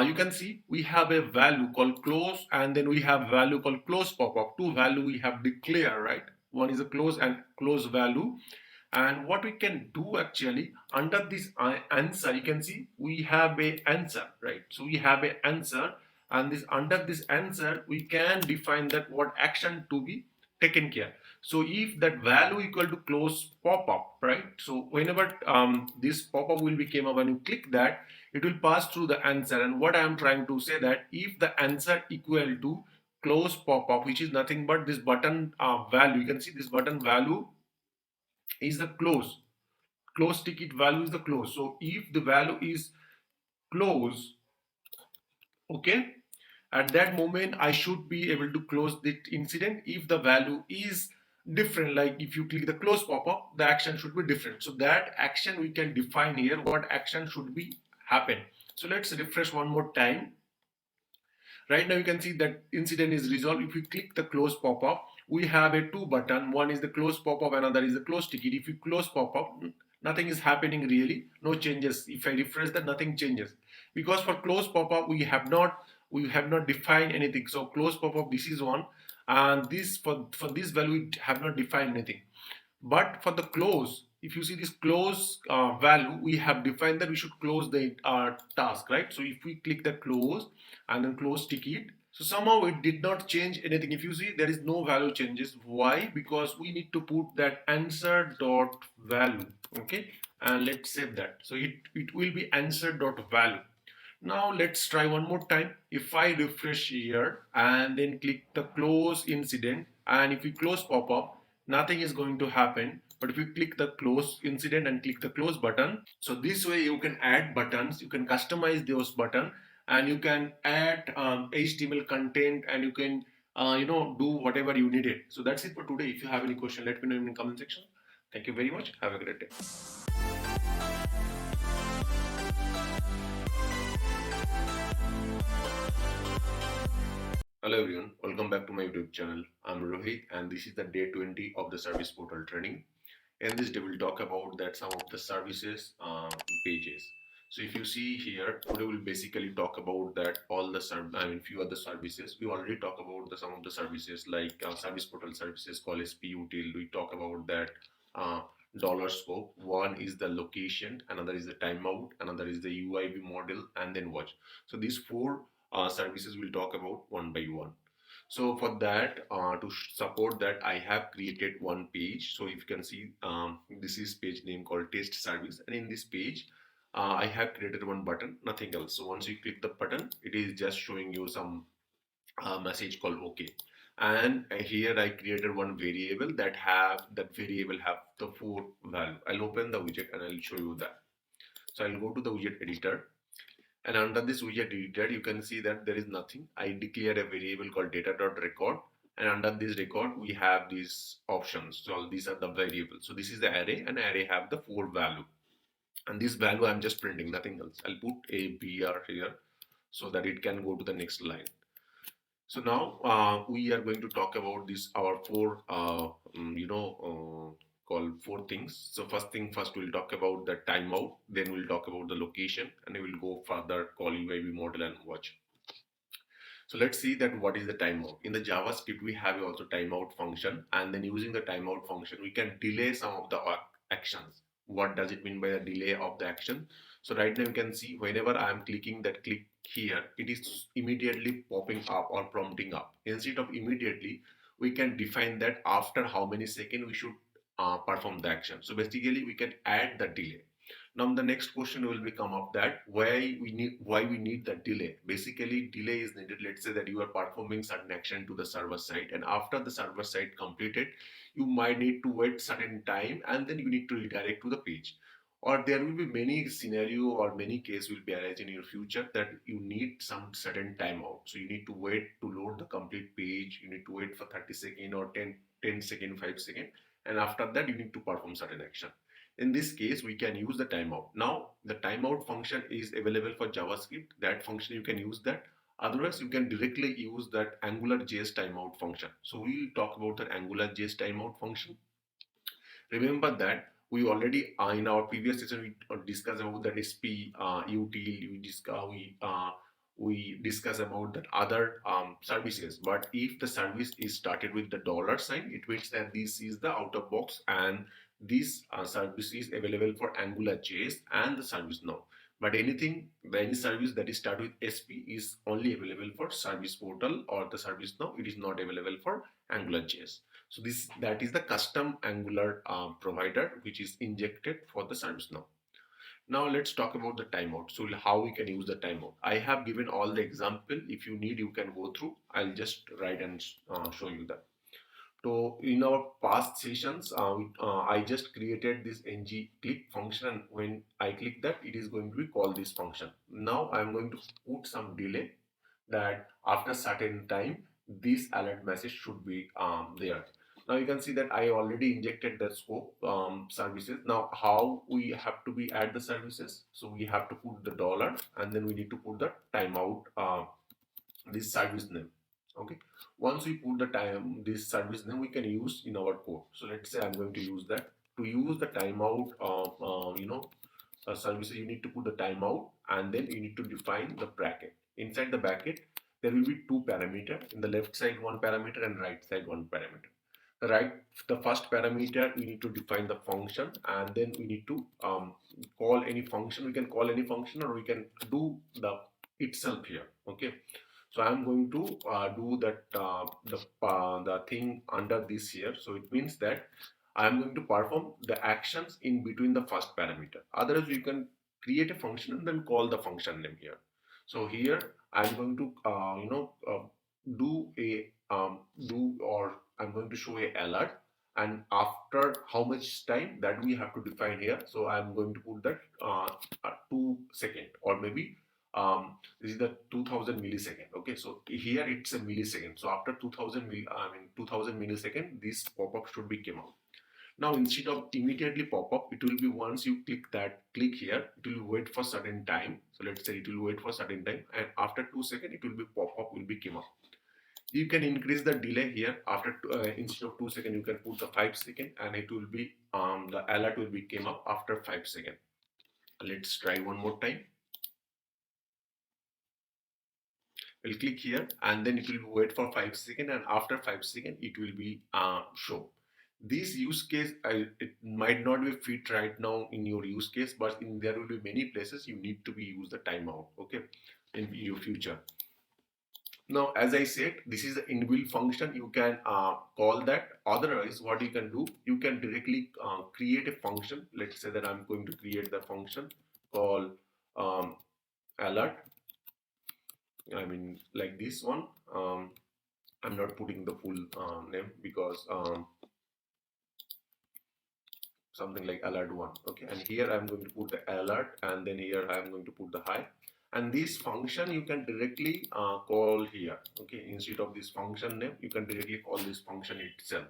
A: you can see we have a value called close, and then we have value called close pop-up. Two value we have declared, right? One is a close and close value. And what we can do actually, under this answer, you can see we have a answer, right? So we have a answer, and this under this answer we can define that what action to be taken care. So if that value equal to close pop-up, right? So whenever this pop-up will be came up and you click that, it will pass through the answer. And what I am trying to say, that if the answer equal to close pop-up, which is nothing but this button value, you can see this button value is the close ticket value is the close. So if the value is close, okay, at that moment I should be able to close the incident. If the value is different, like if you click the close pop-up, the action should be different. So that action we can define here, what action should be happen. So let's refresh one more time. Right now you can see that incident is resolved. If we click the close pop-up, we have a two button. One is the close pop-up, another is the close ticket. If you close pop-up, nothing is happening really, no changes. If I refresh that, nothing changes, because for close pop-up we have not defined anything. So close pop-up, this is one, and this for this value we have not defined anything. But for the close, if you see this close value, we have defined that we should close the task, right? So if we click the close and then close ticket, so somehow it did not change anything. If you see, there is no value changes. Why? Because we need to put that answer dot value, okay? And let's save that. So it will be answer dot value. Now let's try one more time. If I refresh here and then click the close incident, and if we close pop-up, nothing is going to happen. But if you click the close incident and click the close button, so this way you can add buttons, you can customize those buttons, and you can add HTML content, and you can do whatever you needed. So that's it for today. If you have any question, let me know in the comment section. Thank you very much. Have a great day. Hello everyone, welcome back to my YouTube channel. I'm Rohit, and this is the day 20 of the service portal training. In this day we'll talk about that some of the services pages. So if you see here, today we'll basically talk about that all the few other services. We already talk about some of the services like service portal services called SP util. We talk about that dollar scope. One is the location, another is the timeout, another is the UIB model, and then watch. So these four services we'll talk about one by one. So for that, to support that, I have created one page. So if you can see, this is page name called test service, and in this page I have created one button, nothing else. So once you click the button, it is just showing you some message called OK. And here I created one variable that variable have the four value. I'll open the widget and I'll show you that. So I'll go to the widget editor, and under this widget editor you can see that there is nothing. I declared a variable called data.record, and under this record we have these options. So these are the variables. So this is the array, and array have the 4 value, and this value I'm just printing, nothing else. I'll put a br here so that it can go to the next line. So now we are going to talk about this our 4 called 4 things. So first we'll talk about the timeout, then we'll talk about the location, and we will go further call UIB model and watch. So let's see that what is the timeout. In the JavaScript, we have also timeout function, and then using the timeout function, we can delay some of the actions. What does it mean by the delay of the action? So right now you can see whenever I am clicking that click here, it is immediately popping up or prompting up. Instead of immediately, we can define that after how many seconds we should perform the action. So basically, we can add the delay. Now the next question will become of that why we need the delay. Basically, delay is needed. Let's say that you are performing certain action to the server side, and after the server side completed, you might need to wait certain time, and then you need to redirect to the page. Or there will be many scenario or many case will be arising in your future that you need some certain timeout. So you need to wait to load the complete page. You need to wait for 30 seconds or 10 second, 5 second, and after that you need to perform certain action. In this case, we can use the timeout. Now, the timeout function is available for JavaScript. That function you can use that. Otherwise, you can directly use that AngularJS timeout function. So we'll talk about the AngularJS timeout function. Remember that we already in our previous session we discussed about that SP util. We discuss about that other services. But if the service is started with the dollar sign, it means that this is the out of box, and this service is available for AngularJS and the ServiceNow. But any service that is started with SP is only available for Service Portal or the ServiceNow. It is not available for AngularJS. So that is the custom Angular provider which is injected for the ServiceNow. Now let's talk about the timeout. So how we can use the timeout. I have given all the example. If you need, you can go through. I'll just write and show you that. So in our past sessions, I just created this ng click function. When I click that, it is going to be call this function. Now I'm going to put some delay that after certain time, this alert message should be there. Now you can see that I already injected the scope services. Now how we have to be add the services? So we have to put the dollar, and then we need to put the timeout this service name. Okay, once we put the time this service name, we can use in our code. So let's say I'm going to use that. To use the timeout services, you need to put the timeout, and then you need to define the bracket. Inside the bracket, there will be 2 parameters. In the left side 1 parameter and right side 1 parameter. The first parameter, we need to define the function, and then we need to call any function. We can call any function, or we can do the itself here. Okay, so I'm going to do that the thing under this here. So it means that I'm going to perform the actions in between the first parameter. Otherwise, you can create a function and then call the function name here. So here I'm going to do a I'm going to show a alert, and after how much time that we have to define here. So I'm going to put that 2 second, or maybe this is the 2000 millisecond. Okay, so here it's a millisecond. So after 2000 millisecond, this pop-up should be came out. Now instead of immediately pop up, it will be once you click here, it will wait for certain time. So let's say it will wait for certain time, and after 2 seconds it will be pop up will be came up. You can increase the delay here. After instead of 2 seconds, you can put the 5 seconds, and it will be the alert will be came up after 5 seconds. Let's try one more time. We'll click here, and then it will wait for 5 seconds, and after 5 seconds it will be show. This use case it might not be fit right now in your use case, but there will be many places you need to be use the timeout. Okay, in your future. Now, as I said, this is an inbuilt function. You can call that. Otherwise, what you can do, you can directly create a function. Let's say that I'm going to create the function called alert. I mean, like this one. I'm not putting the full name because something like alert one. Okay, and here I'm going to put the alert, and then here I'm going to put the hi. And this function you can directly call here. Okay, instead of this function name, you can directly call this function itself.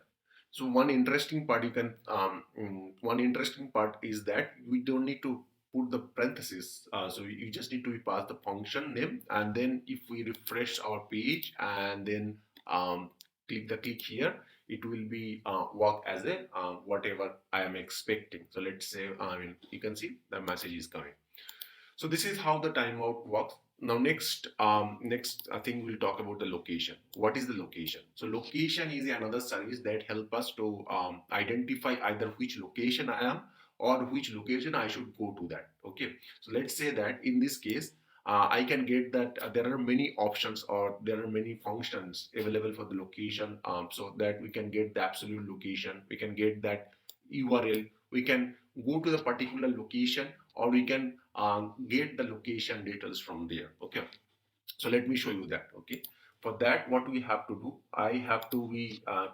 A: So one interesting part one interesting part is that we don't need to put the parentheses. So you just need to pass the function name, and then if we refresh our page and then click here, it will be work as a whatever I am expecting. So let's say you can see the message is coming. So this is how the timeout works. Now next I think we'll talk about the location. What is the location? So location is another service that help us to identify either which location I am or which location I should go to that. Okay. So let's say that in this case, I can get that there are many options or there are many functions available for the location, so that we can get the absolute location, we can get that URL, we can go to the particular location, or we can get the location details from there. Okay, so let me show you that. Okay, for that what we have to do, I have to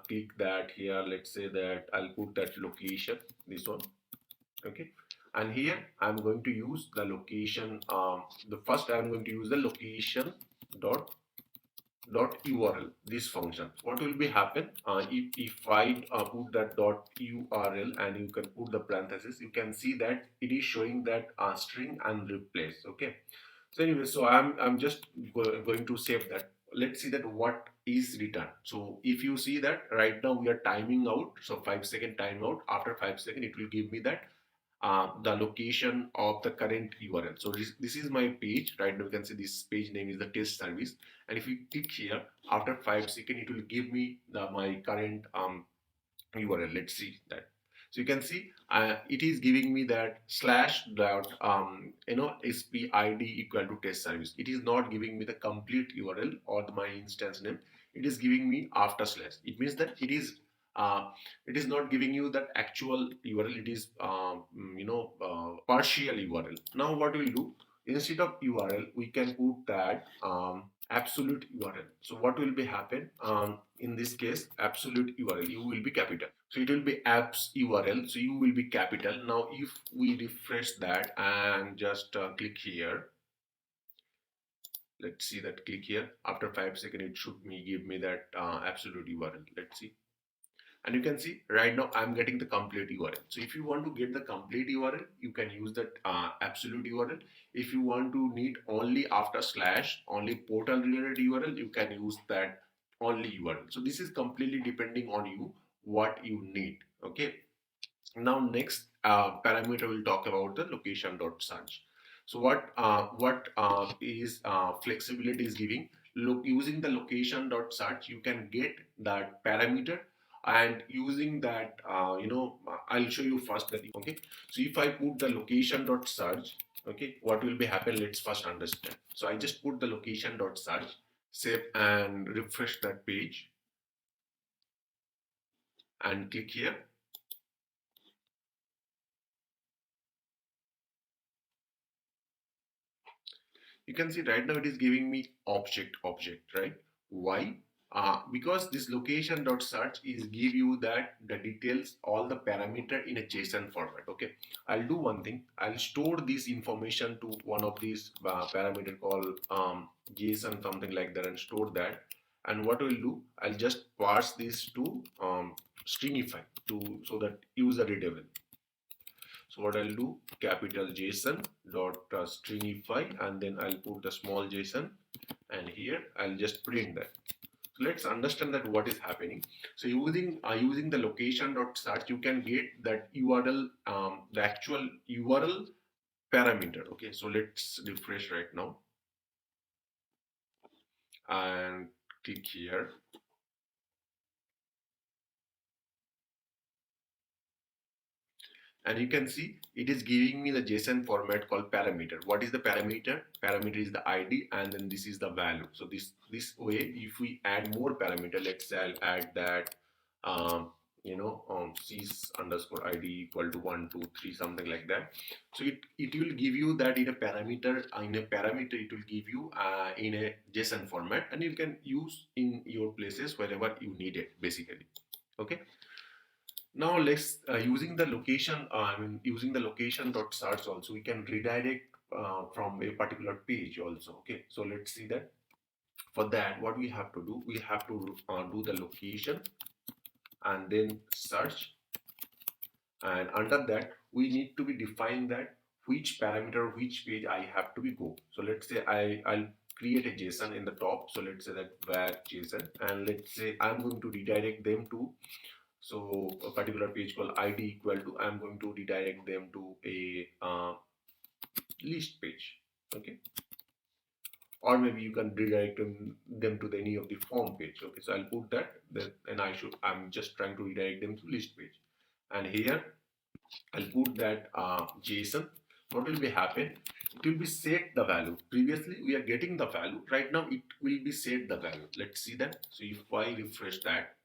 A: click that here. Let's say that I'll put that location, this one. Okay, and here I'm going to use the location. The first I'm going to use the location dot URL, this function. What will be happen if I put that dot URL and you can put the parenthesis, you can see that it is showing that string and replace. Okay, so anyway, so I'm just going to save that. Let's see that what is returned. So if you see that right now we are timing out, so 5-second timeout. After 5 seconds it will give me that the location of the current URL. So this is my page. Right now you can see this page name is the test service. And if you click here, after 5 seconds, it will give me my current URL. Let's see that. So you can see it is giving me that slash dot spid equal to test service. It is not giving me the complete URL or my instance name. It is giving me after slash. It means that uh, it is not giving you that actual URL. It is partial URL. Now what we'll do, instead of URL we can put that absolute URL. So what will be happen in this case, absolute URL, you will be capital. So it will be apps URL, so you will be capital. Now if we refresh that and just click here, let's see that, click here. After 5 seconds it should give me that absolute URL. Let's see. And you can see right now I'm getting the complete URL. So if you want to get the complete URL, you can use that absolute URL. If you want to need only after slash, only portal related URL, you can use that only URL. So this is completely depending on you, what you need. Okay. Now next parameter we'll talk about the location.search. So what is flexibility is giving. Look, using the location.search, you can get that parameter, and using that I'll show you first that. Okay, so if I put the location.search, okay, what will be happen? Let's first understand. So I just put the location.search, save and refresh that page, and click here. You can see right now it is giving me object, right? Why? Because this location.search is give you that the details, all the parameter in a JSON format. Okay, I'll do one thing. I'll store this information to one of these parameter called JSON, something like that, and store that. And what we'll do, I'll just parse this to stringify to so that user readable. So what I'll do, capital JSON dot stringify, and then I'll put the small JSON, and here I'll just print that. So let's understand that what is happening. So using the location dot search, you can get that URL, the actual URL parameter. Okay, so let's refresh right now and click here. And you can see it is giving me the JSON format called parameter. What is the parameter? Parameter is the ID, and then this is the value. So this way, if we add more parameter, let's say I'll add that sys underscore ID equal to 1 2 3, something like that. So it will give you that in a parameter. It will give you in a JSON format, and you can use in your places wherever you need it, basically. Okay. Now let's using the location. Using the location dot search also, we can redirect from a particular page also. Okay, so let's see that. For that, what we have to do, we have to do the location and then search, and under that we need to be define that which parameter, which page I have to be go. So let's say I'll create a JSON in the top. So let's say that var JSON, and let's say I'm going to redirect them to, so a particular page called id equal to, I'm going to redirect them to a list page. Okay, or maybe you can redirect them to any of the form page. Okay, so I'll put that, and I'm just trying to redirect them to list page, and here I'll put that JSON. What will be happen? It will be set the value. Previously we are getting the value. Right now it will be set the value. Let's see that. So if I refresh that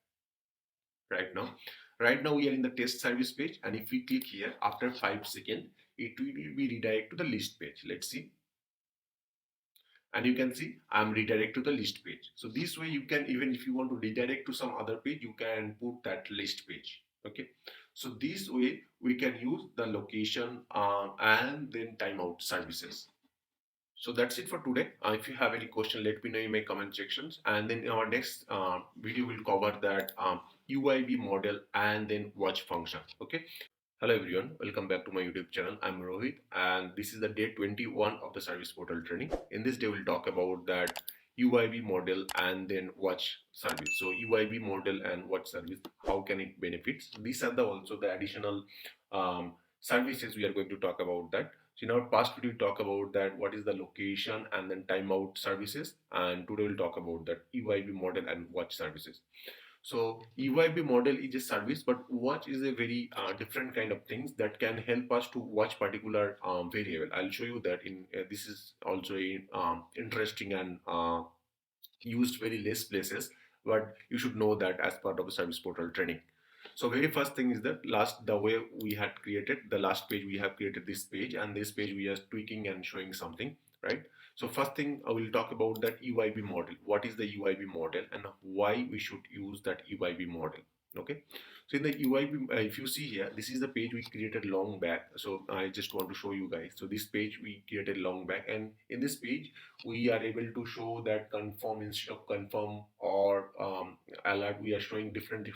A: right now, we are in the test service page, and if we click here after 5 seconds, it will be redirect to the list page. Let's see. And you can see I'm redirect to the list page. So this way you can, even if you want to redirect to some other page, you can put that list page. Okay, so this way we can use the location and then timeout services. So that's it for today. If you have any question, let me know in my comment sections, and then in our next video we'll cover that UIB model and then watch function. Okay, hello everyone, welcome back to my YouTube channel. I'm Rohit, and this is the day 21 of the service portal training. In this day we'll talk about that UIB model and then watch service. So UIB model and watch service, how can it benefits? These are the also the additional services we are going to talk about that. So in our past video we talk about that what is the location and then timeout services, and today we'll talk about that UIB model and watch services. So UIB model is a service, but watch is a very different kind of things that can help us to watch particular variable. I'll show you that in this is also a, interesting and used very less places, but you should know that as part of the service portal training. So very first thing is that the way we had created the last page, we have created this page, and this page we are tweaking and showing something, right? So first thing I will talk about that UIB model. What is the UIB model and why we should use that UIB model? Okay, so in the UIB, if you see here, this is the page we created long back. So I just want to show you guys. So this page we created long back, and in this page we are able to show that confirm instead of confirm, or alert. We are showing different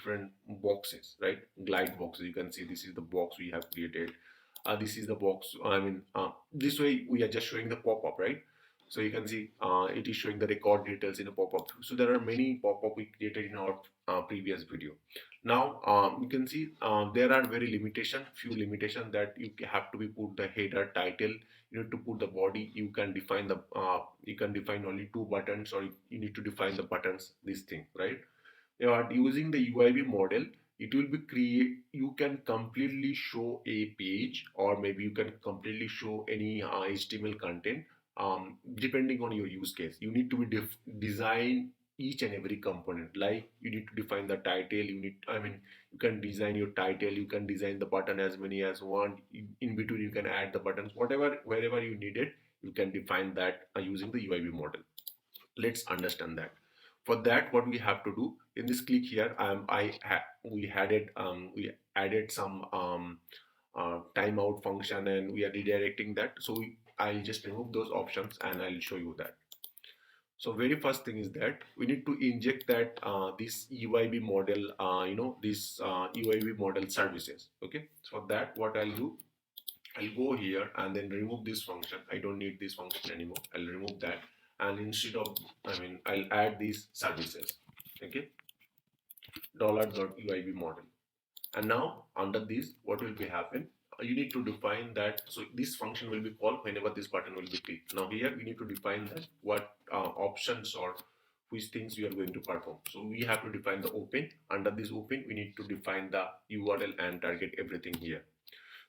A: boxes, right? Glide boxes. You can see this is the box we have created. This is the box. This way we are just showing the pop-up, right? So you can see it is showing the record details in a pop-up. So there are many pop-up we created in our previous video. Now you can see there are few limitation that you have to be put the header, title. You need to put the body. You can define only two buttons, or you need to define the buttons. This thing, right? Using the UIB model, it will be you can completely show a page, or maybe you can completely show any HTML content, depending on your use case. You need to be design each and every component. Like you need to define the title. You can design your title. You can design the button as many as one. In between, you can add the buttons. Wherever you need it, you can define that using the UIB model. Let's understand that. For that, what we have to do in this click here, we added some timeout function, and we are redirecting that. So I'll just remove those options and I'll show you that. So very first thing is that we need to inject that this UIB model, this UIB model services. Okay, so for that, what I'll do, I'll go here and then remove this function. I don't need this function anymore. I'll remove that, and instead of, I'll add these services. Okay, $.uib model. And now under this, what will be happen? You need to define that. So this function will be called whenever this button will be clicked. Now here we need to define that what options or which things we are going to perform. So we have to define the open. Under this open, we need to define the URL and target everything here.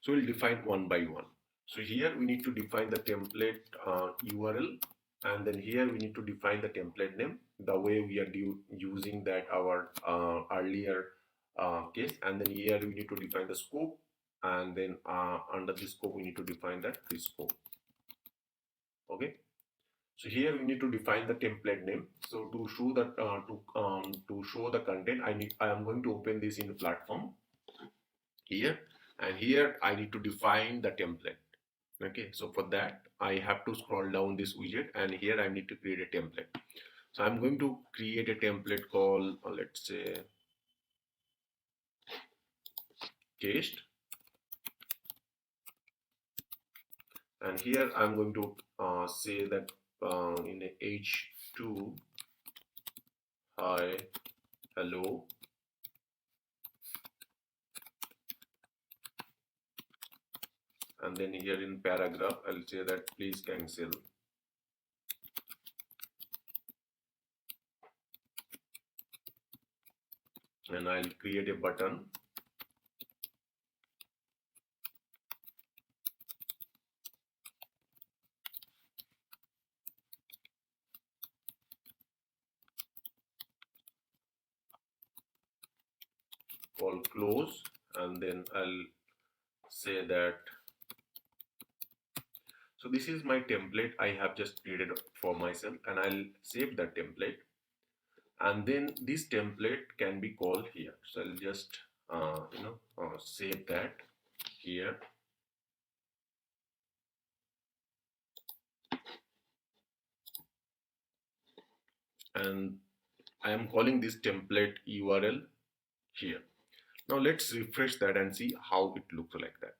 A: So we'll define one by one. So here we need to define the template URL, and then here we need to define the template name the way we are using that our earlier case, and then here we need to define the scope, and then under this scope we need to define that this scope. Okay, so here we need to define the template name. So to show that to show the content, I am going to open this in the platform here, and here I need to define the template. Okay, so for that I have to scroll down this widget, and here I need to create a template. So I'm going to create a template called let's say taste, and here I'm going to say that in a h2 hi hello, and then here in paragraph I'll say that please cancel, and I'll create a button called close, and then I'll say that so this is my template I have just created for myself, and I'll save that template, and then this template can be called here. So I'll just save that here, and I am calling this template URL here. Now let's refresh that and see how it looks like that.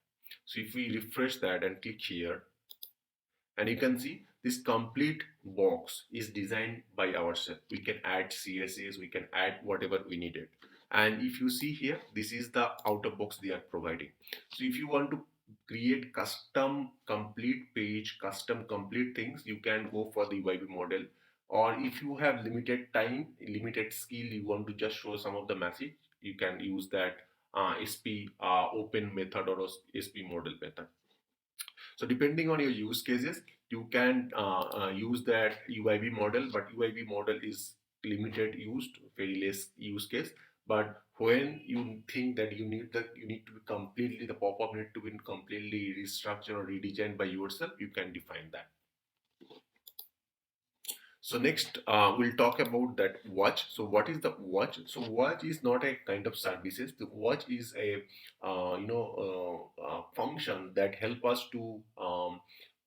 A: So if we refresh that and click here, and you can see this complete box is designed by ourselves. We can add CSS, we can add whatever we needed. And if you see here, this is the outer box they are providing. So if you want to create custom complete page, custom complete things, you can go for the YB model. Or if you have limited time, limited skill, you want to just show some of the message, you can use that SP open method or SP model method. So depending on your use cases, you can use that UIB model, but UIB model is limited used, very less use case. But when you think that you need to be completely, the pop-up need to be completely restructured or redesigned by yourself, you can define that. So next, we'll talk about that watch. So what is the watch? So watch is not a kind of services. The watch is a function that help us to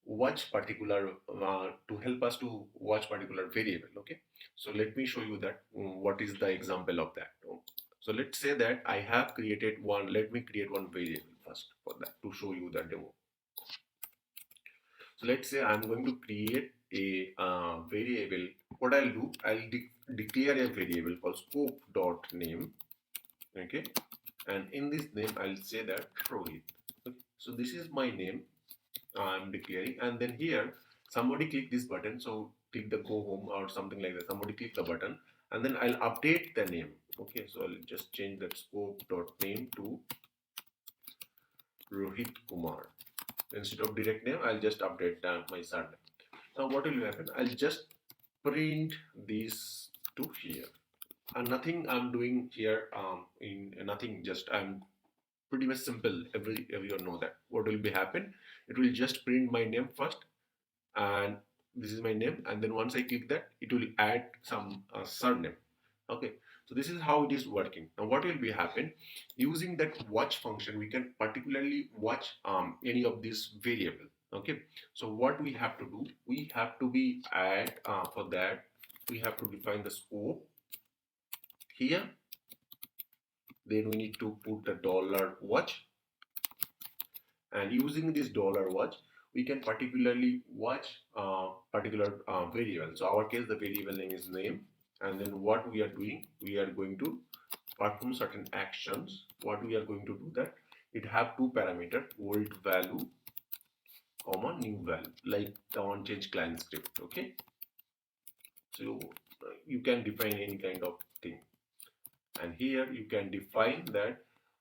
A: watch particular particular variable. Okay. So let me show you that what is the example of that. So let's say that I have created one. Let me create one variable first for that to show you the demo. So let's say I'm going to create a variable. What I'll do, I'll declare a variable called scope.name. Okay, and in this name I'll say that Rohit. Okay. So this is my name I'm declaring, and then here somebody click this button. So click the go home or something like that. Somebody click the button, and then I'll update the name. Okay, so I'll just change that scope.name to Rohit Kumar. Instead of direct name, I'll just update my surname. Now what will happen? I'll just print this to here, and nothing I'm doing here in nothing, just I'm pretty much simple. Everyone know that what will be happen. It will just print my name first, and this is my name, and then once I click that, it will add some surname. Okay, so this is how it is working. Now what will be happen, using that watch function we can particularly watch any of these variable. Okay, so what we have to do, we have to be add for that we have to define the scope here, then we need to put the dollar watch, and using this dollar watch we can particularly watch particular variable. So our case the variable name is name, and then what we are doing, we are going to perform certain actions. What we are going to do that, it have two parameter, old value comma new value, like the on change client script. Okay, so you can define any kind of thing, and here you can define that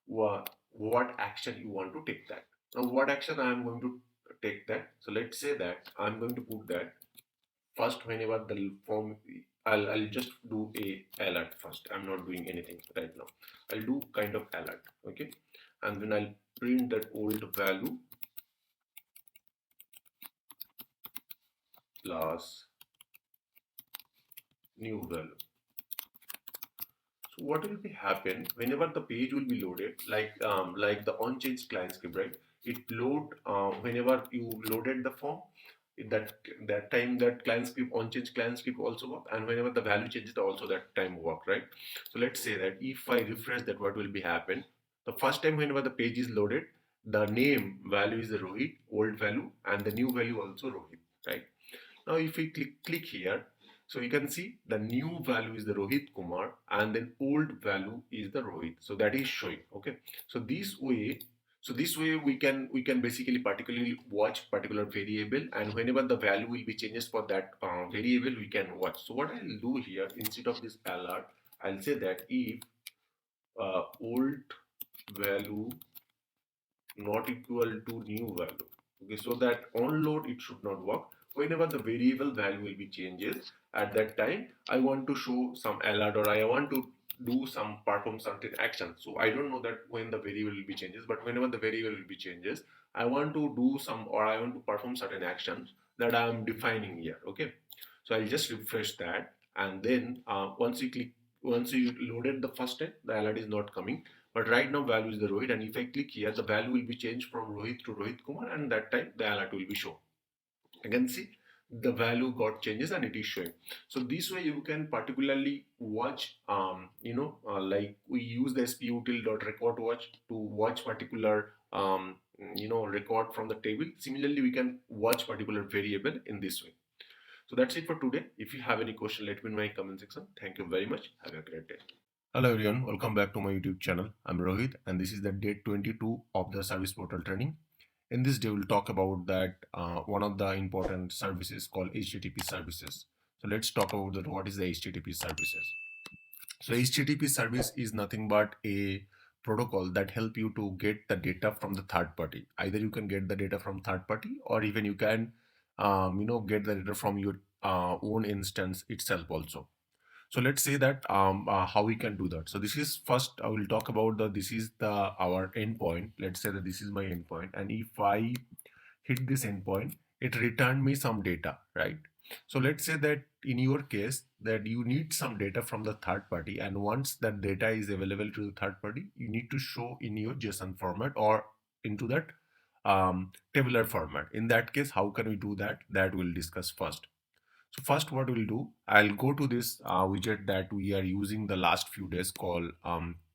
A: what action you want to take that. Now what action I am going to take that, so let's say that I'm going to put that first whenever the form, I'll just do a alert first. I'm not doing anything right now. I'll do kind of alert. Okay, and then I'll print that old value plus new value. So what will be happen whenever the page will be loaded, like the on change client script, right? it load whenever you loaded the form. That that time that client script on change client script also work, and whenever the value changes also that time work, right? So let's say that if I refresh that, what will be happen? The first time whenever the page is loaded, the name value is the Rohit, old value, and the new value also Rohit, right? Now if we click here, so you can see the new value is the Rohit Kumar, and then old value is the Rohit. So that is showing. Okay. So this way we can basically particularly watch particular variable, and whenever the value will be changes for that variable, we can watch. So what I'll do here, instead of this alert, I'll say that if old value not equal to new value. Okay, so that on load it should not work. Whenever the variable value will be changes, at that time I want to show some alert, or I want to do some perform certain action. So I don't know that when the variable will be changes, but whenever the variable will be changes, I want to do some, or I want to perform certain actions that I am defining here. Okay, so I'll just refresh that, and then once you loaded the first time, the alert is not coming. But right now value is the Rohit, and if I click here, the value will be changed from Rohit to Rohit Kumar, and that time the alert will be shown. You can see the value got changes and it is showing. So this way you can particularly watch, like we use the sputil.record watch to watch particular record from the table. Similarly, we can watch particular variable in this way. So that's it for today. If you have any question, let me know in my comment section. Thank you very much. Have a great day. Hello everyone, welcome back to my YouTube channel. I'm Rohit, and this is the day 22 of the service portal training. In this day, we'll talk about that one of the important services called HTTP services. So let's talk about that. What is the HTTP services? So HTTP service is nothing but a protocol that help you to get the data from the third party. Either you can get the data from third party, or even you can get the data from your own instance itself also. So let's say that how we can do that. So this is first I will talk about this is the our endpoint. Let's say that this is my endpoint, and if I hit this endpoint, it returned me some data, right? So let's say that in your case that you need some data from the third party, and once that data is available to the third party, you need to show in your JSON format or into that tabular format. In that case, how can we do that? That we'll discuss first. So first what we'll do, I'll go to this widget that we are using the last few days called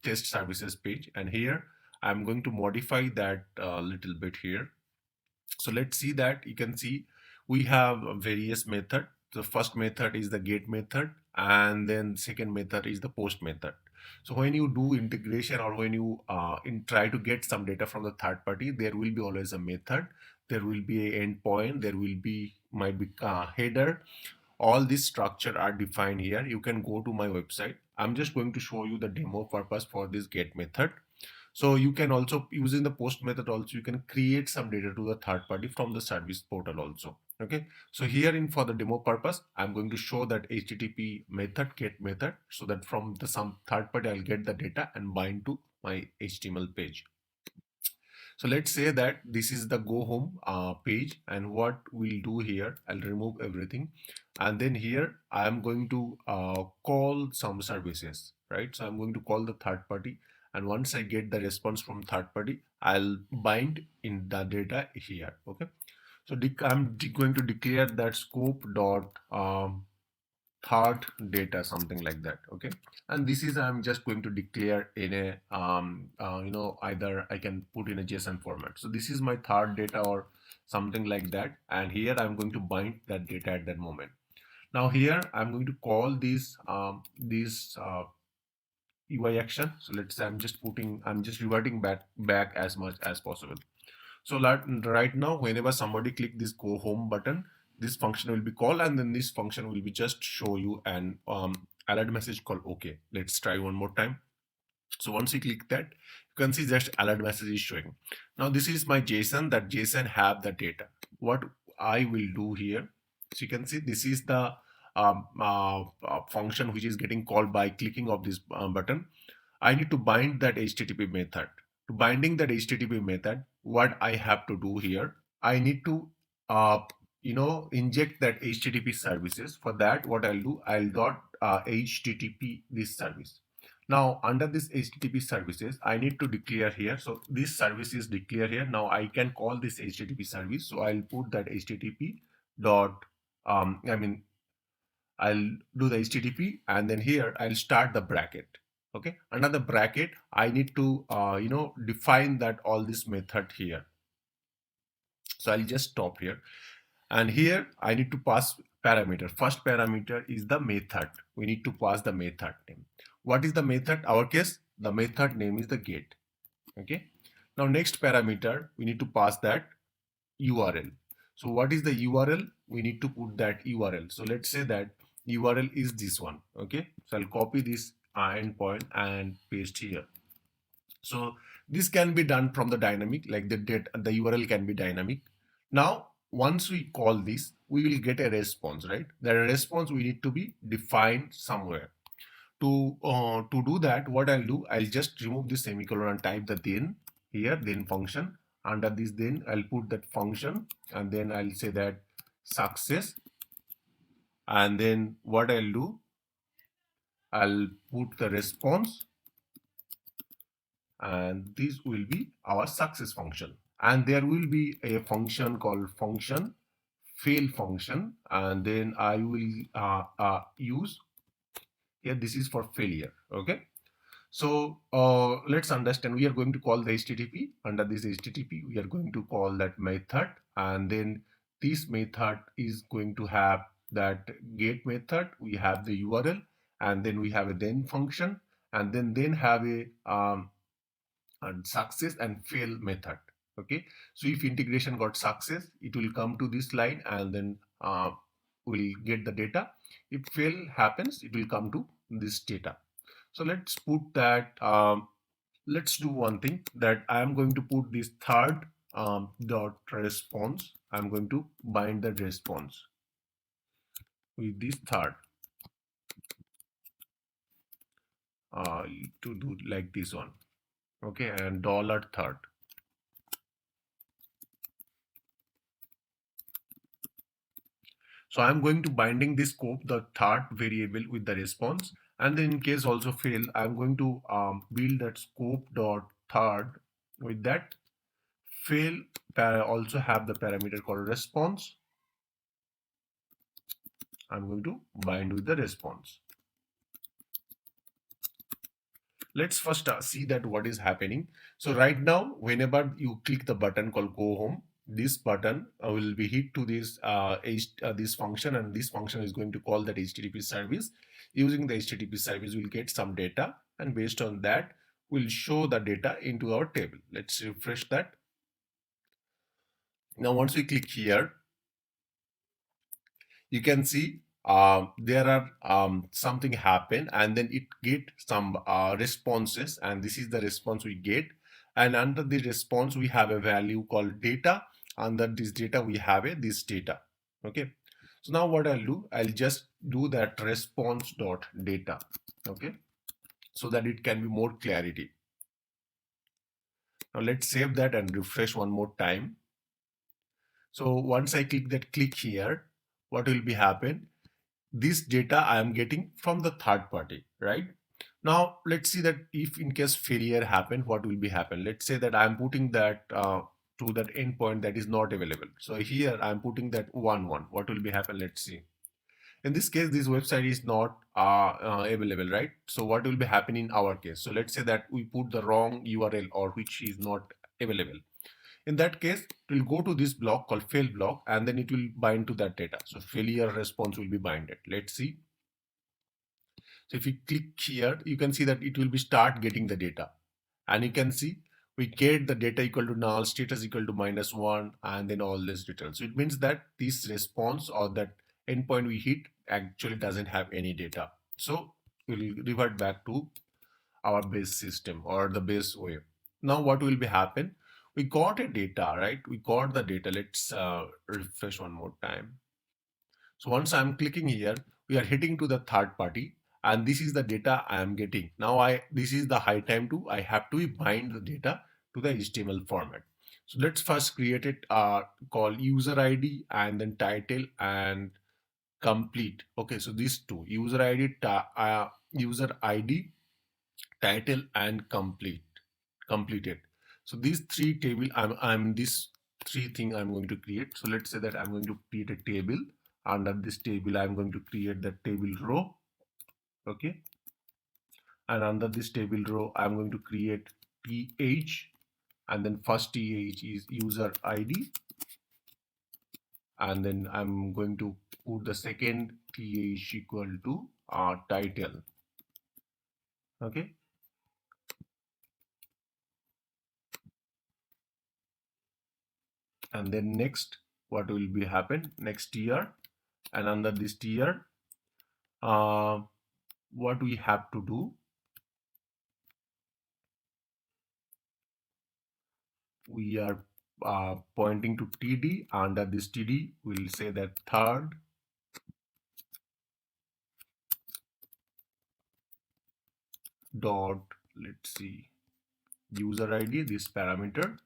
A: test services page, and here I'm going to modify that a little bit here. So let's see that you can see we have various method. The first method is the get method, and then second method is the post method. So when you do integration, or when you try to get some data from the third party, there will be always a method, there will be a endpoint, there will be might be header. All these structure are defined here. You can go to my website. I'm just going to show you the demo purpose for this get method. So you can also, using the post method also, you can create some data to the third party from the service portal also. Okay, so here in for the demo purpose, I'm going to show that HTTP method, get method, so that from the some third party I'll get the data and bind to my HTML page. So let's say that this is the go home page, and what we'll do here, I'll remove everything, and then here I am going to call some services, right? So I'm going to call the third party, and once I get the response from third party, I'll bind in the data here. Okay, so I'm going to declare that scope dot third data, something like that. Okay, and this is I'm just going to declare in a either I can put in a JSON format. So this is my third data or something like that, and here I'm going to bind that data at that moment. Now here I'm going to call this UI action. So let's say I'm just reverting back as much as possible. So right now, whenever somebody click this go home button, this function will be called, and then this function will be just show you an alert message called OK. Let's try one more time. So once you click that, you can see just alert message is showing. Now this is my JSON, that JSON have the data. What I will do here, so you can see this is the function which is getting called by clicking of this button. I need to bind that HTTP method. To binding that HTTP method, what I have to do here, I need to inject that HTTP services. For that, what I'll do, I'll dot HTTP this service. Now under this HTTP services, I need to declare here. So this service is declare here. Now I can call this HTTP service. So I'll put that HTTP dot, I mean, I'll do the HTTP and then here I'll start the bracket. Okay. Under the bracket, I need to, define that all this method here. So I'll just stop here. And here I need to pass parameter. First parameter is the method. We need to pass the method name. What is the method? Our case, the method name is the get. Okay. Now next parameter, we need to pass that URL. So what is the URL? We need to put that URL. So let's say that URL is this one. Okay. So I'll copy this endpoint and paste here. So this can be done from the dynamic, like the URL can be dynamic. Now, once we call this, we will get a response, right? The response we need to be defined somewhere. To do that, what I'll do, I'll just remove the semicolon and type the then here, then function. Under this then, I'll put that function and then I'll say that success. And then what I'll do, I'll put the response and this will be our success function. And there will be a function called function fail function, and then I will use here, this is for failure. Okay, so let's understand. We are going to call the HTTP. Under this HTTP we are going to call that method, and then this method is going to have that get method. We have the URL, and then we have a then function, and then have a and success and fail method. Okay, so if integration got success, it will come to this line and then we'll get the data. If fail happens, it will come to this data. So let's put that, let's do one thing, that I am going to put this third dot response. I'm going to bind the response with this third to do like this one. Okay, and dollar third. So I'm going to binding this scope, the third variable with the response. And then in case also fail, I'm going to build that scope dot third with that fail also have the parameter called response. I'm going to bind with the response. Let's first see that what is happening. So right now, whenever you click the button called go home, this button will be hit to this function, and this function is going to call that HTTP service. Using the HTTP service, we'll get some data, and based on that, we'll show the data into our table. Let's refresh that. Now, once we click here, you can see there are something happen, and then it get some responses, and this is the response we get. And under the response we have a value called data. Under this data we have this data. Okay, so now what I'll do, I'll just do that response dot data. Okay, so that it can be more clarity. Now let's save that and refresh one more time. So once I click here, what will be happen, this data I am getting from the third party, right? Now let's see that if in case failure happen, what will be happen. Let's say that I'm putting that to that endpoint that is not available. So here I'm putting that 1 1. What will be happen? Let's see. In this case, this website is not available, right? So what will be happening in our case? So let's say that we put the wrong URL or which is not available. In that case, it will go to this block called fail block, and then it will bind to that data. So failure response will be binded. Let's see. So if you click here, you can see that it will be start getting the data, and you can see we get the data equal to null, status equal to -1, and then all this return. So it means that this response or that endpoint we hit actually doesn't have any data. So we'll revert back to our base system or the base way. Now what will be happen? We got a data, right? We got the data. Let's refresh one more time. So once I'm clicking here, we are hitting to the third party, and this is the data I am getting. Now this is the high time to I have to bind the data to the HTML format. So let's first create it called user ID and then title and complete. Okay, so these two user ID title and completed. So these three table, I'm this three thing I'm going to create. So let's say that I'm going to create a table. Under this table I'm going to create the table row. Okay, and under this table row I'm going to create th, and then first th is user id, and then I'm going to put the second th equal to title. Okay, and then next what will be happen next tier, and under this tier uh, what we have to do, we are pointing to td. Under this td we'll say that third dot, let's see, user id, this parameter.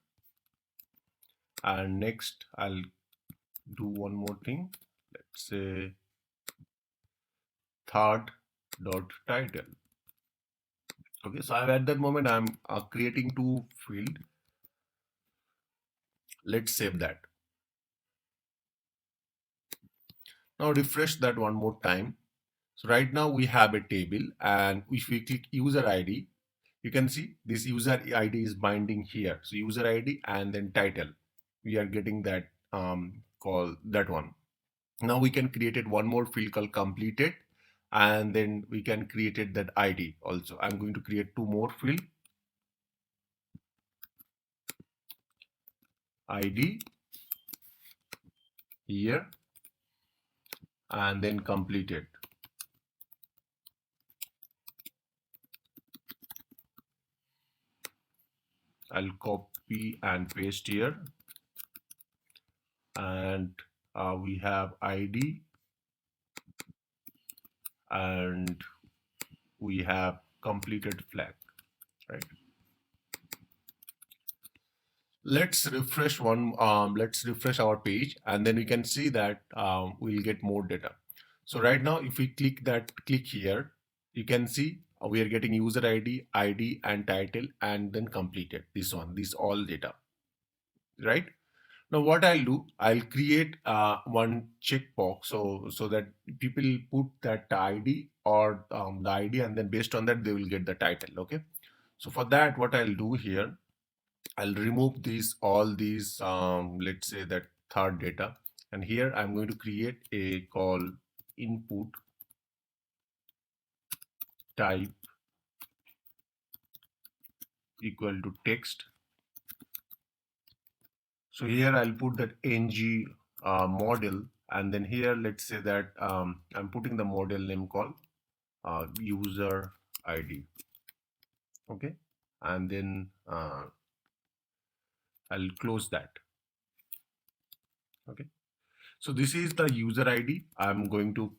A: And next I'll do one more thing, let's say third dot title. Okay, so at that moment I'm creating two field. Let's save that. Now refresh that one more time. So right now we have a table, and if we click user ID, you can see this user ID is binding here. So user ID and then title, we are getting that call, that one. Now we can create it one more field called completed, and then we can create it that ID also. I'm going to create two more field, ID here, and then completed. I'll copy and paste here, and we have ID and we have completed flag, right? Let's refresh let's refresh our page, and then we can see that we'll get more data. So right now if we click here, you can see we are getting user ID and title, and then completed, this all data, right? Now what I'll do, I'll create one checkbox, so that people put that ID or the ID, and then based on that they will get the title. Okay, so for that what I'll do here, I'll remove all these let's say that third data, and here I'm going to create a call input type equal to text. So here I'll put that ng model, and then here let's say that I'm putting the model name called user ID. Okay, and then I'll close that. Okay, so this is the user ID. I'm going to,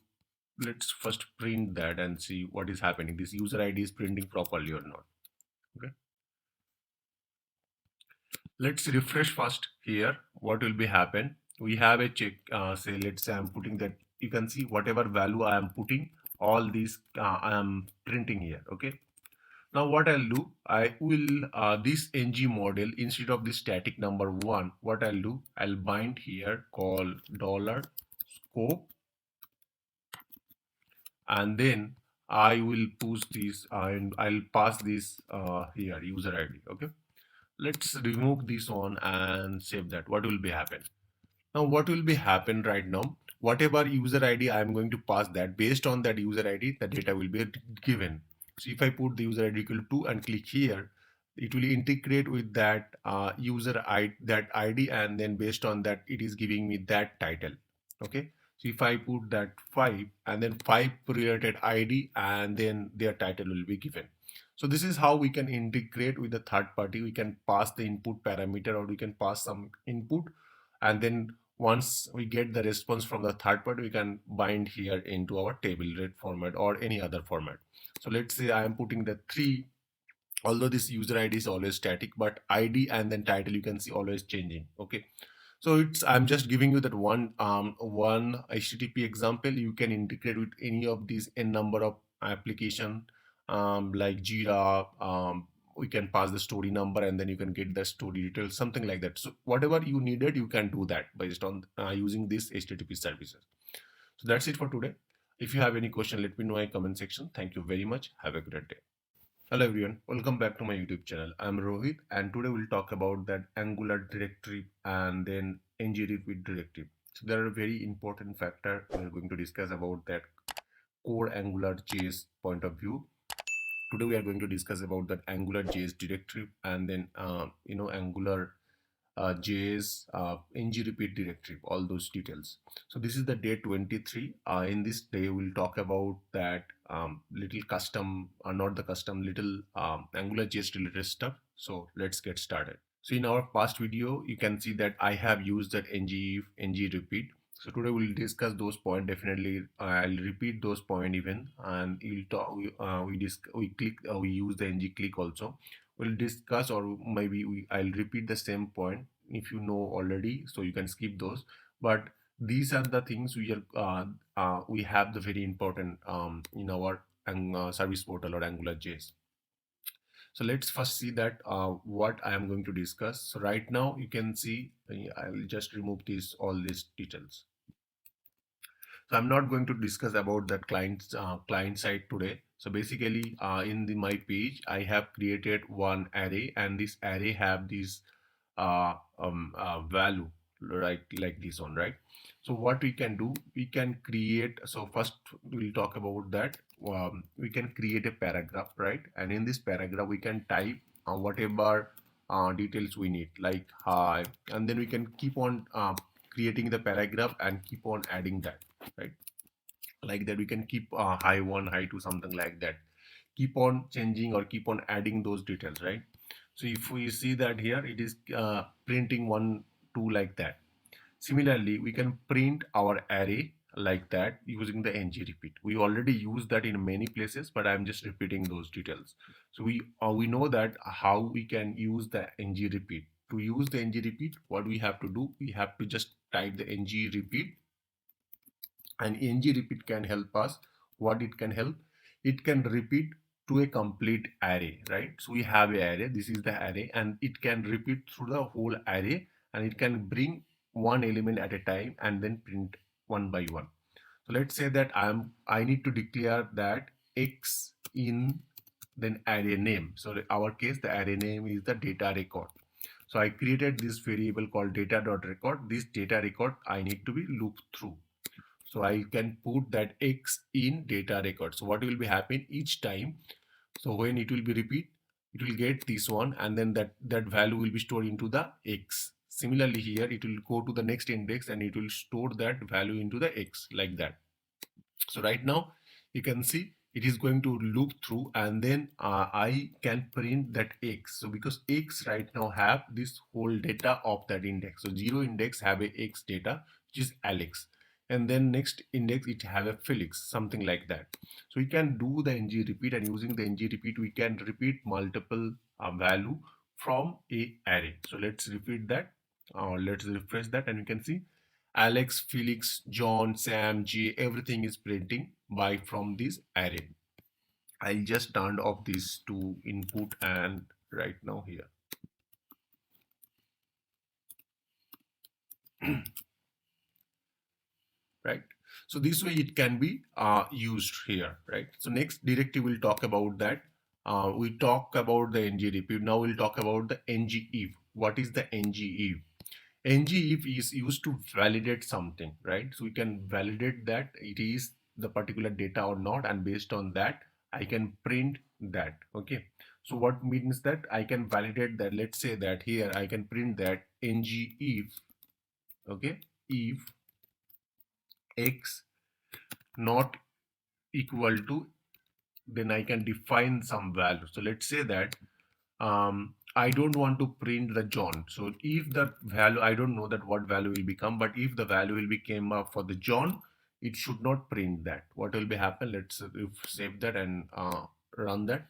A: let's first print that and see what is happening. This user ID is printing properly or not. Okay, let's refresh first here. What will be happen? We have a check, say let's say I'm putting that, you can see whatever value I am putting, all these I am printing here. Okay, now what I'll do, I will this ng model, instead of this static number one, what I'll do, I'll bind here call dollar scope, and then I will push this and I'll pass this here user ID. Okay, let's remove this one and save that. What will be happen? Now what will be happen right now, whatever user ID I'm going to pass, that based on that user ID the data will be given. So if I put the user ID equal to 2 and click here, it will integrate with that user ID, that ID, and then based on that it is giving me that title. Okay, so if I put that 5 and then 5 related ID, and then their title will be given. So this is how we can integrate with the third party. We can pass the input parameter, or we can pass some input, and then once we get the response from the third party, we can bind here into our table rate format or any other format. So let's say I am putting the 3, although this user ID is always static, but ID and then title you can see always changing. Okay, so it's, I'm just giving you that one HTTP example. You can integrate with any of these n number of application like Jira. We can pass the story number and then you can get the story details, something like that. So whatever you needed, you can do that based on using these HTTP services. So that's it for today. If you have any question, let me know in the comment section. Thank you very much. Have a great day. Hello everyone, welcome back to my YouTube channel. I'm Rohit and today we'll talk about that Angular directive and then ngRepeat directive. So there are very important factor we're going to discuss about that core AngularJS point of view. Today we are going to discuss about that AngularJS directive and then Angular JS ngRepeat directive, all those details. So this is the day 23. In this day we'll talk about that little custom or not the custom little AngularJS related stuff. So let's get started. So in our past video, you can see that I have used that ngif, ngRepeat. So today we'll discuss those points. Definitely, I'll repeat those points even, and we'll talk. We use the ng click also. We'll discuss, or maybe I'll repeat the same point if you know already, so you can skip those. But these are the things we have the very important in our service portal or AngularJS. So let's first see that what I am going to discuss. So right now you can see I'll just remove all these details. So I'm not going to discuss about that client side today. So basically my page I have created one array and this array have this value right like this one, right? So what we can do, we can create, so first we'll talk about that. We can create a paragraph, right? And in this paragraph we can type whatever details we need, like hi, and then we can keep on creating the paragraph and keep on adding that, right? Like that we can keep high 1 high 2 something like that, keep on changing or keep on adding those details, right? So if we see that here it is printing 1 2 like that. Similarly we can print our array like that using the ngRepeat. We already use that in many places, but I'm just repeating those details. So we know that how we can use the ngRepeat. To use the ngRepeat, what we have to do, we have to just type the ngRepeat, and ngRepeat can help us. What it can help, it can repeat to a complete array, right? So we have a array, this is the array, and it can repeat through the whole array, and it can bring one element at a time and then print one by one. So let's say that I need to declare that x in then array name. So in our case the array name is the data record. So I created this variable called data.record. This data record I need to be looped through. So I can put that x in data record. So what will be happen each time? So when it will be repeat, it will get this one, and then that value will be stored into the x. Similarly here, it will go to the next index and it will store that value into the x like that. So right now you can see it is going to loop through, and then I can print that x. So because x right now have this whole data of that index. So 0 index have a x data, which is Alex, and then next index it have a Felix, something like that. So we can do the ngRepeat, and using the ngRepeat we can repeat multiple value from a array. So let's repeat that, let's refresh that, and you can see Alex, Felix, John, Sam, J, everything is printing by from this array. I'll just turn off these two input and right now here. Right. So this way it can be used here, right? So next directive we'll talk about that. We talk about the ngRepeat. Now we'll talk about the ngif. What is the ngif? ngif is used to validate something, right? So we can validate that it is the particular data or not, and based on that I can print that. Okay, so what means that I can validate that? Let's say that here I can print that ngif, okay, if x not equal to, then I can define some value. So let's say that I don't want to print the John. So if the value, I don't know that what value will become, but if the value will be came up for the John, it should not print that. What will be happen? Let's save that and run that.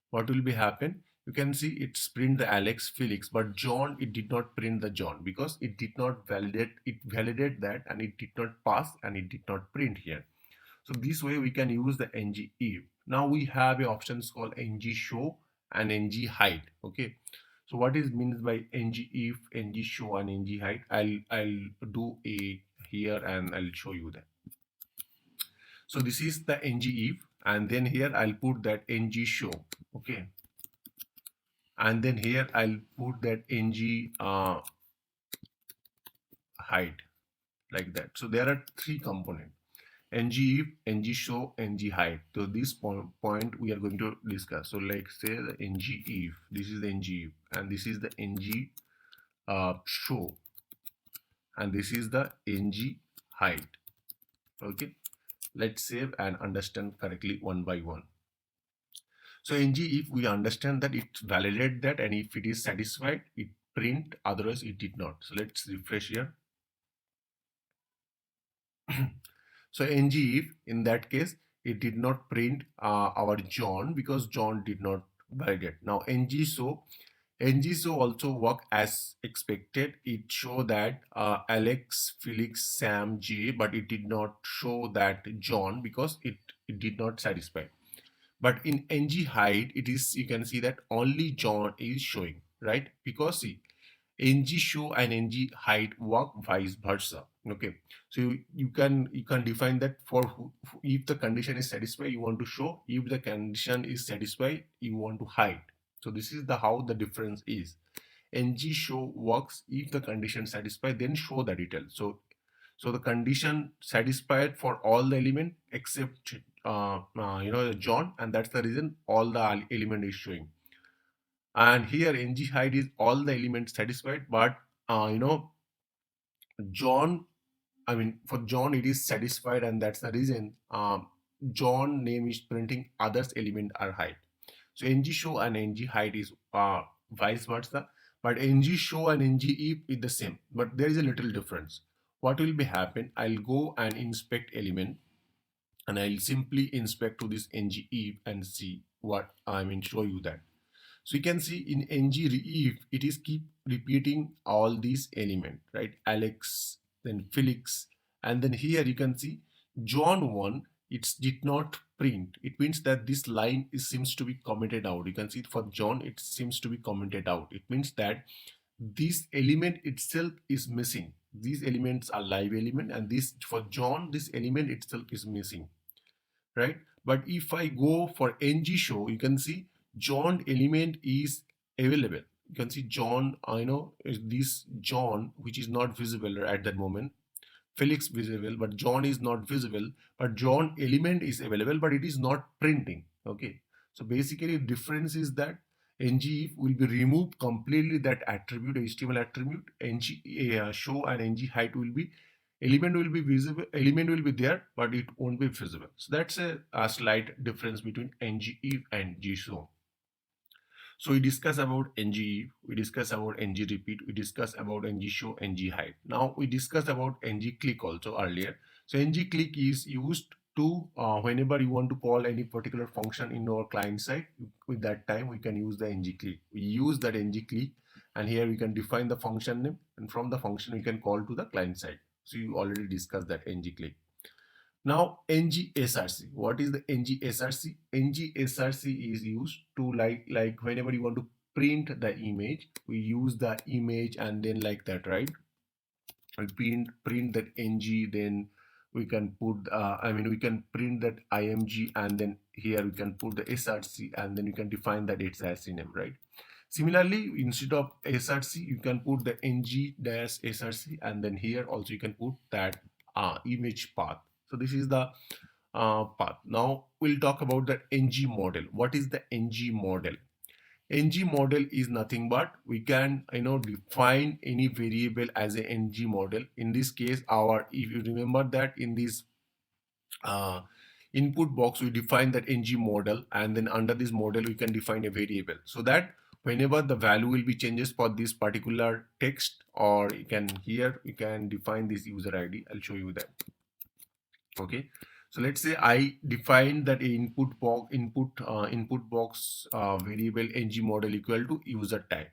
A: What will be happen? You can see it's print the Alex, Felix, but John, it did not print the John because it did not validate. It validate that and it did not pass and it did not print here. So this way we can use the ngif. Now we have a options called ng show and ng hide. Okay, so what is means by ng if, ng show and ng hide? I'll do a here and I'll show you that. So this is the ng if, and then here I'll put that ng show. Okay, and then here I'll put that ng hide, like that. So there are three components: ng if, ng show, ng hide. So this point we are going to discuss. So like say the ng if, this is the ng if, and this is the ng show, and this is the ng hide. Okay, let's save and understand correctly one by one. So ng if, we understand that it validate that, and if it is satisfied it print, otherwise it did not. So let's refresh here. So ng if, in that case it did not print our John because John did not validate. Now ng show also work as expected. It show that Alex, Felix, Sam, J, but it did not show that John because it did not satisfy. But in ng hide, it is, you can see that only John is showing, right? Because see, ng show and ng hide work vice versa. Okay, so you can define that for if the condition is satisfied, you want to show; if the condition is satisfied, you want to hide. So this is the how the difference is. ng show works if the condition satisfied, then show the detail. So the condition satisfied for all the element except John, and that's the reason all the element is showing. And here ng hide is all the elements satisfied, but John, I mean for John it is satisfied, and that's the reason John name is printing, others element are hide. So ng show and ng hide is vice versa, but ng show and ng if is the same, but there is a little difference. What will be happen? I'll go and inspect element, and I'll simply inspect to this ng if and see what I mean, show you that. So you can see in ng if it is keep repeating all these elements, right? Alex, then Felix, and then here you can see John 1, it did not print. It means that this line seems to be commented out. You can see for John it seems to be commented out. It means that this element itself is missing. These elements are live element, and this for John this element itself is missing, right? But if I go for ng show, you can see John element is available. You can see John, I know is this John which is not visible at that moment. Felix visible, but John is not visible. But John element is available, but it is not printing. Okay, so basically difference is that ng if will be removed completely that attribute, HTML attribute. ng show and ng hide will be, element will be visible, element will be there, but it won't be visible. So that's a slight difference between ng if and ng show. So we discuss about ng if, we discuss about ng repeat, we discuss about ng show, ng hide. Now we discuss about ng click also earlier. So ng click is used to whenever you want to call any particular function in our client side, with that time we can use the ng click. We use that ng click, and here we can define the function name, and from the function we can call to the client side. So you already discussed that ng click. Now ng src, what is the ng src? ng src is used to like whenever you want to print the image, we use the image and then like that, right? We print that ng, then we can put we can print that img, and then here we can put the src, and then you can define that it's src name, right? Similarly, instead of src you can put the ng-src, and then here also you can put that image path. So this is the path. Now we'll talk about the ng model. What is the ng model? ng model is nothing but we can define any variable as a ng model. In this case, if you remember that in this input box we define that ng model, and then under this model we can define a variable, so that whenever the value will be changes for this particular text, or you can here we can define this user id. I'll show you that. Okay, so let's say I define that input box variable ng model equal to user type.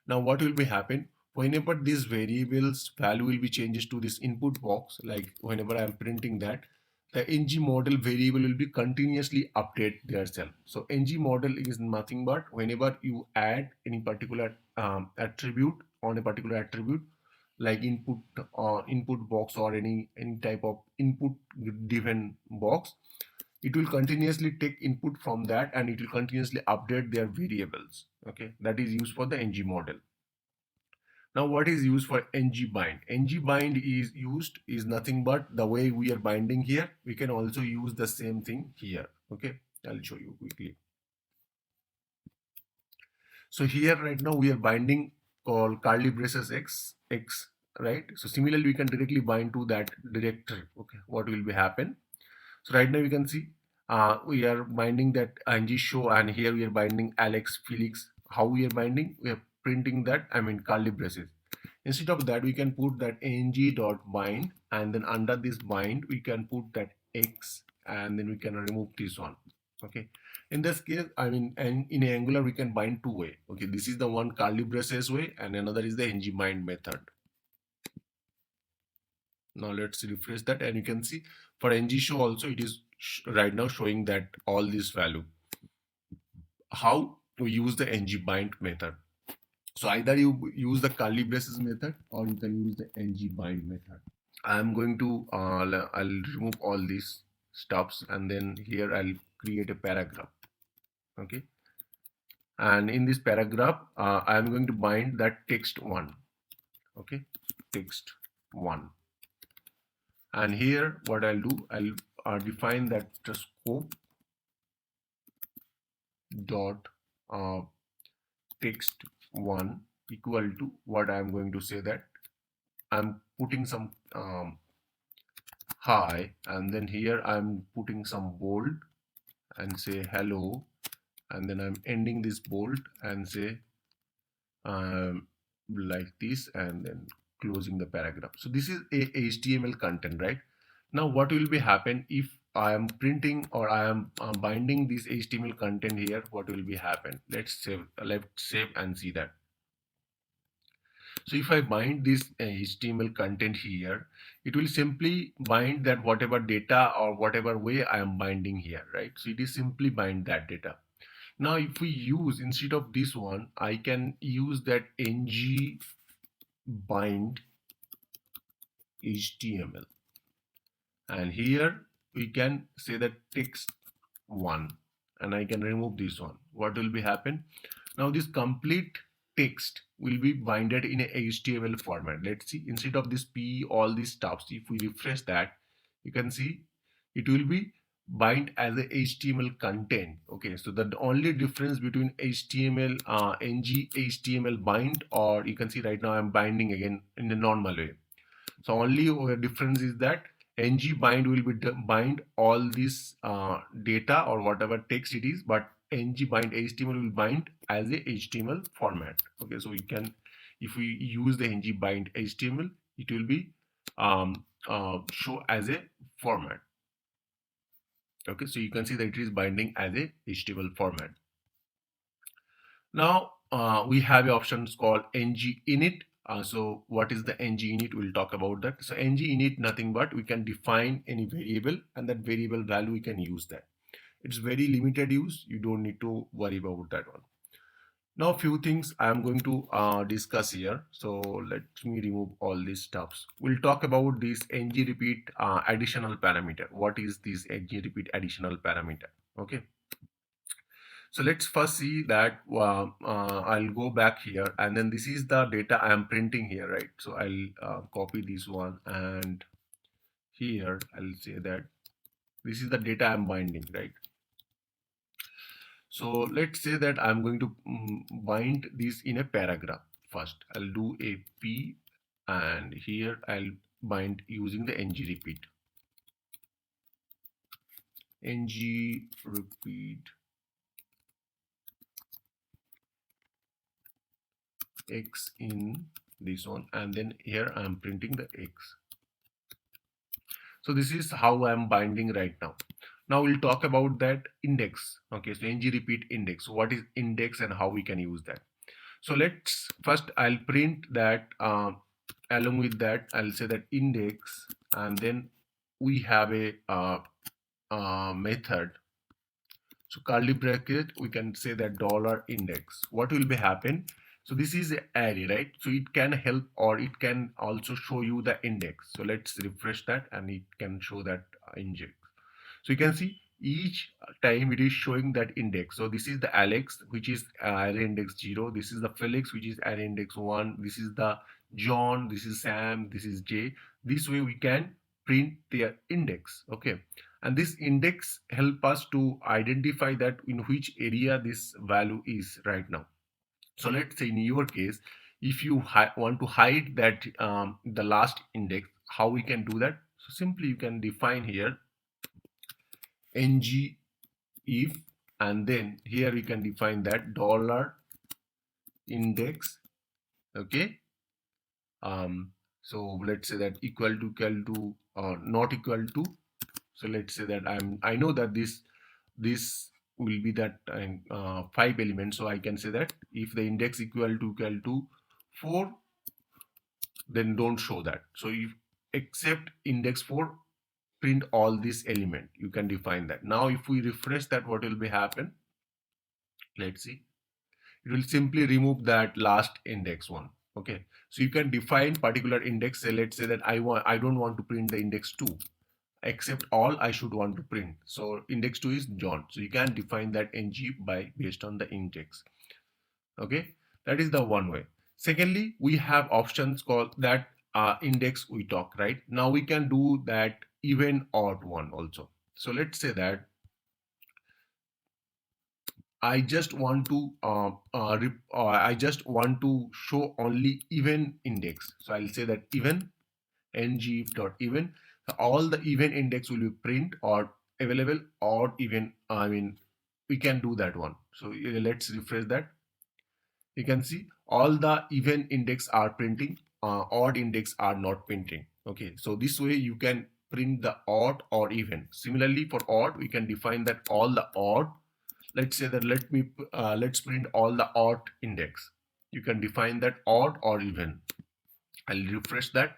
A: Now what will be happen whenever these variables value will be changes to this input box, like whenever I'm printing that, the ng model variable will be continuously update themselves. So ng model is nothing but whenever you add any particular attribute on a particular attribute, like input or input box or any type of input given box, it will continuously take input from that and it will continuously update their variables. Okay, that is used for the ng model. Now, what is used for ng bind? Ng bind is used is nothing but the way we are binding here. We can also use the same thing here. Okay, I'll show you quickly. So here right now we are binding called curly braces x, right? So similarly, we can directly bind to that director. Okay, what will be happen? So right now you can see we are binding that ng show, and here we are binding Alex Felix. How we are binding? We are printing that, I mean, curly braces. Instead of that, we can put that ng dot bind, and then under this bind we can put that x, and then we can remove this one. Okay, in this case, I mean, and in Angular we can bind two way. Okay, this is the one curly braces way, and another is the ng bind method. Now let's refresh that, and you can see for ng show also it is right now showing that all this value. How to use the ng bind method? So either you use the curly braces method or you can use the ng bind method. I'm going to I'll remove all these stuffs, and then here I'll create a paragraph. Okay, and in this paragraph I'm going to bind that text one. Okay, text one. And here what I'll do, I'll define that scope dot text one equal to what I'm going to say, that I'm putting some hi, and then here I'm putting some bold and say hello, and then I'm ending this bold and say like this, and then closing the paragraph. So this is a HTML content, right? Now what will be happen if I am printing or I am binding this HTML content here? What will be happen? Let's save and see that. So if I bind this HTML content here, it will simply bind that whatever data or whatever way I am binding here, right? So it is simply bind that data. Now if we use, instead of this one, I can use that ng bind HTML, and here we can say that text one, and I can remove this one. What will be happen? Now this complete text will be binded in a HTML format. Let's see, instead of this p, all these stuffs, if we refresh that, you can see it will be bind as a HTML content. Okay, so the only difference between HTML ng HTML bind, or you can see right now I'm binding again in the normal way. So only difference is that ng bind will be bind all this data or whatever text it is, but ng bind HTML will bind as a HTML format. Okay, so we can, if we use the ng bind HTML, it will be show as a format. Okay, so you can see that it is binding as a HTML format. Now we have options called ng init. So what is the ng init? We'll talk about that. So ng init, nothing but we can define any variable, and that variable value we can use that. It's very limited use. You don't need to worry about that one. Now a few things I am going to discuss here. So let me remove all these stuffs. We'll talk about this ng repeat additional parameter. What is this ng repeat additional parameter? Okay. So let's first see that I'll go back here, and then this is the data I am printing here, right? So I'll copy this one, and here I'll say that this is the data I'm binding, right? So let's say that I'm going to bind this in a paragraph. First I'll do a p, and here I'll bind using the ng repeat. Ng repeat x in this one, and then here I am printing the x. So this is how I am binding right now. Now we'll talk about that index. Okay, so ng repeat index. What is index and how we can use that? So let's first, I'll print that along with that I'll say that index, and then we have a method. So curly bracket, we can say that dollar index. What will be happen? So this is an array, right? So it can help or it can also show you the index. So let's refresh that and it can show that index. So you can see each time it is showing that index. So this is the Alex, which is array index 0. This is the Felix, which is array index 1. This is the John. This is Sam. This is Jay. This way we can print their index. Okay. And this index help us to identify that in which area this value is right now. So let's say in your case, if you want to hide that the last index, how we can do that? So simply you can define here ng if, and then here we can define that dollar index. Okay. So let's say that equal to not equal to. So let's say that I know that this will be that 5 elements. So I can say that if the index equal to 4, then don't show that. So if except index 4, print all this element. You can define that. Now if we refresh that, what will be happen? Let's see. It will simply remove that last index one. Okay, so you can define particular index. Say let's say that I don't want to print the index 2, except all I should want to print. So index 2 is John. So you can define that ng by based on the index. Okay, that is the one way. Secondly, we have options called that index we talk right now. We can do that even odd one also. So let's say that I just want to show only even index. So I'll say that even ng dot even. So all the even index will be print or available or even. I mean, we can do that one. So let's refresh that. You can see all the even index are printing, odd index are not printing. Okay, so this way you can print the odd or even. Similarly for odd, we can define that all the odd. Let's say that let's print all the odd index. You can define that odd or even. I'll refresh that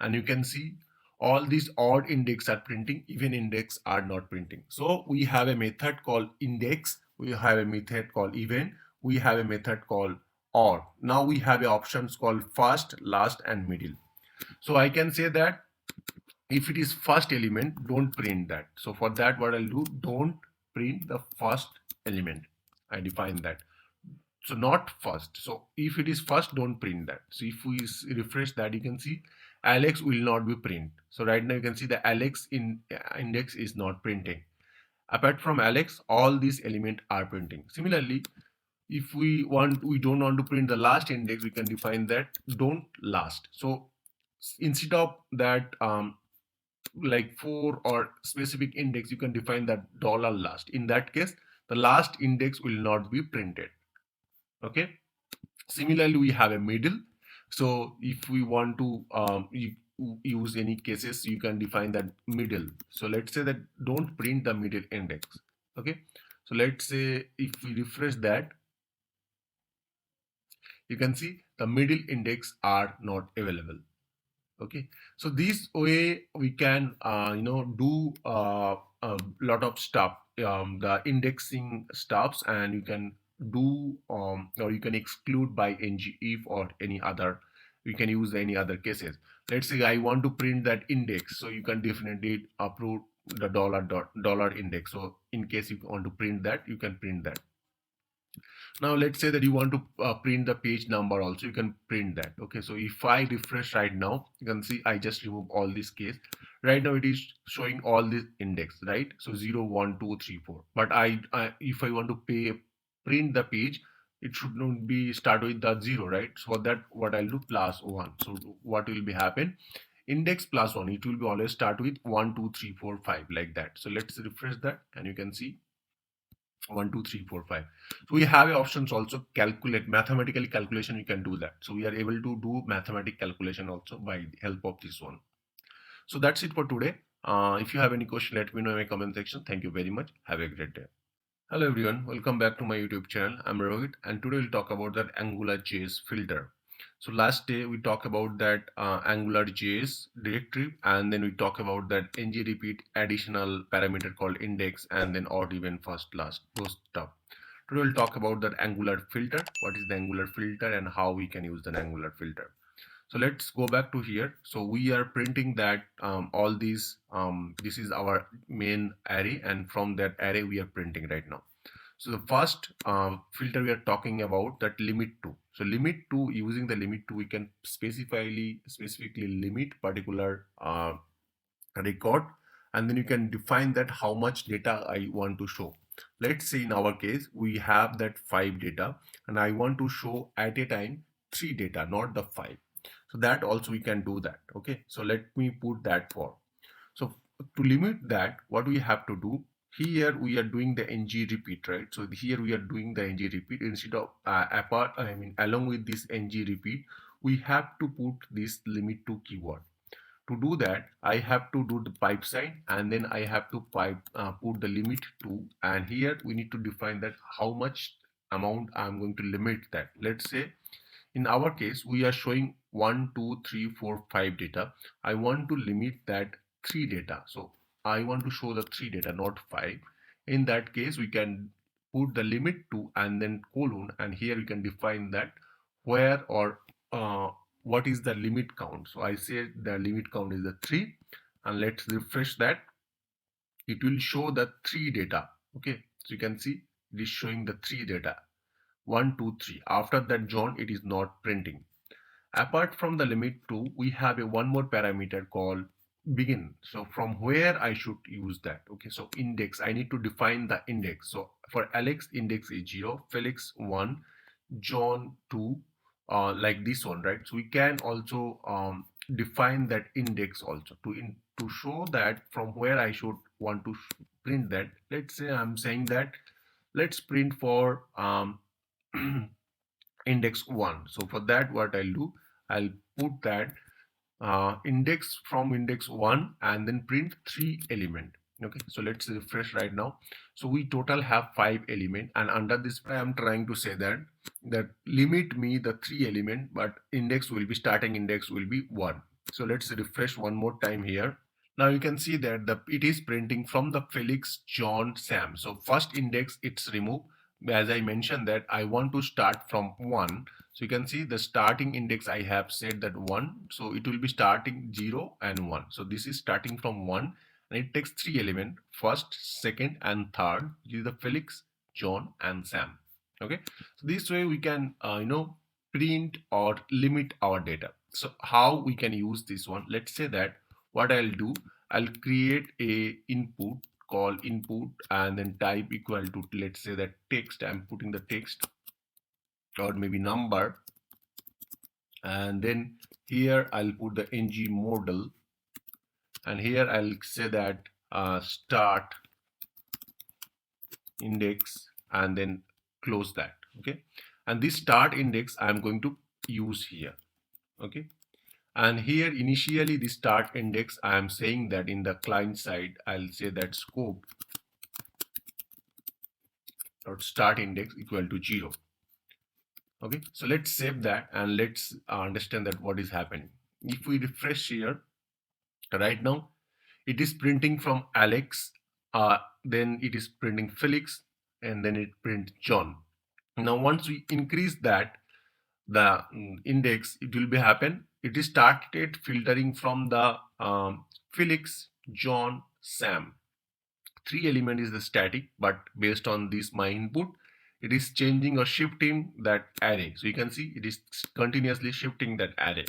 A: and you can see all these odd index are printing, even index are not printing. So we have a method called index, we have a method called even, we have a method called odd. Now we have options called first, last and middle. So I can say that if it is first element, don't print that. So for that, what I'll do, don't print the first element. I define that. So not first. So if it is first, don't print that. So if we refresh that, you can see Alex will not be print. So right now you can see the Alex in index is not printing. Apart from Alex, all these elements are printing. Similarly, if we don't want to print the last index, we can define that don't last. So instead of that like 4 or specific index, you can define that dollar last. In that case, the last index will not be printed. Okay. Similarly, we have a middle. So if we want to use any cases, you can define that middle. So let's say that don't print the middle index. Okay. So let's say if we refresh that, you can see the middle index are not available. Okay, so this way we can do a lot of stuff, the indexing stuffs, and you can do or you can exclude by ng if or any other. You can use any other cases. Let's say I want to print that index, so you can definitely approve the dollar index. So in case you want to print that, you can print that. Now let's say that you want to print the page number also, you can print that. Okay, so if I refresh right now, you can see I just remove all this case. Right now it is showing all this index, right? So 0 1 2 3 4. But if I want to print the page, it should not be start with the 0, right? So for that, what I'll do, plus 1. So what will be happen, index plus 1, it will be always start with 1 2 3 4 5 like that. So let's refresh that and you can see 1 2 3 4 5. So we have options also, calculate mathematical calculation, you can do that. So we are able to do mathematical calculation also by the help of this one. So that's it for today. If you have any question, let me know in my comment section. Thank you very much. Have a great day. Hello everyone, welcome back to my YouTube channel. I'm Rohit and today we'll talk about that AngularJS filter. So last day we talk about that AngularJS directive, and then we talk about that ng repeat additional parameter called index, and then odd even first last those stuff. Today we'll talk about that Angular filter. What is the Angular filter and how we can use the Angular filter. So let's go back to here. So we are printing that all these this is our main array, and from that array we are printing right now. So the first filter we are talking about, that limit to. So limit to, using the limit to, we can specifically limit particular record, and then you can define that how much data I want to show. Let's say in our case we have that 5 data, and I want to show at a time 3 data, not the 5. So that also we can do that. Okay, so let me put that for. So to limit that, what we have to do, here we are doing the ng repeat, right? So here we are doing the ng repeat instead of along with this ng repeat, we have to put this limit to keyword. To do that, I have to do the pipe sign, and then I have to put the limit to, and here we need to define that how much amount I'm going to limit that. Let's say in our case we are showing 1 2 3 4 5 data. I want to limit that 3 data, so I want to show the 3 data, not 5. In that case we can put the limit to and then colon, and here we can define that where or what is the limit count. So I say the limit count is the 3, and let's refresh that. It will show the 3 data. Okay, so you can see it is showing the 3 data, 1 2 3. After that John, it is not printing. Apart from the limit to, we have a one more parameter called begin. So from where I should use that. Okay, so index, I need to define the index. So for Alex, index is 0, Felix 1, John 2, like this one, right? So we can also define that index also to show that from where I should want to print that. Let's say I'm saying that let's print for index 1. So for that, what I'll do, I'll put that index from index 1 and then print 3 element. Okay, so let's refresh right now. So we total have 5 element, and under this I am trying to say that limit me the 3 element, but index will be, starting index will be 1. So let's refresh one more time here. Now you can see that it is printing from the Felix, John, Sam. So first index it's removed. As I mentioned that I want to start from 1. So you can see the starting index I have said that 1. So it will be starting 0 and 1. So this is starting from 1, and it takes 3 elements, first, second and third, which is the Felix, John and Sam. Okay. So this way we can print or limit our data. So how we can use this one? Let's say that what I'll do, I'll create a input called input, and then type equal to, let's say that text, I'm putting the text or maybe number, and then here I'll put the ng modal, and here I'll say that start index, and then close that. Okay, and this start index I'm going to use here. Okay, and here initially the start index, I am saying that in the client side I'll say that scope dot start index equal to 0. Okay, so let's save that and let's understand that what is happening. If we refresh here right now, it is printing from Alex, then it is printing Felix, and then it prints John. Now once we increase that the index, it will be happen, it is started filtering from the Felix, John, Sam. 3 element is the static, but based on this my input, it is changing or shifting that array. So you can see it is continuously shifting that array.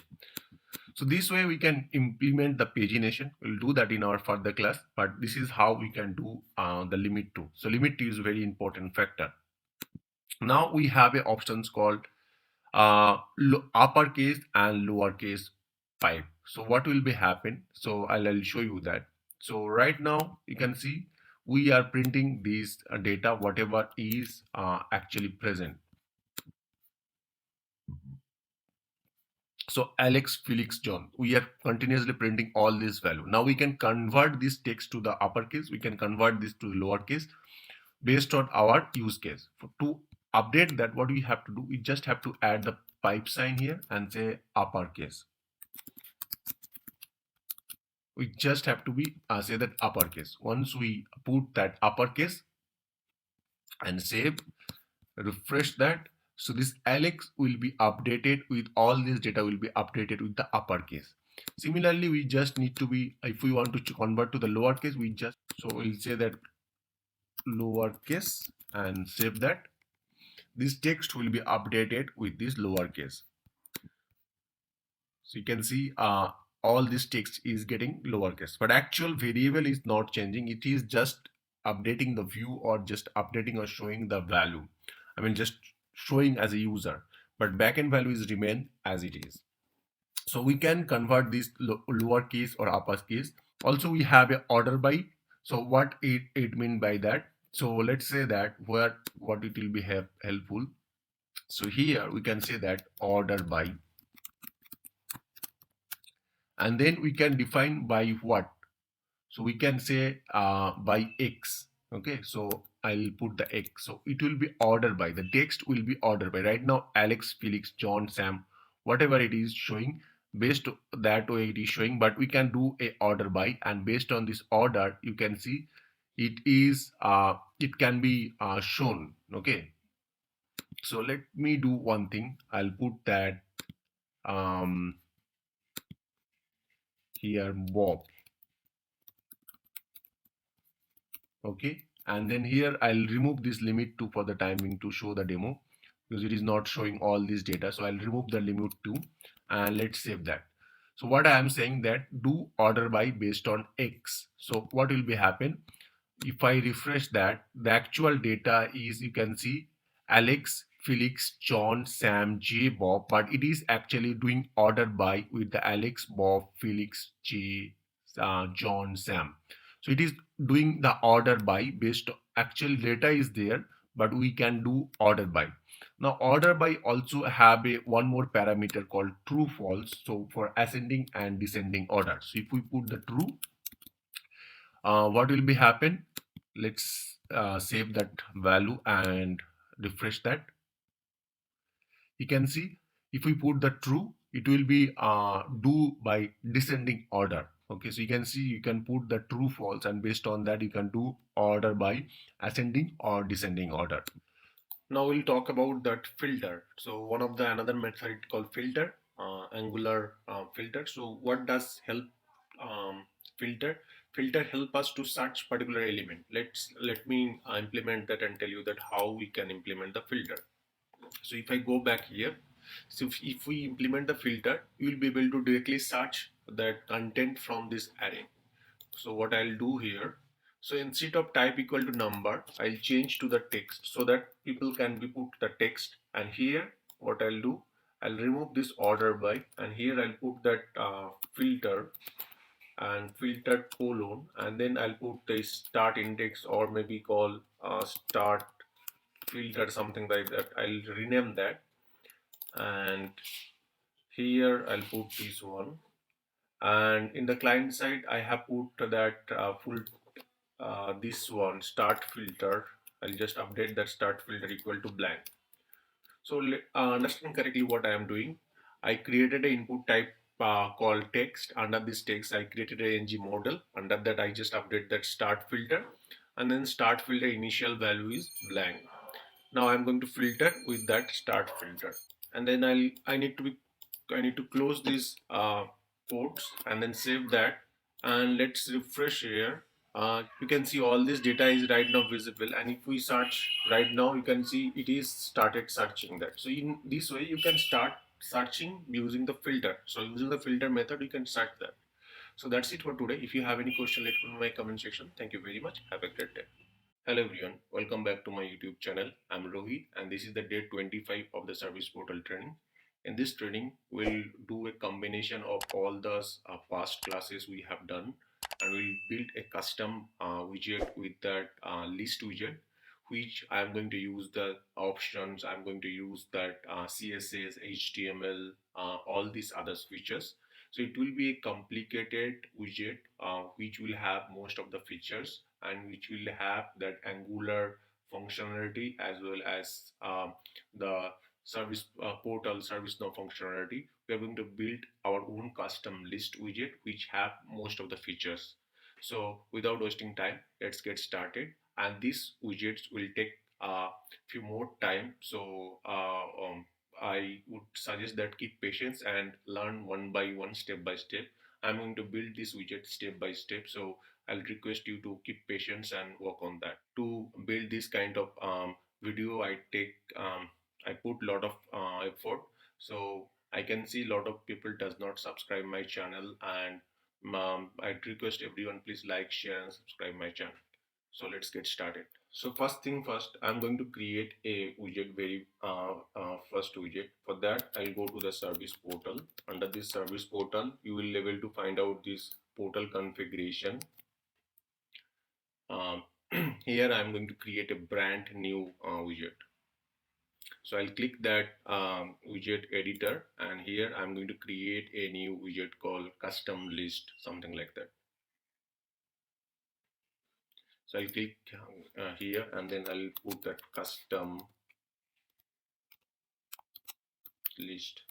A: So this way we can implement the pagination. We'll do that in our further class, but this is how we can do the limit to. So limit to is a very important factor. Now we have a options called uppercase and lowercase pipe. So what will be happen? So I'll show you that. So right now you can see we are printing these data, whatever is actually present. So Alex, Felix, John, we are continuously printing all this value. Now we can convert this text to the uppercase. We can convert this to the lowercase based on our use case. To update that, what we have to do, we just have to add the pipe sign here and say uppercase. We just have to be say that uppercase. Once we put that uppercase and save, refresh that, so this Alex will be updated with all this data will be updated with the uppercase. Similarly, we just need to be, if we want to convert to the lowercase, we just, so we'll say that lowercase and save that. This text will be updated with this lowercase. So you can see all this text is getting lowercase, but actual variable is not changing. It is just updating the view or just updating or showing the value. I mean, just showing as a user, but backend values remain as it is. So we can convert this lowercase or uppercase. Also, we have a order by. So what it mean by that? So let's say that what it will be helpful. So here we can say that order by, and then we can define by what. So we can say by X. Okay, so I'll put the X. So it will be ordered by, the text will be ordered by. Right now, Alex, Felix, John, Sam, whatever it is showing, based that way it is showing, but we can do a order by, and based on this order, you can see it is it can be shown. Okay, so let me do one thing. I'll put that um, here Bob. Okay, and then here I'll remove this limit 2 for the timing to show the demo, because it is not showing all this data. So I'll remove the limit 2 and let's save that. So what I am saying that do order by based on X. So what will be happen if I refresh that, the actual data is, you can see Alex, Felix, John, Sam, J, Bob, but it is actually doing order by with the Alex, Bob, Felix, J, John, Sam. So it is doing the order by based, actual data is there, but we can do order by. Now order by also have a one more parameter called true false. So for ascending and descending order. So if we put the true, what will be happen? Let's save that value and refresh that. You can see if we put the true, it will be do by descending order. Okay, so you can see you can put the true false, and based on that you can do order by ascending or descending order. Now we'll talk about that filter. So one of the another method called filter, Angular filter. So what does help um, filter? Filter help us to search particular element. Let me implement that and tell you that how we can implement the filter. So if I go back here, so if we implement the filter, you will be able to directly search that content from this array. So what I'll do here, so instead of type equal to number, I'll change to the text so that people can be put the text. And here what I'll do, I'll remove this order by, and here I'll put that filter and filter colon, and then I'll put the start index, or maybe call start filter, something like that. I'll rename that, and here I'll put this one. And in the client side, I have put that full this one start filter. I'll just update that start filter equal to blank. So understand correctly what I am doing. I created an input type called text. Under this text, I created a ng model. Under that, I just update that start filter, and then start filter initial value is blank. Now I'm going to filter with that start filter, and then I need to close these ports and then save that, and let's refresh here. You can see all this data is right now visible, and if we search right now, you can see it is started searching that. So in this way you can start searching using the filter. So using the filter method you can search that. So that's it for today. If you have any question, let me know in my comment section. Thank you very much. Have a great day. Hello everyone, welcome back to my YouTube channel. I'm Rohit, and this is the day 25 of the service portal training. In this training, we'll do a combination of all the past classes we have done, and we'll build a custom widget with that list widget, which I'm going to use the options, I'm going to use that CSS, HTML, all these other features. So it will be a complicated widget which will have most of the features, and which will have that Angular functionality as well as the service portal ServiceNow functionality. We are going to build our own custom list widget which have most of the features. So without wasting time, let's get started. And these widgets will take a few more time. So I would suggest that keep patience and learn one by one, step by step. I'm going to build this widget step by step. So I'll request you to keep patience and work on that. To build this kind of video, I put a lot of effort. So I can see a lot of people does not subscribe my channel, and I'd request everyone please like, share, and subscribe my channel. So let's get started. So first thing first, I'm going to create a widget, very first widget. For that, I'll go to the service portal. Under this service portal, you will be able to find out this portal configuration. Um, Here I'm going to create a brand new widget. So I'll click that widget editor, and here I'm going to create a new widget called custom list, something like that. So I'll click here, and then I'll put that custom list,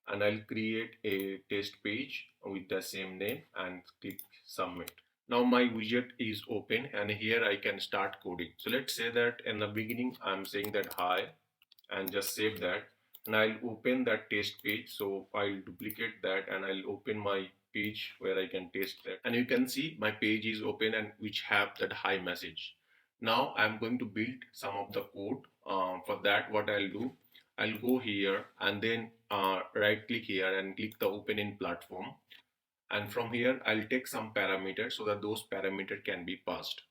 A: and I'll create a test page with the same name and click submit. Now my widget is open, and here I can start coding. So let's say that in the beginning I'm saying that hi, and just save that, and I'll open that test page. So I'll duplicate that and I'll open my page where I can test that, and you can see my page is open and which have that hi message. Now I'm going to build some of the code. For that, what I'll do, I'll go here and then right click here and click the open in platform, and from here I'll take some parameters so that those parameters can be passed.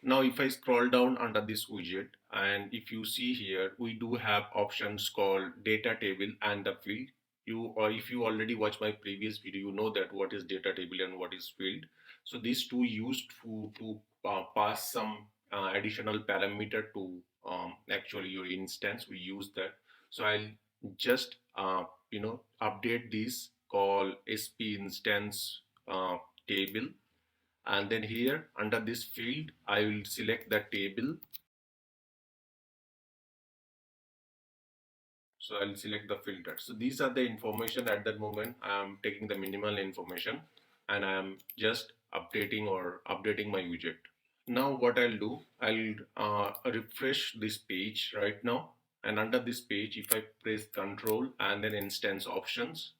A: Now if I scroll down under this widget, and if you see here, we do have options called data table and the field. You, or if you already watched my previous video, you know that what is data table and what is field. So these two used to pass some additional parameter to actually your instance. We use that. So I'll just update this call sp instance table, and then here under this field I will select the table. So I'll select the filter. So these are the information at that moment. I am taking the minimal information and I am just updating my widget. Now what I'll do, I'll refresh this page right now, and under this page if I press control and then instance options,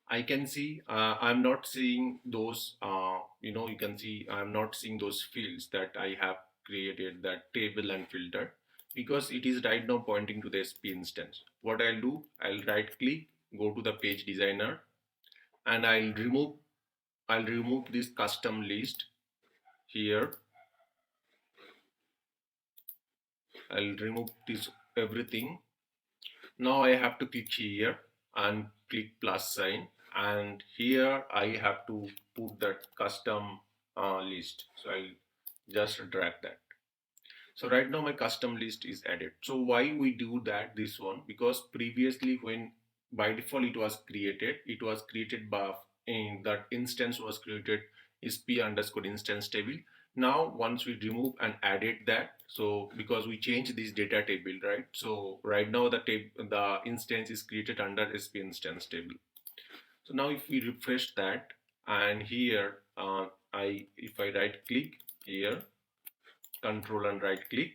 A: I can see I'm not seeing those, you can see I'm not seeing those fields that I have created, that table and filter, because it is right now pointing to the SP instance. What I'll do, I'll right click, go to the page designer, and I'll remove this custom list here. I'll remove this everything. Now I have to click here and click plus sign, and here I have to put that custom list. So I'll just drag that. So right now my custom list is added. So why we do that, this one, because previously when by default it was created by, in that instance was created sp underscore instance table. Now once we remove and added that, so because we changed this data table, right? So right now the instance is created under sp instance table. So now if we refresh that, and here if I right click here, control and right click,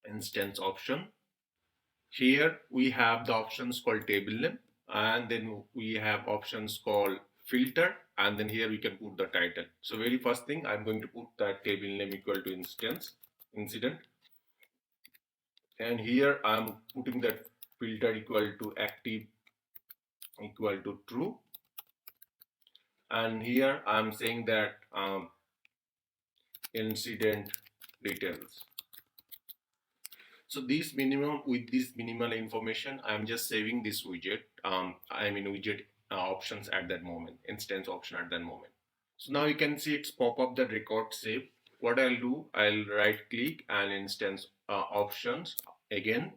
A: instance option, here we have the options called table name, and then we have options called filter, and then here we can put the title. So very first thing, I'm going to put that table name equal to instance incident, and here I'm putting that filter equal to active equal to true, and here I'm saying that incident details. So this minimum, with this minimal information, I'm just saving this widget. Widget options at that moment, instance option at that moment. So now you can see it's pop up the record save. What I'll do, I'll right click and instance options again.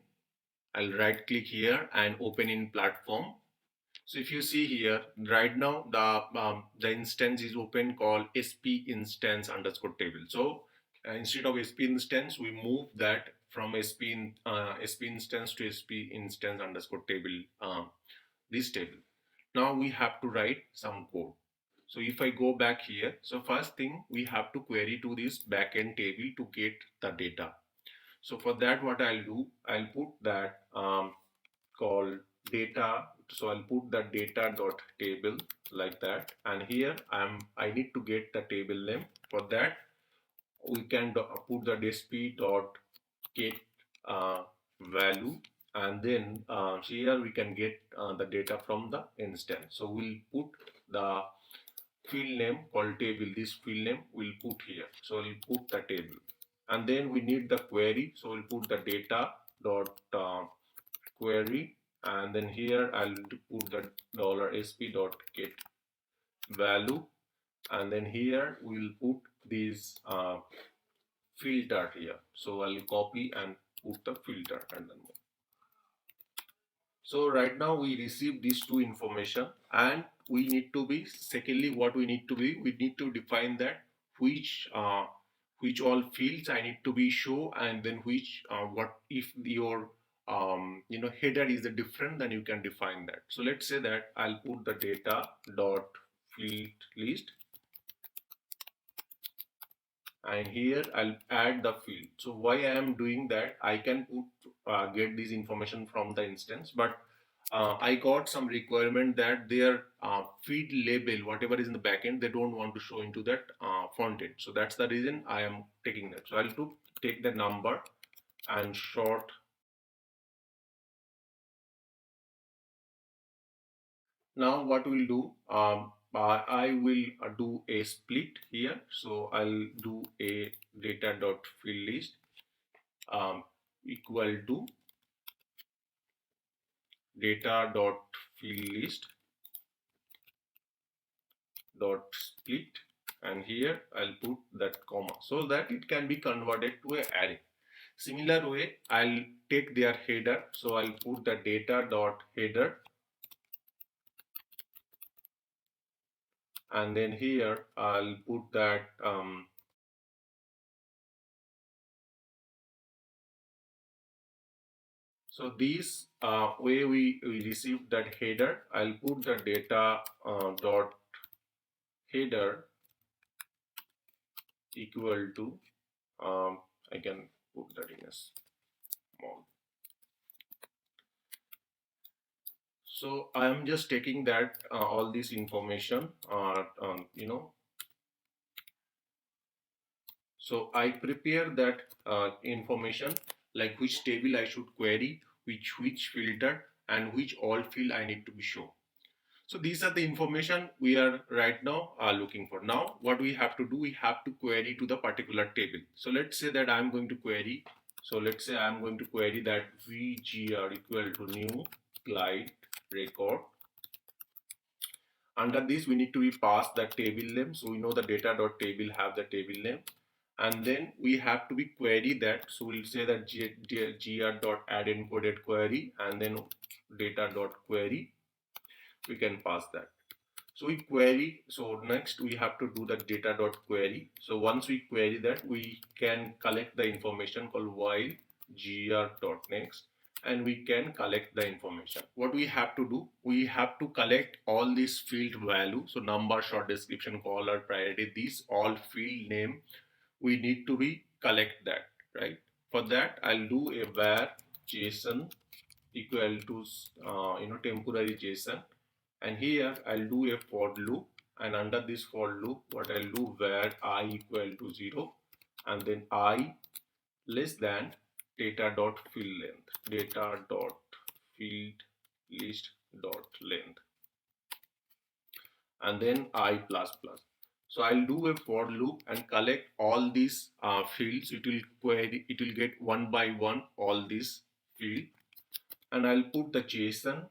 A: I'll right click here and open in platform. So if you see here, right now the instance is open called sp instance underscore table. So instead of SP instance, we move that from SP instance to SP instance underscore table, this table. Now we have to write some code. So if I go back here, so first thing we have to query to this backend table to get the data. So for that, what I'll do, I'll put that called data. So I'll put the data dot table like that, and here I need to get the table name. For that, we can put the dsp dot get value, and then here we can get the data from the instance. So we'll put the field name called table. This field name we'll put here. So we'll put the table, and then we need the query. So we'll put the data dot query, and then here I'll put the $sp dot get value, and then here we'll put this filter here. So I'll copy and put the filter and then move. So right now we receive these two information, and we need to be, secondly, what we need to be, we need to define that which all fields I need to be show, and then which what if your header is different, then you can define that. So let's say that I'll put the data dot field list, and here I'll add the field. So why I am doing that, I can put get this information from the instance, but I got some requirement that their field label, whatever is in the backend, they don't want to show into that front end. So that's the reason I am taking that. So I'll take the number and short. Now what we'll do, I will do a split here. So I'll do a data dot field list equal to data dot field list dot split, and here I'll put that comma so that it can be converted to an array. Similar way, I'll take their header. So I'll put the data dot header, and then here I'll put that so this way we receive that header. I'll put the data dot header equal to I can put that in a small. So I am just taking that all this information so I prepare that information, like which table I should query, which filter, and which all field I need to be shown. So these are the information we are right now looking for. Now what we have to do, we have to query to the particular table. So let's say that I'm going to query. So let's say I'm going to query that vgr equal to new glide record. Under this we need to be passed the table name. So we know the data dot table have the table name, and then we have to be query that. So we'll say that gr dot add encoded query, and then data dot query, we can pass that. So we query. So next we have to do the data dot query. So once we query that, we can collect the information called while gr dot next, and we can collect the information. What we have to do, we have to collect all these field value. So number, short description, caller, priority, these all field name, we need to be collect that, right? For that, I'll do a var JSON equal to temporary JSON, and here I'll do a for loop, and under this for loop, what I'll do, var I equal to 0, and then I less than data dot field length, data dot field list dot length, and then I plus plus. So I'll do a for loop and collect all these fields. It will query, it will get one by one all these field, and I'll put the JSON,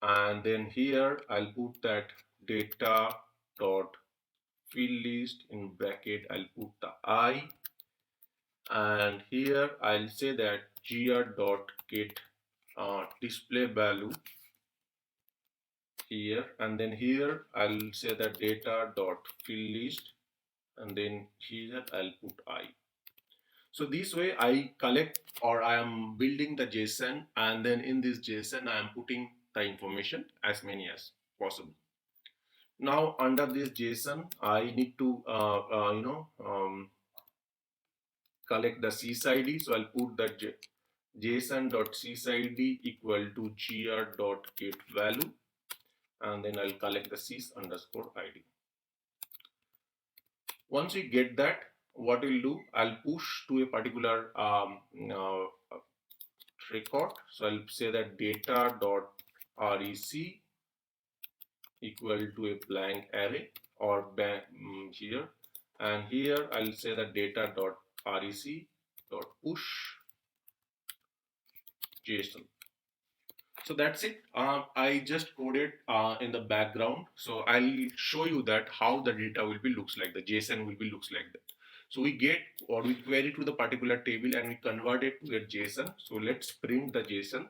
A: and then here I'll put that data dot field list in bracket. I'll put the I, and here I'll say that gr dot get display value here, and then here I'll say that data dot field list, and then here I'll put I. So this way I collect, or I am building the JSON, and then in this JSON I am putting the information as many as possible. Now under this JSON I need to collect the sysid. So I'll put the json.sysid equal to gr.getValue, and then I'll collect the sys_id. Once we get that, what we'll do, I'll push to a particular record. So I'll say that data.rec equal to a blank array, or here, and here I'll say that data.rec.push JSON. So that's it. I just coded in the background. So I'll show you that how the data will be looks like. The JSON will be looks like that. So we get, or we query to the particular table and we convert it to a JSON. So let's print the JSON.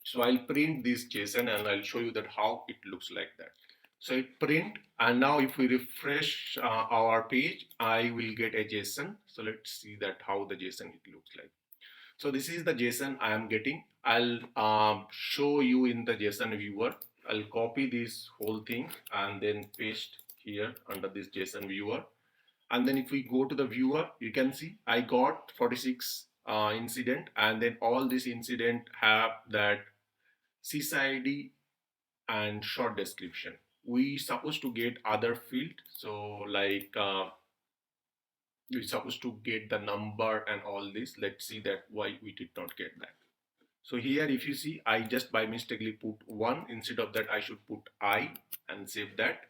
A: So I'll print this JSON and I'll show you that how it looks like that. So it print, and now if we refresh our page, I will get a JSON. So let's see that how the JSON it looks like. So this is the JSON I am getting. I'll show you in the JSON viewer. I'll copy this whole thing and then paste here under this JSON viewer. And then if we go to the viewer, you can see I got 46 incident, and then all this incident have that sysid and short description. We supposed to get other field. So like we're supposed to get the number and all this. Let's see that why we did not get that. So here if you see, I just by mistakenly put 1. Instead of that I should put I, and save that,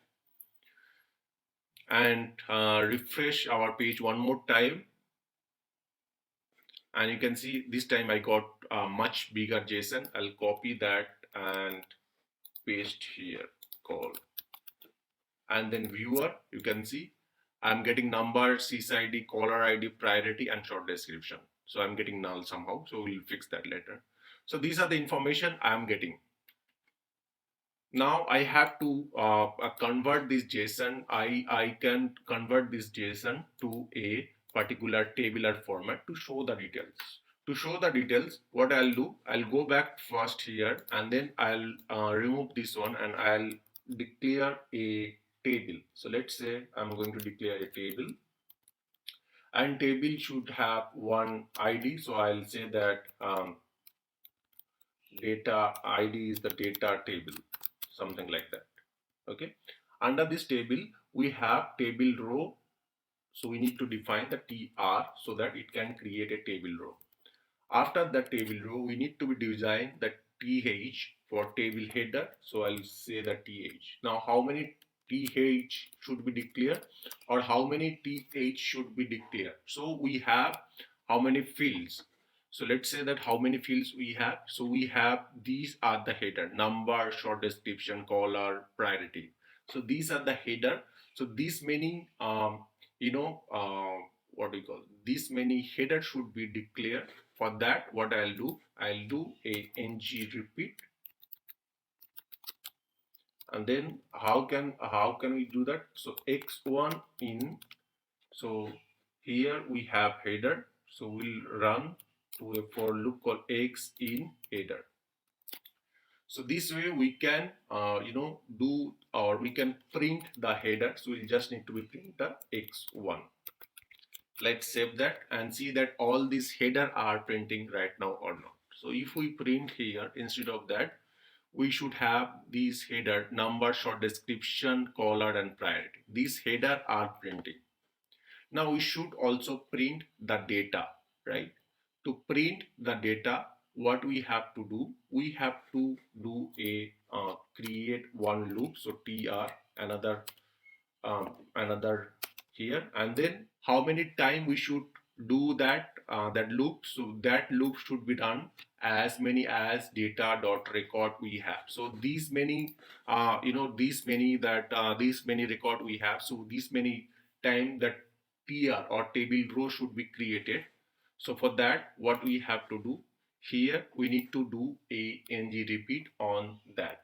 A: and refresh our page one more time, and you can see this time I got a much bigger JSON. I'll copy that and paste here, call, and then viewer, you can see I'm getting number, sysid, caller ID, priority, and short description. So I'm getting null somehow. So we'll fix that later. So these are the information I'm getting. Now I have to convert this JSON. I can convert this JSON to a particular tabular format to show the details. To show the details, what I'll do, I'll go back first here, and then I'll remove this one, and I'll declare a table. So let's say I'm going to declare a table, and table should have one ID. So I'll say that data ID is the data table, something like that. Okay. Under this table, we have table row. So we need to define the tr so that it can create a table row. After the table row, we need to design the th for table header. So I'll say the th. Now, how many th should be declared, or how many th should be declared? So we have how many fields. So let's say that how many fields we have. So we have, these are the header: number, short description, caller, priority. So these are the header. So these many what do you call, these many header should be declared. For that, what I'll do a ng repeat, and then how can we do that? So x1 in, so here we have header, so we'll run to a for loop called x in header. So this way we can do, or we can print the header. So we just need to be print the x1. Let's save that and see that all these header are printing right now or not. So if we print here, instead of that, we should have these header: number, short description, caller, and priority. These header are printing. Now we should also print the data, right? To print the data, what we have to do, we have to do a create one loop. So tr, another here, and then how many time we should do that loop. So that loop should be done as many as data dot record we have. So these many these many record we have. So these many time that tr or table row should be created. So for that, what we have to do here, we need to do a ng repeat on that.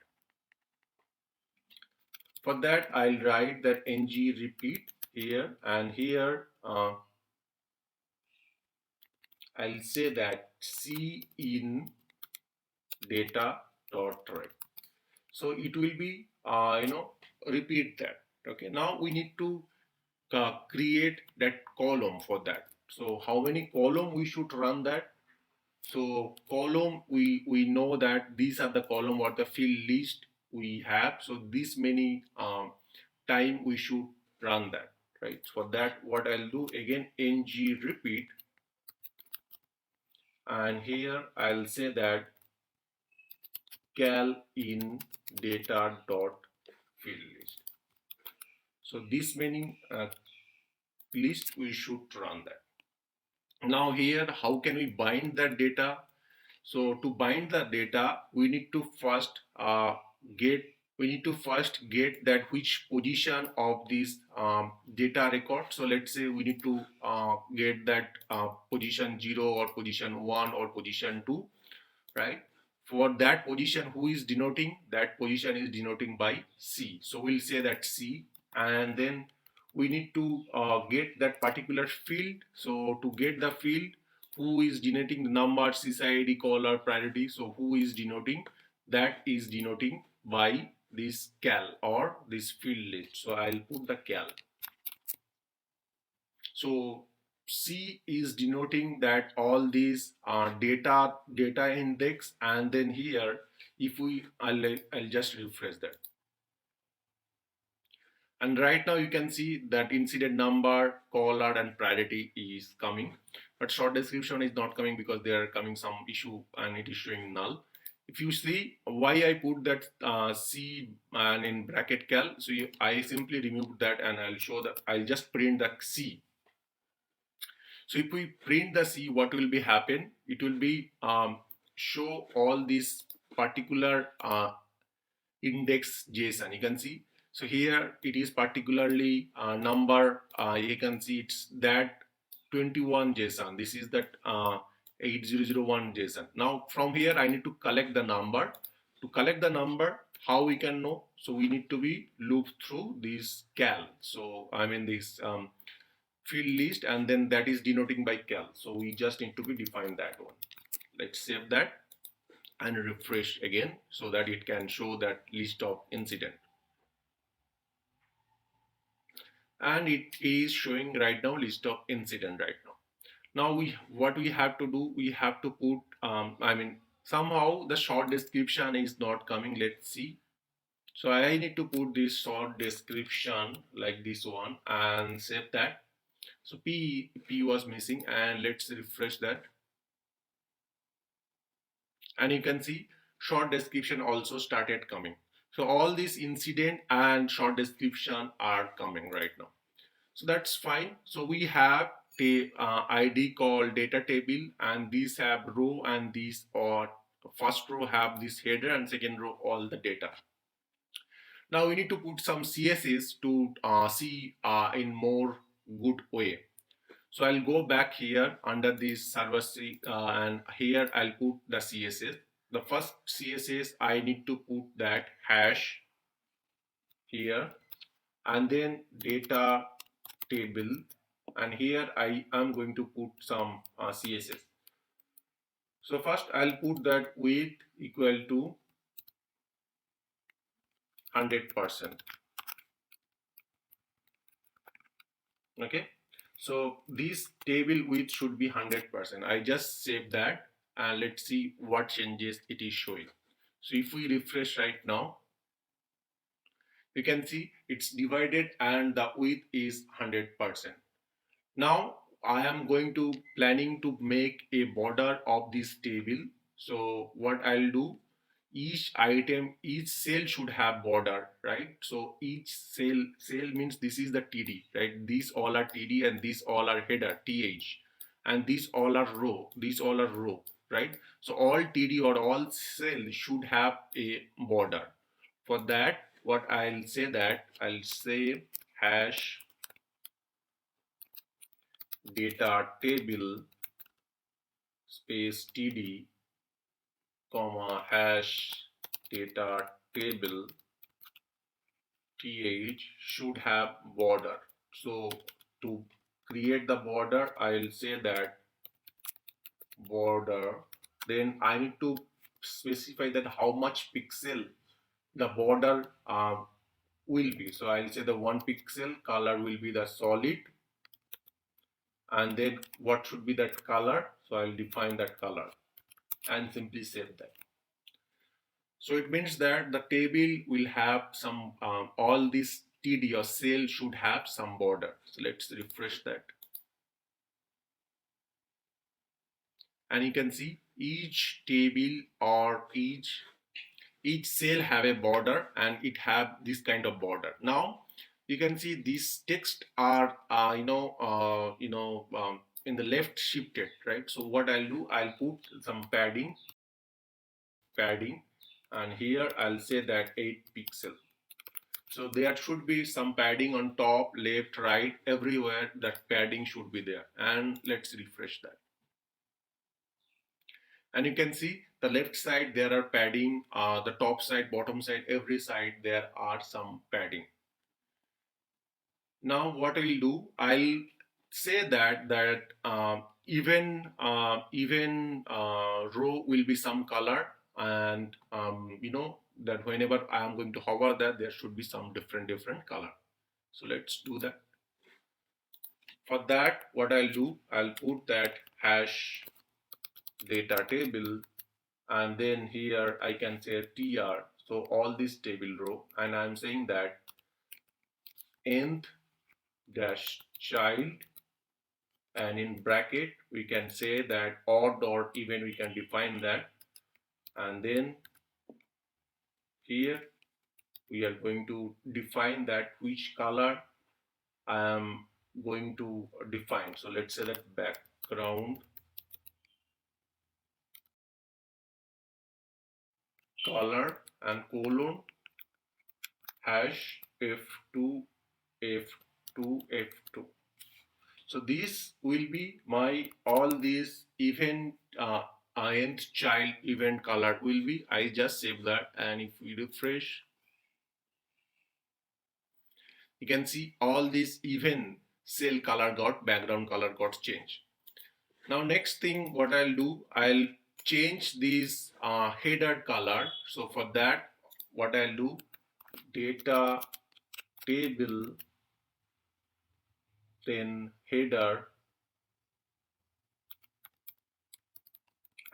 A: For that, I'll write that ng repeat here, and here I'll say that C in data dot right. So it will be repeat that. Okay, now we need to create that column for that. So how many column we should run that? So column, we know that these are the column what the field list we have. So this many time we should run that, right? For that, what I'll do again, ng repeat, and here I'll say that cal in data dot field list. So this many list we should run that. Now here, how can we bind that data? So to bind the data, we need to first get that which position of this data record. So let's say we need to get that position 0 or position 1 or position 2, right? For that position, who is denoting? That position is denoting by C. So we'll say that C, and then we need to get that particular field. So to get the field, who is denoting the number, CID, caller, priority. So who is denoting? That is denoting by this cal or this field list. So I'll put the cal. So C is denoting that all these data index, and then here if I'll just refresh that, and right now you can see that incident number, caller, and priority is coming, but short description is not coming because there are coming some issue and it is showing null. If you see why I put that C and in bracket cal, so I simply remove that and I'll show that I'll just print the C. So if we print the C, what will be happen? It will be show all these particular index JSON. You can see. So here it is particularly number. You can see it's that 21 JSON. This is that 8001 JSON. Now from here I need to collect the number. To collect the number, how we can know? So we need to be loop through this cal. So I mean this field list, and then that is denoting by cal. So we just need to be define that one. Let's save that and refresh again so that it can show that list of incident, and it is showing right now list of incident right now. Now what we have to do, we have to put somehow the short description is not coming. Let's see. So I need to put this short description like this one and save that. So P was missing, and let's refresh that. And you can see short description also started coming. So all this incident and short description are coming right now. So that's fine. So we have the ID called data table, and these have row, and these or first row have this header, and second row all the data. Now we need to put some CSS to see in more good way. So I'll go back here under this service and here I'll put the CSS. The first CSS I need to put that hash here, and then data table, and here I am going to put some CSS. So first I'll put that width equal to 100%. Okay. So this table width should be 100%. I just save that and let's see what changes it is showing. So if we refresh right now, you can see it's divided and the width is 100%. Now I am going to planning to make a border of this table. So what I'll do, each item, each cell should have border, right? So each cell means this is the TD, right? These all are TD and these all are header, TH, and these all are row, right? So all TD or all cell should have a border. For that, what I'll say that I'll say hash data table space TD comma hash data table th should have border. So to create the border, I'll say that border, then I need to specify that how much pixel the border will be. So I'll say the 1 pixel color will be the solid, and then what should be that color, so I'll define that color and simply save that. So it means that the table will have some all this TD or cell should have some border. So let's refresh that, and you can see each table or each cell have a border, and it have this kind of border. Now you can see these text are in the left shifted, right? So what I'll do, I'll put some padding, and here I'll say that 8 pixel. So there should be some padding on top, left, right, everywhere that padding should be there. And let's refresh that. And you can see the left side there are padding, the top side, bottom side, every side there are some padding. Now what I'll do, I'll say that even row will be some color, and that whenever I am going to hover that, there should be some different color. So let's do that. For that, what I'll do, I'll put that hash data table, and then here I can say tr, so all this table row, and I'm saying that nth dash child, and in bracket we can say that odd or even, we can define that, and then here we are going to define that which color I am going to define. So let's say that background color and colon hash f2 f2 f2. So this will be my all these event nth child event color will be. I just save that, and if we refresh, you can see all these event cell color got, background color got changed. Now next thing what I'll do, I'll change this header color. So for that, what I'll do, data table, then header,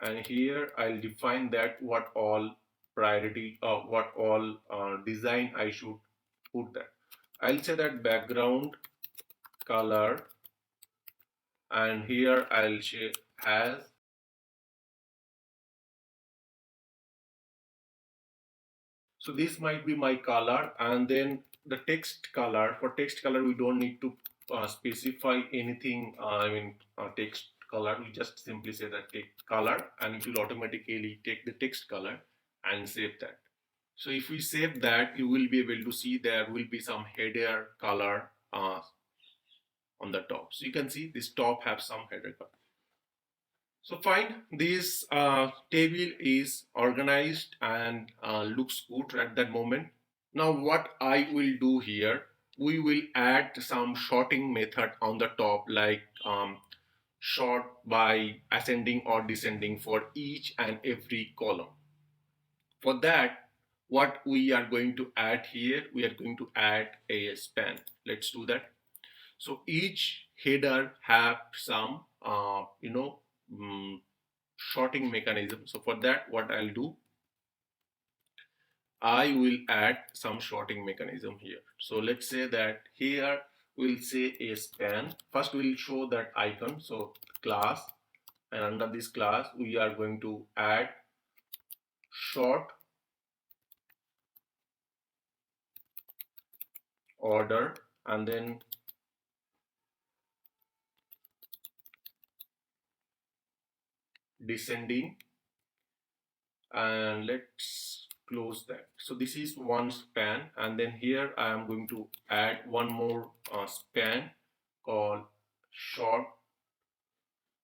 A: and here I'll define that what all priority or what all design I should put that. I'll say that background color, and here I'll say as, so this might be my color, and then the text color, for text color we don't need to specify anything, text color, we just simply say that text color, and it will automatically take the text color and save that. So if we save that, you will be able to see there will be some header color on the top. So you can see this top have some header color. So fine, this table is organized and looks good at that moment. Now what I will do here, we will add some sorting method on the top, like sort by ascending or descending for each and every column. For that, what we are going to add here, we are going to add a span. Let's do that. So each header have some sorting mechanism. So for that, what I'll do, I will add some sorting mechanism here. So let's say that here we'll say a span. First we'll show that icon, so class, and under this class we are going to add sort order, and then descending, and let's close that. So this is one span, and then here I am going to add one more span called sort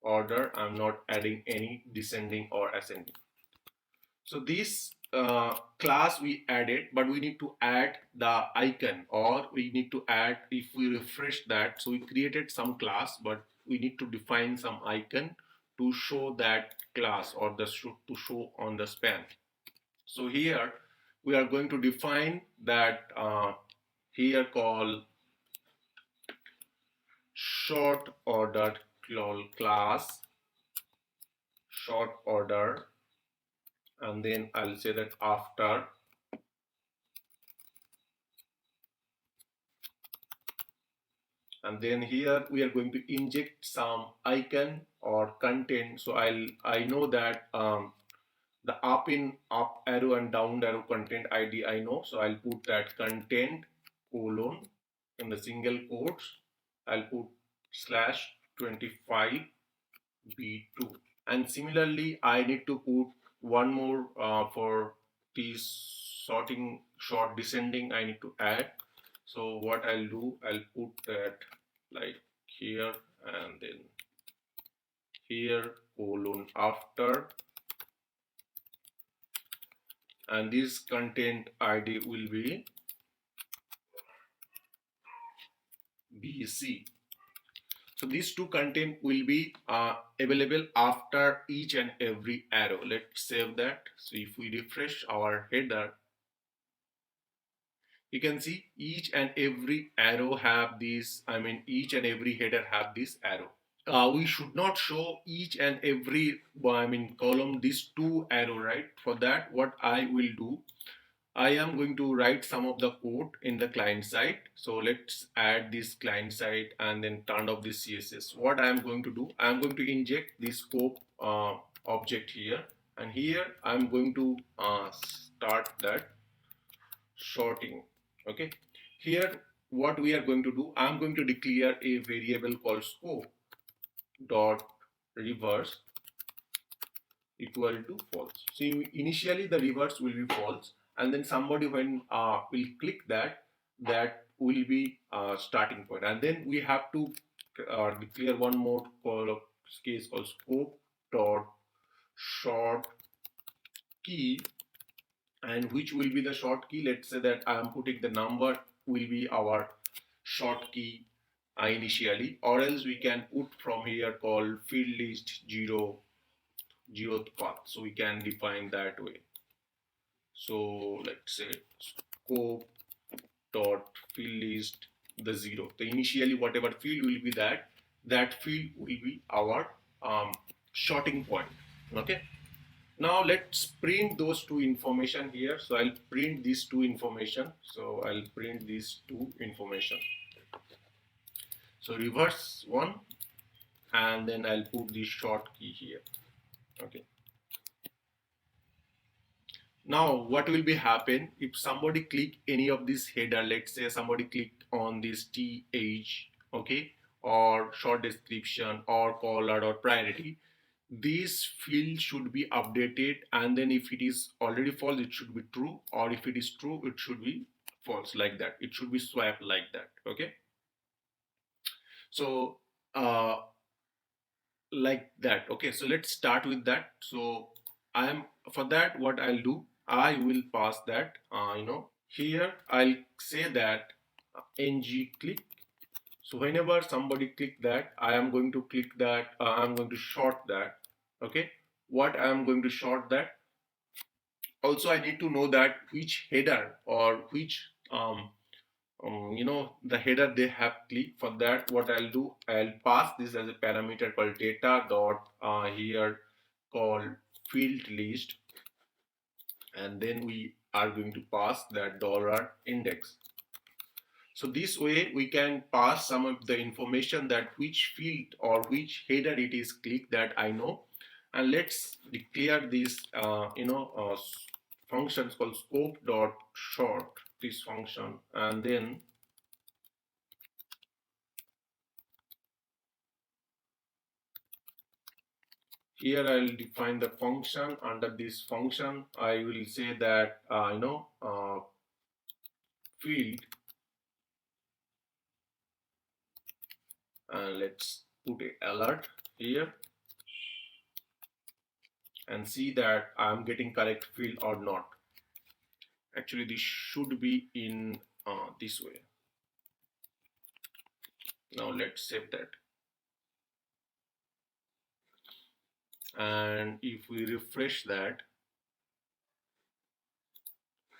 A: order. I'm not adding any descending or ascending. So this class we added, but we need to add the icon, or we need to add, if we refresh that, so we created some class, but we need to define some icon to show that class or to show on the span. So here we are going to define that here call short order class short order, and then I'll say that after, and then here we are going to inject some icon or content. So I know that the up arrow and down arrow content ID I know, so I'll put that content colon in the single quotes. I'll put slash 25 b2, and similarly I need to put one more for this sorting short descending I need to add. So what I'll do, I'll put that like here and then here colon after, and this content ID will be BC. So these two content will be available after each and every arrow. Let's save that. So if we refresh our header, you can see each and every arrow have this, each and every header have this arrow. We should not show each and every column this two arrow, right? For that, what I will do, I am going to write some of the code in the client side. So let's add this client side and then turn off this CSS. What I am going to do, I am going to inject this scope object here, and here I am going to start that sorting. Okay, here what we are going to do, I am going to declare a variable called scope dot reverse equal to false. So initially the reverse will be false, and then somebody when will click that, that will be starting point, and then we have to declare one more case called scope dot short key, and which will be the short key. Let's say that I am putting the number will be our short key initially, or else we can put from here called field list 0th path, so we can define that way. So let's say scope dot field list the 0, the initially whatever field will be that field will be our sorting point. Okay, now let's print those two information here. So I'll print these two information. So I'll print these two information. So reverse one, and then I'll put the short key here. Okay. Now what will be happen if somebody click any of this header, let's say somebody click on this TH, okay, or short description or caller or priority, this field should be updated, and then if it is already false it should be true, or if it is true it should be false, like that. It should be swapped like that. Okay, so like that. Okay, so let's start with that. So I am for that, what I'll do, I will pass that here I'll say that ng click. So whenever somebody click that, I am going to click that, I'm going to short that. Okay, what I am going to short that, also I need to know that which header or which the header they have clicked. For that, what I'll do, I'll pass this as a parameter called data dot here called field list, and then we are going to pass that dollar index. So this way we can pass some of the information that which field or which header it is clicked, that I know. And let's declare this functions called scope dot short, this function, and then here I'll define the function. Under this function I will say that field, and let's put a alert here and see that I'm getting correct field or not. Actually this should be in this way. Now let's save that. And if we refresh that,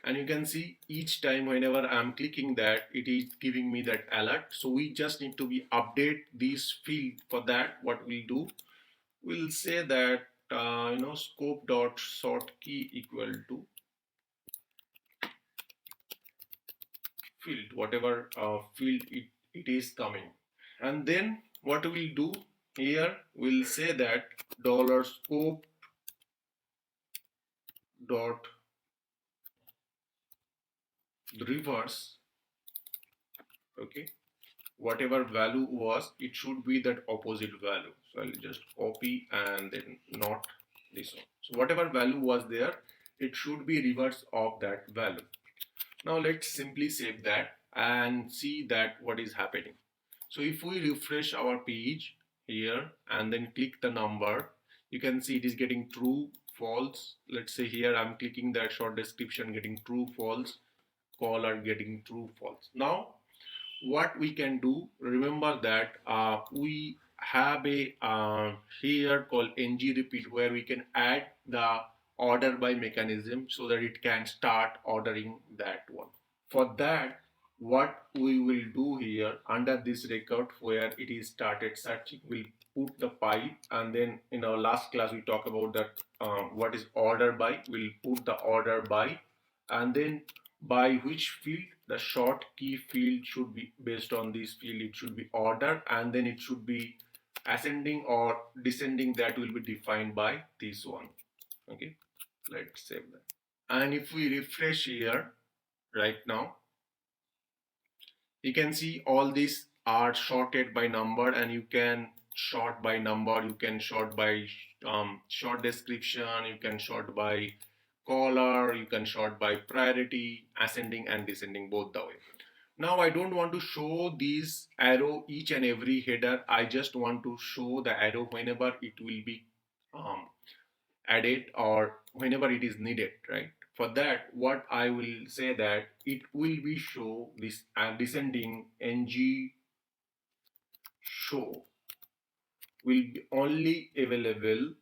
A: and you can see each time whenever I'm clicking that, it is giving me that alert. So we just need to be update this field. For that, what we'll do, we'll say that scope dot sort key equal to field, whatever field it is coming. And then what we'll do here, we'll say that dollar scope dot reverse, okay, whatever value was, it should be that opposite value. So I'll just copy and then not this one. So whatever value was there, it should be reverse of that value. Now let's simply save that and see that what is happening. So if we refresh our page here and then click the number, you can see it is getting true, false. Let's say here I'm clicking that short description, getting true, false, caller getting true, false. Now what we can do, remember that we have a here called ng repeat, where we can add the order by mechanism so that it can start ordering that one. For that, what we will do here under this record where it is started searching, we'll put the pipe, and then in our last class we talk about that what is order by. We'll put the order by, and then by which field, the short key field should be based on this field, it should be order, and then it should be ascending or descending, that will be defined by this one. Okay, let's save that. And if we refresh here right now, you can see all these are sorted by number, and you can sort by number, you can sort by short description, you can sort by caller, you can sort by priority, ascending and descending, both the way. Now I don't want to show these arrow each and every header. I just want to show the arrow whenever it will be um, added or whenever it is needed, right? For that, what I will say that it will be show this descending ng show will be only available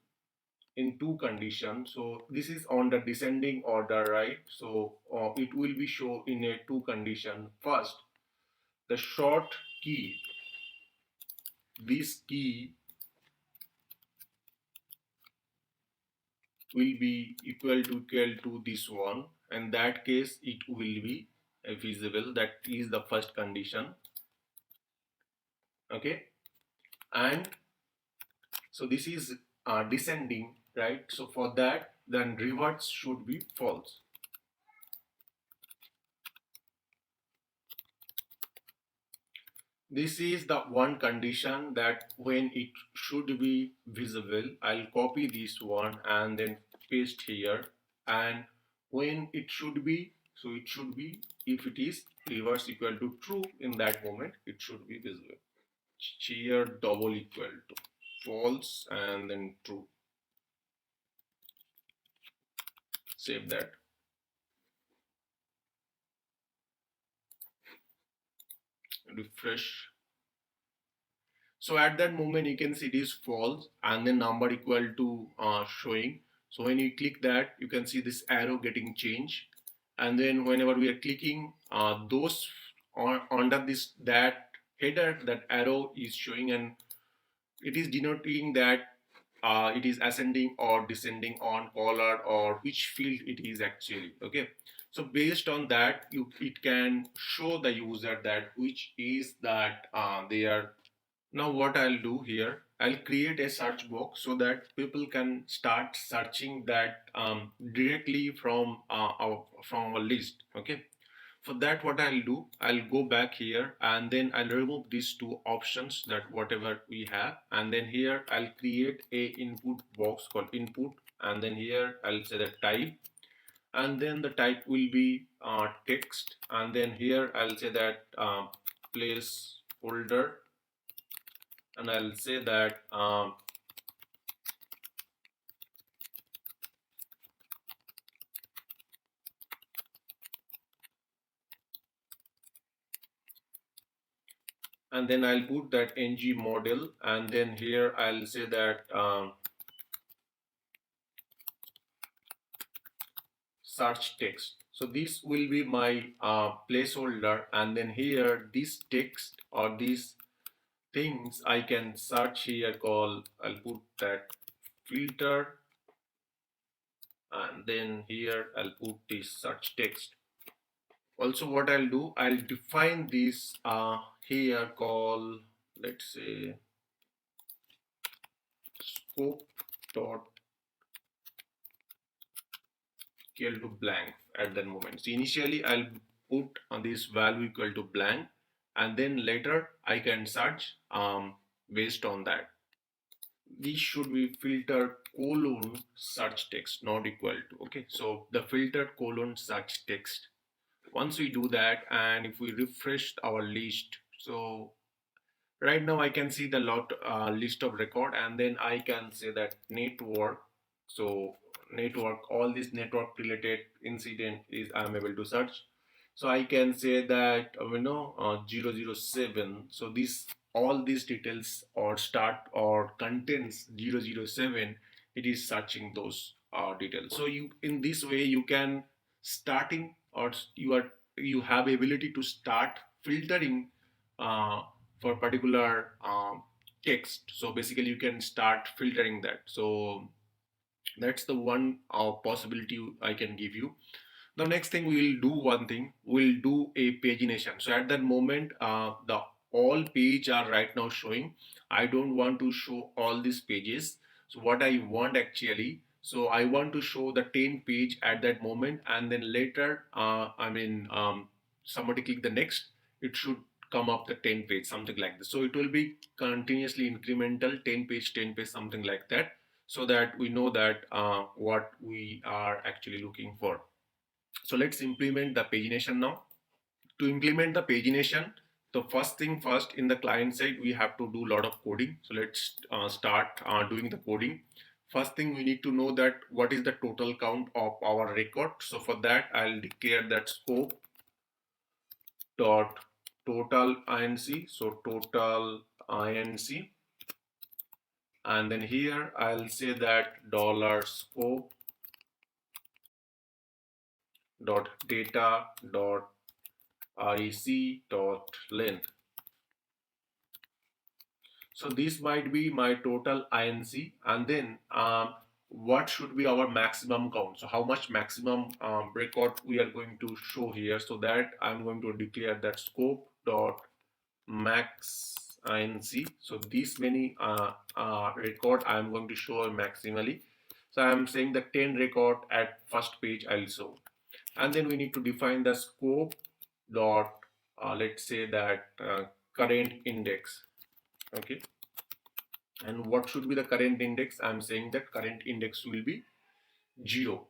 A: in two conditions. So this is on the descending order, right? So it will be show in a two condition. First, the short key, this key will be equal to this one. In that case, it will be visible. That is the first condition. Okay, and so this is descending, right? So for that, then reverse should be false. This is the one condition that when it should be visible, I'll copy this one and then paste here. And when it should be, so it should be, if it is reverse equal to true, in that moment it should be visible. Here double equal to false and then true. Save that. Refresh. So at that moment you can see it is false and then number equal to showing. So when you click that, you can see this arrow getting changed, and then whenever we are clicking those under this that header, that arrow is showing, and it is denoting that it is ascending or descending on caller or which field it is actually. Okay, so based on that, it can show the user that which is that they are. Now what I'll do here, I'll create a search box so that people can start searching that directly from our list. Okay, for that, what I'll do, I'll go back here and then I'll remove these two options, that whatever we have, and then here I'll create a input box called input, and then here I'll say the type, and then the type will be text, and then here I'll say that placeholder, and I'll say that and then I'll put that ng model, and then here I'll say that search text. So this will be my placeholder, and then here this text or these things I can search here. I'll put that filter, and then here I'll put this search text. Also what I'll do, I'll define this here, call, let's say, scope dot equal to blank at that moment. So initially I'll put on this value equal to blank, and then later I can search based on that. This should be filter colon search text, not equal to. Okay, so the filter colon search text. Once we do that, and if we refresh our list, so right now I can see the list of record, and then I can say that network. So network, all this network related incident is I'm able to search. So I can say that 007. So this, all these details or start or contains 007, it is searching those details. So you, in this way you can starting, or you have ability to start filtering uh, for particular text. So basically you can start filtering that. So that's the one possibility I can give you. The next thing, we'll do one thing, we'll do a pagination. So at that moment the all page are right now showing. I don't want to show all these pages. So what I want actually, so I want to show the 10 page at that moment, and then later somebody click the next, it should come up the 10 page, something like this. So it will be continuously incremental, 10 page 10 page, something like that, so that we know that what we are actually looking for. So let's implement the pagination now. To implement the pagination, the first thing first, in the client side we have to do a lot of coding. So let's start doing the coding. First thing, we need to know that what is the total count of our record. So for that I'll declare that scope dot total inc. So total inc, and then here I'll say that dollar scope dot data dot rec dot length. So this might be my total inc, and then what should be our maximum count. So how much maximum record we are going to show here. So that I'm going to declare that scope dot max inc. So this many record I'm going to show maximally. So I'm saying the 10 record at first page I'll show, and then we need to define the scope dot let's say that current index. Okay, and what should be the current index? I'm saying that current index will be 0.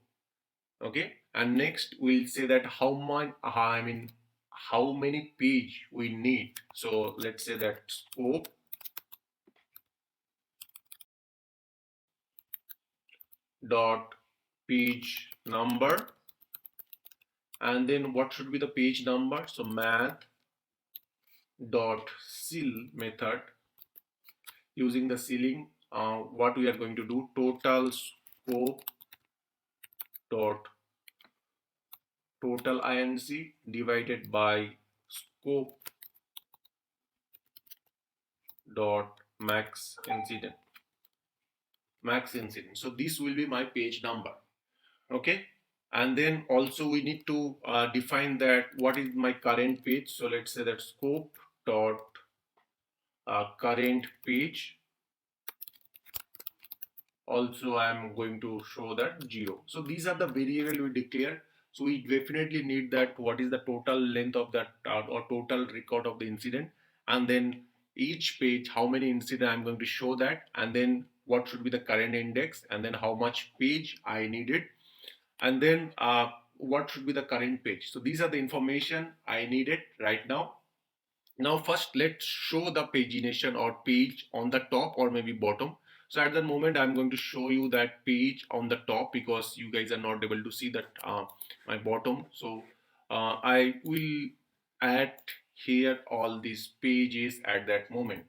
A: Okay, and next we'll say that how much how many page we need. So let's say that scope dot page number, and then what should be the page number. So math dot ceil method, using the ceiling, what we are going to do, total scope dot total inc divided by scope dot max incident. So this will be my page number. Okay, and then also we need to define that what is my current page. So let's say that scope dot current page, also I'm going to show that 0. So these are the variable we declare. So we definitely need that what is the total length of that or total record of the incident, and then each page how many incident I'm going to show that, and then what should be the current index, and then how much page I needed, and then what should be the current page. So these are the information I needed right now. Now first let's show the pagination or page on the top or maybe bottom. So at the moment I'm going to show you that page on the top, because you guys are not able to see that my bottom. So I will add here all these pages at that moment.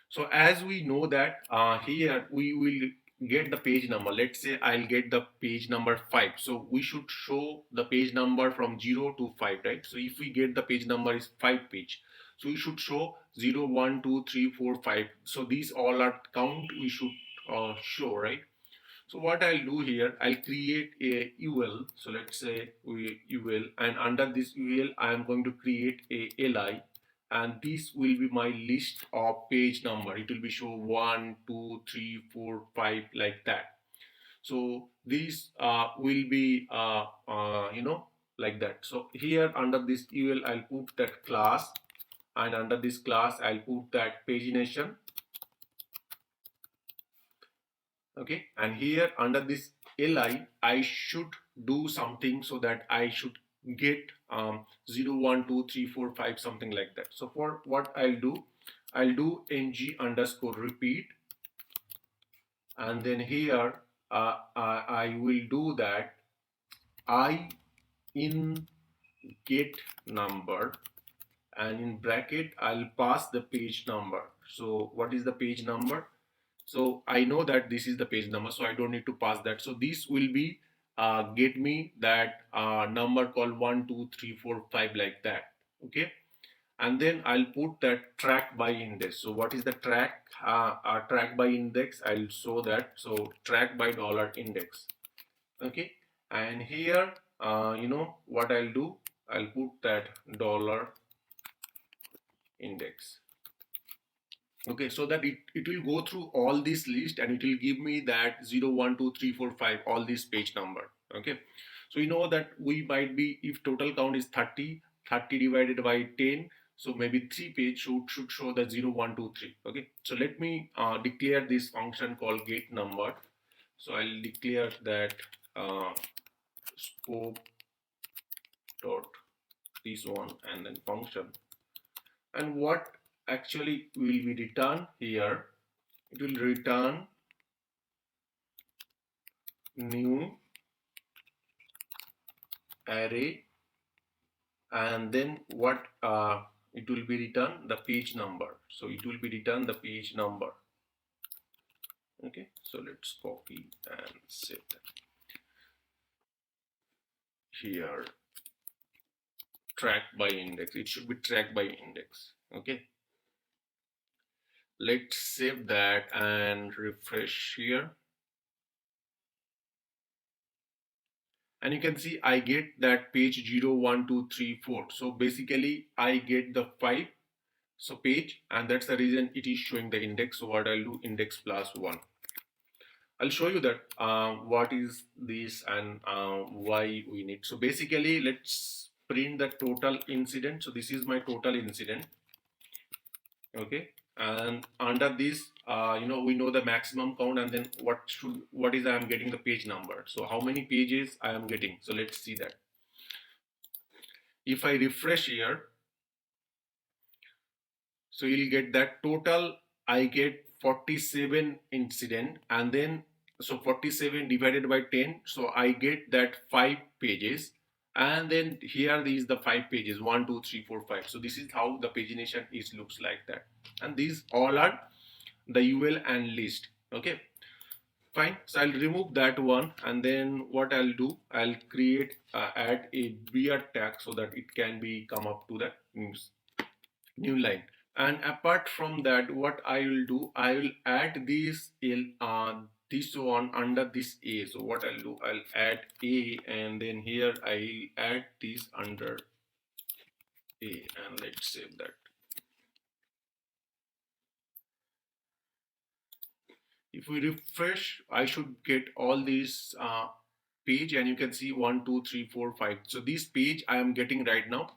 A: So as we know that here we will get the page number. Let's say I'll get the page number 5. So we should show the page number from 0 to 5, right? So if we get the page number is 5 page, so we should show 0, 1, 2, 3, 4, 5. So these all are count we should show, right? So what I'll do here, I'll create a UL. So let's say we UL, and under this UL, I am going to create a LI, and this will be my list of page number. It will be show 1, 2, 3, 4, 5 like that. So these will be like that. So here under this UL, I'll put that class, and under this class, I'll put that pagination. Okay, and here under this li I should do something so that I should get 0 1 2 3 4 5 something like that. So for what I'll do ng underscore repeat, and then here I will do that I in get number, and in bracket I'll pass the page number. So what is the page number? So I know that this is the page number, so I don't need to pass that. So this will be get me that number called 1 2 3 4 5 like that. Okay, and then I'll put that track by index. So what is the track? Track by index, I'll show that. So track by dollar index. Okay, and here what I'll do, I'll put that dollar index. Okay, so that it will go through all this list, and it will give me that 0 1 2 3 4 5 all this page number. Okay, so you know that we might be, if total count is 30, 30 divided by 10, so maybe 3 page should show the 0 1 2 3. Okay, so let me declare this function called get number. So I'll declare that scope dot this one, and then function, and what actually will be returned here, it will return new array, and then what it will be return the page number. So it will be return the page number. Okay, so let's copy and save that. Here track by index, it should be track by index. Okay, let's save that and refresh here, and you can see I get that page 0 1 2 3 4. So basically I get the 5 so page, and that's the reason it is showing the index. So what I'll do, index plus 1. I'll show you that what is this and why we need. So basically let's print the total incident. So this is my total incident. Okay, and under this we know the maximum count, and then what is I am getting the page number. So how many pages I am getting, so let's see that. If I refresh here, so you'll get that total I get 47 incident, and then so 47 divided by 10, so I get that 5 pages, and then here is the 5 pages 1 2 3 4 5. So this is how the pagination is looks like that, and these all are the UL and list. Okay, fine. So I'll remove that one, and then what I'll do, I'll create add a beard tag so that it can be come up to that new line. And apart from that, what I will do, I will add this this one under this A. So what I'll do, I'll add A, and then here I'll add this under A, and let's save that. If we refresh, I should get all these page, and you can see 1 2 3 4 5. So this page I am getting right now.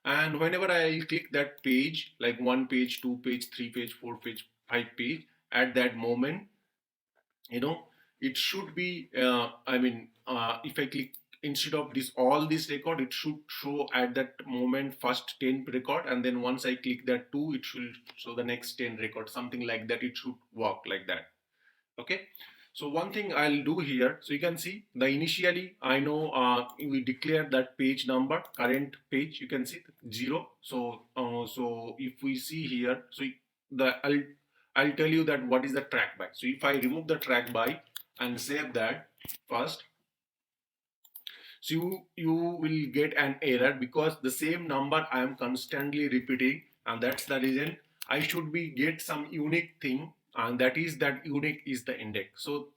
A: And whenever I click that page, like 1 page, 2 page, 3 page, 4 page, 5 page, at that moment, it should be, if I click, instead of this all this record, it should show at that moment first 10 record, and then once I click that 2, it should show the next 10 record, something like that. It should work like that. Okay, so one thing I'll do here, so you can see the initially I know we declare that page number, current page, you can see 0. So so if we see here, so I'll tell you that what is the track by. So if I remove the track by and save that first, so you will get an error because the same number I am constantly repeating, and that's the reason I should be get some unique thing, and that is that unique is the index. So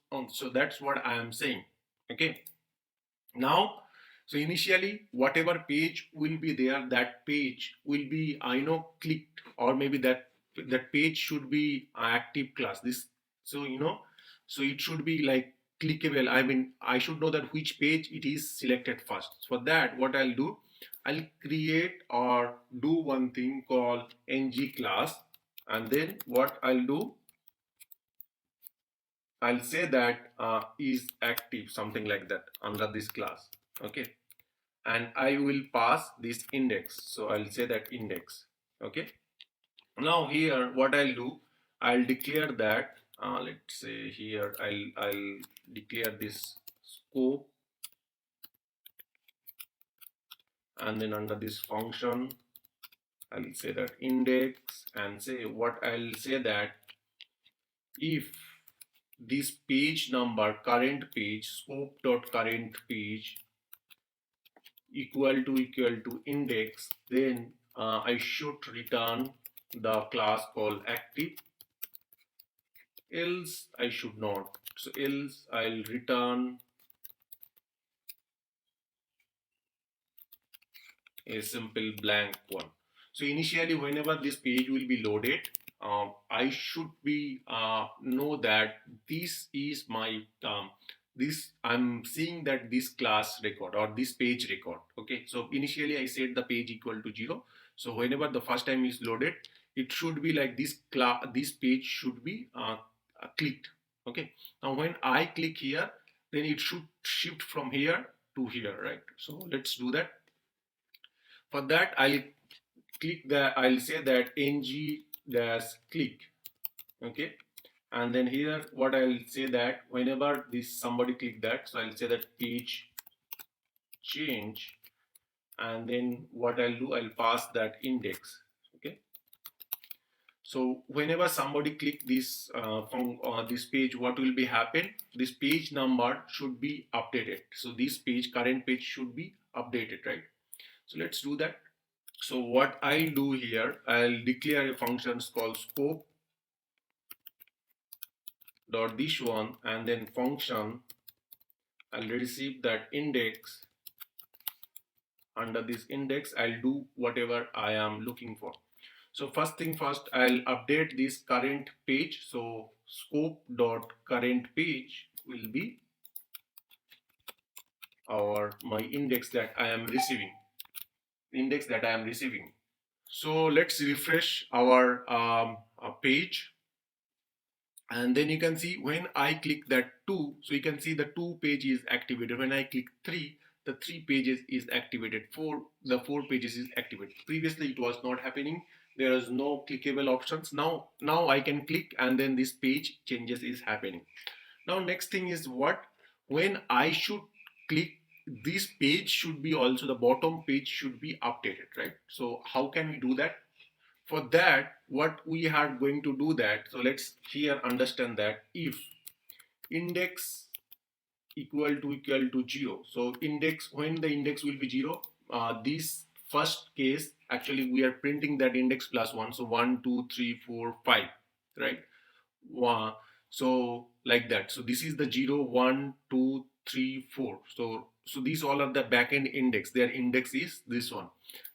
A: that's what I am saying. Okay. Now, so initially whatever page will be there, that page will be clicked, or maybe that page should be active class. This, so so it should be like clickable. I mean, I should know that which page it is selected first. For that, what I'll do, I'll create or do one thing called ng class, and then what I'll do, I'll say that is active, something like that, under this class. Okay. And I will pass this index. So I'll say that index. Okay. Now here what I'll do, I'll declare that let's say here I'll declare this scope, and then under this function I'll say that index, and say what I'll say that if this page number current page scope dot current page equal to index, then I should return the class called active, else I should not. So else I'll return a simple blank one. So initially whenever this page will be loaded, I should be know that this is my this I'm seeing that this class record or this page record. Okay, so initially I set the page equal to 0. So whenever the first time is loaded, it should be like this page should be clicked. Okay, now when I click here, then it should shift from here to here, right? So let's do that. For that, I'll say that ng dash click. Okay. And then here what I'll say that whenever this somebody click that, so I'll say that page change, and then what I'll do, I'll pass that index. Okay. So whenever somebody click this from this page, what will be happen? This page number should be updated. So this page, current page should be updated, right? So let's do that. So what I'll do here, I'll declare a function called scope dot this one, and then function, I'll receive that index. Under this index, I'll do whatever I am looking for. So first thing first, I'll update this current page. So scope dot current page will be my index that I am receiving. So let's refresh our page. And then you can see when I click that 2, so you can see the 2 page is activated. When I click 3, the 3 pages is activated. The 4 pages is activated. Previously it was not happening. There is no clickable options. Now I can click, and then this page changes is happening. Now next thing is what, when I should click, this page should be also, the bottom page should be updated, right? So how can we do that? For that, what we are going to do that, so let's here understand that if index equal to 0, so index, when the index will be 0, this first case actually we are printing that index plus 1, so 1 2 3 4 5, right? So like that. So this is the 0 1 2 3 4. So these all are the backend index. Their index is this one.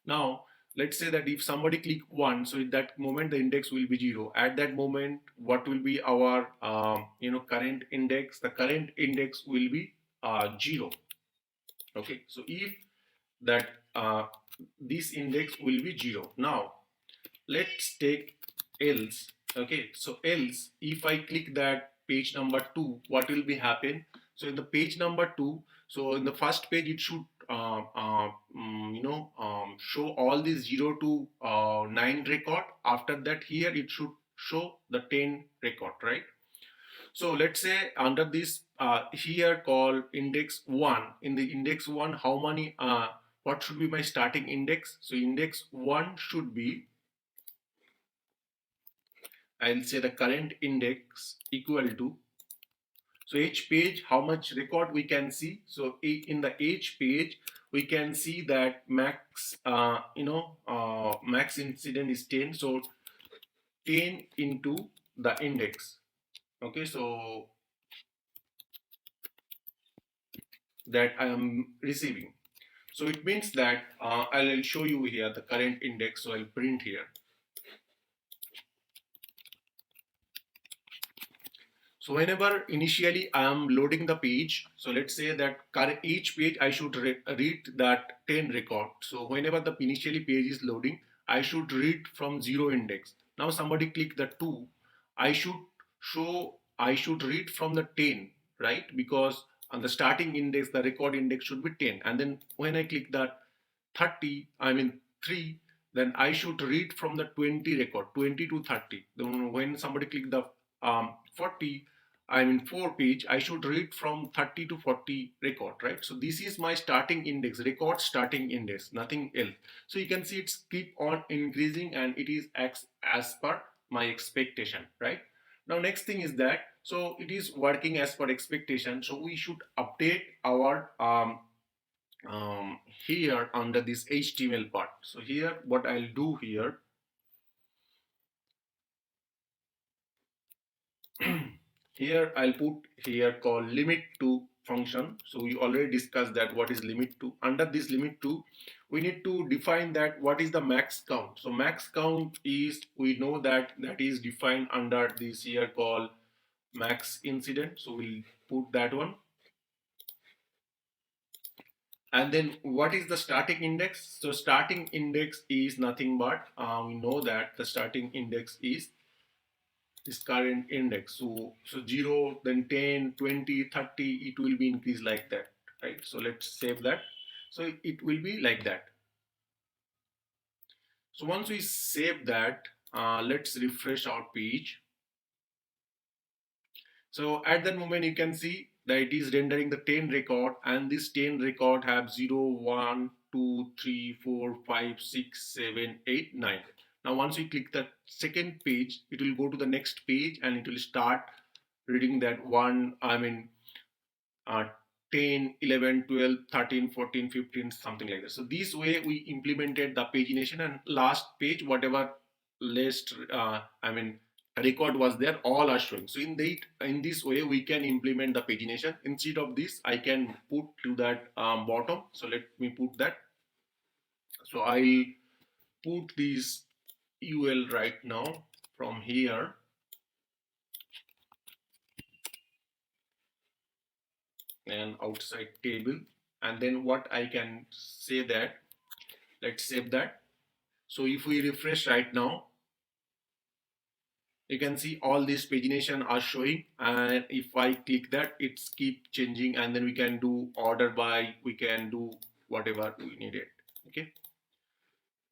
A: Now let's say that if somebody click 1, so at that moment the index will be 0. At that moment, what will be our current index? The current index will be 0. Okay, so if that this index will be 0. Now let's take else. Okay, so else, if I click that page number 2, what will be happen? So in the page number 2, so in the first page it should show all these 0 to 9 record. After that, here it should show the 10 record, right? So let's say under this here called index 1, in the index 1, how many what should be my starting index? So index 1 should be, I'll say the current index equal to, so each page how much record we can see. So in the each page we can see that max max incident is 10, so 10 into the index. Okay, so that I am receiving. So it means that I'll show you here the current index. So I'll print here. So whenever initially I am loading the page, so let's say that each page I should read that 10 record. So whenever the initially page is loading, I should read from 0 index. Now somebody click the 2, I should read from the 10, right? Because on the starting index, the record index should be 10. And then when I click that 30, I mean 3, then I should read from the 20 record, 20 to 30. Then when somebody click the 40, I mean 4 page, I should read from 30 to 40 record, right? So this is my starting index, record starting index, nothing else. So you can see it's keep on increasing and it is as per my expectation, right? Now next thing is that, so it is working as per expectation. So we should update our here under this HTML part. So here what I'll do here, here I'll put here called limit to function. So we already discussed that what is limit to. Under this limit to, we need to define that what is the max count. So max count is, we know that that is defined under this here called max incident. So we'll put that one. And then what is the starting index? So starting index is nothing but we know that the starting index is this current index. So 0, then 10, 20, 30, it will be increased like that, right? So let's save that. So it will be like that. So once we save that, let's refresh our page. So at that moment you can see that it is rendering the 10 record, and this 10 record have 0, 1, 2, 3, 4, 5, 6, 7, 8, 9. Now once we click the second page, it will go to the next page and it will start reading that one, uh, 10, 11, 12, 13, 14, 15, something like that. So this way we implemented the pagination, and last page, whatever list, record was there, all are showing. So in this way we can implement the pagination. Instead of this, I can put to that bottom. So let me put that. So I'll put this UL right now from here. And outside table, and then what I can say that, let's save that. So if we refresh right now, you can see all these pagination are showing, and if I click that, it's keep changing, and then we can do order by, we can do whatever we needed. Okay,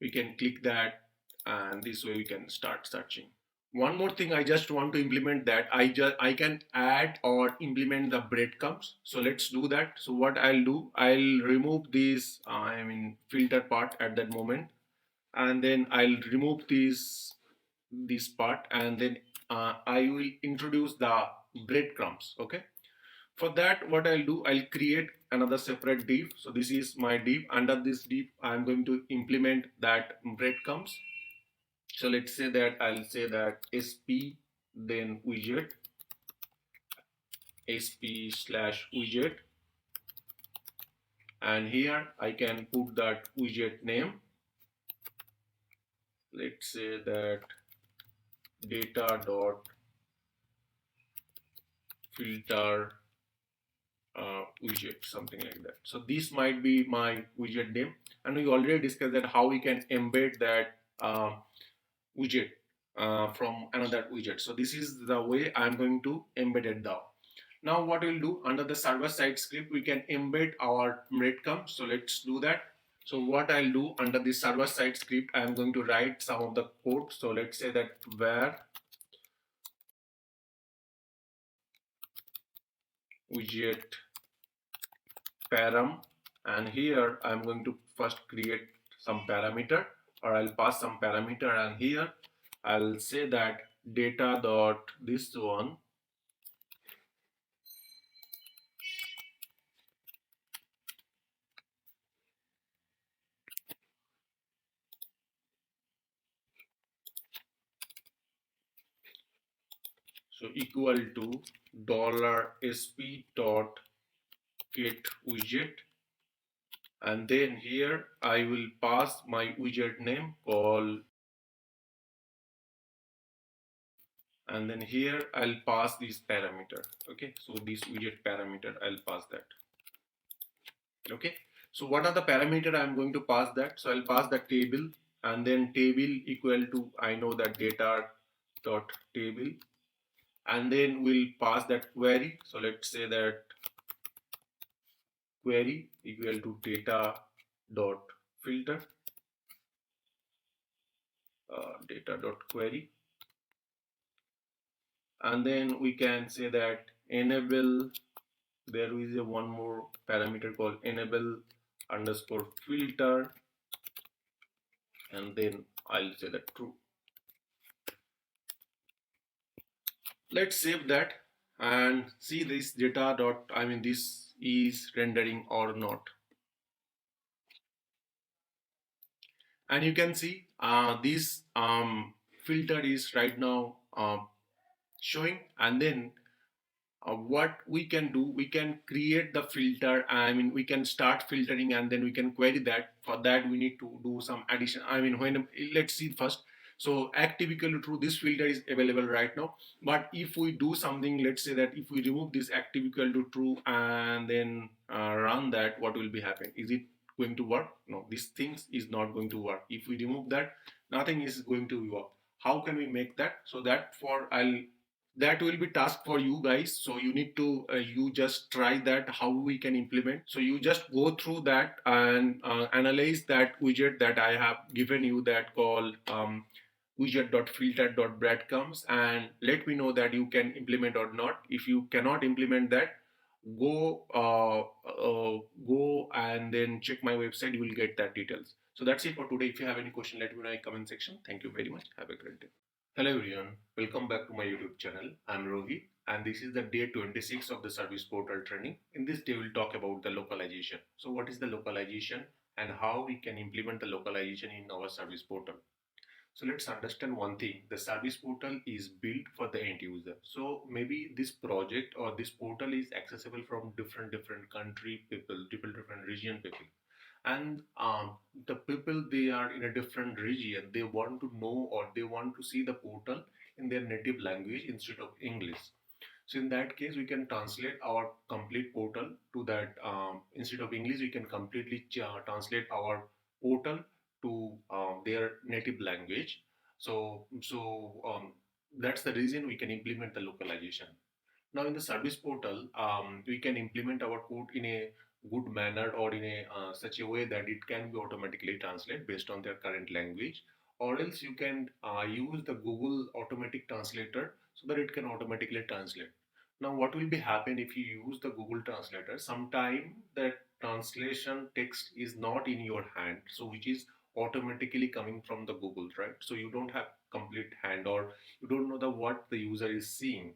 A: we can click that, and this way we can start searching. One more thing I just want to implement, that I can add or implement the breadcrumbs. So let's do that. So what I'll do, I'll remove this filter part at that moment, and then I'll remove this part, and then I will introduce the breadcrumbs. Okay, for that what I'll do, I'll create another separate div. So this is my div. Under this div I'm going to implement that breadcrumbs. So let's say that I'll say that sp then widget, sp/widget, and here I can put that widget name. Let's say that data dot filter widget, something like that. So this might be my widget name, and we already discussed that how we can embed that widget from another widget. So this is the way I'm going to embed it down. Now what we'll do, under the server side script, we can embed our breadcrumbs. So let's do that. So what I'll do, under the server side script, I'm going to write some of the code. So let's say that where widget param, and here I'm going to first create some parameter, or I'll pass some parameter, and here I'll say that data dot this one so equal to $sp dot get widget, and then here I will pass my widget name called, and then here I'll pass this parameter. Okay, so this widget parameter I'll pass that. Okay, so what are the parameter I'm going to pass that? So I'll pass the table, and then table equal to, I know that data dot table, and then we'll pass that query. So let's say that query equal to data dot filter, data dot query, and then we can say that enable, there is a one more parameter called enable underscore filter, and then I'll say that true. Let's save that and see this data dot, I mean this is rendering or not. And you can see this filter is right now showing, and then what we can do, we can create the filter, I mean we can start filtering and then we can query that. For that we need to do some addition, I mean when, let's see first. So active equal to true, this filter is available right now, but if we do something, let's say that if we remove this active equal to true and then run that, what will be happening? Is it going to work? No, this things is not going to work. If we remove that, nothing is going to work. How can we make that? So that for I'll, that will be task for you guys, so you need to you just try that how we can implement. So you just go through that and analyze that widget that I have given you, that called widget.filter.breadcrumbs, and let me know that you can implement or not. If you cannot implement that, go go and then check my website, you will get that details. So that's it for today. If you have any question, let me know in comment section. Thank you very much, have a great day. Hello everyone, welcome back to my YouTube channel. I'm Rohit and this is the day 26 of the service portal training. In this day we'll talk about the localization. So what is the localization and how we can implement the localization in our service portal. So let's understand one thing. The service portal is built for the end user. So maybe this project or this portal is accessible from different country people, different region people, and the people, they are in a different region, they want to know or they want to see the portal in their native language instead of English. So in that case we can translate our complete portal to that, instead of English we can completely translate our portal to their native language. So that's the reason we can implement the localization. Now in the service portal, we can implement our code in a good manner or in a such a way that it can be automatically translated based on their current language, or else you can use the Google automatic translator so that it can automatically translate. Now what will be happen if you use the Google translator? Sometime that translation text is not in your hand, so which is automatically coming from the Google, right? So you don't have complete hand, or you don't know the what the user is seeing,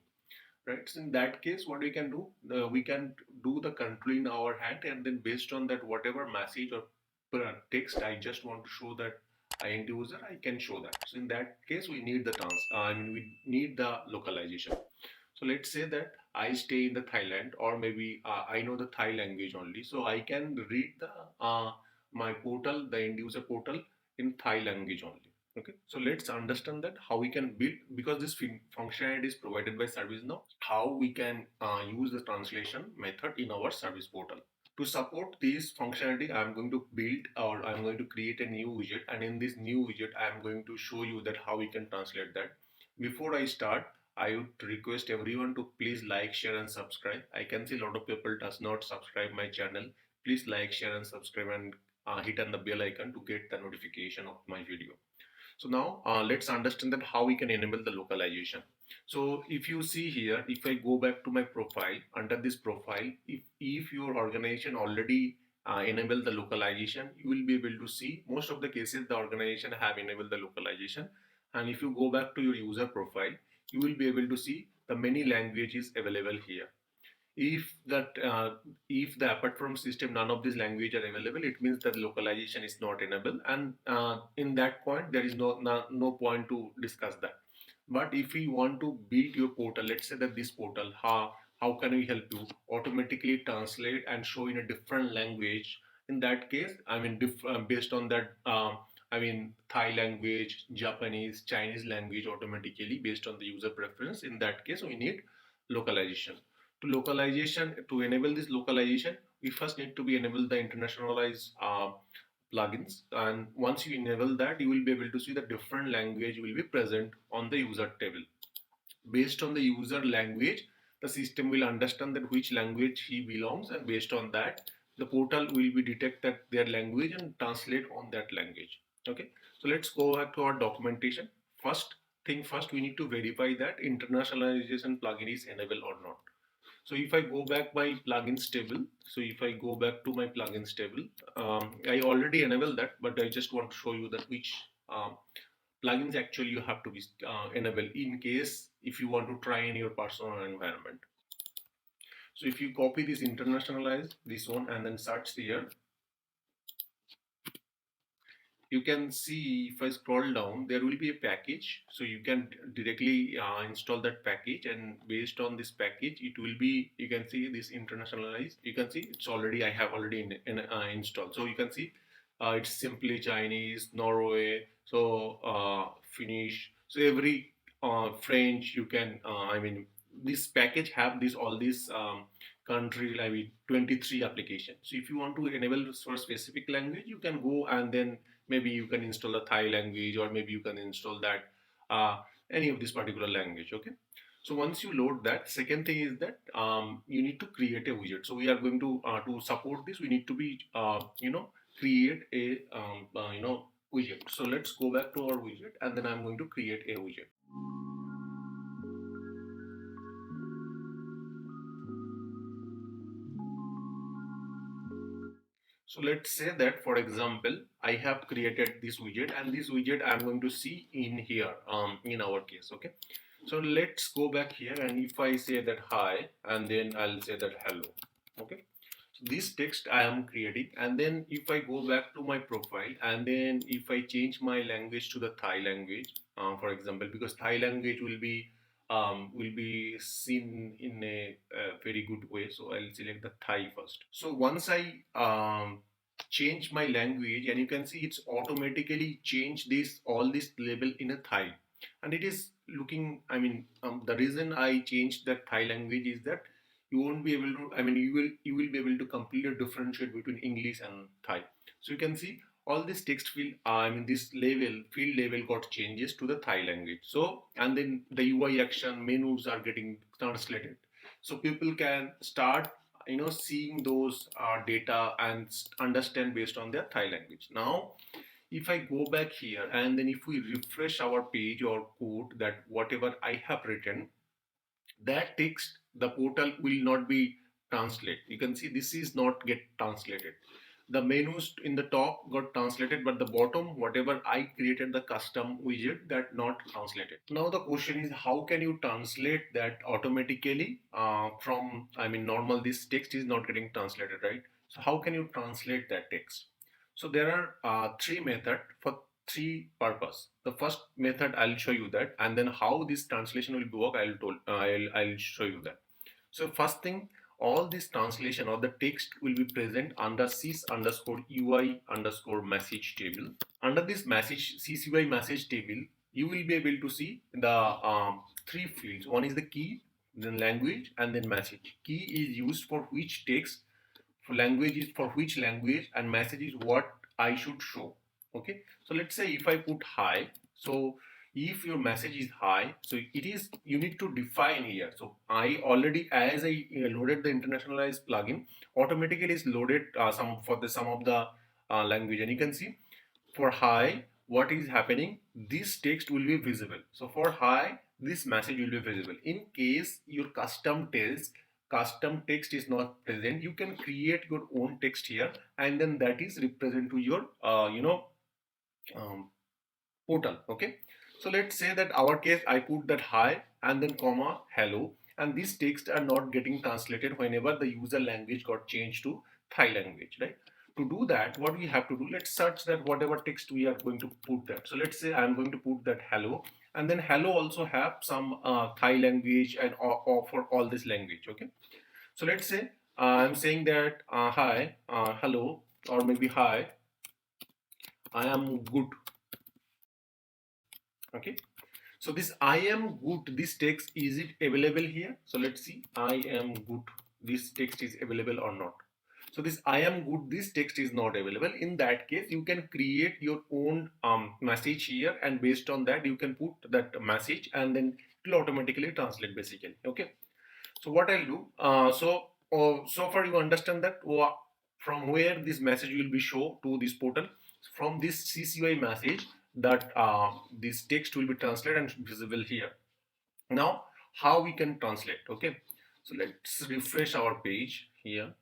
A: right? So in that case, what we can do, we can do the control in our hand, and then based on that, whatever message or text I just want to show that end user, I can show that. So in that case, we need the I mean, we need the localization. So let's say that I stay in the Thailand, or maybe I know the Thai language only, so I can read the my portal, the end user portal, in Thai language only. Okay, so let's understand that how we can build, because this functionality is provided by ServiceNow, how we can use the translation method in our service portal. To support this functionality, I'm going to build, or I'm going to create a new widget, and in this new widget, I'm going to show you that how we can translate that. Before I start, I would request everyone to please like, share, and subscribe. I can see a lot of people does not subscribe my channel. Please like, share, and subscribe, and hit on the bell icon to get the notification of my video. So now let's understand that how we can enable the localization. So if you see here, if I go back to my profile, under this profile, if your organization already enabled the localization, you will be able to see most of the cases the organization have enabled the localization. and if you go back to your user profile, you will be able to see the many languages available here. If that if the apart from system none of these languages are available, it means that localization is not enabled, and in that point there is no point to discuss that. But if we want to build your portal, let's say that this portal, how can we help you automatically translate and show in a different language? In that case, I mean, based on that, I mean, Thai language, Japanese, Chinese language automatically based on the user preference. In that case, we need localization. To enable this localization, we first need to be enable the internationalized plugins, and once you enable that, you will be able to see the different language will be present on the user table. Based on the user language, the system will understand that which language he belongs, and based on that, the portal will be detect that their language and translate on that language. Okay, so let's go back to our documentation. First we need to verify that internationalization plugin is enabled or not. So if I go back my plugins table, so if I go back to my plugins table, I already enabled that, but I just want to show you that which plugins actually you have to be enable in case if you want to try in your personal environment. So if you copy this internationalize this one and then search here, you can see if I scroll down, there will be a package. So you can directly install that package, and based on this package, it will be, you can see this internationalized. You can see it's already, I have already installed. So you can see it's simply Chinese, Norway, so Finnish. So every French, you can, I mean, this package have this all these country, I mean 23 applications. So if you want to enable for specific language, you can go and then maybe you can install a Thai language, or maybe you can install that any of this particular language. Okay, so once you load that, second thing is that you need to create a widget. So we are going to support this, we need to be create a widget. So let's go back to our widget, and then I'm going to create a widget. So let's say that, for example, I have created this widget, and this widget I'm going to see in here, in our case. Okay, so let's go back here, and if I say that hi, and then I'll say that hello. Okay, so this text I am creating, and then if I go back to my profile, and then if I change my language to the Thai language, for example, because Thai language will be seen in a very good way. So I'll select the Thai first. So once I change my language, and you can see it's automatically changed this all this label in a Thai, and it is looking. I mean, the reason I changed that Thai language is that you won't be able to. I mean, you will be able to completely differentiate between English and Thai. So you can see all this text field, I mean this field label got changes to the Thai language. So, and then the UI action menus are getting translated. So people can start seeing those data and understand based on their Thai language. Now, if I go back here, and then if we refresh our page or code, that whatever I have written, that text, the portal will not be translated. You can see this is not get translated. The menus in the top got translated, but the bottom, whatever I created the custom widget, that not translated. Now the question is, how can you translate that automatically from, I mean, normal this text is not getting translated, right? So how can you translate that text? So there are three methods for three purpose. The first method I'll show you that, and then how this translation will work I'll show you that. So first thing, all this translation or the text will be present under sys underscore ui underscore message table. Under this message CCY message table, you will be able to see the three fields. One is the key, then language, and then message. Key is used for which text, for language is for which language, and message is what I should show. Okay, so let's say if I put hi, so if your message is hi, so it is, you need to define here. So I already, as I loaded the internationalized plugin, automatically is loaded some of the language, and you can see for hi what is happening, this text will be visible. So for hi, this message will be visible. In case your custom text is not present, you can create your own text here, and then that is represent to your um, portal. Okay, So let's say that our case, I put that hi and then comma hello, and these texts are not getting translated whenever the user language got changed to Thai language, right? To do that, what we have to do, let's search that whatever text we are going to put that. So let's say I'm going to put that hello, and then hello also have some Thai language and or for all this language, okay? So let's say I'm saying that hi, hello, or maybe hi, I am good, okay? So this I am good, this text, is it available here? So let's see, I am good, this text is available or not. So this I am good, this text is not available. In that case, you can create your own message here, and based on that, you can put that message, and then it will automatically translate basically, okay? So what I'll do, so far you understand that from where this message will be shown to this portal. From this CCY message, that this text will be translated and visible here. Now, how we can translate? Okay, so let's refresh our page here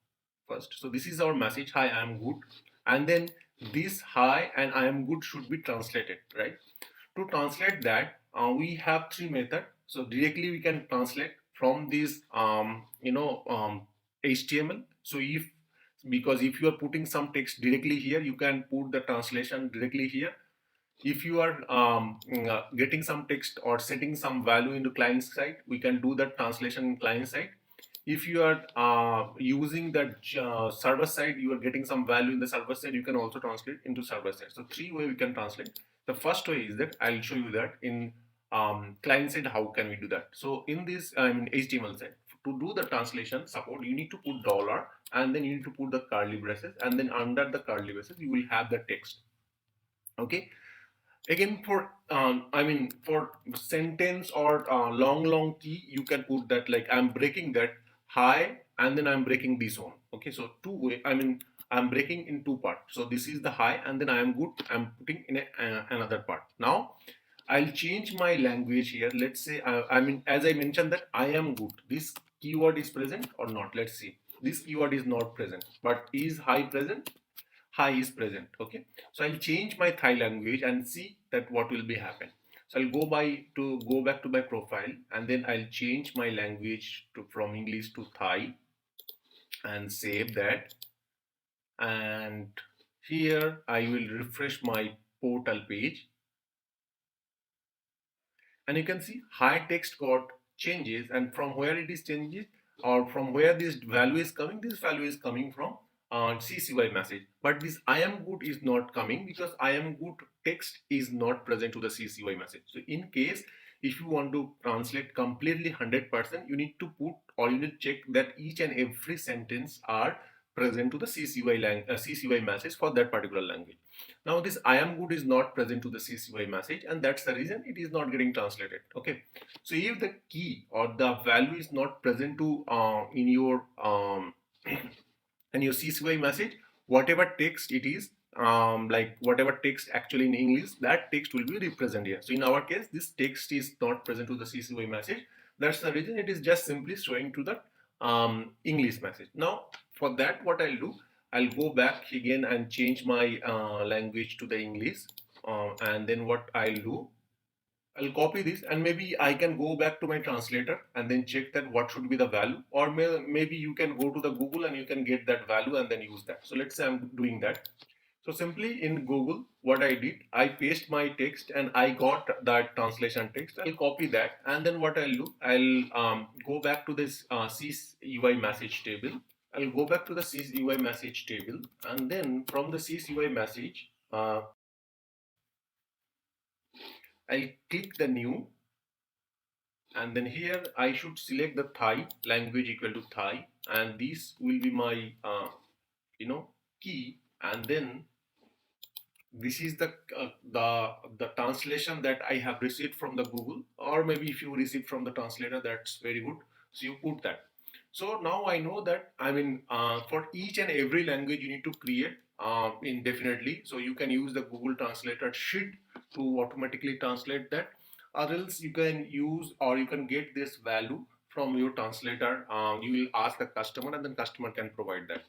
A: first. So this is our message: Hi, I am good, and then this hi and I am good should be translated, right? To translate that, we have three methods. So directly we can translate from this HTML. So if, because if you are putting some text directly here, you can put the translation directly here. If you are getting some text or setting some value into client side, we can do that translation in client side. If you are using the server side, you are getting some value in the server side, you can also translate into server side. So three way we can translate. The first way is that I'll show you that in client side how can we do that. So in this HTML side, to do the translation support, you need to put dollar, and then you need to put the curly braces, and then under the curly braces you will have the text, okay? Again, for for sentence or long key, you can put that like I'm breaking that hi, and then I'm breaking this one, okay? So two way, I'm breaking in two parts. So this is the hi, and then I am good, I'm putting in another part. Now I'll change my language here. Let's say as I mentioned that I am good, this keyword is present or not. Let's see, this keyword is not present, but is hi present? Hi is present, okay? So I'll change my Thai language and see that what will be happen. So I'll go back to my profile, and then I'll change my language from English to Thai and save that. And here I will refresh my portal page, and you can see high text got changes, and from where it is changes, or from where this value is coming, this value is coming from CCY message, but this I am good is not coming because I am good text is not present to the CCY message. So in case if you want to translate completely 100%, you need to put, or you need to check that each and every sentence are present to the CCY message for that particular language. Now this I am good is not present to the CCY message, and that's the reason it is not getting translated, okay? So if the key or the value is not present to in your CCY message, whatever text it is, like whatever text actually in English, that text will be represented here. So in our case, this text is not present to the CCY message. That's the reason it is just simply showing to the English message. Now for that, what I'll do, I'll go back again and change my language to the English, and then what I'll do, I'll copy this, and maybe I can go back to my translator and then check that what should be the value, or maybe you can go to the Google and you can get that value and then use that. So let's say I'm doing that. So simply in Google, what I did, I paste my text and I got that translation text. I'll copy that, and then what I'll do, I'll go back to this CUI message table. I'll go back to the CUI message table, and then from the CUI message, I'll click the new, and then here I should select the Thai language equal to Thai, and this will be my key, and then this is the translation that I have received from the Google, or maybe if you receive from the translator, that's very good. So you put that. So now I know that for each and every language you need to create indefinitely. So you can use the Google Translator sheet to automatically translate that, or else you can use, or you can get this value from your translator. You will ask the customer, and then customer can provide that.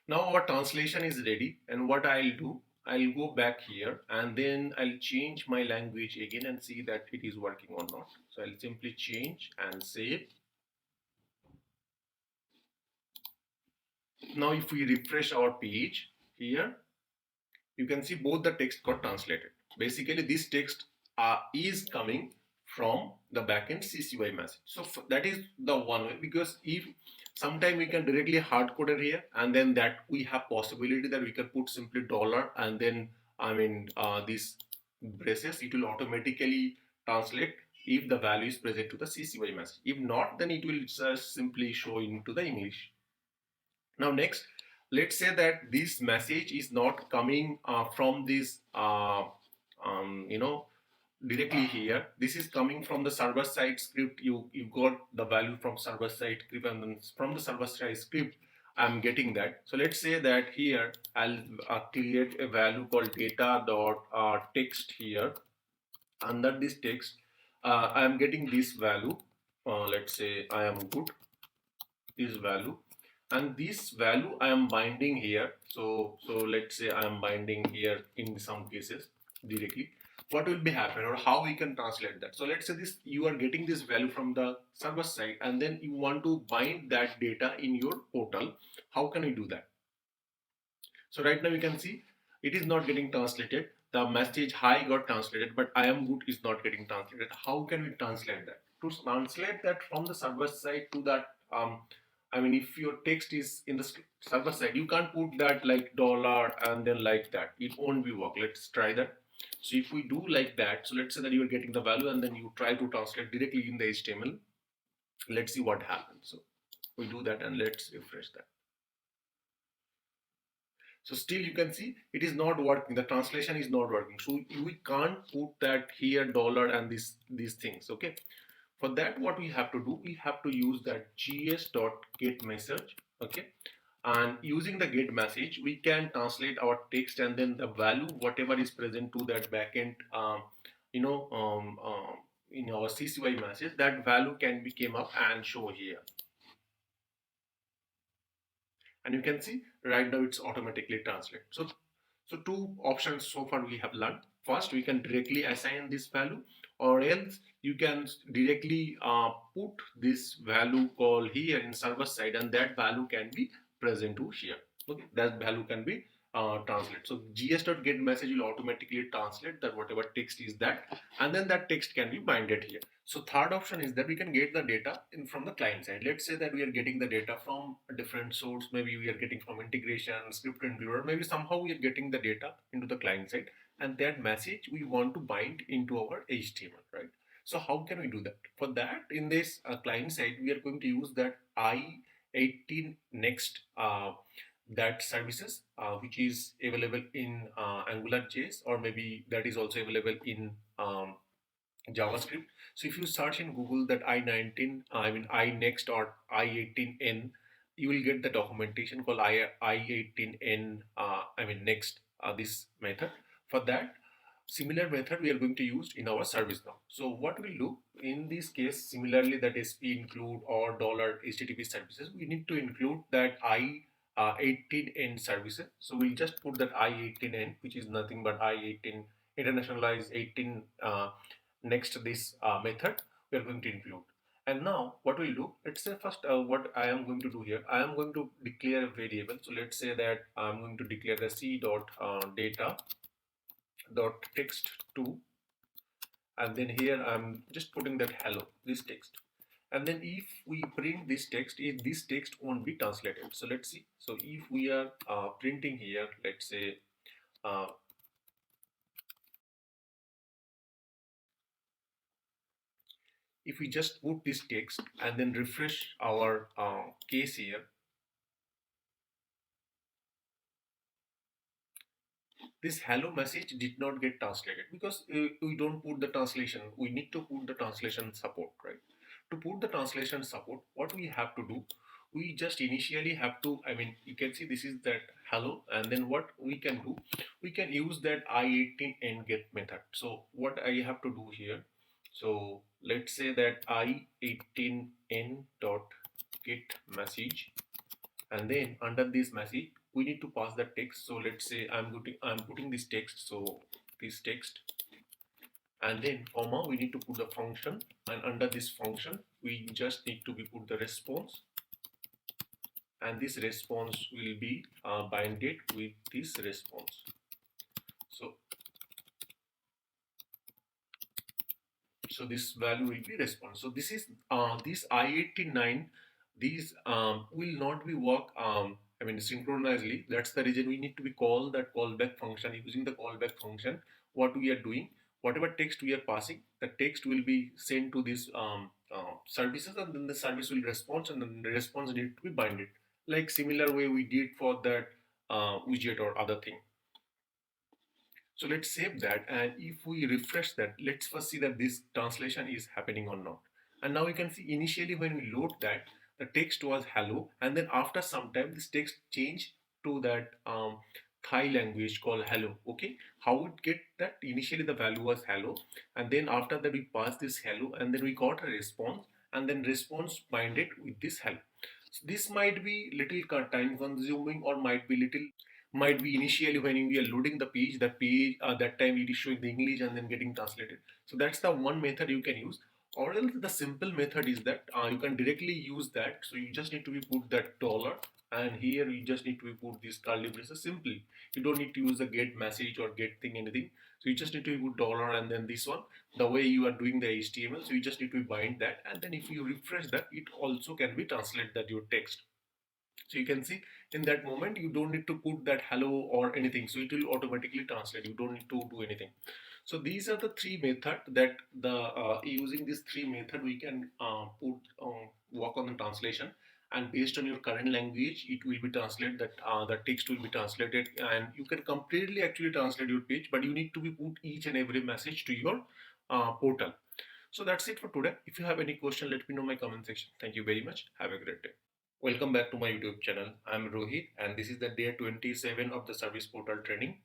A: Now our translation is ready, and what I'll do, I'll go back here and then I'll change my language again and see that it is working or not. So I'll simply change and save. Now if we refresh our page here, you can see both the text got translated. Basically this text is coming from the backend CCY message. So that is the one way, because if sometime we can directly hard code it here, and then that we have possibility that we can put simply dollar and then this braces, it will automatically translate if the value is present to the CCY message. If not, then it will just simply show into the English. Now next, let's say that this message is not coming from this directly here. This is coming from the server side script. You got the value from server side script, and then from the server side script I'm getting that. So let's say that here I'll create a value called data dot text here. Under this text I am getting this value. Let's say I am good, this value, and this value I am binding here. So let's say I am binding here in some cases directly. What will be happen, or how we can translate that? So let's say this, you are getting this value from the server side and then you want to bind that data in your portal. How can we do that? So right now you can see it is not getting translated. The message hi got translated, but I am good is not getting translated. How can we translate that? To translate that from the server side to that, if your text is in the server side, you can't put that like dollar and then like that. It won't be work. Let's try that. So if we do like that, so let's say that you are getting the value and then you try to translate directly in the HTML. Let's see what happens. So we do that and let's refresh that. So still you can see it is not working. The translation is not working. So we can't put that here dollar and these things. Okay. For that, what we have to do, we have to use that gs.get message. Okay. And using the get message, we can translate our text and then the value, whatever is present to that backend, in our CCY message, that value can be came up and show here. And you can see right now it's automatically translated. So two options so far we have learned. First, we can directly assign this value, or else you can directly put this value call here in server side, and that value can be present to here. Okay, that value can be translated. So gs.get message will automatically translate that whatever text is that, and then that text can be binded here. So third option is that we can get the data in from the client side. Let's say that we are getting the data from a different source. Maybe we are getting from integration, script includer. Maybe somehow we are getting the data into the client side, and that message we want to bind into our HTML, right? So how can we do that? For that, in this client side, we are going to use that I18 next that services which is available in AngularJS, or maybe that is also available in JavaScript. So if you search in Google that I19, iNext or I18N, you will get the documentation called I18N, next, this method. For that, similar method we are going to use in our ServiceNow. So what we'll do in this case, similarly that SP include or $HTTP services, we need to include that I18N services. So we'll just put that I18N, which is nothing but I18 internationalized 18 next this method we are going to include. And now what we'll do, let's say first what I am going to do here, I am going to declare a variable. So let's say that I'm going to declare the c dot data dot text2, and then here I'm just putting that hello, this text. And then if we print this text, this text won't be translated. So let's see. So if we are printing here, let's say if we just put this text and then refresh our case here, this hello message did not get translated because we don't put the translation. We need to put the translation support, right? To put the translation support, what we have to do, we just initially have to, you can see this is that hello, and then what we can do, we can use that I18N get method. So what I have to do here, so let's say that I18N dot get message, and then under this message we need to pass the text. So let's say I'm putting this text, so this text, and then comma, we need to put the function, and under this function we just need to be put the response, and this response will be binded with this response. So this value will be response. So this is this I89, these will not be work I mean synchronously. That's the reason we need to be call that callback function. Using the callback function, what we are doing, whatever text we are passing, the text will be sent to this services, and then the service will respond, and then the response need to be binded, like similar way we did for that widget or other thing. So let's save that, and if we refresh that, let's first see that this translation is happening or not. And now you can see initially when we load that, the text was hello, and then after some time this text changed to that Thai language called hello. Okay, how it get that? Initially the value was hello, and then after that we passed this hello, and then we got a response, and then response binded with this hello. So this might be little time consuming, or might be initially when we are loading the page that time it is showing the English and then getting translated. So that's the one method you can use. Or else the simple method is that you can directly use that. So you just need to be put that dollar, and here you just need to be put this curly braces simply. You don't need to use the get message or get thing anything. So you just need to be put dollar, and then this one, the way you are doing the HTML. So you just need to bind that, and then if you refresh that, it also can be translate that your text. So you can see in that moment you don't need to put that hello or anything, so it will automatically translate. You don't need to do anything. So these are the three method that the using these three method we can put work on the translation, and based on your current language it will be translated, that the text will be translated, and you can completely actually translate your page, but you need to be put each and every message to your portal. So that's it for today. If you have any question, let me know in my comment section. Thank you very much. Have a great day. Welcome back to my YouTube channel. I'm Rohit, and this is the day 27 of the service portal training.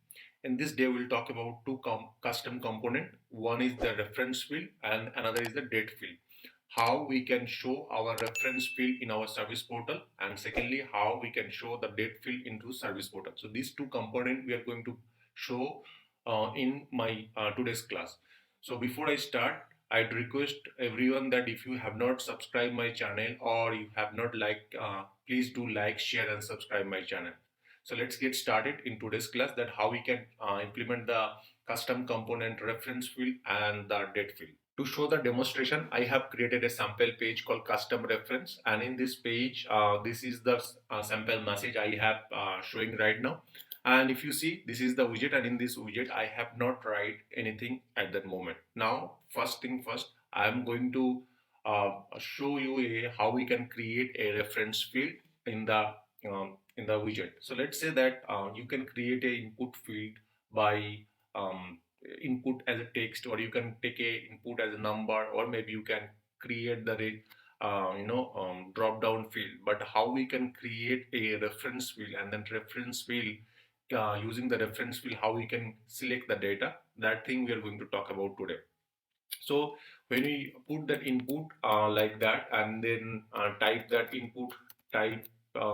A: In this day, we'll talk about two custom component. One is the reference field and another is the date field. How we can show our reference field in our service portal, and secondly, how we can show the date field into service portal. So these two components we are going to show in my today's class. So before I start, I'd request everyone that if you have not subscribed my channel or you have not liked, please do like, share and subscribe my channel. So let's get started in today's class, that how we can implement the custom component reference field and the date field. To show the demonstration, I have created a sample page called custom reference, and in this page, this is the sample message I have showing right now. And if you see, this is the widget, and in this widget I have not write anything at that moment. Now first thing first, I am going to show you how we can create a reference field in the widget. So let's say that you can create a input field by input as a text, or you can take a input as a number, or maybe you can create the drop down field. But how we can create a reference field, and then reference field using the reference field, how we can select the data, that thing we are going to talk about today. So when we put that input like that, and then type that input type,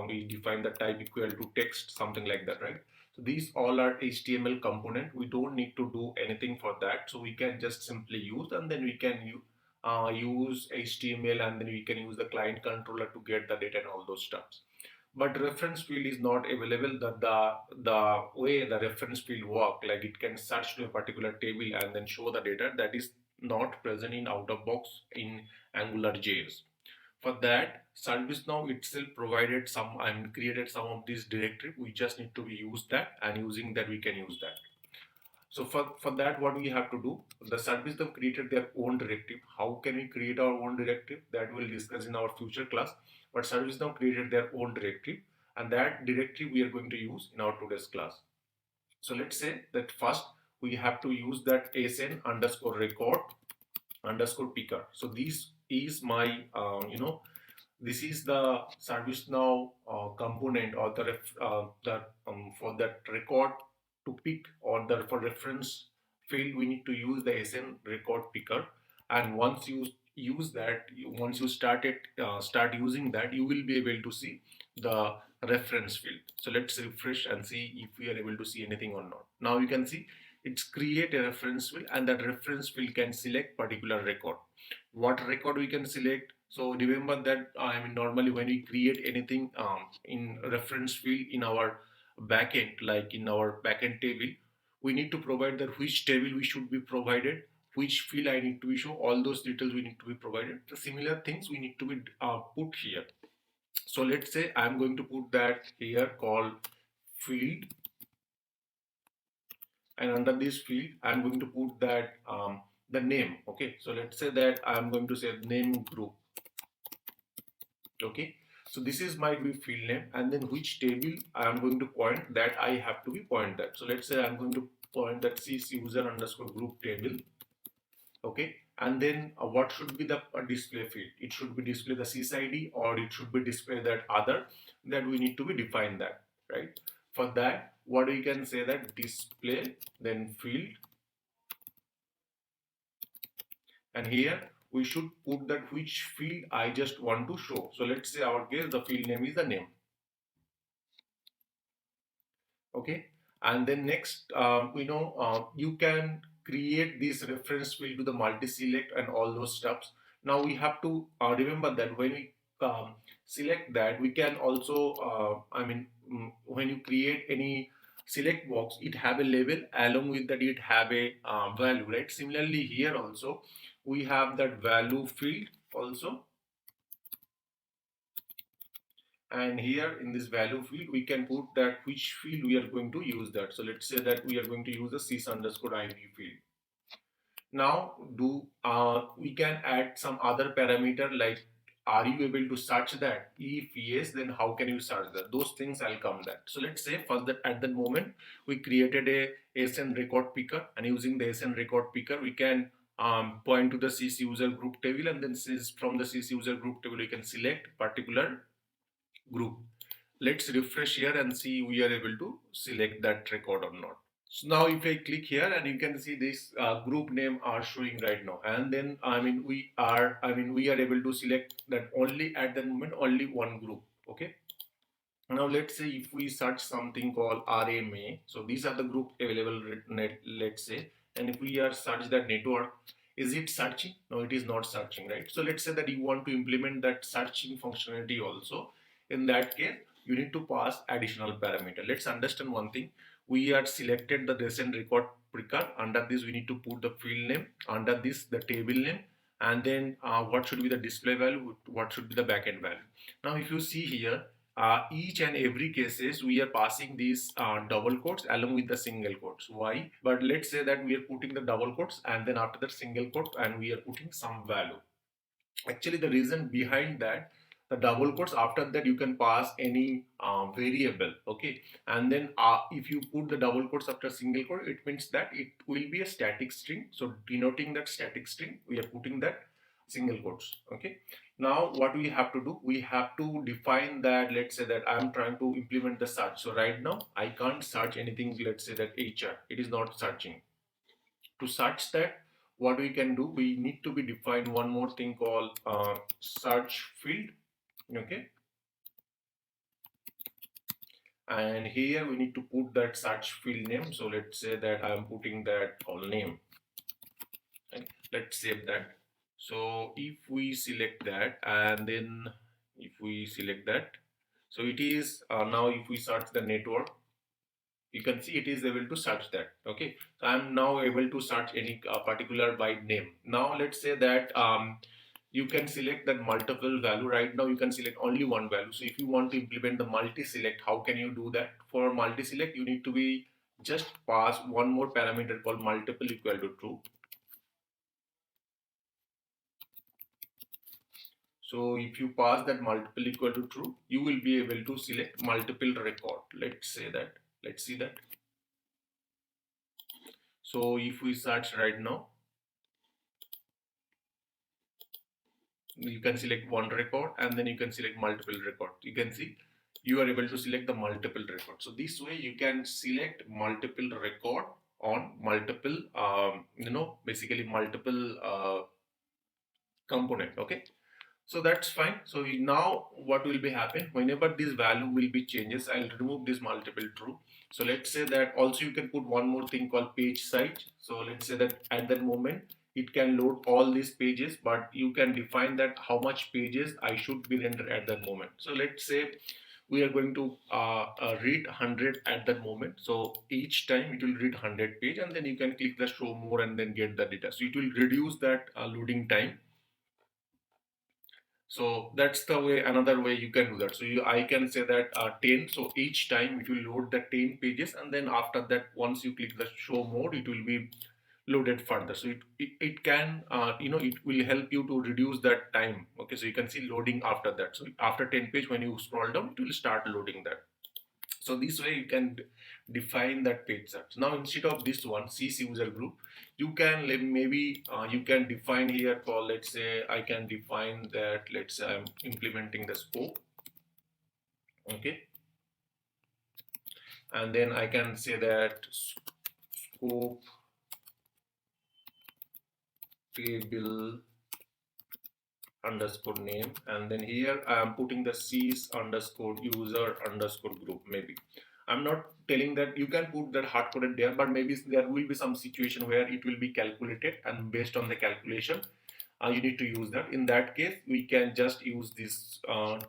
A: we define the type equal to text, something like that, right? So these all are HTML component. We don't need to do anything for that. So we can just simply use, and then we can use HTML, and then we can use the client controller to get the data and all those stuff. But reference field is not available. The way the reference field work, like it can search to a particular table and then show the data, that is not present in out of box in AngularJS. For that, ServiceNow itself provided some and created some of these directive. We just need to use that, and using that we can use that. So for that, what we have to do, the ServiceNow created their own directive. How can we create our own directive? That we'll discuss in our future class. But ServiceNow created their own directive, and that directive we are going to use in our today's class. So let's say that first we have to use that sn underscore record underscore picker. So this is my this is the ServiceNow component, or for that record to pick, or the for reference field we need to use the sn record picker. And once use that, once you start using that, you will be able to see the reference field. So let's refresh and see if we are able to see anything or not. Now you can see it's create a reference field, and that reference field can select particular record. What record we can select? So remember that I mean, normally when we create anything in reference field in our backend, like in our backend table, we need to provide that which table we should be provided, which field I need to be show, all those details we need to be provided. The similar things we need to be put here. So let's say I'm going to put that here called field, and under this field I'm going to put that the name. Okay, so let's say that I'm going to say name group. Okay, so this is my field name, and then which table I am going to point, that I have to be point that. So let's say I'm going to point that sys user underscore group table. Okay, and then what should be the display field? It should be display the sys id, or it should be display that other, that we need to be define that, right? For that, what we can say that display then field, and here we should put that which field I just want to show. So let's say our case the field name is the name. Okay, and then next you can create this reference field to the multi-select and all those stuffs. Now we have to remember that when we select that, we can also when you create any select box, it have a label, along with that it have a value, right? Similarly here also we have that value field also, and here in this value field we can put that which field we are going to use that. So let's say that we are going to use the sys underscore id field. Now we can add some other parameter, like are you able to search that? If yes, then how can you search that? Those things I'll come that. So let's say first that at the moment we created a SN record picker, and using the SN record picker we can point to the sys user group table, and then from the sys user group table we can select particular group. Let's refresh here and see we are able to select that record or not. So now if I click here, and you can see this group name are showing right now, and then we are able to select that only at the moment only one group. Okay, now let's say if we search something called RMA, so these are the group available let's say, and if we are search that network, is it searching? No, it is not searching, right? So let's say that you want to implement that searching functionality also. In that case, you need to pass additional parameter. Let's understand one thing. We are selected the recent record picker. Under this, we need to put the field name. Under this, the table name, and then what should be the display value? What should be the backend value? Now, if you see here, each and every cases we are passing these double quotes along with the single quotes. Why? But let's say that we are putting the double quotes, and then after that single quote, and we are putting some value. Actually, the reason behind that, the double quotes, after that you can pass any variable. Okay, and then if you put the double quotes after single quote, it means that it will be a static string. So denoting that static string, we are putting that single quotes. Okay, now what we have to do, we have to define that. Let's say that I'm trying to implement the search. So right now I can't search anything. Let's say that HR, it is not searching. To search that, what we can do, we need to be define one more thing called search field. Okay, and here we need to put that search field name. So let's say that I am putting that call name, and let's save that. So if we select that, and then if we select that, so it is now if we search the network, you can see it is able to search that. Okay, so I'm now able to search any particular by name. Now let's say that you can select that multiple value. Right now you can select only one value. So if you want to implement the multi-select, how can you do that? For multi-select, you need to be just pass one more parameter called multiple equal to true. So if you pass that multiple equal to true, you will be able to select multiple record. Let's say that. Let's see that. So if we search right now, you can select one record, and then you can select multiple record. You can see you are able to select the multiple record. So this way you can select multiple record on multiple basically multiple component. Okay, so that's fine. So now what will be happen whenever this value will be changes, I'll remove this multiple true. So let's say that also you can put one more thing called page size. So let's say that at that moment it can load all these pages, but you can define that how much pages I should be render at that moment. So let's say we are going to read 100 at that moment. So each time it will read 100 page, and then you can click the show more and then get the data. So it will reduce that loading time. So that's the way, another way you can do that. So I can say that 10. So each time it will load the 10 pages, and then after that, once you click the show mode, it will be loaded further. So it can, it will help you to reduce that time. Okay, so you can see loading after that. So after 10 page, when you scroll down, it will start loading that. So this way you can define that page search. Now instead of this one sys user group, you can maybe you can define here for, let's say I can define that, let's say I'm implementing the scope. Okay, and then I can say that scope table underscore name, and then here I am putting the sys underscore user underscore group. Maybe I'm not telling that you can put that hard coded there, but maybe there will be some situation where it will be calculated, and based on the calculation you need to use that. In that case we can just use this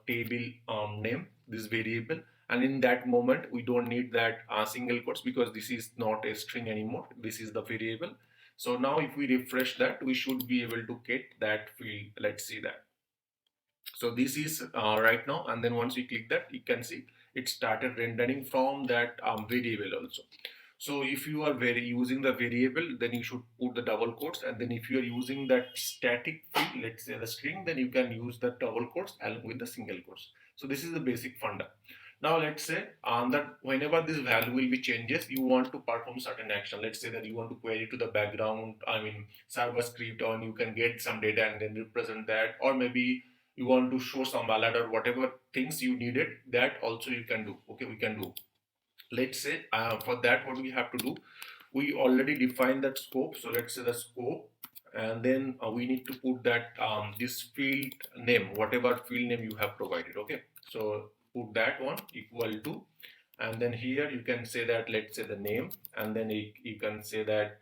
A: table name, this variable, and in that moment we don't need that single quotes, because this is not a string anymore, this is the variable. So now if we refresh that, we should be able to get that field. Let's see that. So this is right now, and then once we click that, you can see it started rendering from that variable also. So if you are using the variable, then you should put the double quotes, and then if you are using that static field, let's say the string, then you can use the double quotes along with the single quotes. So this is the basic funda. Now let's say that whenever this value will be changes, you want to perform certain action. Let's say that you want to query to the background, I mean server script, or you can get some data and then represent that, or maybe you want to show some alert or whatever things you needed, that also you can do. Okay, we can do. Let's say for that what we have to do, we already defined that scope. So let's say the scope, and then we need to put that this field name, whatever field name you have provided. Okay, so put that one equal to, and then here you can say that, let's say the name, and then you can say that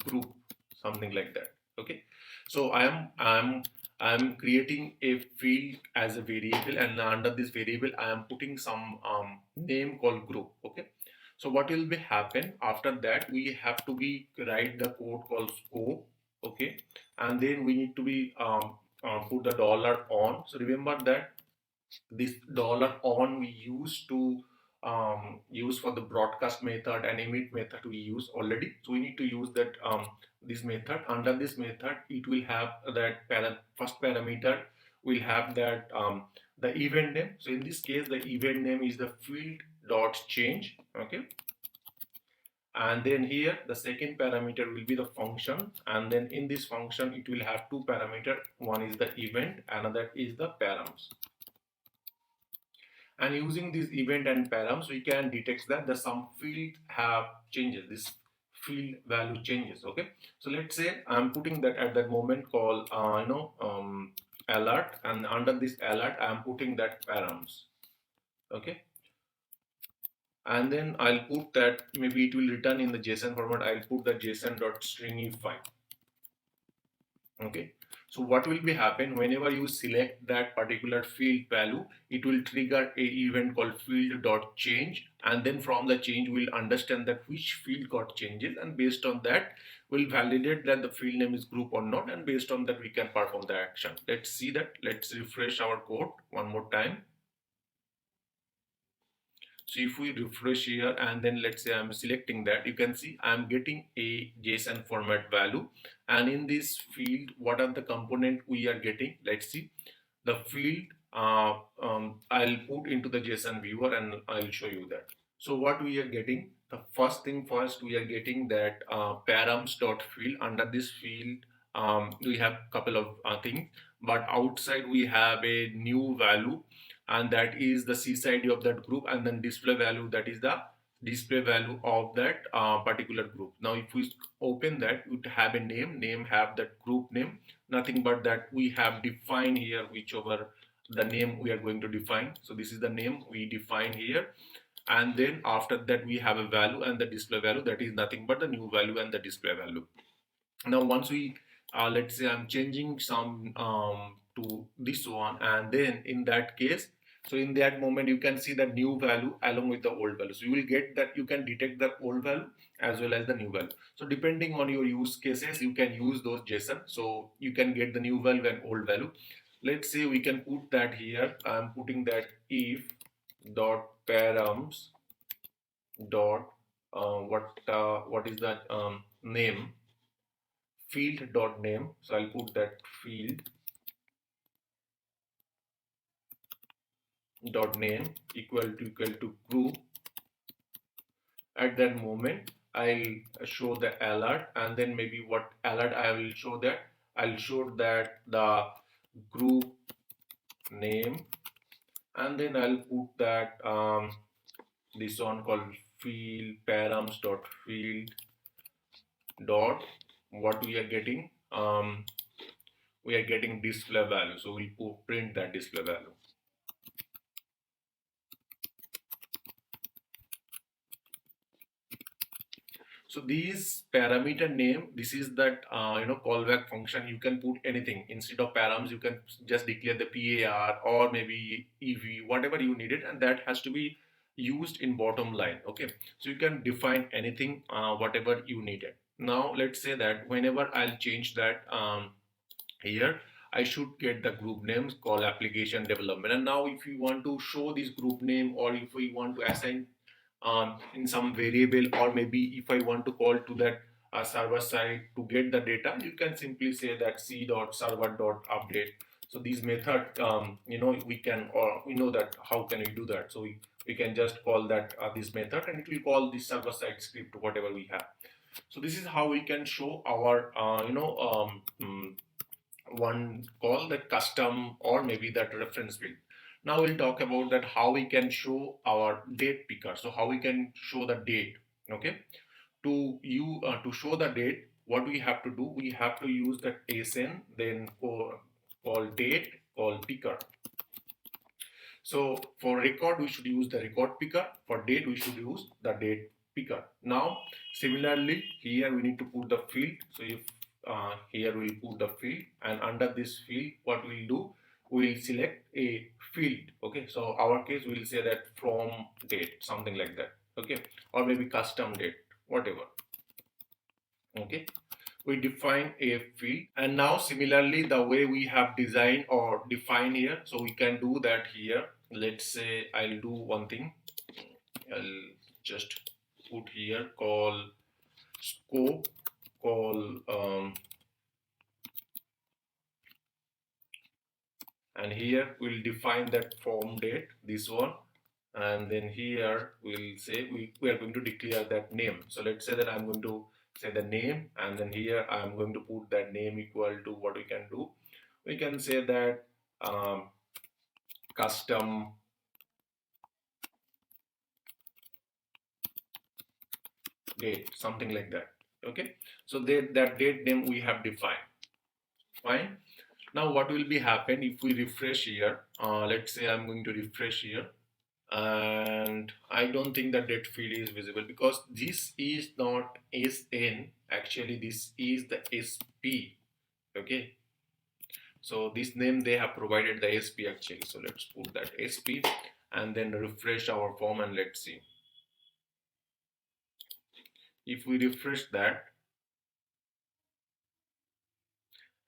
A: group, something like that. Okay, so I'm creating a field as a variable, and under this variable I am putting some name called group. Okay, so what will be happen after that, we have to be write the code called scope. Okay, and then we need to be put the dollar on. So remember that this dollar on we use to use for the broadcast method and emit method we use already. So we need to use that this method. Under this method it will have that first parameter will have that the event name. So in this case the event name is the field dot change. Okay, and then here the second parameter will be the function, and then in this function it will have two parameter. One is the event, another is the params. And using this event and params, we can detect that the some field have changes, this field value changes. Okay, so let's say I'm putting that at that moment called alert, and under this alert I'm putting that params. Okay, and then I'll put that, maybe it will return in the JSON format. I'll put the JSON.stringify. Okay, so what will be happen whenever you select that particular field value, it will trigger a event called field.change, and then from the change we'll understand that which field got changes, and based on that we'll validate that the field name is group or not, and based on that we can perform the action. Let's see that. Let's refresh our code one more time. So if we refresh here, and then let's say I'm selecting that, you can see I'm getting a JSON format value, and in this field what are the component we are getting. Let's see the field. I'll put into the JSON viewer and I'll show you that. So what we are getting, the first thing first, we are getting that params dot field. Under this field we have couple of things, but outside we have a new value, and that is the CID of that group, and then display value, that is the display value of that particular group. Now if we open that, it have a name have that group name, nothing but that we have defined here whichever the name we are going to define. So this is the name we define here, and then after that we have a value and the display value, that is nothing but the new value and the display value. Now once we let's say I'm changing some to this one, and then in that case, so in that moment you can see the new value along with the old value, so you will get that you can detect the old value as well as the new value. So depending on your use cases, you can use those JSON, so you can get the new value and old value. Let's say we can put that here. I'm putting that if dot params dot what is that name, field dot name. So I'll put that field dot name equal to group. At that moment I'll show the alert, and then maybe what alert I will show, that I'll show that the group name, and then I'll put that this one called field params dot field dot what we are getting, we are getting display value, so we'll print that display value. So these parameter name, this is that callback function. You can put anything instead of params. You can just declare the PAR or maybe EV, whatever you needed, and that has to be used in bottom line. Okay, so you can define anything, whatever you needed. Now let's say that whenever I'll change that here, I should get the group names called application development. And now if you want to show this group name, or if we want to assign in some variable, or maybe if I want to call to that server side to get the data, you can simply say that c.server.update. So these method, we can, or we know that how can we do that. So we can just call that this method, and it will call the server side script, whatever we have. So this is how we can show our one call that custom or maybe that reference field. Now we'll talk about that how we can show our date picker. So how we can show the date. Okay, to show the date, what we have to do, we have to use that asn, then call date, call picker. So for record we should use the record picker, for date we should use the date picker. Now similarly here we need to put the field. So if here we'll put the field, and under this field what we'll do, we'll select a field. Okay, so our case we'll say that from date, something like that. Okay, or maybe custom date, whatever. Okay, we define a field, and now similarly the way we have designed or defined here, so we can do that here. Let's say I'll do one thing, I'll just put here call scope, call and here we'll define that form date, this one, and then here we'll say we are going to declare that name. So let's say that I'm going to say the name, and then here I'm going to put that name equal to what we can do. We can say that custom date, something like that. Okay, so that date name we have defined. Fine. Now what will be happen if we refresh here? Let's say I'm going to refresh here, and I don't think that date field is visible because this is not SN, actually this is the SP. Okay, so this name they have provided the SP actually. So let's put that SP and then refresh our form, and let's see. If we refresh that,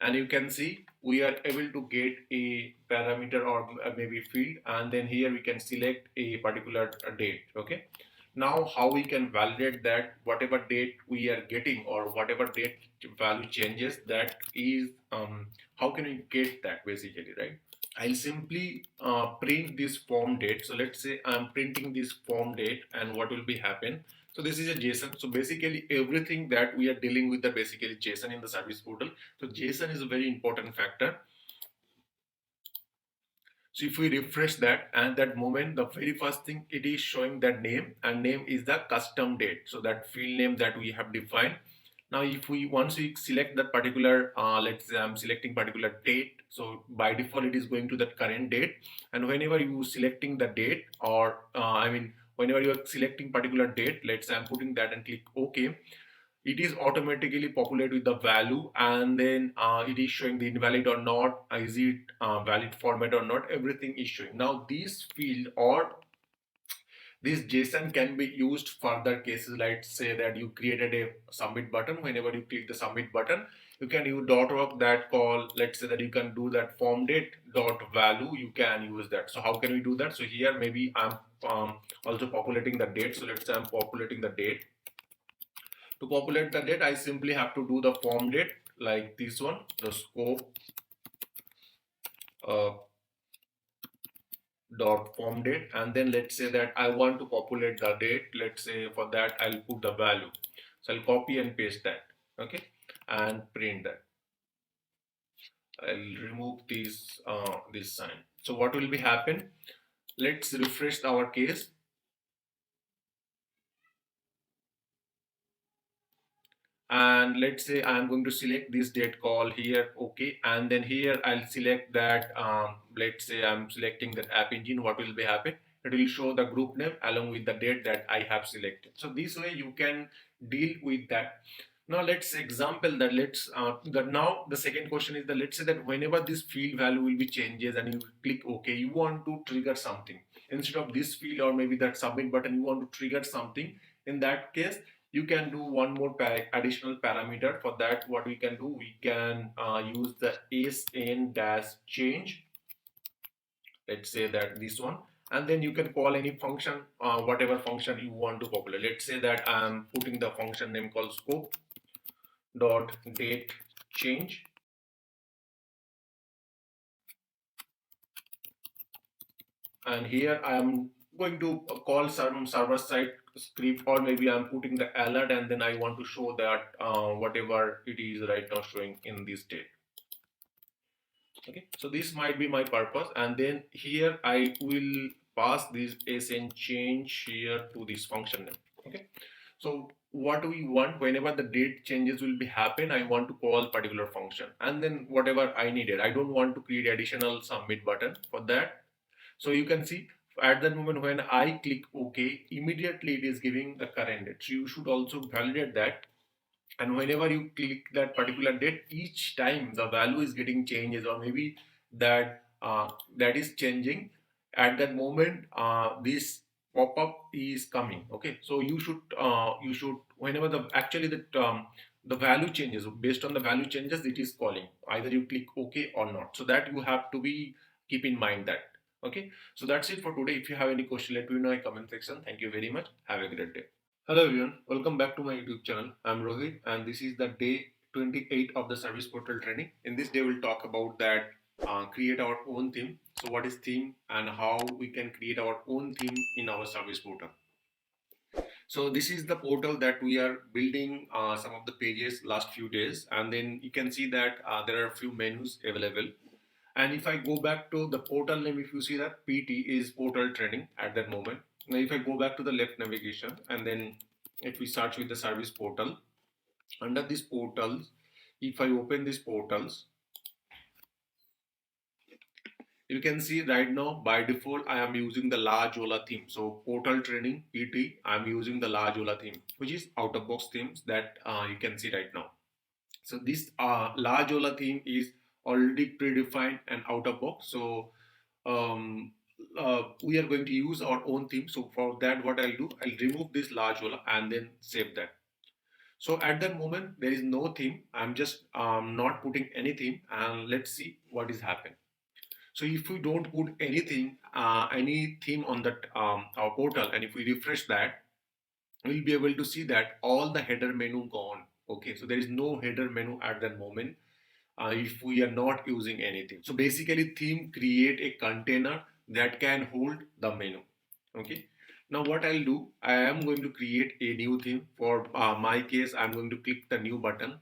A: and you can see we are able to get a parameter or maybe field, and then here we can select a particular date. Okay, now how we can validate that whatever date we are getting or whatever date value changes, that is how can we get that basically, right? I'll simply print this form date. So let's say I'm printing this form date, and what will be happen? So this is a JSON. So basically everything that we are dealing with, the basically JSON in the service portal. So JSON is a very important factor. So if we refresh that, and that moment, the very first thing it is showing that name, and name is the custom date. So that field name that we have defined. Now, if we once we select that particular, let's say I'm selecting particular date. So by default, it is going to that current date. And whenever you selecting the date, or whenever you are selecting particular date, let's say I'm putting that and click OK, it is automatically populated with the value, and then it is showing the invalid or not, is it valid format or not, everything is showing. Now this field or this JSON can be used further cases, like say that you created a submit button. Whenever you click the submit button, you can use dot of that call. Let's say that you can do that form date dot value, you can use that. So how can we do that? So here maybe I'm also populating the date. So let's say I'm populating the date. To populate the date, I simply have to do the form date like this one, the scope uh, dot form date, and then let's say that I want to populate the date. Let's say for that I'll put the value. So I'll copy and paste that, okay, and print that. I'll remove this sign. So what will be happen? Let's refresh our case. And let's say I'm going to select this date call here, okay, and then here I'll select that let's say I'm selecting that app engine. What will be happen? It will show the group name along with the date that I have selected. So this way you can deal with that. Now let's example that now the second question is that let's say that whenever this field value will be changes and you click OK, you want to trigger something instead of this field, or maybe that submit button, you want to trigger something. In that case, you can do one more additional parameter. For that, what we can do, we can use the sn dash change. Let's say that this one, and then you can call any function, whatever function you want to populate. Let's say that I'm putting the function name called scope dot date change, and here I am going to call some server side script, or maybe I'm putting the alert, and then I want to show that whatever it is right now showing in this date. Okay, so this might be my purpose, and then here I will pass this sn change here to this function name. Okay, so what we want, whenever the date changes will be happen, I want to call particular function, and then whatever I needed, I don't want to create additional submit button for that. So you can see at that moment when I click OK, immediately it is giving the current date. So you should also validate that, and whenever you click that particular date, each time the value is getting changes, or maybe that is changing at that moment, this pop-up is coming. Okay, so you should whenever the value changes, based on the value changes, it is calling, either you click OK or not. So that you have to be keep in mind that. Okay, so that's it for today. If you have any question, let me know in the comment section. Thank you very much. Have a great day. Hello everyone, welcome back to my YouTube channel. I'm Rohit, and this is the day 28 of the service portal training. In this day, we'll talk about that create our own theme. So what is theme and how we can create our own theme in our service portal. So this is the portal that we are building some of the pages last few days, and then you can see that there are a few menus available. And if I go back to the portal name, if you see that PT is portal training at that moment. Now if I go back to the left navigation, and then if we search with the service portal, under these portals, if I open these portals, you can see right now by default I am using the large Ola theme. So portal training PT, I'm using the large Ola theme, which is out of box themes that you can see right now. So this large Ola theme is already predefined and out of box. So we are going to use our own theme. So for that, what I'll do, I'll remove this large Ola and then save that. So at that moment, there is no theme. I'm just not putting any theme, and let's see what is happening. So if we don't put anything, any theme on that our portal, and if we refresh that, we'll be able to see that all the header menu gone. Okay, so there is no header menu at that moment if we are not using anything. So basically, theme create a container that can hold the menu. Okay. Now what I'll do, I am going to create a new theme. For my case, I'm going to click the new button,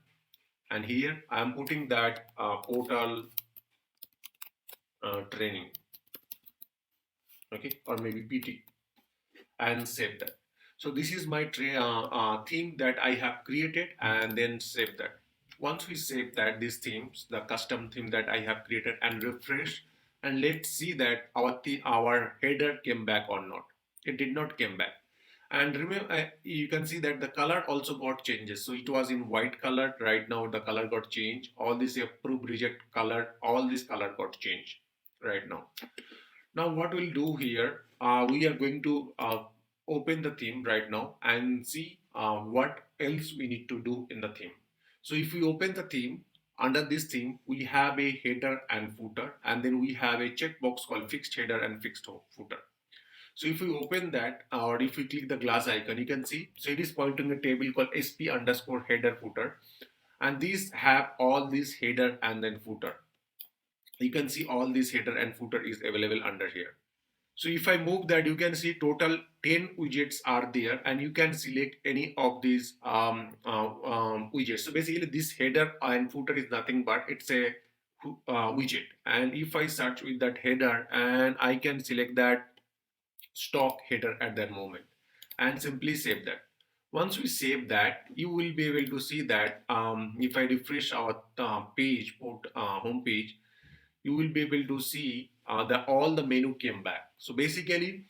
A: and here I'm putting that portal training. okay, or maybe PT, and save that. So this is my theme that I have created, and then save that. Once we save that, these themes, the custom theme that I have created, and refresh, and let's see that our header came back or not. It did not came back. And remember, you can see that the color also got changes. So it was in white color. Right now the color got changed. All this approve reject color, all this color got changed right now. Now what we'll do here, we are going to open the theme right now and see what else we need to do in the theme. So if we open the theme, under this theme, we have a header and footer, and then we have a checkbox called fixed header and fixed footer. So if we open that, or if we click the glass icon, you can see, so it is pointing a table called sp underscore header footer, and these have all this header and then footer. You can see all this header and footer is available under here. So if I move that, you can see total 10 widgets are there, and you can select any of these widgets. So basically this header and footer is nothing but it's a widget. And if I search with that header, and I can select that stock header at that moment and simply save that. Once we save that, you will be able to see that if I refresh our home page, you will be able to see that all the menu came back. So basically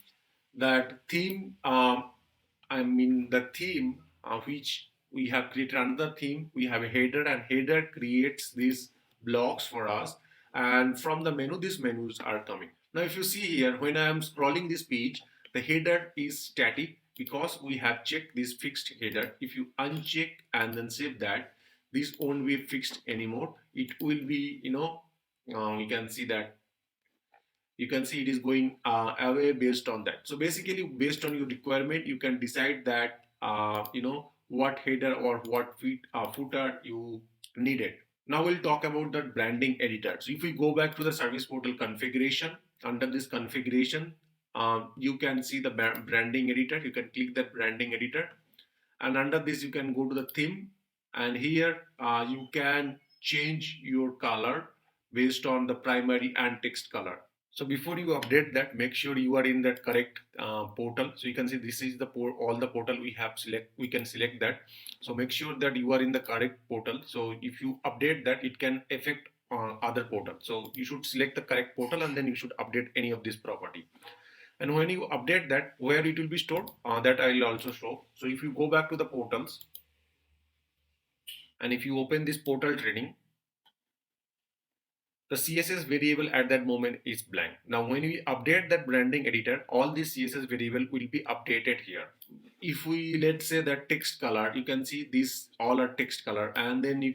A: that theme, the theme which we have created another theme, we have a header, and header creates these blocks for us, and from the menu these menus are coming. Now if you see here, when I am scrolling this page, the header is static because we have checked this fixed header. If you uncheck and then save that, this won't be fixed anymore. It will be, you can see that, you can see it is going away based on that. So basically based on your requirement, you can decide that what header or what footer you needed. Now we'll talk about the branding editor. So if we go back to the service portal configuration, under this configuration, you can see the branding editor. You can click that branding editor, and under this you can go to the theme, and here you can change your color based on the primary and text color. So before you update that, make sure you are in that correct portal. So you can see this is the all the portal we have select. We can select that. So make sure that you are in the correct portal. So if you update that, it can affect other portal. So you should select the correct portal, and then you should update any of this property. And when you update that, where it will be stored, that I will also show. So if you go back to the portals, and if you open this portal training, the CSS variable at that moment is blank. Now when we update that branding editor, all these CSS variable will be updated here. If we, let's say that text color, you can see these all are text color, and then we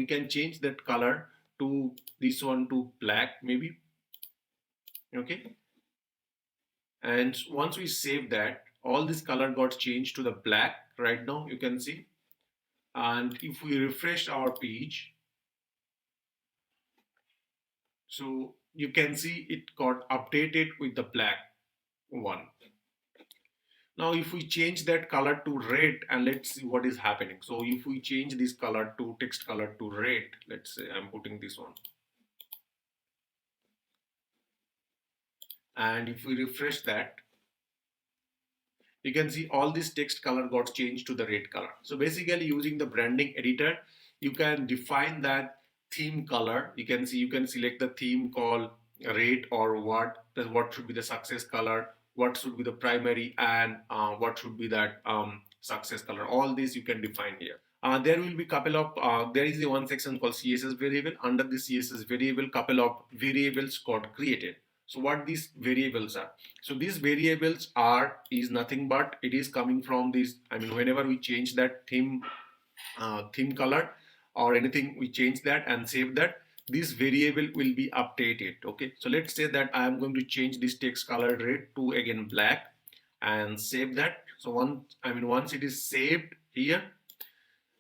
A: can change that color to this one to black maybe. Okay. And once we save that, all this color got changed to the black right now, you can see. And if we refresh our page, so you can see it got updated with the black one. Now if we change that color to red, and let's see what is happening. So if we change this color to text color to red, let's say I'm putting this one, and if we refresh that, you can see all this text color got changed to the red color. So basically using the branding editor, you can define that theme color. You can see, you can select the theme called red, or what should be the success color, what should be the primary, and what should be that success color. All this you can define here. There will be couple of there is the one section called CSS variable. Under the CSS variable, couple of variables got created. So what these variables are? So these variables is nothing but it is coming from this. Whenever we change that theme color or anything, we change that and save that, this variable will be updated. Okay, so let's say that I am going to change this text color red to again black and save that. So once it is saved here,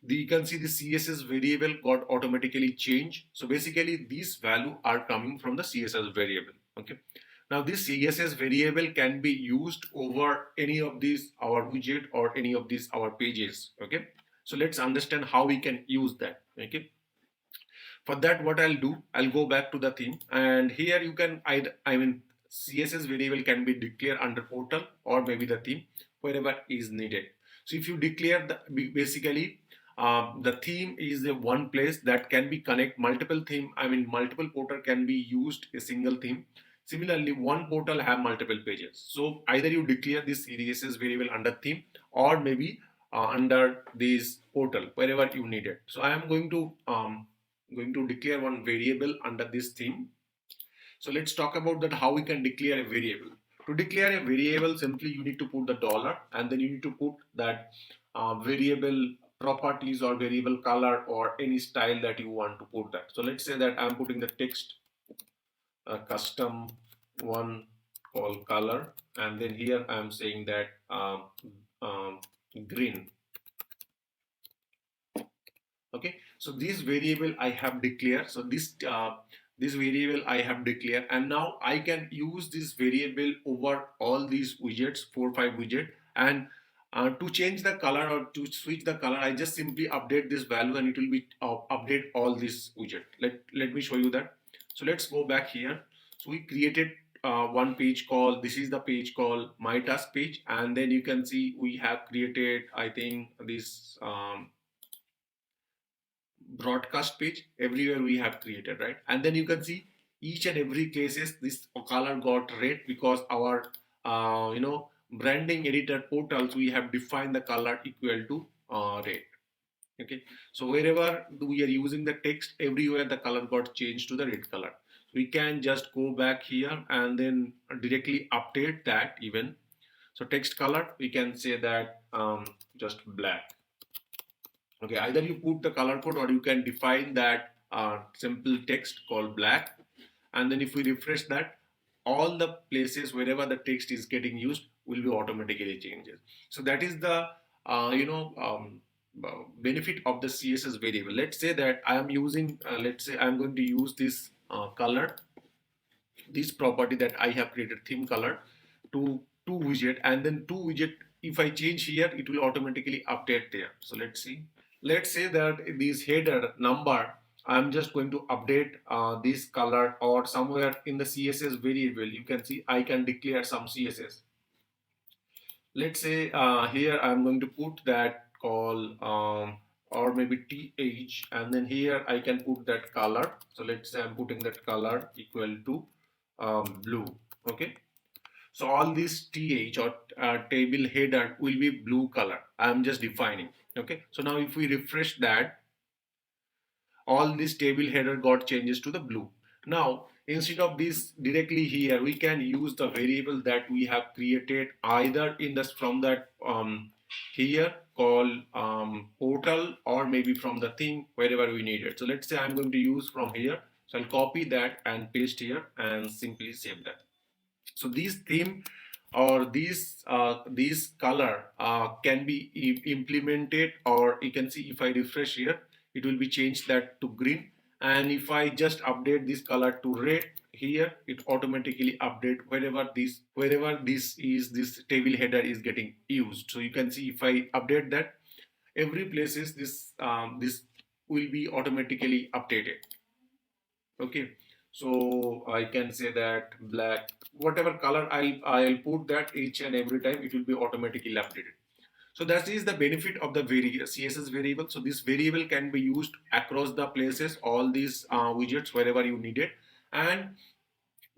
A: you can see the CSS variable got automatically changed. So basically these value are coming from the CSS variable. Okay. Now this CSS variable can be used over any of these our widget or any of these our pages. Okay. So let's understand how we can use that. Okay. For that, what I'll do, I'll go back to the theme, and here you can CSS variable can be declared under portal or maybe the theme wherever is needed. So if you declare basically the theme is the one place that can be connect multiple theme. I mean multiple portal can be used a single theme. Similarly, one portal have multiple pages. So either you declare this CSS variable under theme or maybe under this portal wherever you need it. So I am going to declare one variable under this theme. So let's talk about that how we can declare a variable. To declare a variable, simply you need to put the dollar and then you need to put that variable properties or variable color or any style that you want to put that. So let's say that I'm putting the text custom one called color, and then here I'm saying that um, green. Okay, so this variable I have declared. So this variable I have declared, and now I can use this variable over all these widgets, 4 or 5 widget, and to change the color or to switch the color, I just simply update this value and it will be update all this widget. Let me show you that. So let's go back here. So we created one page called, this is the page called my task page, and then you can see we have created, I think, this broadcast page. Everywhere we have created, right? And then you can see each and every cases this color got red because our branding editor portals, we have defined the color equal to red. Okay, so wherever we are using the text, everywhere the color got changed to the red color. We can just go back here and then directly update that even. So text color, we can say that just black. Okay, either you put the color code or you can define that simple text called black, and then if we refresh that, all the places wherever the text is getting used will be automatically changes. So that is the benefit of the CSS variable. Let's say that I am using let's say I'm going to use this color, this property that I have created, theme color, to two widget, and then two widget, if I change here it will automatically update there. So let's see. Let's say that this header number, I'm just going to update this color, or somewhere in the CSS variable you can see I can declare some CSS. Let's say here I'm going to put that call or maybe th, and then here I can put that color. So let's say I'm putting that color equal to blue. Okay, so all this th or table header will be blue color. I'm just defining. Okay, so now if we refresh that, all this table header got changes to the blue. Now instead of this directly here, we can use the variable that we have created either in this from that here called portal, or maybe from the theme wherever we need it. So let's say I'm going to use from here. So I'll copy that and paste here and simply save that. So these theme or these color can be implemented, or you can see if I refresh here it will be changed that to green, and if I just update this color to red here, it automatically update wherever this table header is getting used. So you can see if I update that, every places this will be automatically updated. Okay, so I can say that black, whatever color I'll put that each and every time, it will be automatically updated. So that is the benefit of the CSS variable. So this variable can be used across the places, all these widgets wherever you need it, and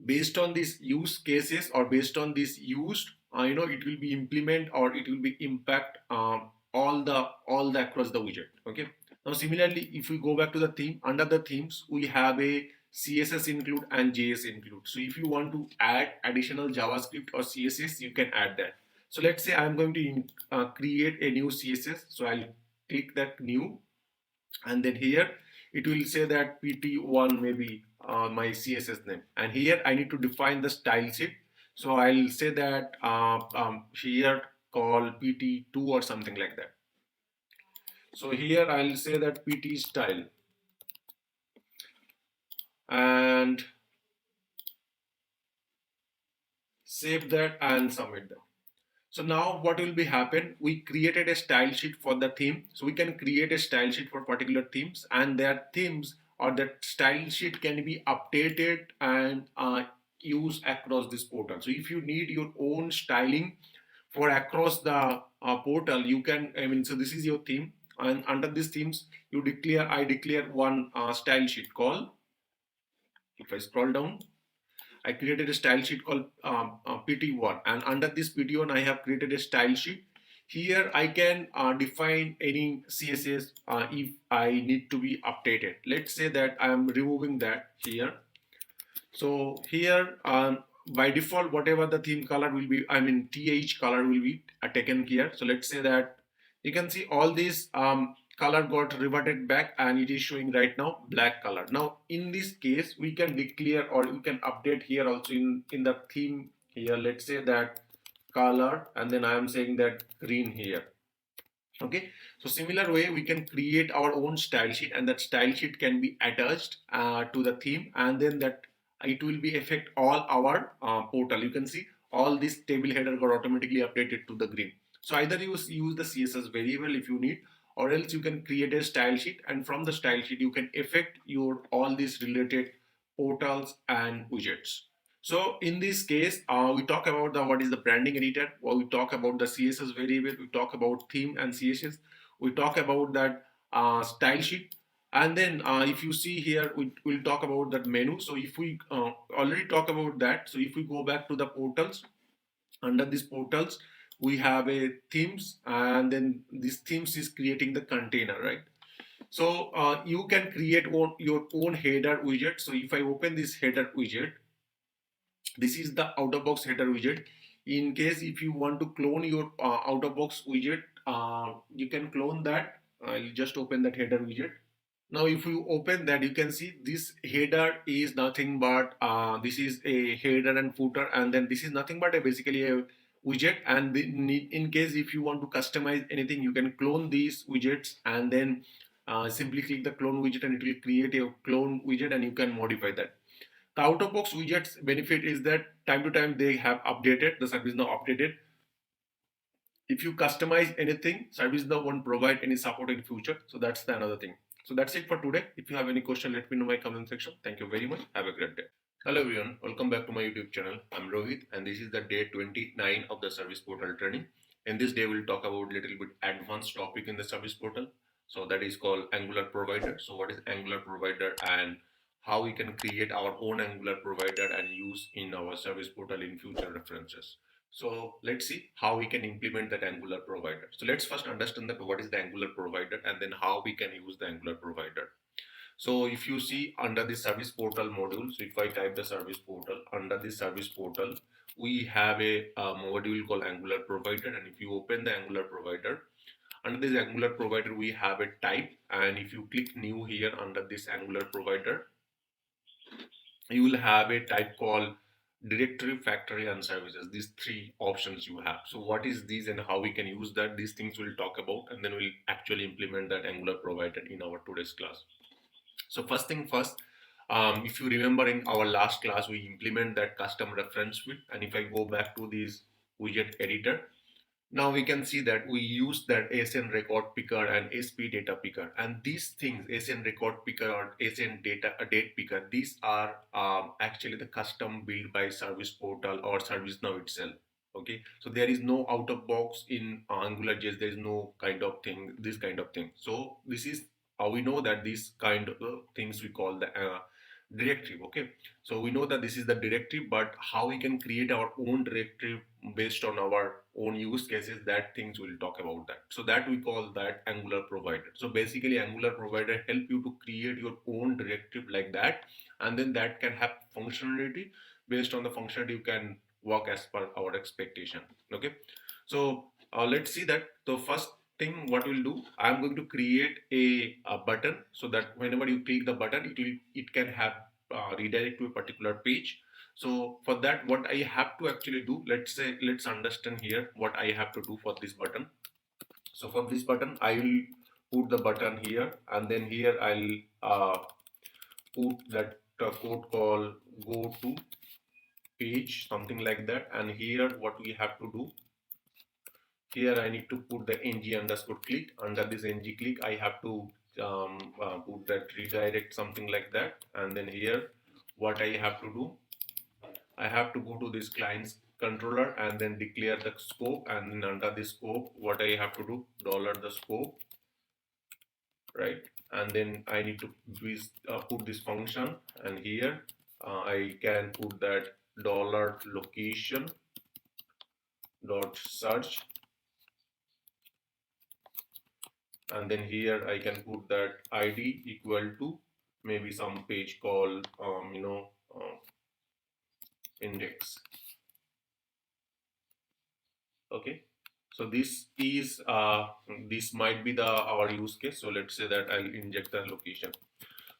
A: based on these use cases or based on this used, it will be implement or it will be impact all the across the widget. Okay, now similarly if we go back to the theme, under the themes we have a CSS include and JS include. So if you want to add additional JavaScript or CSS, you can add that. So let's say I'm going to create a new CSS. So I'll click that new, and then here it will say that pt1 maybe my CSS name, and here I need to define the style sheet. So I'll say that here call pt2 or something like that. So here I'll say that pt style, and save that and submit that. So now what will be happen, we created a style sheet for the theme. So we can create a style sheet for particular themes, and their themes or that style sheet can be updated and use across this portal. So if you need your own styling for across the portal, you can, I mean, so this is your theme, and under these themes, I declare one style sheet called, if I scroll down, I created a style sheet called PT1, and under this PT1, I have created a style sheet. Here I can define any CSS if I need to be updated. Let's say that I am removing that here. So here, by default, whatever the theme color will be, I mean TH color will be taken here. So let's say that you can see all these color got reverted back, and it is showing right now black color. Now in this case, we can declare or we can update here also in the theme here. Let's say that color, and then I am saying that green here. Okay, so similar way we can create our own style sheet, and that style sheet can be attached to the theme, and then that it will be affect all our portal. You can see all this table header got automatically updated to the green. So either use the CSS variable if you need, or else you can create a style sheet, and from the style sheet you can affect your all these related portals and widgets. So in this case, we talk about the what is the branding editor, or we talk about the CSS variable, we talk about theme and CSS, we talk about that style sheet, and then if you see here, we'll talk about that menu. So if we already talk about that, so if we go back to the portals, under these portals, we have a themes, and then this themes is creating the container, right? So you can create your own header widget. So if I open this header widget, this is the out of box header widget. In case if you want to clone your out of box widget, you can clone that. I'll just open that header widget. Now if you open that, you can see this header is nothing but this is a header and footer, and then this is nothing but basically a widget. And in case if you want to customize anything, you can clone these widgets, and then simply click the clone widget, and it will create a clone widget, and you can modify that. The out of box widgets benefit is that time to time they have updated, the ServiceNow updated. If you customize anything, ServiceNow won't provide any support in future. So that's the another thing. So that's it for today. If you have any question, let me know in my comment section. Thank you very much. Have a great day. Hello everyone, welcome back to my YouTube channel. I'm Rohit, and this is the day 29 of the service portal training. In this day, we'll talk about little bit advanced topic in the service portal. So that is called Angular provider. So what is Angular provider, and how we can create our own Angular provider and use in our service portal in future references. So let's see how we can implement that Angular provider. So let's first understand that what is the Angular provider, and then how we can use the Angular provider. So if you see under the service portal module, so if I type the service portal, under the service portal, we have a module called Angular provider. And if you open the Angular provider, under this Angular provider, we have a type. And if you click new here under this Angular provider, you will have a type called directory, factory, and services. These three options you have. So what is these and how we can use that? These things we'll talk about, and then we'll actually implement that Angular provider in our today's class. So first thing first, if you remember in our last class, we implement that custom reference field. And if I go back to this widget editor, now we can see that we use that SN record picker and SP data picker, and these things, SN record picker or SN data date picker, these are actually the custom built by service portal or ServiceNow itself. Okay, so there is no out of box in AngularJS. There is no kind of thing, this kind of thing. So this is how we know that these kind of things we call the directive. Okay, so we know that this is the directive, but how we can create our own directive based on our own use cases, that things we'll talk about that. So that we call that Angular provider. So basically Angular provider help you to create your own directive like that, and then that can have functionality. Based on the functionality, you can work as per our expectation. Okay, so let's see that. The first thing what we'll do, I'm going to create a button, so that whenever you click the button, it can have redirect to a particular page. So for that, what I have to actually do, let's understand here what I have to do for this button. So for this button, I will put the button here, and then here I'll put that code called go to page, something like that. And here what we have to do, here I need to put the ng underscore click. Under this ng click, I have to put that redirect, something like that. And then here what I have to do, I have to go to this client's controller and then declare the scope, and then under the scope, what I have to do, dollar the scope, right? And then I need to put this function, and here I can put that dollar location dot search, and then here I can put that ID equal to maybe some page called index. Okay, so this might be the our use case. So let's say that I'll inject the location.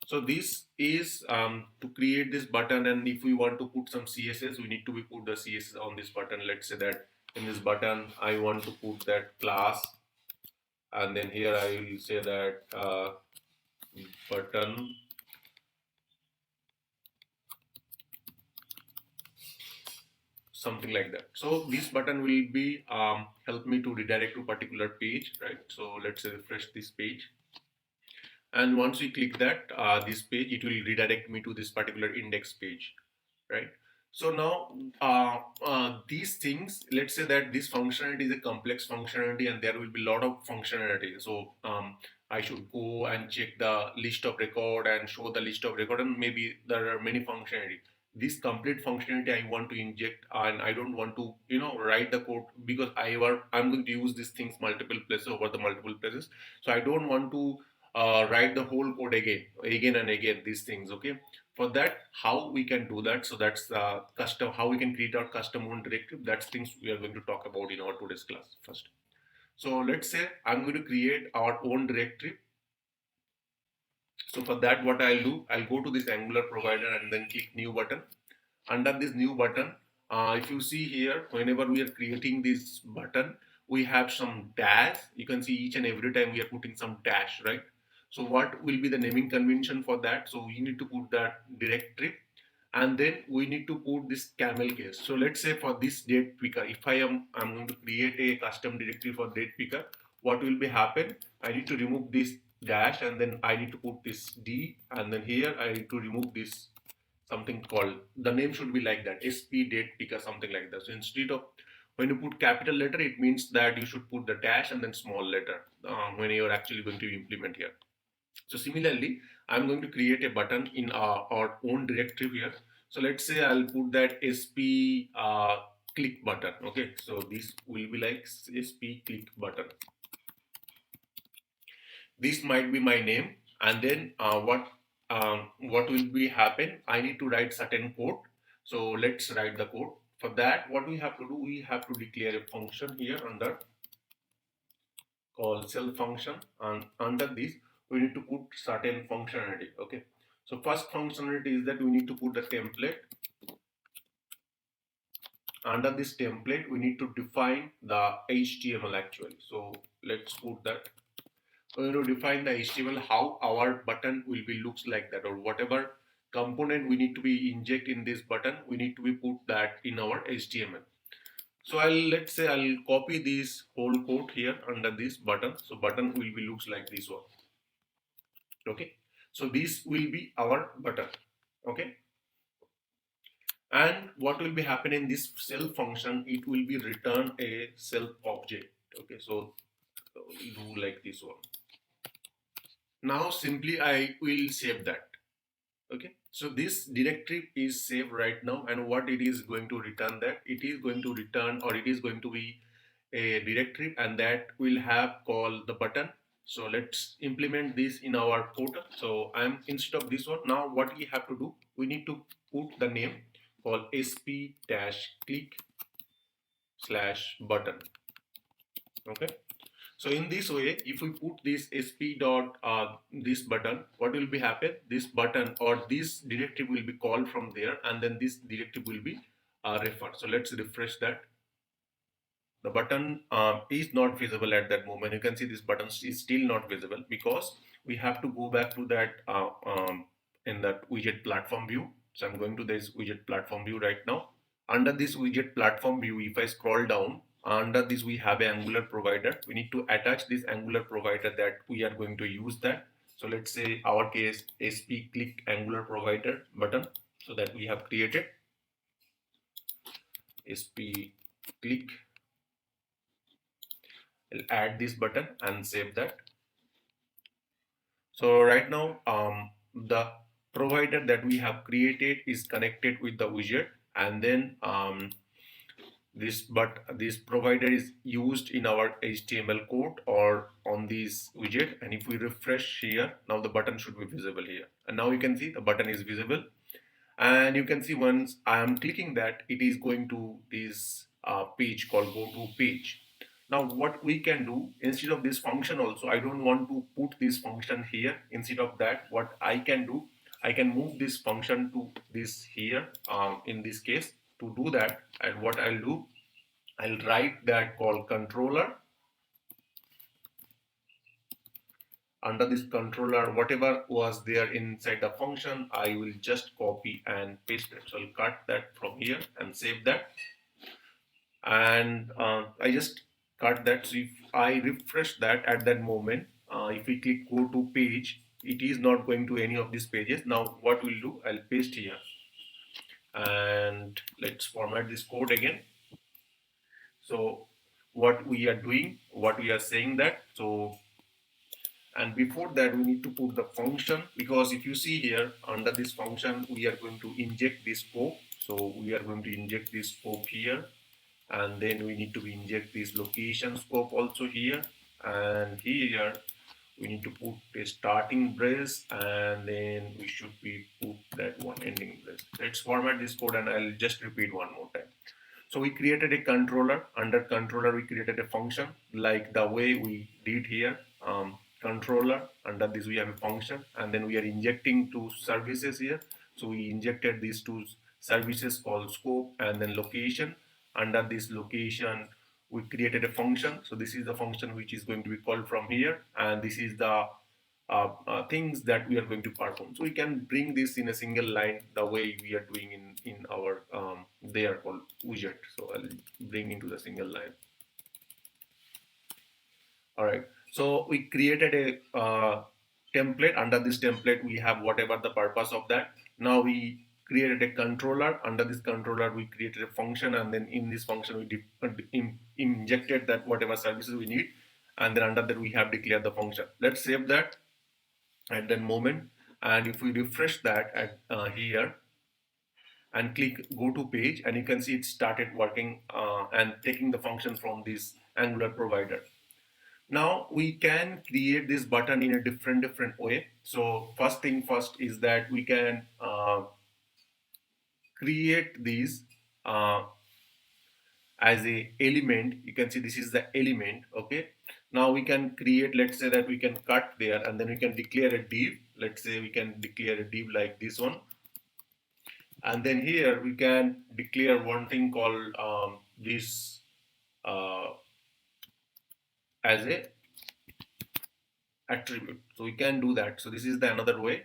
A: So this is to create this button, and if we want to put some CSS, we need to put the CSS on this button. Let's say that in this button I want to put that class, and then here I will say that button something like that. So this button will be help me to redirect to particular page, right? So let's refresh this page, and once we click that this page, it will redirect me to this particular index page, right? So now these things, let's say that this functionality is a complex functionality and there will be a lot of functionality. So I should go and check the list of record and show the list of record, and maybe there are many functionality. This complete functionality I want to inject, and I don't want to write the code, because I'm going to use these things multiple places over the multiple places. So I don't want to write the whole code again and again, these things. Okay, for that, how we can do that? So that's custom, how we can create our custom own directive. That's things we are going to talk about in our today's class first. So let's say I'm going to create our own directive. So for that, what I'll do, I'll go to this Angular provider and then click new button. Under this new button, if you see here, whenever we are creating this button, we have some dash. You can see each and every time we are putting some dash, right? So what will be the naming convention for that? So we need to put that directory, and then we need to put this camel case. So let's say for this date picker, if I'm going to create a custom directory for date picker, what will be happen? I need to remove this dash, and then I need to put this D, and then here I need to remove this something called, the name should be like that, SP date picker, something like that. So instead of, when you put capital letter, it means that you should put the dash and then small letter when you're actually going to implement here. So similarly, I'm going to create a button in our own directive here. So let's say I'll put that SP click button. Okay, so this will be like SP click button. This might be my name, and then what will be happen? I need to write certain code. So let's write the code. For that, what we have to do, we have to declare a function here under called self function, and under this we need to put certain functionality. Okay, so first functionality is that we need to put the template. Under this template we need to define the HTML actually. So let's put that. We need to define the HTML, how our button will be looks like that, or whatever component we need to be inject in this button, we need to be put that in our HTML. So let's say I'll copy this whole code here under this button. So button will be looks like this one. Okay, so this will be our button. Okay, and what will be happening in this self function, it will be return a self object. Okay, so we do like this one. Now simply I will save that. Okay, so this directory is saved right now, and what it is going to return, that it is going to return, or it is going to be a directory, and that will have called the button. So let's implement this in our portal. So I'm, instead of this one, now what we have to do, we need to put the name called sp-click/button. Okay, so in this way, if we put this sp dot this button, what will be happen? This button or this directive will be called from there, and then this directive will be referred. So let's refresh that. The button is not visible at that moment. You can see this button is still not visible because we have to go back to that in that widget platform view. So I'm going to this widget platform view right now. Under this widget platform view, if I scroll down, under this we have an Angular provider. We need to attach this Angular provider that we are going to use that. So let's say our case sp click Angular provider button, so that we have created. sp click. I'll add this button and save that. So right now, the provider that we have created is connected with the widget, and then this provider is used in our HTML code or on this widget. And if we refresh here, now the button should be visible here. And now you can see the button is visible. And you can see once I am clicking that, it is going to this page called go to page. Now what we can do, instead of this function also, I don't want to put this function here. Instead of that, what I can do, I can move this function to this here in this case. To do that, and what I'll do, I'll write that called controller. Under this controller, whatever was there inside the function, I will just copy and paste it. So I'll cut that from here and save that. And I just cut that. So if I refresh that at that moment, if we click go to page, it is not going to any of these pages. Now what we'll do, I'll paste here. And let's format this code again. So what we are doing, what we are saying that, so and before that we need to put the function, because if you see here under this function we are going to inject this scope. So we are going to inject this scope here, and then we need to inject this location scope also here, and here we need to put a starting brace, and then we should be put that one ending brace. Let's format this code and I'll just repeat one more time. So we created a controller. Under controller, we created a function like the way we did here. Controller, under this we have a function, and then we are injecting two services here. So we injected these two services called scope and then location. Under this location, we created a function. So this is the function which is going to be called from here, and this is the things that we are going to perform. So we can bring this in a single line the way we are doing in our they are called widget. So I'll bring into the single line. All right. So we created a template. Under this template, we have whatever the purpose of that. Now we created a controller. Under this controller, we created a function, and then in this function, we injected that whatever services we need, and then under that we have declared the function. Let's save that at that moment, and if we refresh that at here and click go to page, and you can see it started working and taking the function from this Angular provider. Now we can create this button in a different way. So first thing first is that we can create these as a element. You can see this is the element. Okay, now we can create, let's say that we can cut there, and then we can declare a div. Let's say we can declare a div like this one, and then here we can declare one thing called this as a attribute. So we can do that. So this is the another way.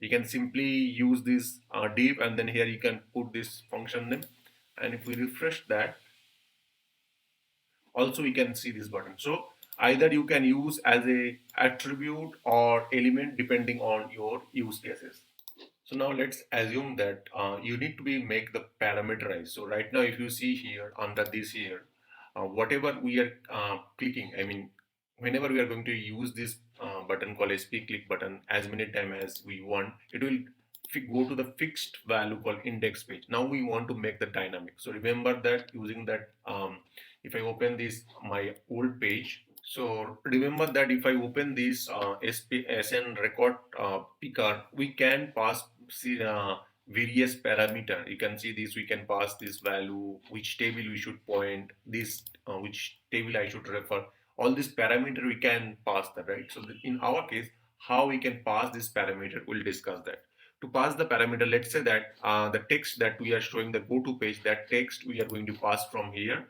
A: You can simply use this div, and then here you can put this function name, and if we refresh that, also we can see this button. So either you can use as a attribute or element depending on your use cases. So now let's assume that you need to be make the parameterized. So right now, if you see here under this here, whatever we are clicking, I mean, whenever we are going to use this button called SP click button as many times as we want, it will go to the fixed value called index page. Now we want to make the dynamic. So remember that using that, if I open this my old page, so remember that if I open this SN record picker, we can pass various parameter. You can see this, we can pass this value, which table we should point, this which table I should refer. All this parameter we can pass that, right? So in our case, how we can pass this parameter, we'll discuss that. To pass the parameter, let's say that the text that we are showing the go to page, that text we are going to pass from here,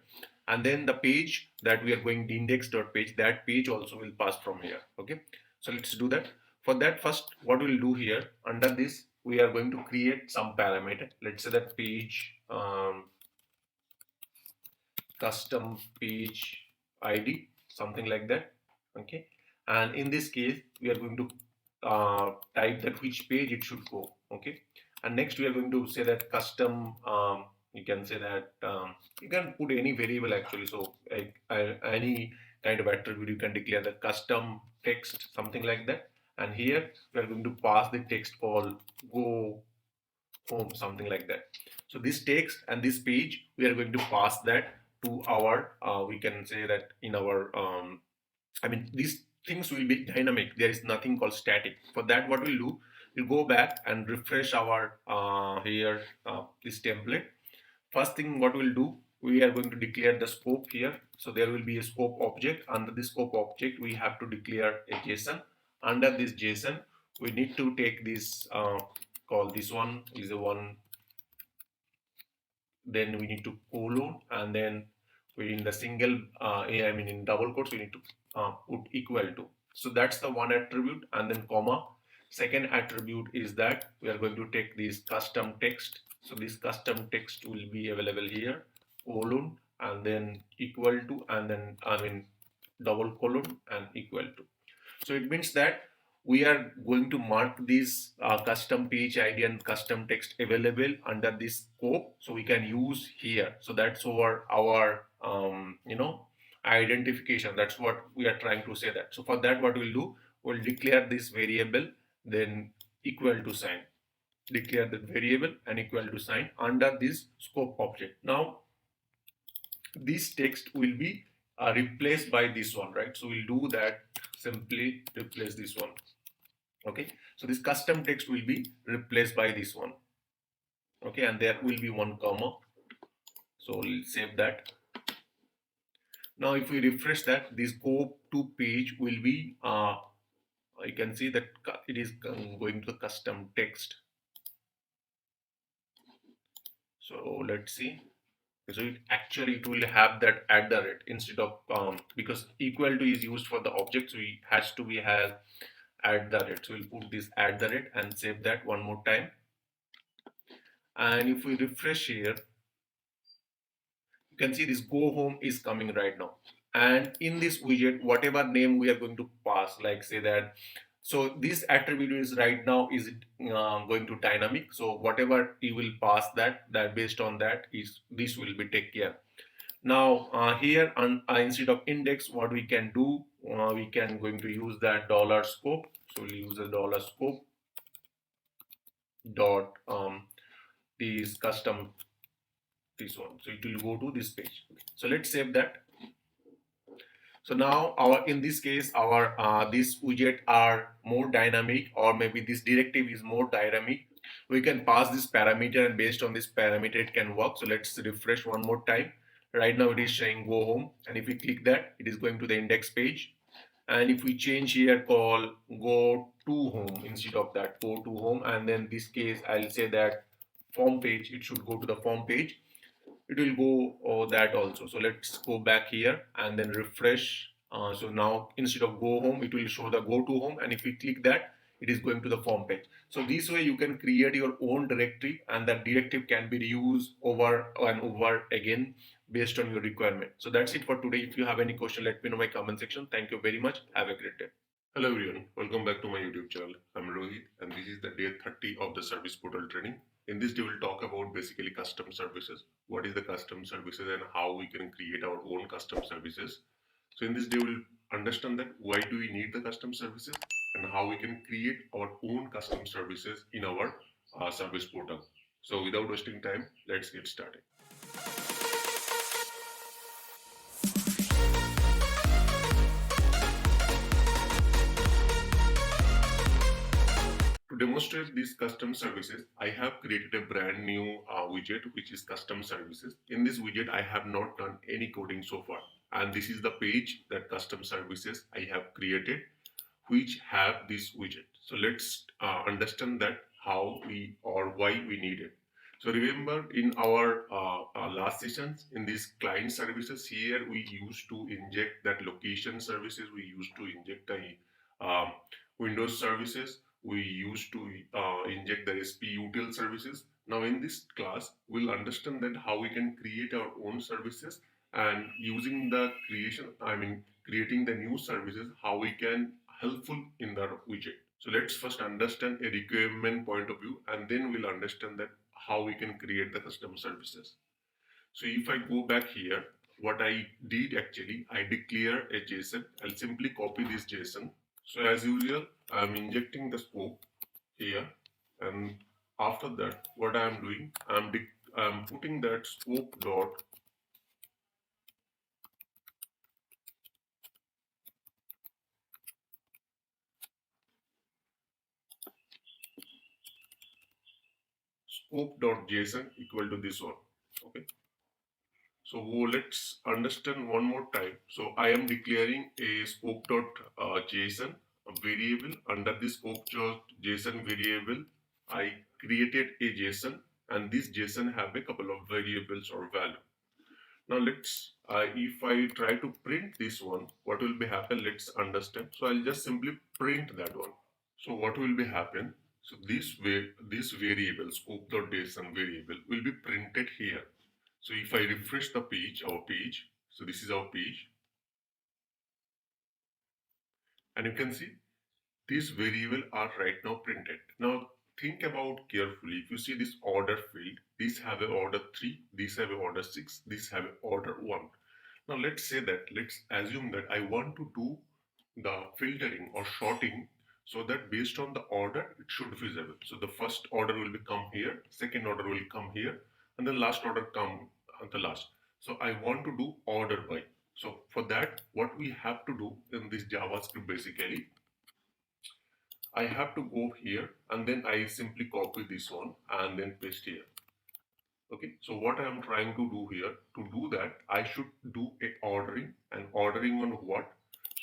A: and then the page that we are going to index.page, that page also will pass from here. Okay, so let's do that. For that, first what we'll do here, under this we are going to create some parameter. Let's say that page custom page ID, something like that. Okay, and in this case we are going to type that which page it should go. Okay, and next we are going to say that custom you can say that you can put any variable actually. So any kind of attribute you can declare the custom text, something like that. And here we are going to pass the text called go home, something like that. So this text and this page, we are going to pass that to our, we can say that in our, I mean, these things will be dynamic. There is nothing called static. For that, what we'll do, we'll go back and refresh our here this template. First thing what we'll do, we are going to declare the scope here. So there will be a scope object. Under the scope object, we have to declare a JSON. Under this JSON, we need to take this, call this one is a one, then we need to colon, and then we in the single, I mean in double quotes, we need to put equal to. So that's the one attribute, and then comma. Second attribute is that we are going to take this custom text. So this custom text will be available here, colon, and then equal to, and then I mean double colon and equal to. So it means that we are going to mark this custom page ID and custom text available under this scope, so we can use here. So that's our identification. That's what we are trying to say that. So for that, what we'll do, we'll declare this variable, then equal to sign. Declare the variable and equal to sign under this scope object. Now this text will be replaced by this one, right? So we'll do that, simply replace this one. Okay, so this custom text will be replaced by this one. Okay, and there will be one comma. So we'll save that. Now if we refresh that, this go to page will be you can see that it is going to the custom text. So let's see. So it will have that at the rate instead of because equal to is used for the object, so it has to be has at the rate. So we'll put this at the rate and save that one more time. And if we refresh here, you can see this go home is coming right now. And in this widget, whatever name we are going to pass, like say that, so this attribute is right now is going to dynamic. So whatever you will pass that based on that is this will be take care. Now here on instead of index, what we can do, we can going to use that dollar scope. So we'll use the dollar scope dot this custom this one. So it will go to this page. So let's save that. So now our in this case our this widget are more dynamic, or maybe this directive is more dynamic. We can pass this parameter, and based on this parameter it can work. So let's refresh one more time. Right now it is showing go home, and if we click that, it is going to the index page. And if we change here, call go to home instead of that, go to home, and then this case I'll say that form page, it should go to the form page. It will go that also. So let's go back here and then refresh. So now instead of go home, it will show the go to home, and if we click that, it is going to the form page. So this way you can create your own directive, and that directive can be reused over and over again based on your requirement. So that's it for today. If you have any question, let me know in my comment section. Thank you very much. Have a great day. Hello everyone, welcome back to my YouTube channel. I'm Rohit, and this is the day 30 of the service portal training. In this day, we'll talk about basically custom services. What is the custom services and how we can create our own custom services. So in this day, we'll understand that why do we need the custom services and how we can create our own custom services in our service portal. So without wasting time, let's get started. To demonstrate these custom services, I have created a brand new widget which is custom services. In this widget, I have not done any coding so far. And this is the page that custom services I have created which have this widget. So let's understand that how we or why we need it. So remember in our last sessions in these client services here, we used to inject that location services, we used to inject the Windows services, we used to inject the SP util services. Now in this class, we'll understand that how we can create our own services, and using the creating the new services, how we can helpful in the widget. So let's first understand a requirement point of view, and then we'll understand that how we can create the custom services. So if I go back here, what I did actually, I declare a JSON. I'll simply copy this JSON. So as usual, I'm injecting the scope here, and after that, what I'm doing, I'm putting that scope dot scope.json equal to this one. Okay. So let's understand one more time. So I am declaring a scope.json variable. Under this scope.json variable, I created a JSON, and this JSON have a couple of variables or value. Now if I try to print this one, what will be happen? Let's understand. So I'll just simply print that one. So what will be happen? So this variable scope.json variable will be printed here. So if I refresh the page, our page, so this is our page, and you can see these variable are right now printed. Now think about carefully. If you see this order field, these have a order 3, these have a order 6, these have a order 1. Now let's assume that I want to do the filtering or sorting so that based on the order it should be visible. So the first order will come here, second order will come here, and the last order come at the last. So I want to do order by. So for that, what we have to do in this JavaScript basically, I have to go here and then I simply copy this one and then paste here. Okay, so what I am trying to do here, to do that, I should do a ordering, and ordering on what?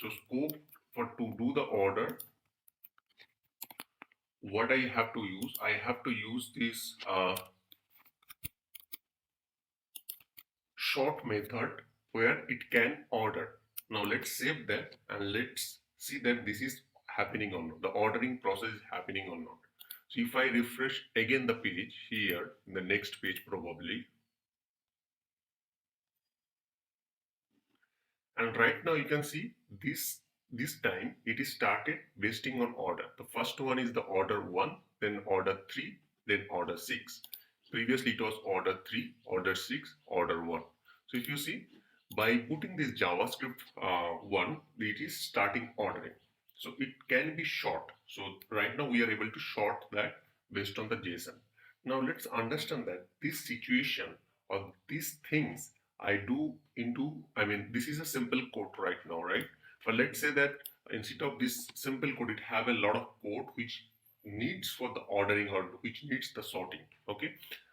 A: So scope for to do the order, what I have to use, I have to use this short method where it can order. Now let's save that and let's see that this is happening or not. The ordering process is happening or not. So if I refresh again the page here, in the next page probably, and right now you can see this time it is started based on order. The first one is the order 1, then order 3, then order 6. Previously it was order 3, order 6, order 1. So if you see, by putting this JavaScript 1, it is starting ordering. So it can be short. So right now we are able to short that based on the JSON. Now let's understand that this situation or these things I do into, I mean, this is a simple code right now, right? But let's say that instead of this simple code, it have a lot of code which needs for the ordering or which needs the sorting, okay?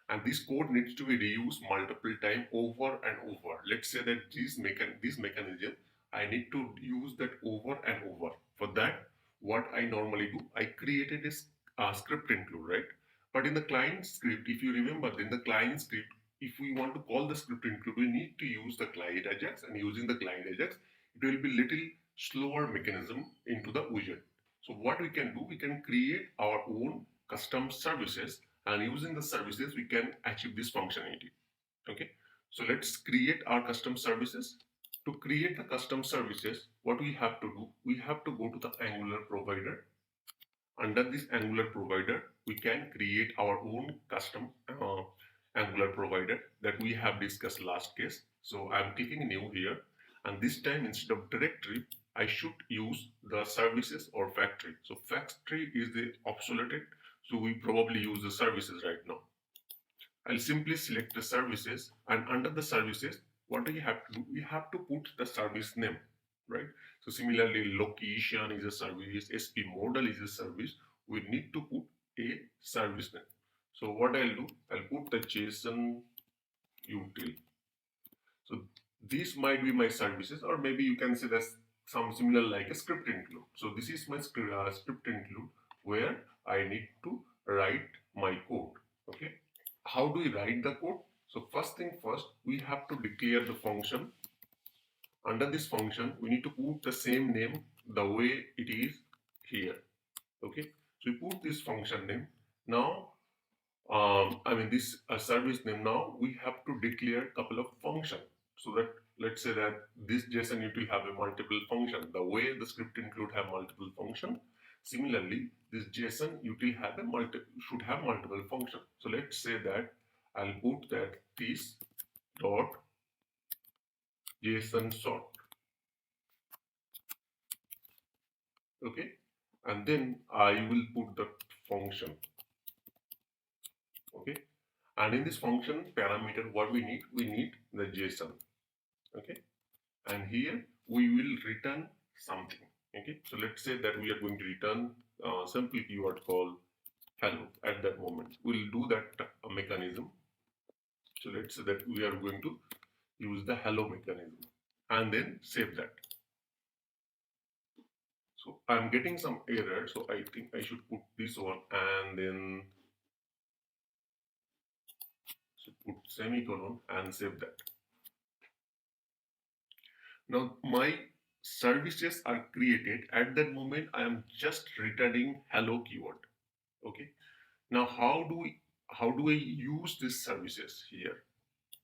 A: And this code needs to be reused multiple time over and over. Let's say that this mechanism, I need to use that over and over. For that, what I normally do, I created a script include, right? But in the client script, if you remember, in the client script, if we want to call the script include, we need to use the client Ajax, and using the client Ajax, it will be little slower mechanism into the widget. So what we can do, we can create our own custom services, and using the services, we can achieve this functionality. Okay, so let's create our custom services. To create the custom services, what we have to do, we have to go to the Angular provider. Under this Angular provider, we can create our own custom Angular provider that we have discussed last case. So I'm clicking new here, and this time instead of directory, I should use the services or factory. So factory is the obsoleted, so we probably use the services right now. I'll simply select the services, and under the services, what do you have to do? We have to put the service name, right? So similarly, location is a service, SP modal is a service. We need to put a service name. So what I'll do, I'll put the JSON util. So these might be my services, or maybe you can say that's some similar like a script include. So this is my script include where I need to write my code. Okay. How do we write the code? So first thing first, we have to declare the function. Under this function, we need to put the same name the way it is here. Okay, so we put this function name. Now, this service name. Now we have to declare a couple of functions. So that let's say that this JSON util have a multiple function. The way the script include have multiple function. Similarly, this JSON util should have multiple functions. So let's say that I'll put that this dot JSON sort. Okay, and then I will put the function. Okay, and in this function parameter, what we need the JSON. Okay, and here we will return something. Okay, so let's say that we are going to return simple keyword called hello at that moment. We'll do that mechanism. So let's say that we are going to use the hello mechanism and then save that. So I'm getting some error, so I think I should put this one and then put semicolon and save that. Now my services are created. At that moment I am just returning hello keyword. Okay. Now how do I use these services here?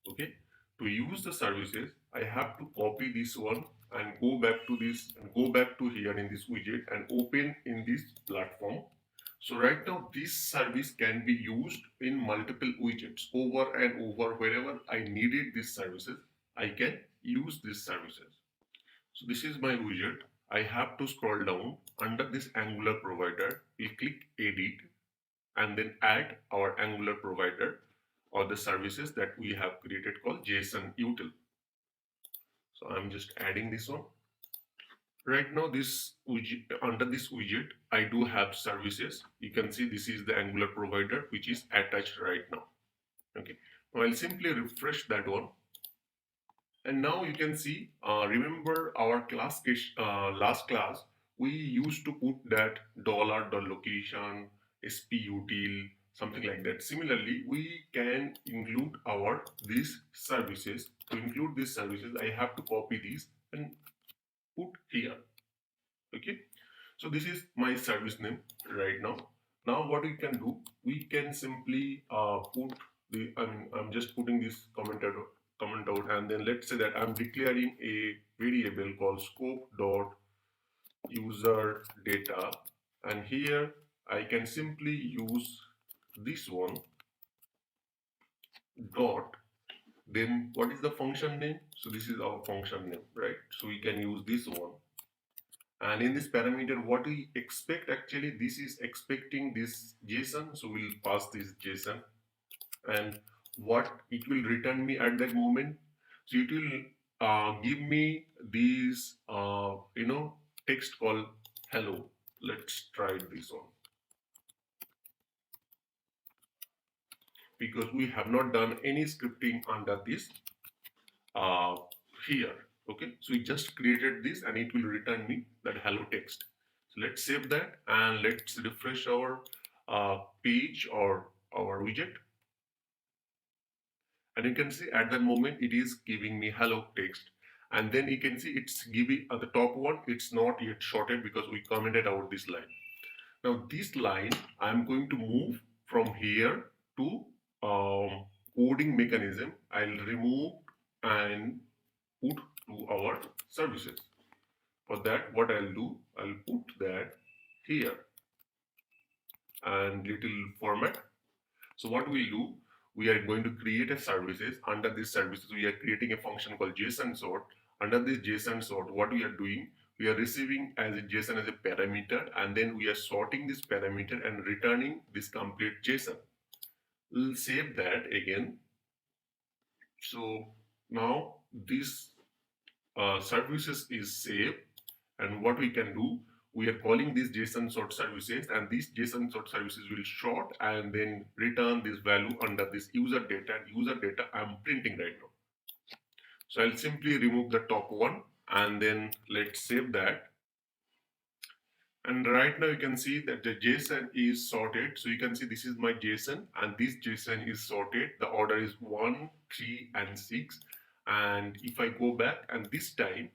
A: Okay. To use the services, I have to copy this one and go back to this and go back to here in this widget and open in this platform. So right now this service can be used in multiple widgets over and over. Wherever I needed these services, I can use these services. So this is my widget. I have to scroll down under this Angular provider. We click edit and then add our Angular provider or the services that we have created called JSON util. So I'm just adding this one. Right now this widget, under this widget I do have services. You can see this is the Angular provider which is attached right now. Okay, now I'll simply refresh that one. And now you can see, remember our last class, we used to put that dollar the location, sputil, something like that. Similarly, we can include these services. To include these services, I have to copy these and put here. Okay, so this is my service name right now. Now what we can do, we can simply put I'm just putting this comment out, and then let's say that I'm declaring a variable called scope dot user data, and here I can simply use this one dot. Then what is the function name? So this is our function name, right? So we can use this one. And in this parameter, what we expect, actually this is expecting this JSON, so we'll pass this JSON, and what it will return me at that moment. So it will give me these text called hello. Let's try this one, because we have not done any scripting under this uh, here. Okay, so we just created this and it will return me that hello text. So let's save that and let's refresh our page or our widget, and you can see at that moment it is giving me hello text. And then you can see it's giving at the top one, it's not yet sorted because we commented out this line. Now this line I'm going to move from here to coding mechanism. I'll remove and put to our services. For that, what I'll do, I'll put that here and little format. So what we'll do, we are going to create a services. Under this services, we are creating a function called JSON sort. Under this JSON sort, what we are doing, we are receiving as a JSON as a parameter, and then we are sorting this parameter and returning this complete JSON. We'll save that again. So now this services is saved, and what we can do, we are calling these JSON sort services, and these JSON sort services will sort and then return this value under this user data, and user data I'm printing right now. So I'll simply remove the top one and then let's save that. And right now you can see that the JSON is sorted. So you can see this is my JSON and this JSON is sorted. The order is 1, 3 and 6. And if I go back, and this time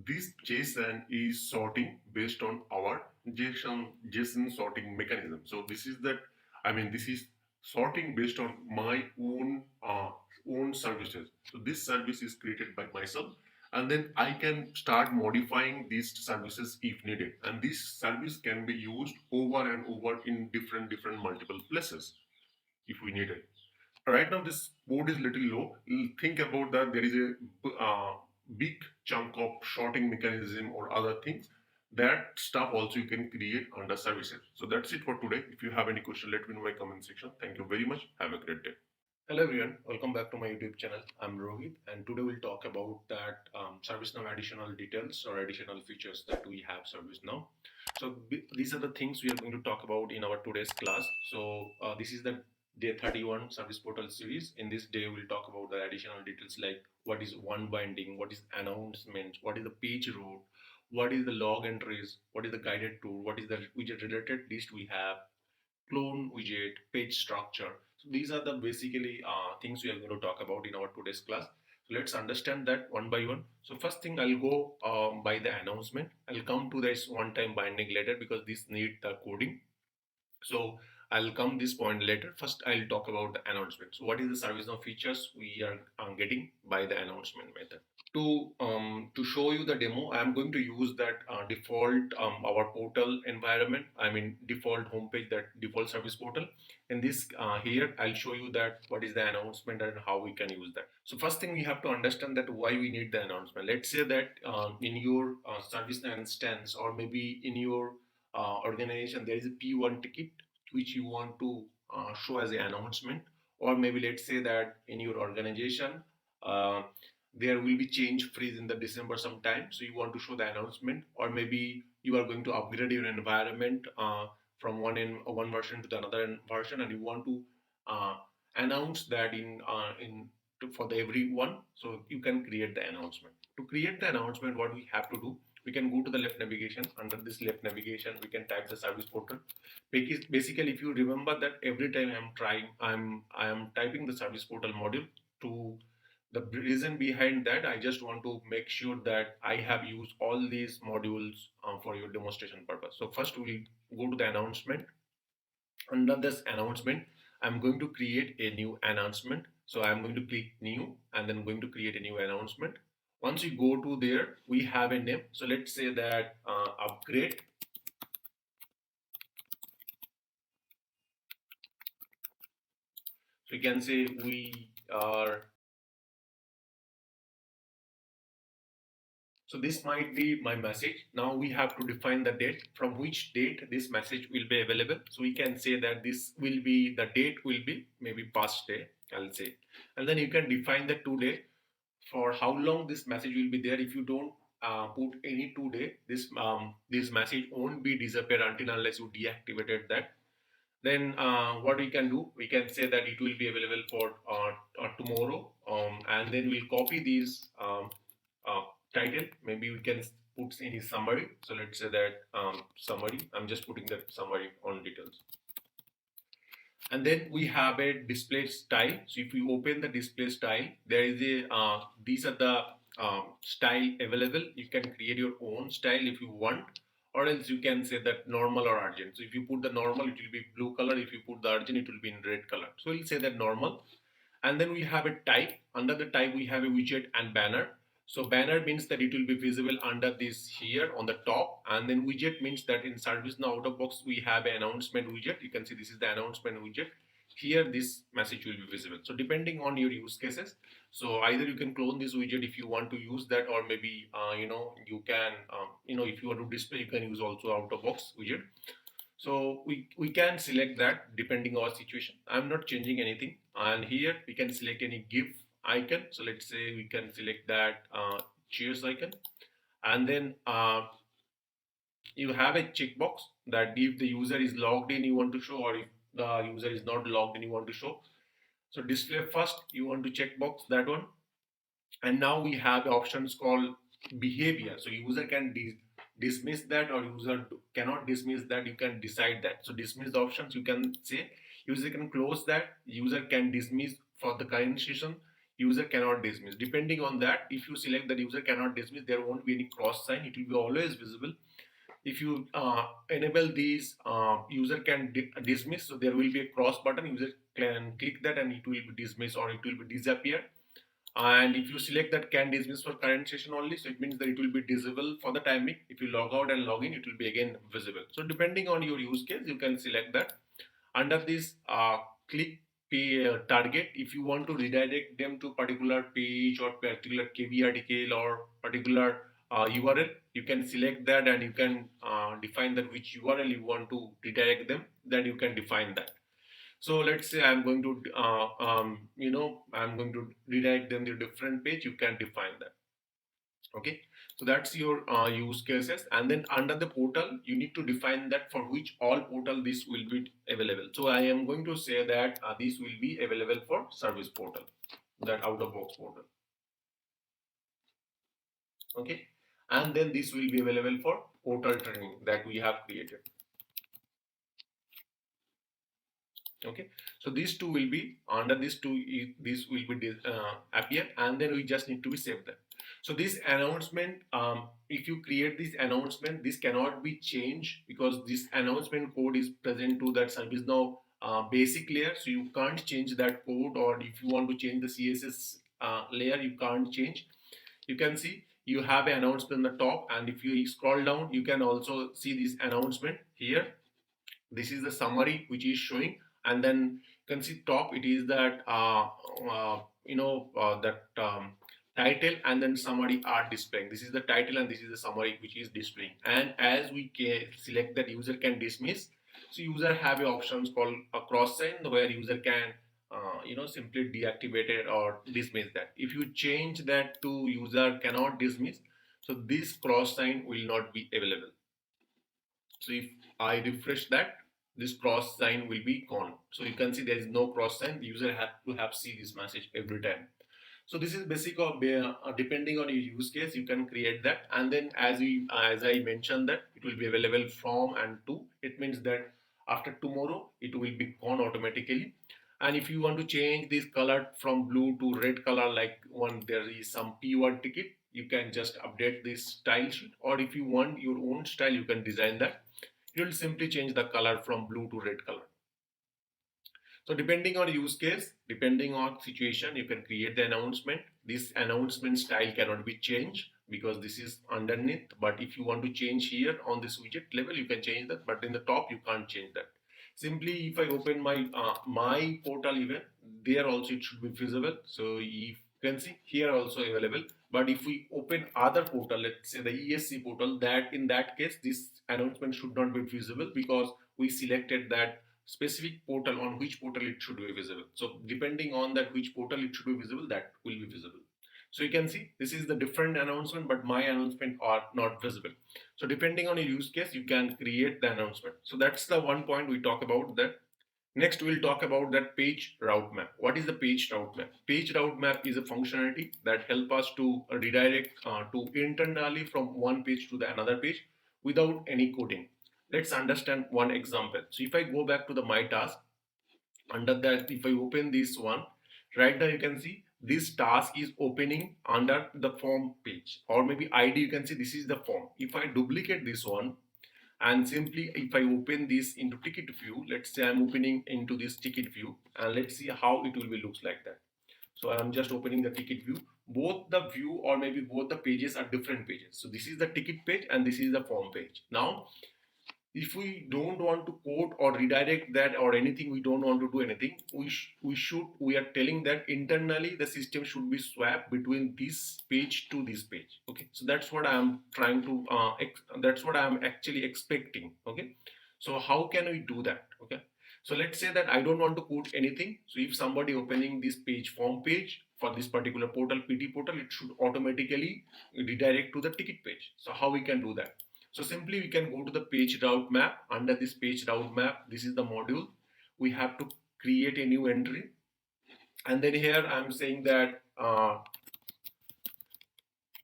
A: this JSON is sorting based on our JSON sorting mechanism. So this is this is sorting based on my own services. So this service is created by myself, and then I can start modifying these services if needed. And this service can be used over and over in different multiple places if we need it. Right now, this code is little low. Think about that. There is a big chunk of sorting mechanism or other things. That stuff also you can create under services. So that's it for today. If you have any question, let me know in my comment section. Thank you very much. Have a great day. Hello everyone, welcome back to my YouTube channel. I'm Rohit, and today we'll talk about that ServiceNow additional details or additional features that we have ServiceNow. So these are the things we are going to talk about in our today's class. So this is the day 31 service portal series. In this day, we'll talk about the additional details like what is one binding, what is announcement, what is the page route, what is the log entries, what is the guided tool, what is the widget related list we have, clone widget, page structure. So these are the basically things we are going to talk about in our today's class. So let's understand that one by one. So first thing I'll go by the announcement. I'll come to this one-time binding later because this need the coding. So I'll come this point later. First, I'll talk about the announcement. So what is the ServiceNow features we are getting by the announcement method? To show you the demo, I'm going to use that default our portal environment. I mean default homepage, that default service portal. In this here, I'll show you that what is the announcement and how we can use that. So first thing we have to understand that why we need the announcement. Let's say that in your service instance or maybe in your organization there is a P1 ticket which you want to show as an announcement, or maybe let's say that in your organization. There will be change freeze in the December sometime. So you want to show the announcement, or maybe you are going to upgrade your environment from one version to the another version, and you want to uh, announce that for the everyone. So you can create the announcement. To create the announcement, what we have to do, we can go to the left navigation. Under this left navigation, we can type the service portal. Basically, if you remember that every time I am typing the service portal module to the reason behind that, I just want to make sure that I have used all these modules for your demonstration purpose. So first we'll go to the announcement. Under this announcement, I'm going to create a new announcement. So I'm going to click new and then going to create a new announcement. Once you go to there, we have a name. So let's say that upgrade. So you can say we are. So this might be my message. Now we have to define the date, from which date this message will be available. So we can say that this will be, the date will be maybe past day, I'll say. And then you can define the today, for how long this message will be there. If you don't put any today, this message won't be disappear until unless you deactivated that. Then what we can do, we can say that it will be available for tomorrow, and then we'll copy these uh, title. Maybe we can put any summary. So let's say that summary, I'm just putting that summary on details. And then we have a display style. So if you open the display style, there is a these are the style available. You can create your own style if you want, or else you can say that normal or urgent. So if you put the normal, it will be blue color. If you put the urgent, it will be in red color. So we'll say that normal. And then we have a type. Under the type, we have a widget and banner. So banner means that it will be visible under this here on the top, and then widget means that in ServiceNow out of box we have an announcement widget. You can see this is the announcement widget. Here this message will be visible. So depending on your use cases, so either you can clone this widget if you want to use that, or maybe you can if you want to display, you can use also out of box widget. So we can select that depending on our situation. I'm not changing anything. And here we can select any GIF icon. So let's say we can select that cheers icon. And then you have a checkbox that if the user is logged in, you want to show, or if the user is not logged in, you want to show. So display first, you want to checkbox that one. And now we have options called behavior. So user can dismiss that, or user cannot dismiss that. You can decide that. So dismiss the options, you can say user can close that, user can dismiss for the current session, user cannot dismiss. Depending on that, if you select that user cannot dismiss, there won't be any cross sign, it will be always visible. If you enable these user can dismiss, so there will be a cross button, user can click that and it will be dismiss or it will be disappear. And if you select that can dismiss for current session only, so it means that it will be disabled for the timing. If you log out and log in, it will be again visible. So depending on your use case, you can select that. Under this click target, if you want to redirect them to particular page or particular KB article or particular URL, you can select that, and you can define that which URL you want to redirect them. Then you can define that. So let's say I'm going to, I'm going to redirect them to a different page. You can define that. Okay, so that's your use cases. And then under the portal, you need to define that for which all portal this will be available. So I am going to say that this will be available for service portal, that out of box portal. Okay, and then this will be available for portal training that we have created. Okay, so these two will be under these two, this will be appear, and then we just need to be save them. So this announcement, if you create this announcement, this cannot be changed because this announcement code is present to that ServiceNow basic layer, so you can't change that code. Or if you want to change the CSS layer, you can't change. You can see you have an announcement on the top, and if you scroll down, you can also see this announcement here. This is the summary which is showing, and then you can see top, it is that that title, and then summary are displaying. This is the title and this is the summary which is displaying. And as we can select that user can dismiss, so user have a options called a cross sign, where user can simply deactivate it or dismiss that. If you change that to user cannot dismiss, so this cross sign will not be available. So if I refresh that, this cross sign will be gone. So you can see there is no cross sign. The user has to have see this message every time. So this is basic of depending on your use case, you can create that. And then as I mentioned that it will be available from and to. It means that after tomorrow it will be gone automatically. And if you want to change this color from blue to red color, like when there is some keyword ticket, you can just update this style sheet. Or if you want your own style, you can design that. You will simply change the color from blue to red color. So depending on use case, depending on situation, you can create the announcement. This announcement style cannot be changed because this is underneath. But if you want to change here on this widget level, you can change that. But in the top, you can't change that. Simply, if I open my portal event, there also it should be visible. So if you can see here also available. But if we open other portal, let's say the ESC portal, that in that case, this announcement should not be visible because we selected that specific portal, on which portal it should be visible. So depending on that which portal it should be visible, that will be visible. So you can see this is the different announcement, but my announcement are not visible. So depending on your use case, you can create the announcement. So that's the one point we talk about that. Next, we'll talk about that page route map. What is the page route map? Page route map is a functionality that help us to redirect to internally from one page to the another page without any coding. Let's understand one example. So if I go back to the my task, under that, if I open this one, right now you can see this task is opening under the form page, or maybe ID, you can see this is the form. If I duplicate this one, and simply if I open this into ticket view, let's say I'm opening into this ticket view, and let's see how it will be looks like that. So I'm just opening the ticket view. Both the view or maybe both the pages are different pages. So this is the ticket page and this is the form page. Now if we don't want to code or redirect that or anything, we don't want to do anything, we are telling that internally the system should be swapped between this page to this page. Okay, so that's what I am trying to that's what I am actually expecting. Okay, so how can we do that? Okay, so let's say that I don't want to code anything. So if somebody opening this page, form page for this particular portal, PT portal, it should automatically redirect to the ticket page. So how we can do that? So simply we can go to the page route map. Under this page route map, this is the module. We have to create a new entry. And then here I'm saying that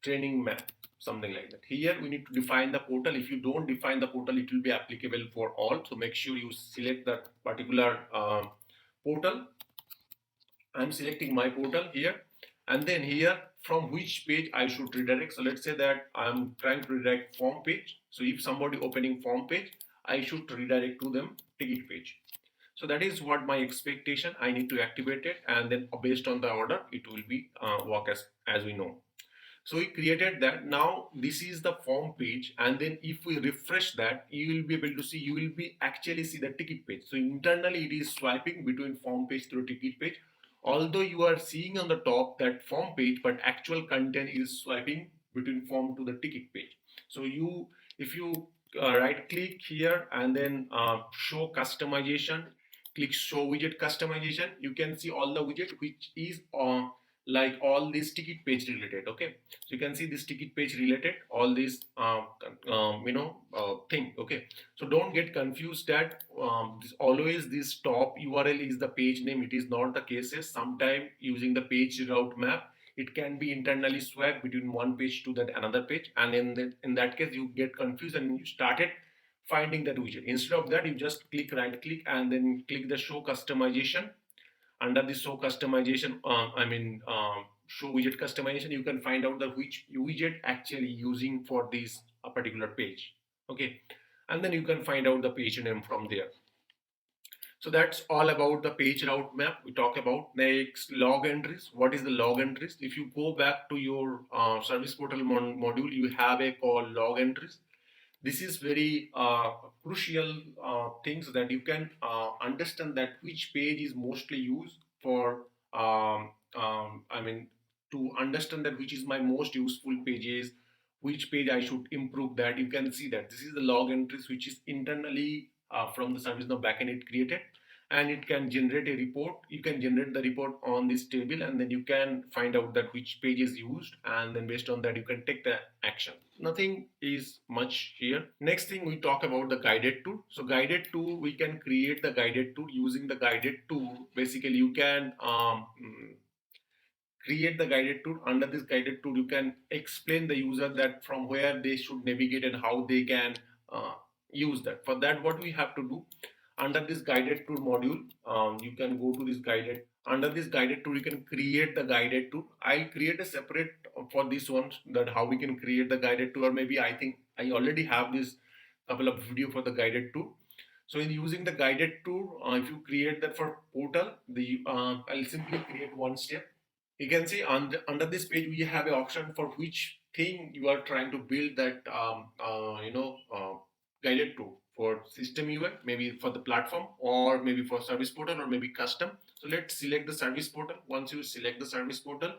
A: training map, something like that. Here we need to define the portal. If you don't define the portal, it will be applicable for all. So make sure you select that particular portal. I'm selecting my portal here. And then here from which page I should redirect. So let's say that I'm trying to redirect form page. So if somebody opening form page, I should redirect to them ticket page. So that is what my expectation. I need to activate it, and then based on the order, it will be work as we know. So we created that. Now this is the form page, and then if we refresh that, you will be able to see, you will be actually see the ticket page. So internally it is swiping between form page to ticket page. Although you are seeing on the top that form page, but actual content is swiping between form to the ticket page. So you, if you right click here and then show customization, click show widget customization, you can see all the widget which is like all this ticket page related. Okay, so you can see this ticket page related all this thing. Okay, so don't get confused that always this top URL is the page name. It is not the cases. Sometime using the page route map, it can be internally swapped between one page to that another page, and in that case you get confused and you started finding that widget. Instead of that, you just click right click and then click the show customization. Under the show customization, show widget customization, you can find out the which widget actually using for this particular page. Okay, and then you can find out the page name from there. So that's all about the page route map. We talk about next log entries. What is the log entries? If you go back to your service portal module, you have a call log entries. This is very crucial things that you can understand that which page is mostly used for to understand that which is my most useful pages, which page I should improve. That you can see that this is the log entries which is internally from the ServiceNow backend it created, and it can generate a report. You can generate the report on this table, and then you can find out that which page is used, and then based on that you can take the action. Nothing is much here. Next thing, we talk about the guided tool. So guided tool, we can create the guided tool. Using the guided tool, basically you can create the guided tool. Under this guided tool, you can explain the user that from where they should navigate and how they can use that. For that, what we have to do, under this guided tool module, you can go to this guided. Under this guided tool, you can create the guided tool. I'll create a separate for this one, that how we can create the guided tool, or maybe I think I already have this couple of video for the guided tool. So in using the guided tool, if you create that for portal, I'll simply create one step. You can see under this page we have an option for which thing you are trying to build that guided tool for system UI, maybe for the platform, or maybe for service portal, or maybe custom. So let's select the service portal. Once you select the service portal,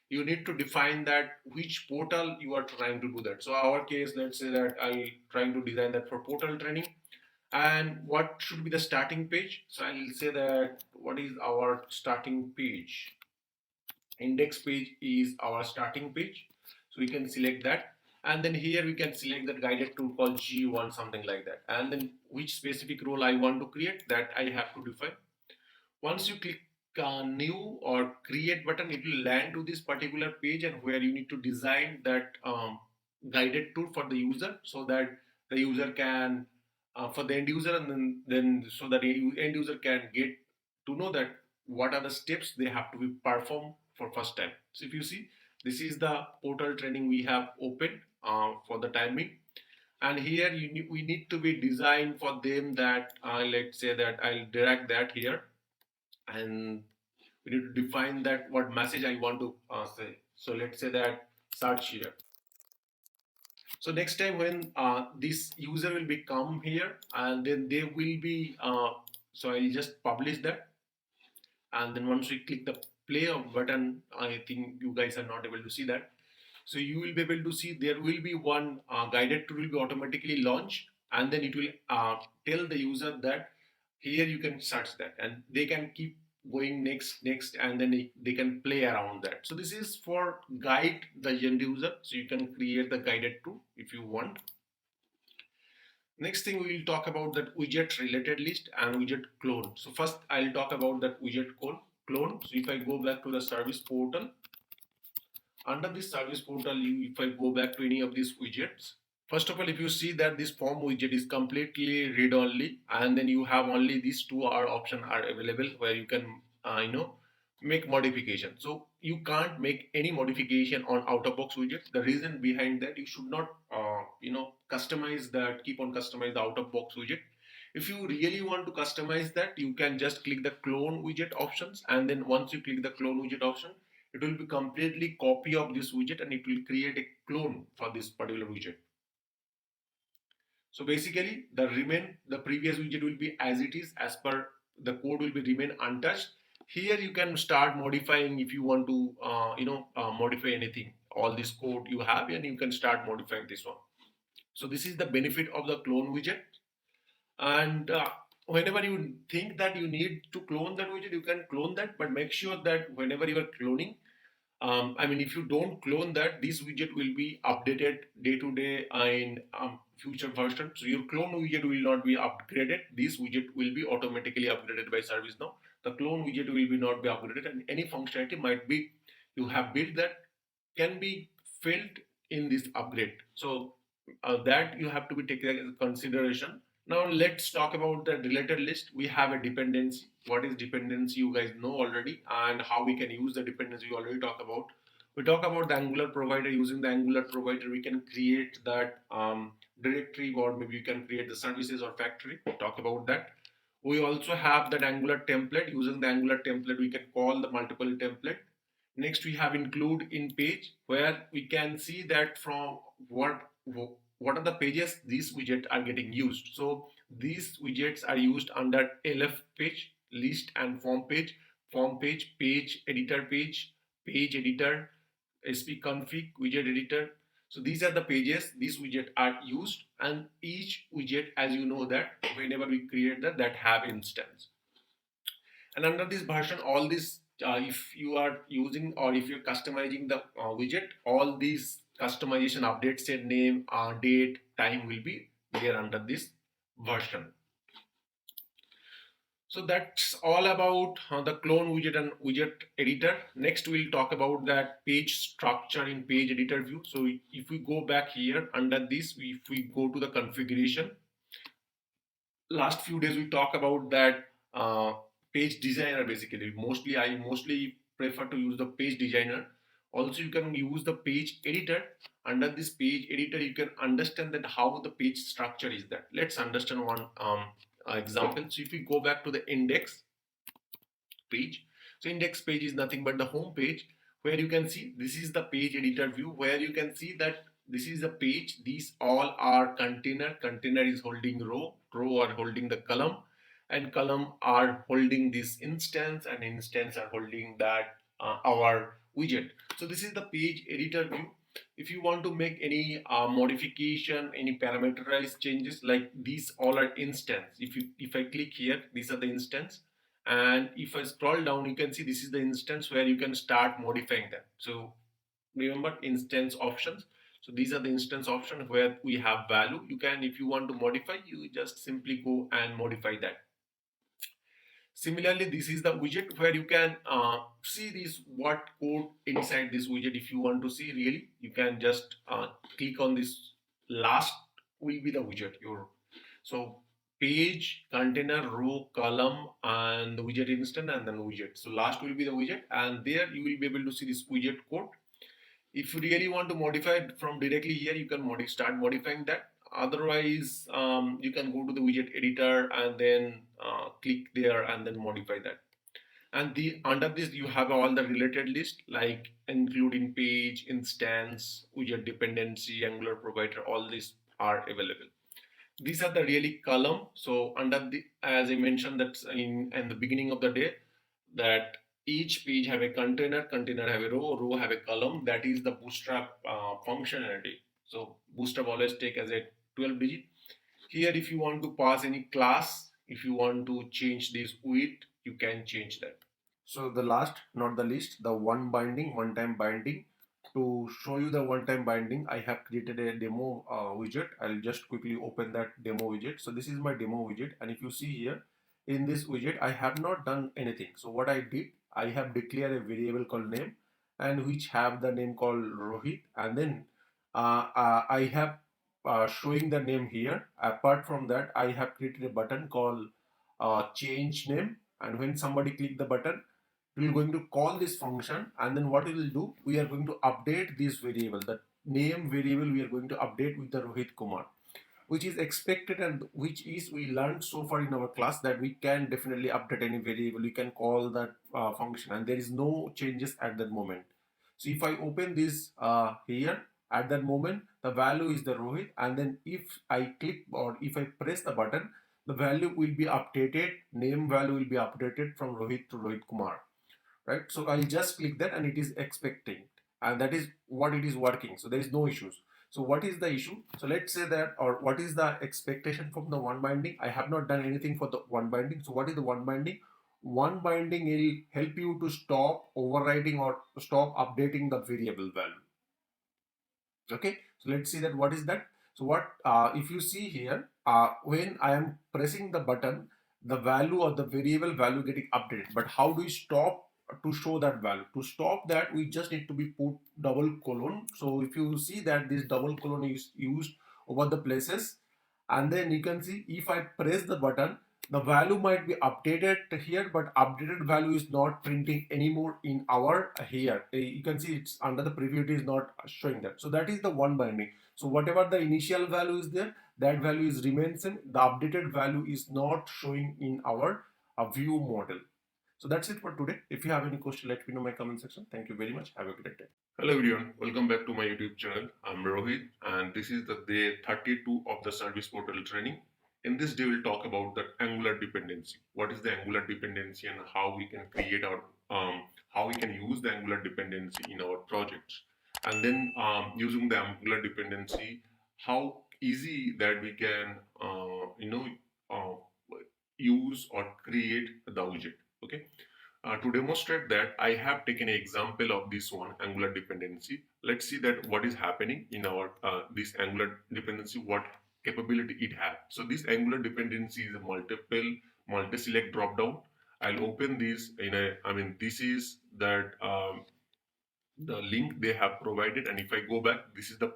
A: you need to define that which portal you are trying to do that. So our case, let's say that I'm trying to design that for portal training. And what should be the starting page? So I'll say that what is our starting page? Index page is our starting page. So we can select that. And then here we can select that guided tool called G1, something like that. And then which specific role I want to create, that I have to define. Once you click new or create button, it will land to this particular page, and where you need to design that guided tool for the user, so that the user can for the end user, and then so that the end user can get to know that what are the steps they have to be performed for first time. So if you see, this is the portal training we have opened for the timing, and here we need to be designed for them that let's say that I'll direct that here, and we need to define that what message I want to say. So let's say that search here. So next time when this user will be come here, and then they will be so I'll just publish that, and then once we click the play of button, I think you guys are not able to see that. So you will be able to see there will be one guided tool will be automatically launched, and then it will tell the user that here you can search that, and they can keep going next, and then they can play around that. So this is for guide the end user. So you can create the guided tool if you want. Next thing, we will talk about that widget related list and widget clone. So first I'll talk about that widget clone. So if I go back to the service portal, under this service portal, if I go back to any of these widgets, first of all, if you see that this form widget is completely read only, and then you have only these two options are available where you can make modification. So you can't make any modification on out of box widget. The reason behind that, you should not customize that, keep on customize the out of box widget. If you really want to customize that, you can just click the clone widget options, and then once you click the clone widget option, it will be completely copy of this widget and it will create a clone for this particular widget. So basically the previous widget will be as it is, as per the code will be remain untouched. Here you can start modifying if you want to modify anything, all this code you have, and you can start modifying this one. So this is the benefit of the clone widget. And whenever you think that you need to clone that widget, you can clone that, but make sure that whenever you are cloning, if you don't clone that, this widget will be updated day to day in future versions. So your clone widget will not be upgraded. This widget will be automatically upgraded by ServiceNow. The clone widget will be not be upgraded, and any functionality might be you have built that can be filled in this upgrade. So that you have to be taken into consideration. Now let's talk about the related list. We have a dependency. What is dependency? You guys know already, and how we can use the dependency. We already talk about. We talk about the Angular provider. Using the Angular provider, we can create that directory, or maybe you can create the services or factory. We talk about that. We also have that Angular template. Using the Angular template, we can call the multiple template. Next, we have include in page, where we can see that from what are the pages these widgets are getting used. So these widgets are used under LF page, list and form page, page editor page, page editor, sp config, widget editor. So these are the pages these widgets are used, and each widget, as you know, that whenever we create that have instance. And under this version, all this, if you are using or if you're customizing the widget, all these customization updates, say name, date, time, will be there under this version. So that's all about the clone widget and widget editor. Next, we'll talk about that page structure in page editor view. So if we go back here under this, if we go to the configuration, last few days we talk about that page designer. Basically, I mostly prefer to use the page designer. Also, you can use the page editor. Under this page editor, you can understand that how the page structure is. That let's understand one example. So if we go back to the index page, so index page is nothing but the home page, where you can see this is the page editor view, where you can see that this is the page. These all are container is holding row are holding the column, and column are holding this instance, and instance are holding that our widget. So this is the page editor view. If you want to make any modification, any parameterized changes, like these all are instance. If I click here, these are the instance, and if I scroll down, you can see this is the instance where you can start modifying them. So remember instance options. So these are the instance options where we have value. You can, if you want to modify, you just simply go and modify that. Similarly, this is the widget where you can see this what code inside this widget. If you want to see really, you can just click on this. Last will be the widget. So page, container, row, column, and the widget instant, and then widget. So last will be the widget, and there you will be able to see this widget code. If you really want to modify it from directly here, you can start modifying that. Otherwise, you can go to the widget editor and then click there and then modify that. And under this you have all the related list, like including page, instance, widget dependency, Angular provider, all these are available. These are the really column. So under the, as I mentioned that in the beginning of the day, that each page have a container have a row have a column. That is the bootstrap functionality. So bootstrap always take as a 12 digit. Here, if you want to pass any class, if you want to change this width, you can change that. So the last, not the least, the one time binding. To show you the one-time binding, I have created a demo widget. I'll just quickly open that demo widget. So this is my demo widget, and if you see here in this widget, I have not done anything. So what I did, I have declared a variable called name, and which have the name called Rohit, and then I have showing the name here. Apart from that, I have created a button called change name, and when somebody click the button, we are going to call this function, and then what we will do, we are going to update this variable, the name variable we are going to update with the Rohit Kumar. which is expected and which is we learned so far in our class, that we can definitely update any variable, we can call that function, and there is no changes at that moment. So if I open this here, at that moment the value is the Rohit, and then if I click or if I press the button, the value will be updated, name value will be updated from Rohit to Rohit Kumar, right? So I'll just click that and it is expecting, and that is what it is working, so there is no issues. So what is the issue? So let's say that, or what is the expectation from the one binding? I have not done anything for the one binding. So what is the one binding? One binding will help you to stop overriding or stop updating the variable value. Okay, so let's see that what is that. So what if you see here, when I am pressing the button, the value of the variable value getting updated, but how do we stop to show that value? To stop that, we just need to be put double colon. So if you see that this double colon is used over the places, and then you can see if I press the button, the value might be updated here, but updated value is not printing anymore in our here. You can see it's under the preview, it is not showing that. So that is the one binding. So whatever the initial value is there, that value is remains same. The updated value is not showing in our view model. So that's it for today. If you have any question, let me know in my comment section. Thank you very much. Have a great day. Hello everyone, welcome back to my YouTube channel. I'm Rohit, and this is the day 32 of the service portal training. In this day, we'll talk about the Angular dependency. What is the Angular dependency and how we can create our, how we can use the Angular dependency in our projects. And then using the Angular dependency, how easy that we can, uh, use or create the widget. Okay. To demonstrate that, I have taken an example of this one Angular dependency. Let's see that what is happening in our this Angular dependency, what capability it has. So this Angular dependency is a multi-select drop-down. I'll open this in a, this is that the link they have provided, and if I go back, this is the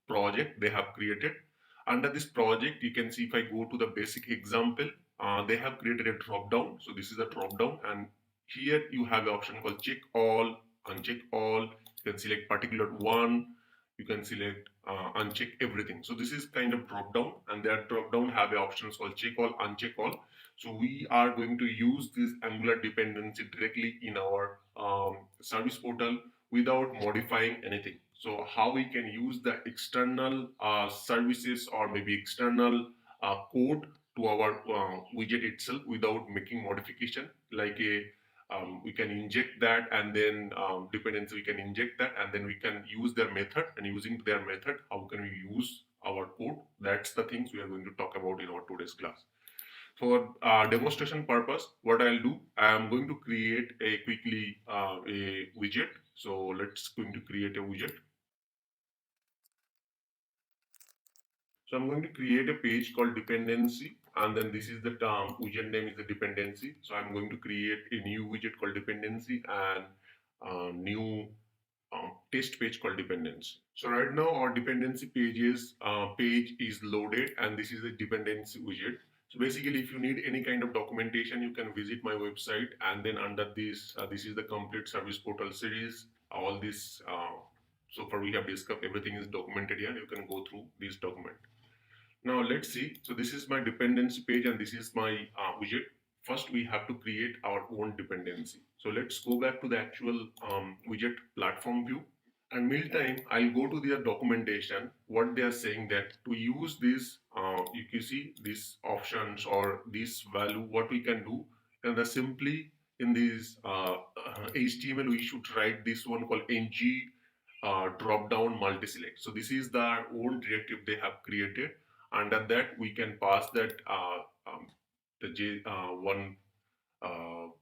A: project they have created. Under this project, you can see if I go to the basic example, they have created a drop down. So this is a drop down, and here you have an option called check all, uncheck all. You can select particular one, you can select uncheck everything. So this is kind of drop down, and that drop down have options called check all, uncheck all. So we are going to use this Angular dependency directly in our service portal without modifying anything. So how we can use the external services or maybe external code to our widget itself without making modification, like a we can inject that, and then dependency we can inject that, and then we can use their method, and using their method how can we use our code. That's the things we are going to talk about in our today's class. For demonstration purpose, what I'll do, I'm going to create a quickly a widget. So let's going to create a widget. So I'm going to create a page called dependency, and then this is the term widget name is the dependency. So I'm going to create a new widget called dependency and new test page called dependency. So right now our dependency page is loaded, and this is the dependency widget. So basically, if you need any kind of documentation, you can visit my website, and then under this, this is the complete service portal series. All this, so far we have discussed, everything is documented here. You can go through this document. Now let's see. So this is my dependency page, and this is my widget. First, we have to create our own dependency. So let's go back to the actual widget platform view. And meantime, I'll go to their documentation. What they are saying that to use this, you can see these options or this value, what we can do, and the simply in this HTML, we should write this one called ng drop down multi select. So this is the own directive they have created. Under that, we can pass that the one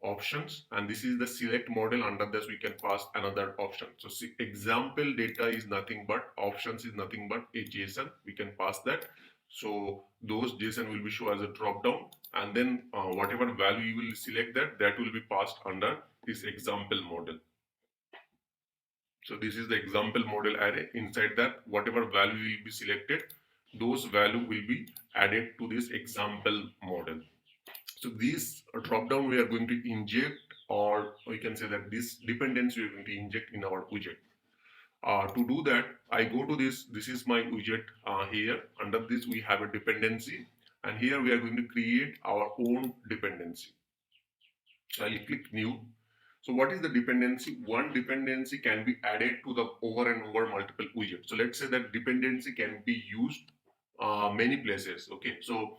A: options, and this is the select model. Under this we can pass another option. So see, example data is nothing but options is nothing but a JSON. We can pass that. So those JSON will be shown as a drop down, and then whatever value you will select, that will be passed under this example model. So this is the example model array. Inside that, whatever value will be selected, those value will be added to this example model. So this drop down we are going to inject, or we can say that this dependency we are going to inject in our widget. To do that, I go to this is my widget here. Under this, we have a dependency, and here we are going to create our own dependency. So I'll click new. So what is the dependency? One dependency can be added to the over and over multiple widgets. So let's say that dependency can be used many places. Okay, so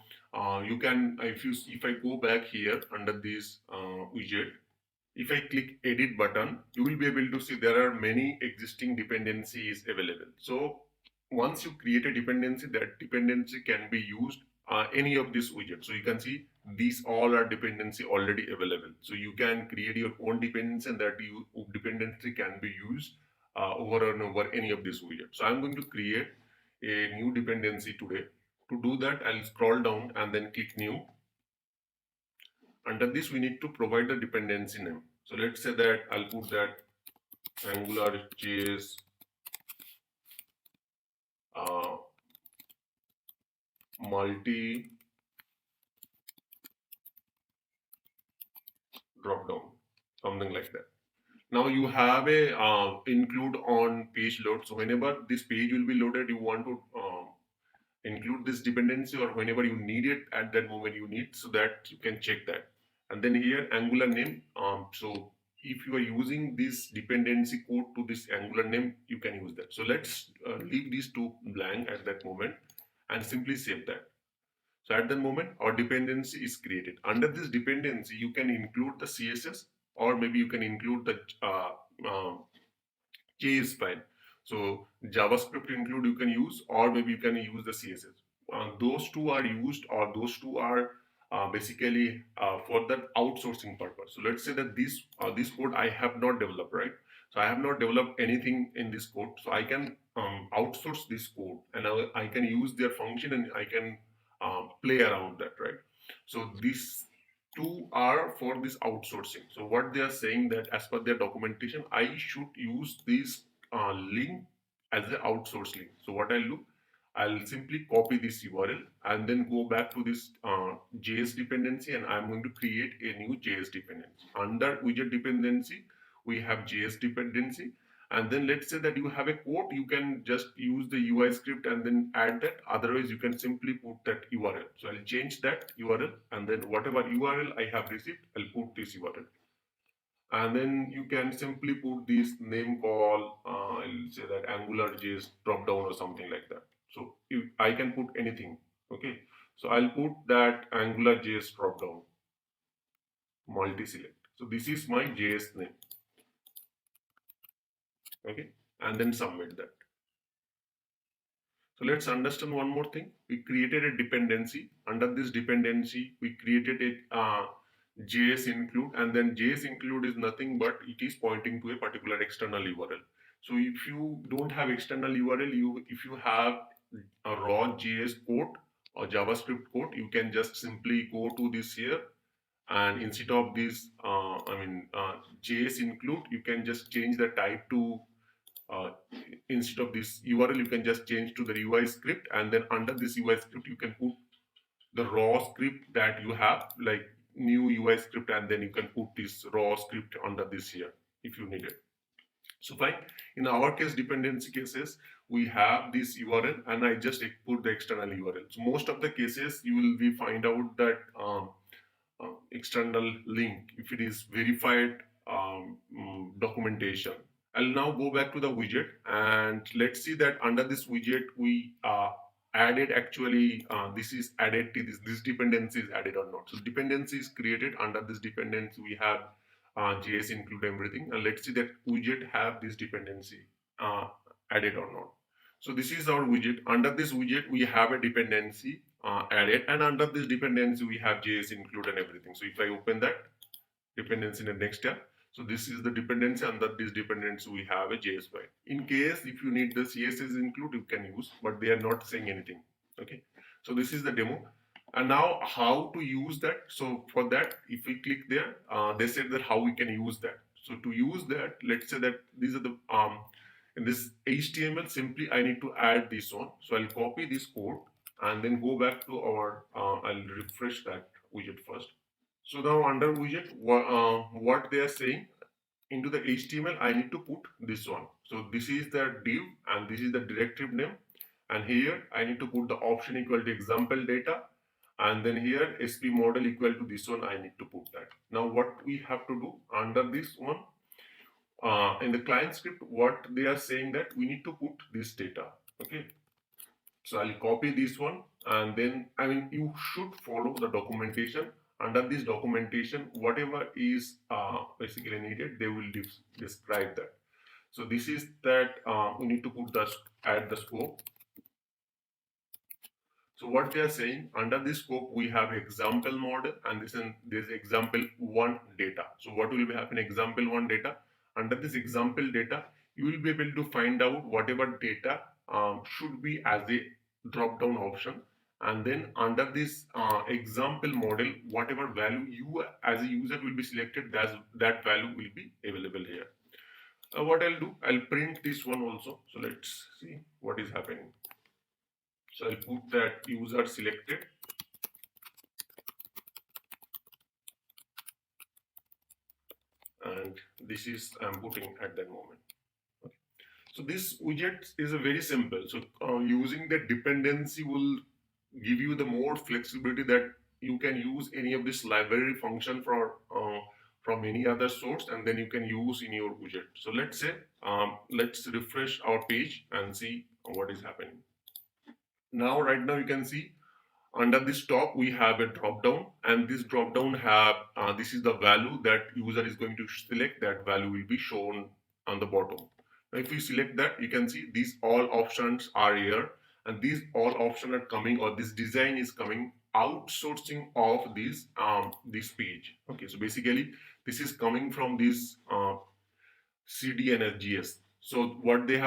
A: you can if I go back here under this widget, if I click edit button, you will be able to see there are many existing dependencies available. So once you create a dependency, that dependency can be used any of these widgets. So you can see these all are dependency already available. So you can create your own dependency, and that dependency can be used over and over any of these widgets. So I'm going to create a new dependency today. To do that, I'll scroll down and then click new. Under this, we need to provide the dependency name. So let's say that I'll put that AngularJS uh, multi drop down, something like that. Now you have a include on page load. So whenever this page will be loaded, you want to include this dependency, or whenever you need it at that moment you need, so that you can check that. And then here Angular name. So if you are using this dependency code to this Angular name, you can use that. So let's leave these two blank at that moment and simply save that. So at that moment, our dependency is created. Under this dependency, you can include the CSS, or maybe you can include the uh, JS file. So JavaScript include you can use, or maybe you can use the CSS. Those two are used, or those two are basically for that outsourcing purpose. So let's say that this code I have not developed, right? So I have not developed anything in this code, so I can outsource this code, and I can use their function, and I can play around that, right? So these two are for this outsourcing. So what they are saying that as per their documentation, I should use this link as an outsource link. So what I'll do, I'll simply copy this URL and then go back to this JS dependency, and I'm going to create a new JS dependency. Under widget dependency, we have JS dependency. And then let's say that you have a code, you can just use the UI script and then add that. Otherwise, you can simply put that URL. So I'll change that URL, and then whatever URL I have received, I'll put this URL. And then you can simply put this name call, I'll say that AngularJS drop down or something like that. So if I can put anything, okay. So I'll put that AngularJS drop down multi-select. So this is my JS name, okay, and then submit that. So let's understand one more thing. We created a dependency. Under this dependency, we created a JS include, and then JS include is nothing but it is pointing to a particular external URL. So if you don't have external URL, if you have a raw JS code or JavaScript code, you can just simply go to this here, and instead of this, JS include, you can just change the type to uh, instead of this URL, you can just change to the UI script, and then under this UI script, you can put the raw script that you have, like new UI script, and then you can put this raw script under this here if you need it. So fine. In our case, dependency cases, we have this URL, and I just put the external URL. So most of the cases, you will be find out that external link if it is verified documentation. I'll now go back to the widget, and let's see that under this widget we added actually this is added to this dependency is added or not. So dependency is created. Under this dependency we have JS include everything, and let's see that widget have this dependency added or not. So this is our widget. Under this widget we have a dependency added, and under this dependency we have JS include and everything. So if I open that dependency in the next tab, so this is the dependency. Under this dependency we have a JS file. In case if you need the CSS include, you can use, but they are not saying anything. Okay, so this is the demo. And now how to use that? So for that, if we click there, they said that how we can use that. So to use that, let's say that these are the in this HTML, simply I need to add this one. So I'll copy this code and then go back to our I'll refresh that widget first. So now under widget, what they are saying, into the HTML, I need to put this one. So this is the div and this is the directive name. And here I need to put the option equal to example data. And then here SP model equal to this one, I need to put that. Now what we have to do under this one, in the client script, what they are saying that we need to put this data. Okay. So I'll copy this one and then, you should follow the documentation. Under this documentation, whatever is basically needed, they will describe that. So this is that we need to put add the scope. So what they are saying, under this scope, we have example model and this example one data. So what will be happening example one data? Under this example data, you will be able to find out whatever data should be as a drop down option. And then under this example model, whatever value you as a user will be selected, that value will be available here. What I'll do, I'll print this one also. So let's see what is happening. So I'll put that user selected. And this is I'm putting at that moment. Okay. So this widget is a very simple. So using the dependency will give you the more flexibility that you can use any of this library function from any other source, and then you can use in your widget. So let's say let's refresh our page and see what is happening. Now right now you can see under this top we have a drop down, and this drop down have this is the value that user is going to select. That value will be shown on the bottom. Now if you select that, you can see these all options are here, and these all options are coming, or this design is coming outsourcing of this page. Okay, so basically this is coming from this CD and SGS. So what they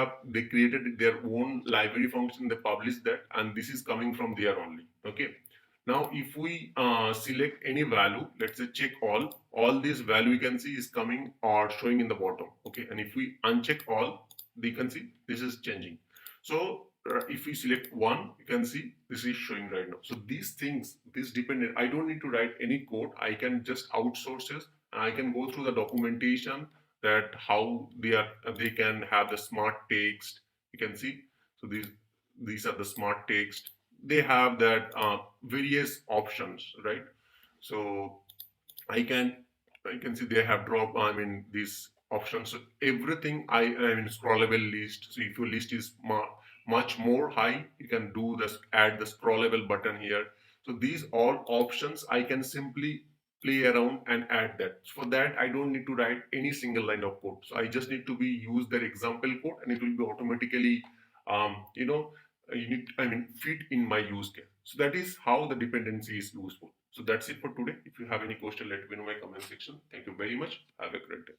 A: created their own library function, they published that, and this is coming from there only. Okay. Now if we select any value, let's say check all this value you can see is coming or showing in the bottom. Okay, and if we uncheck all, you can see this is changing. So if we select one, you can see this is showing right now. So these things, this dependent, I don't need to write any code. I can just outsource this, and I can go through the documentation that how they can have the smart text. You can see, so these are the smart text. They have that various options, right? So I can see they have drop these options. So everything scrollable list. So if your list is much more high, you can do this, add the scrollable button here. So these all options I can simply play around and add that. For that I don't need to write any single line of code. So I just need to use their example code, and it will be automatically fit in my use case. So that is how the dependency is useful. So that's it for today. If you have any question, let me know in my comment section. Thank you very much. Have a great day.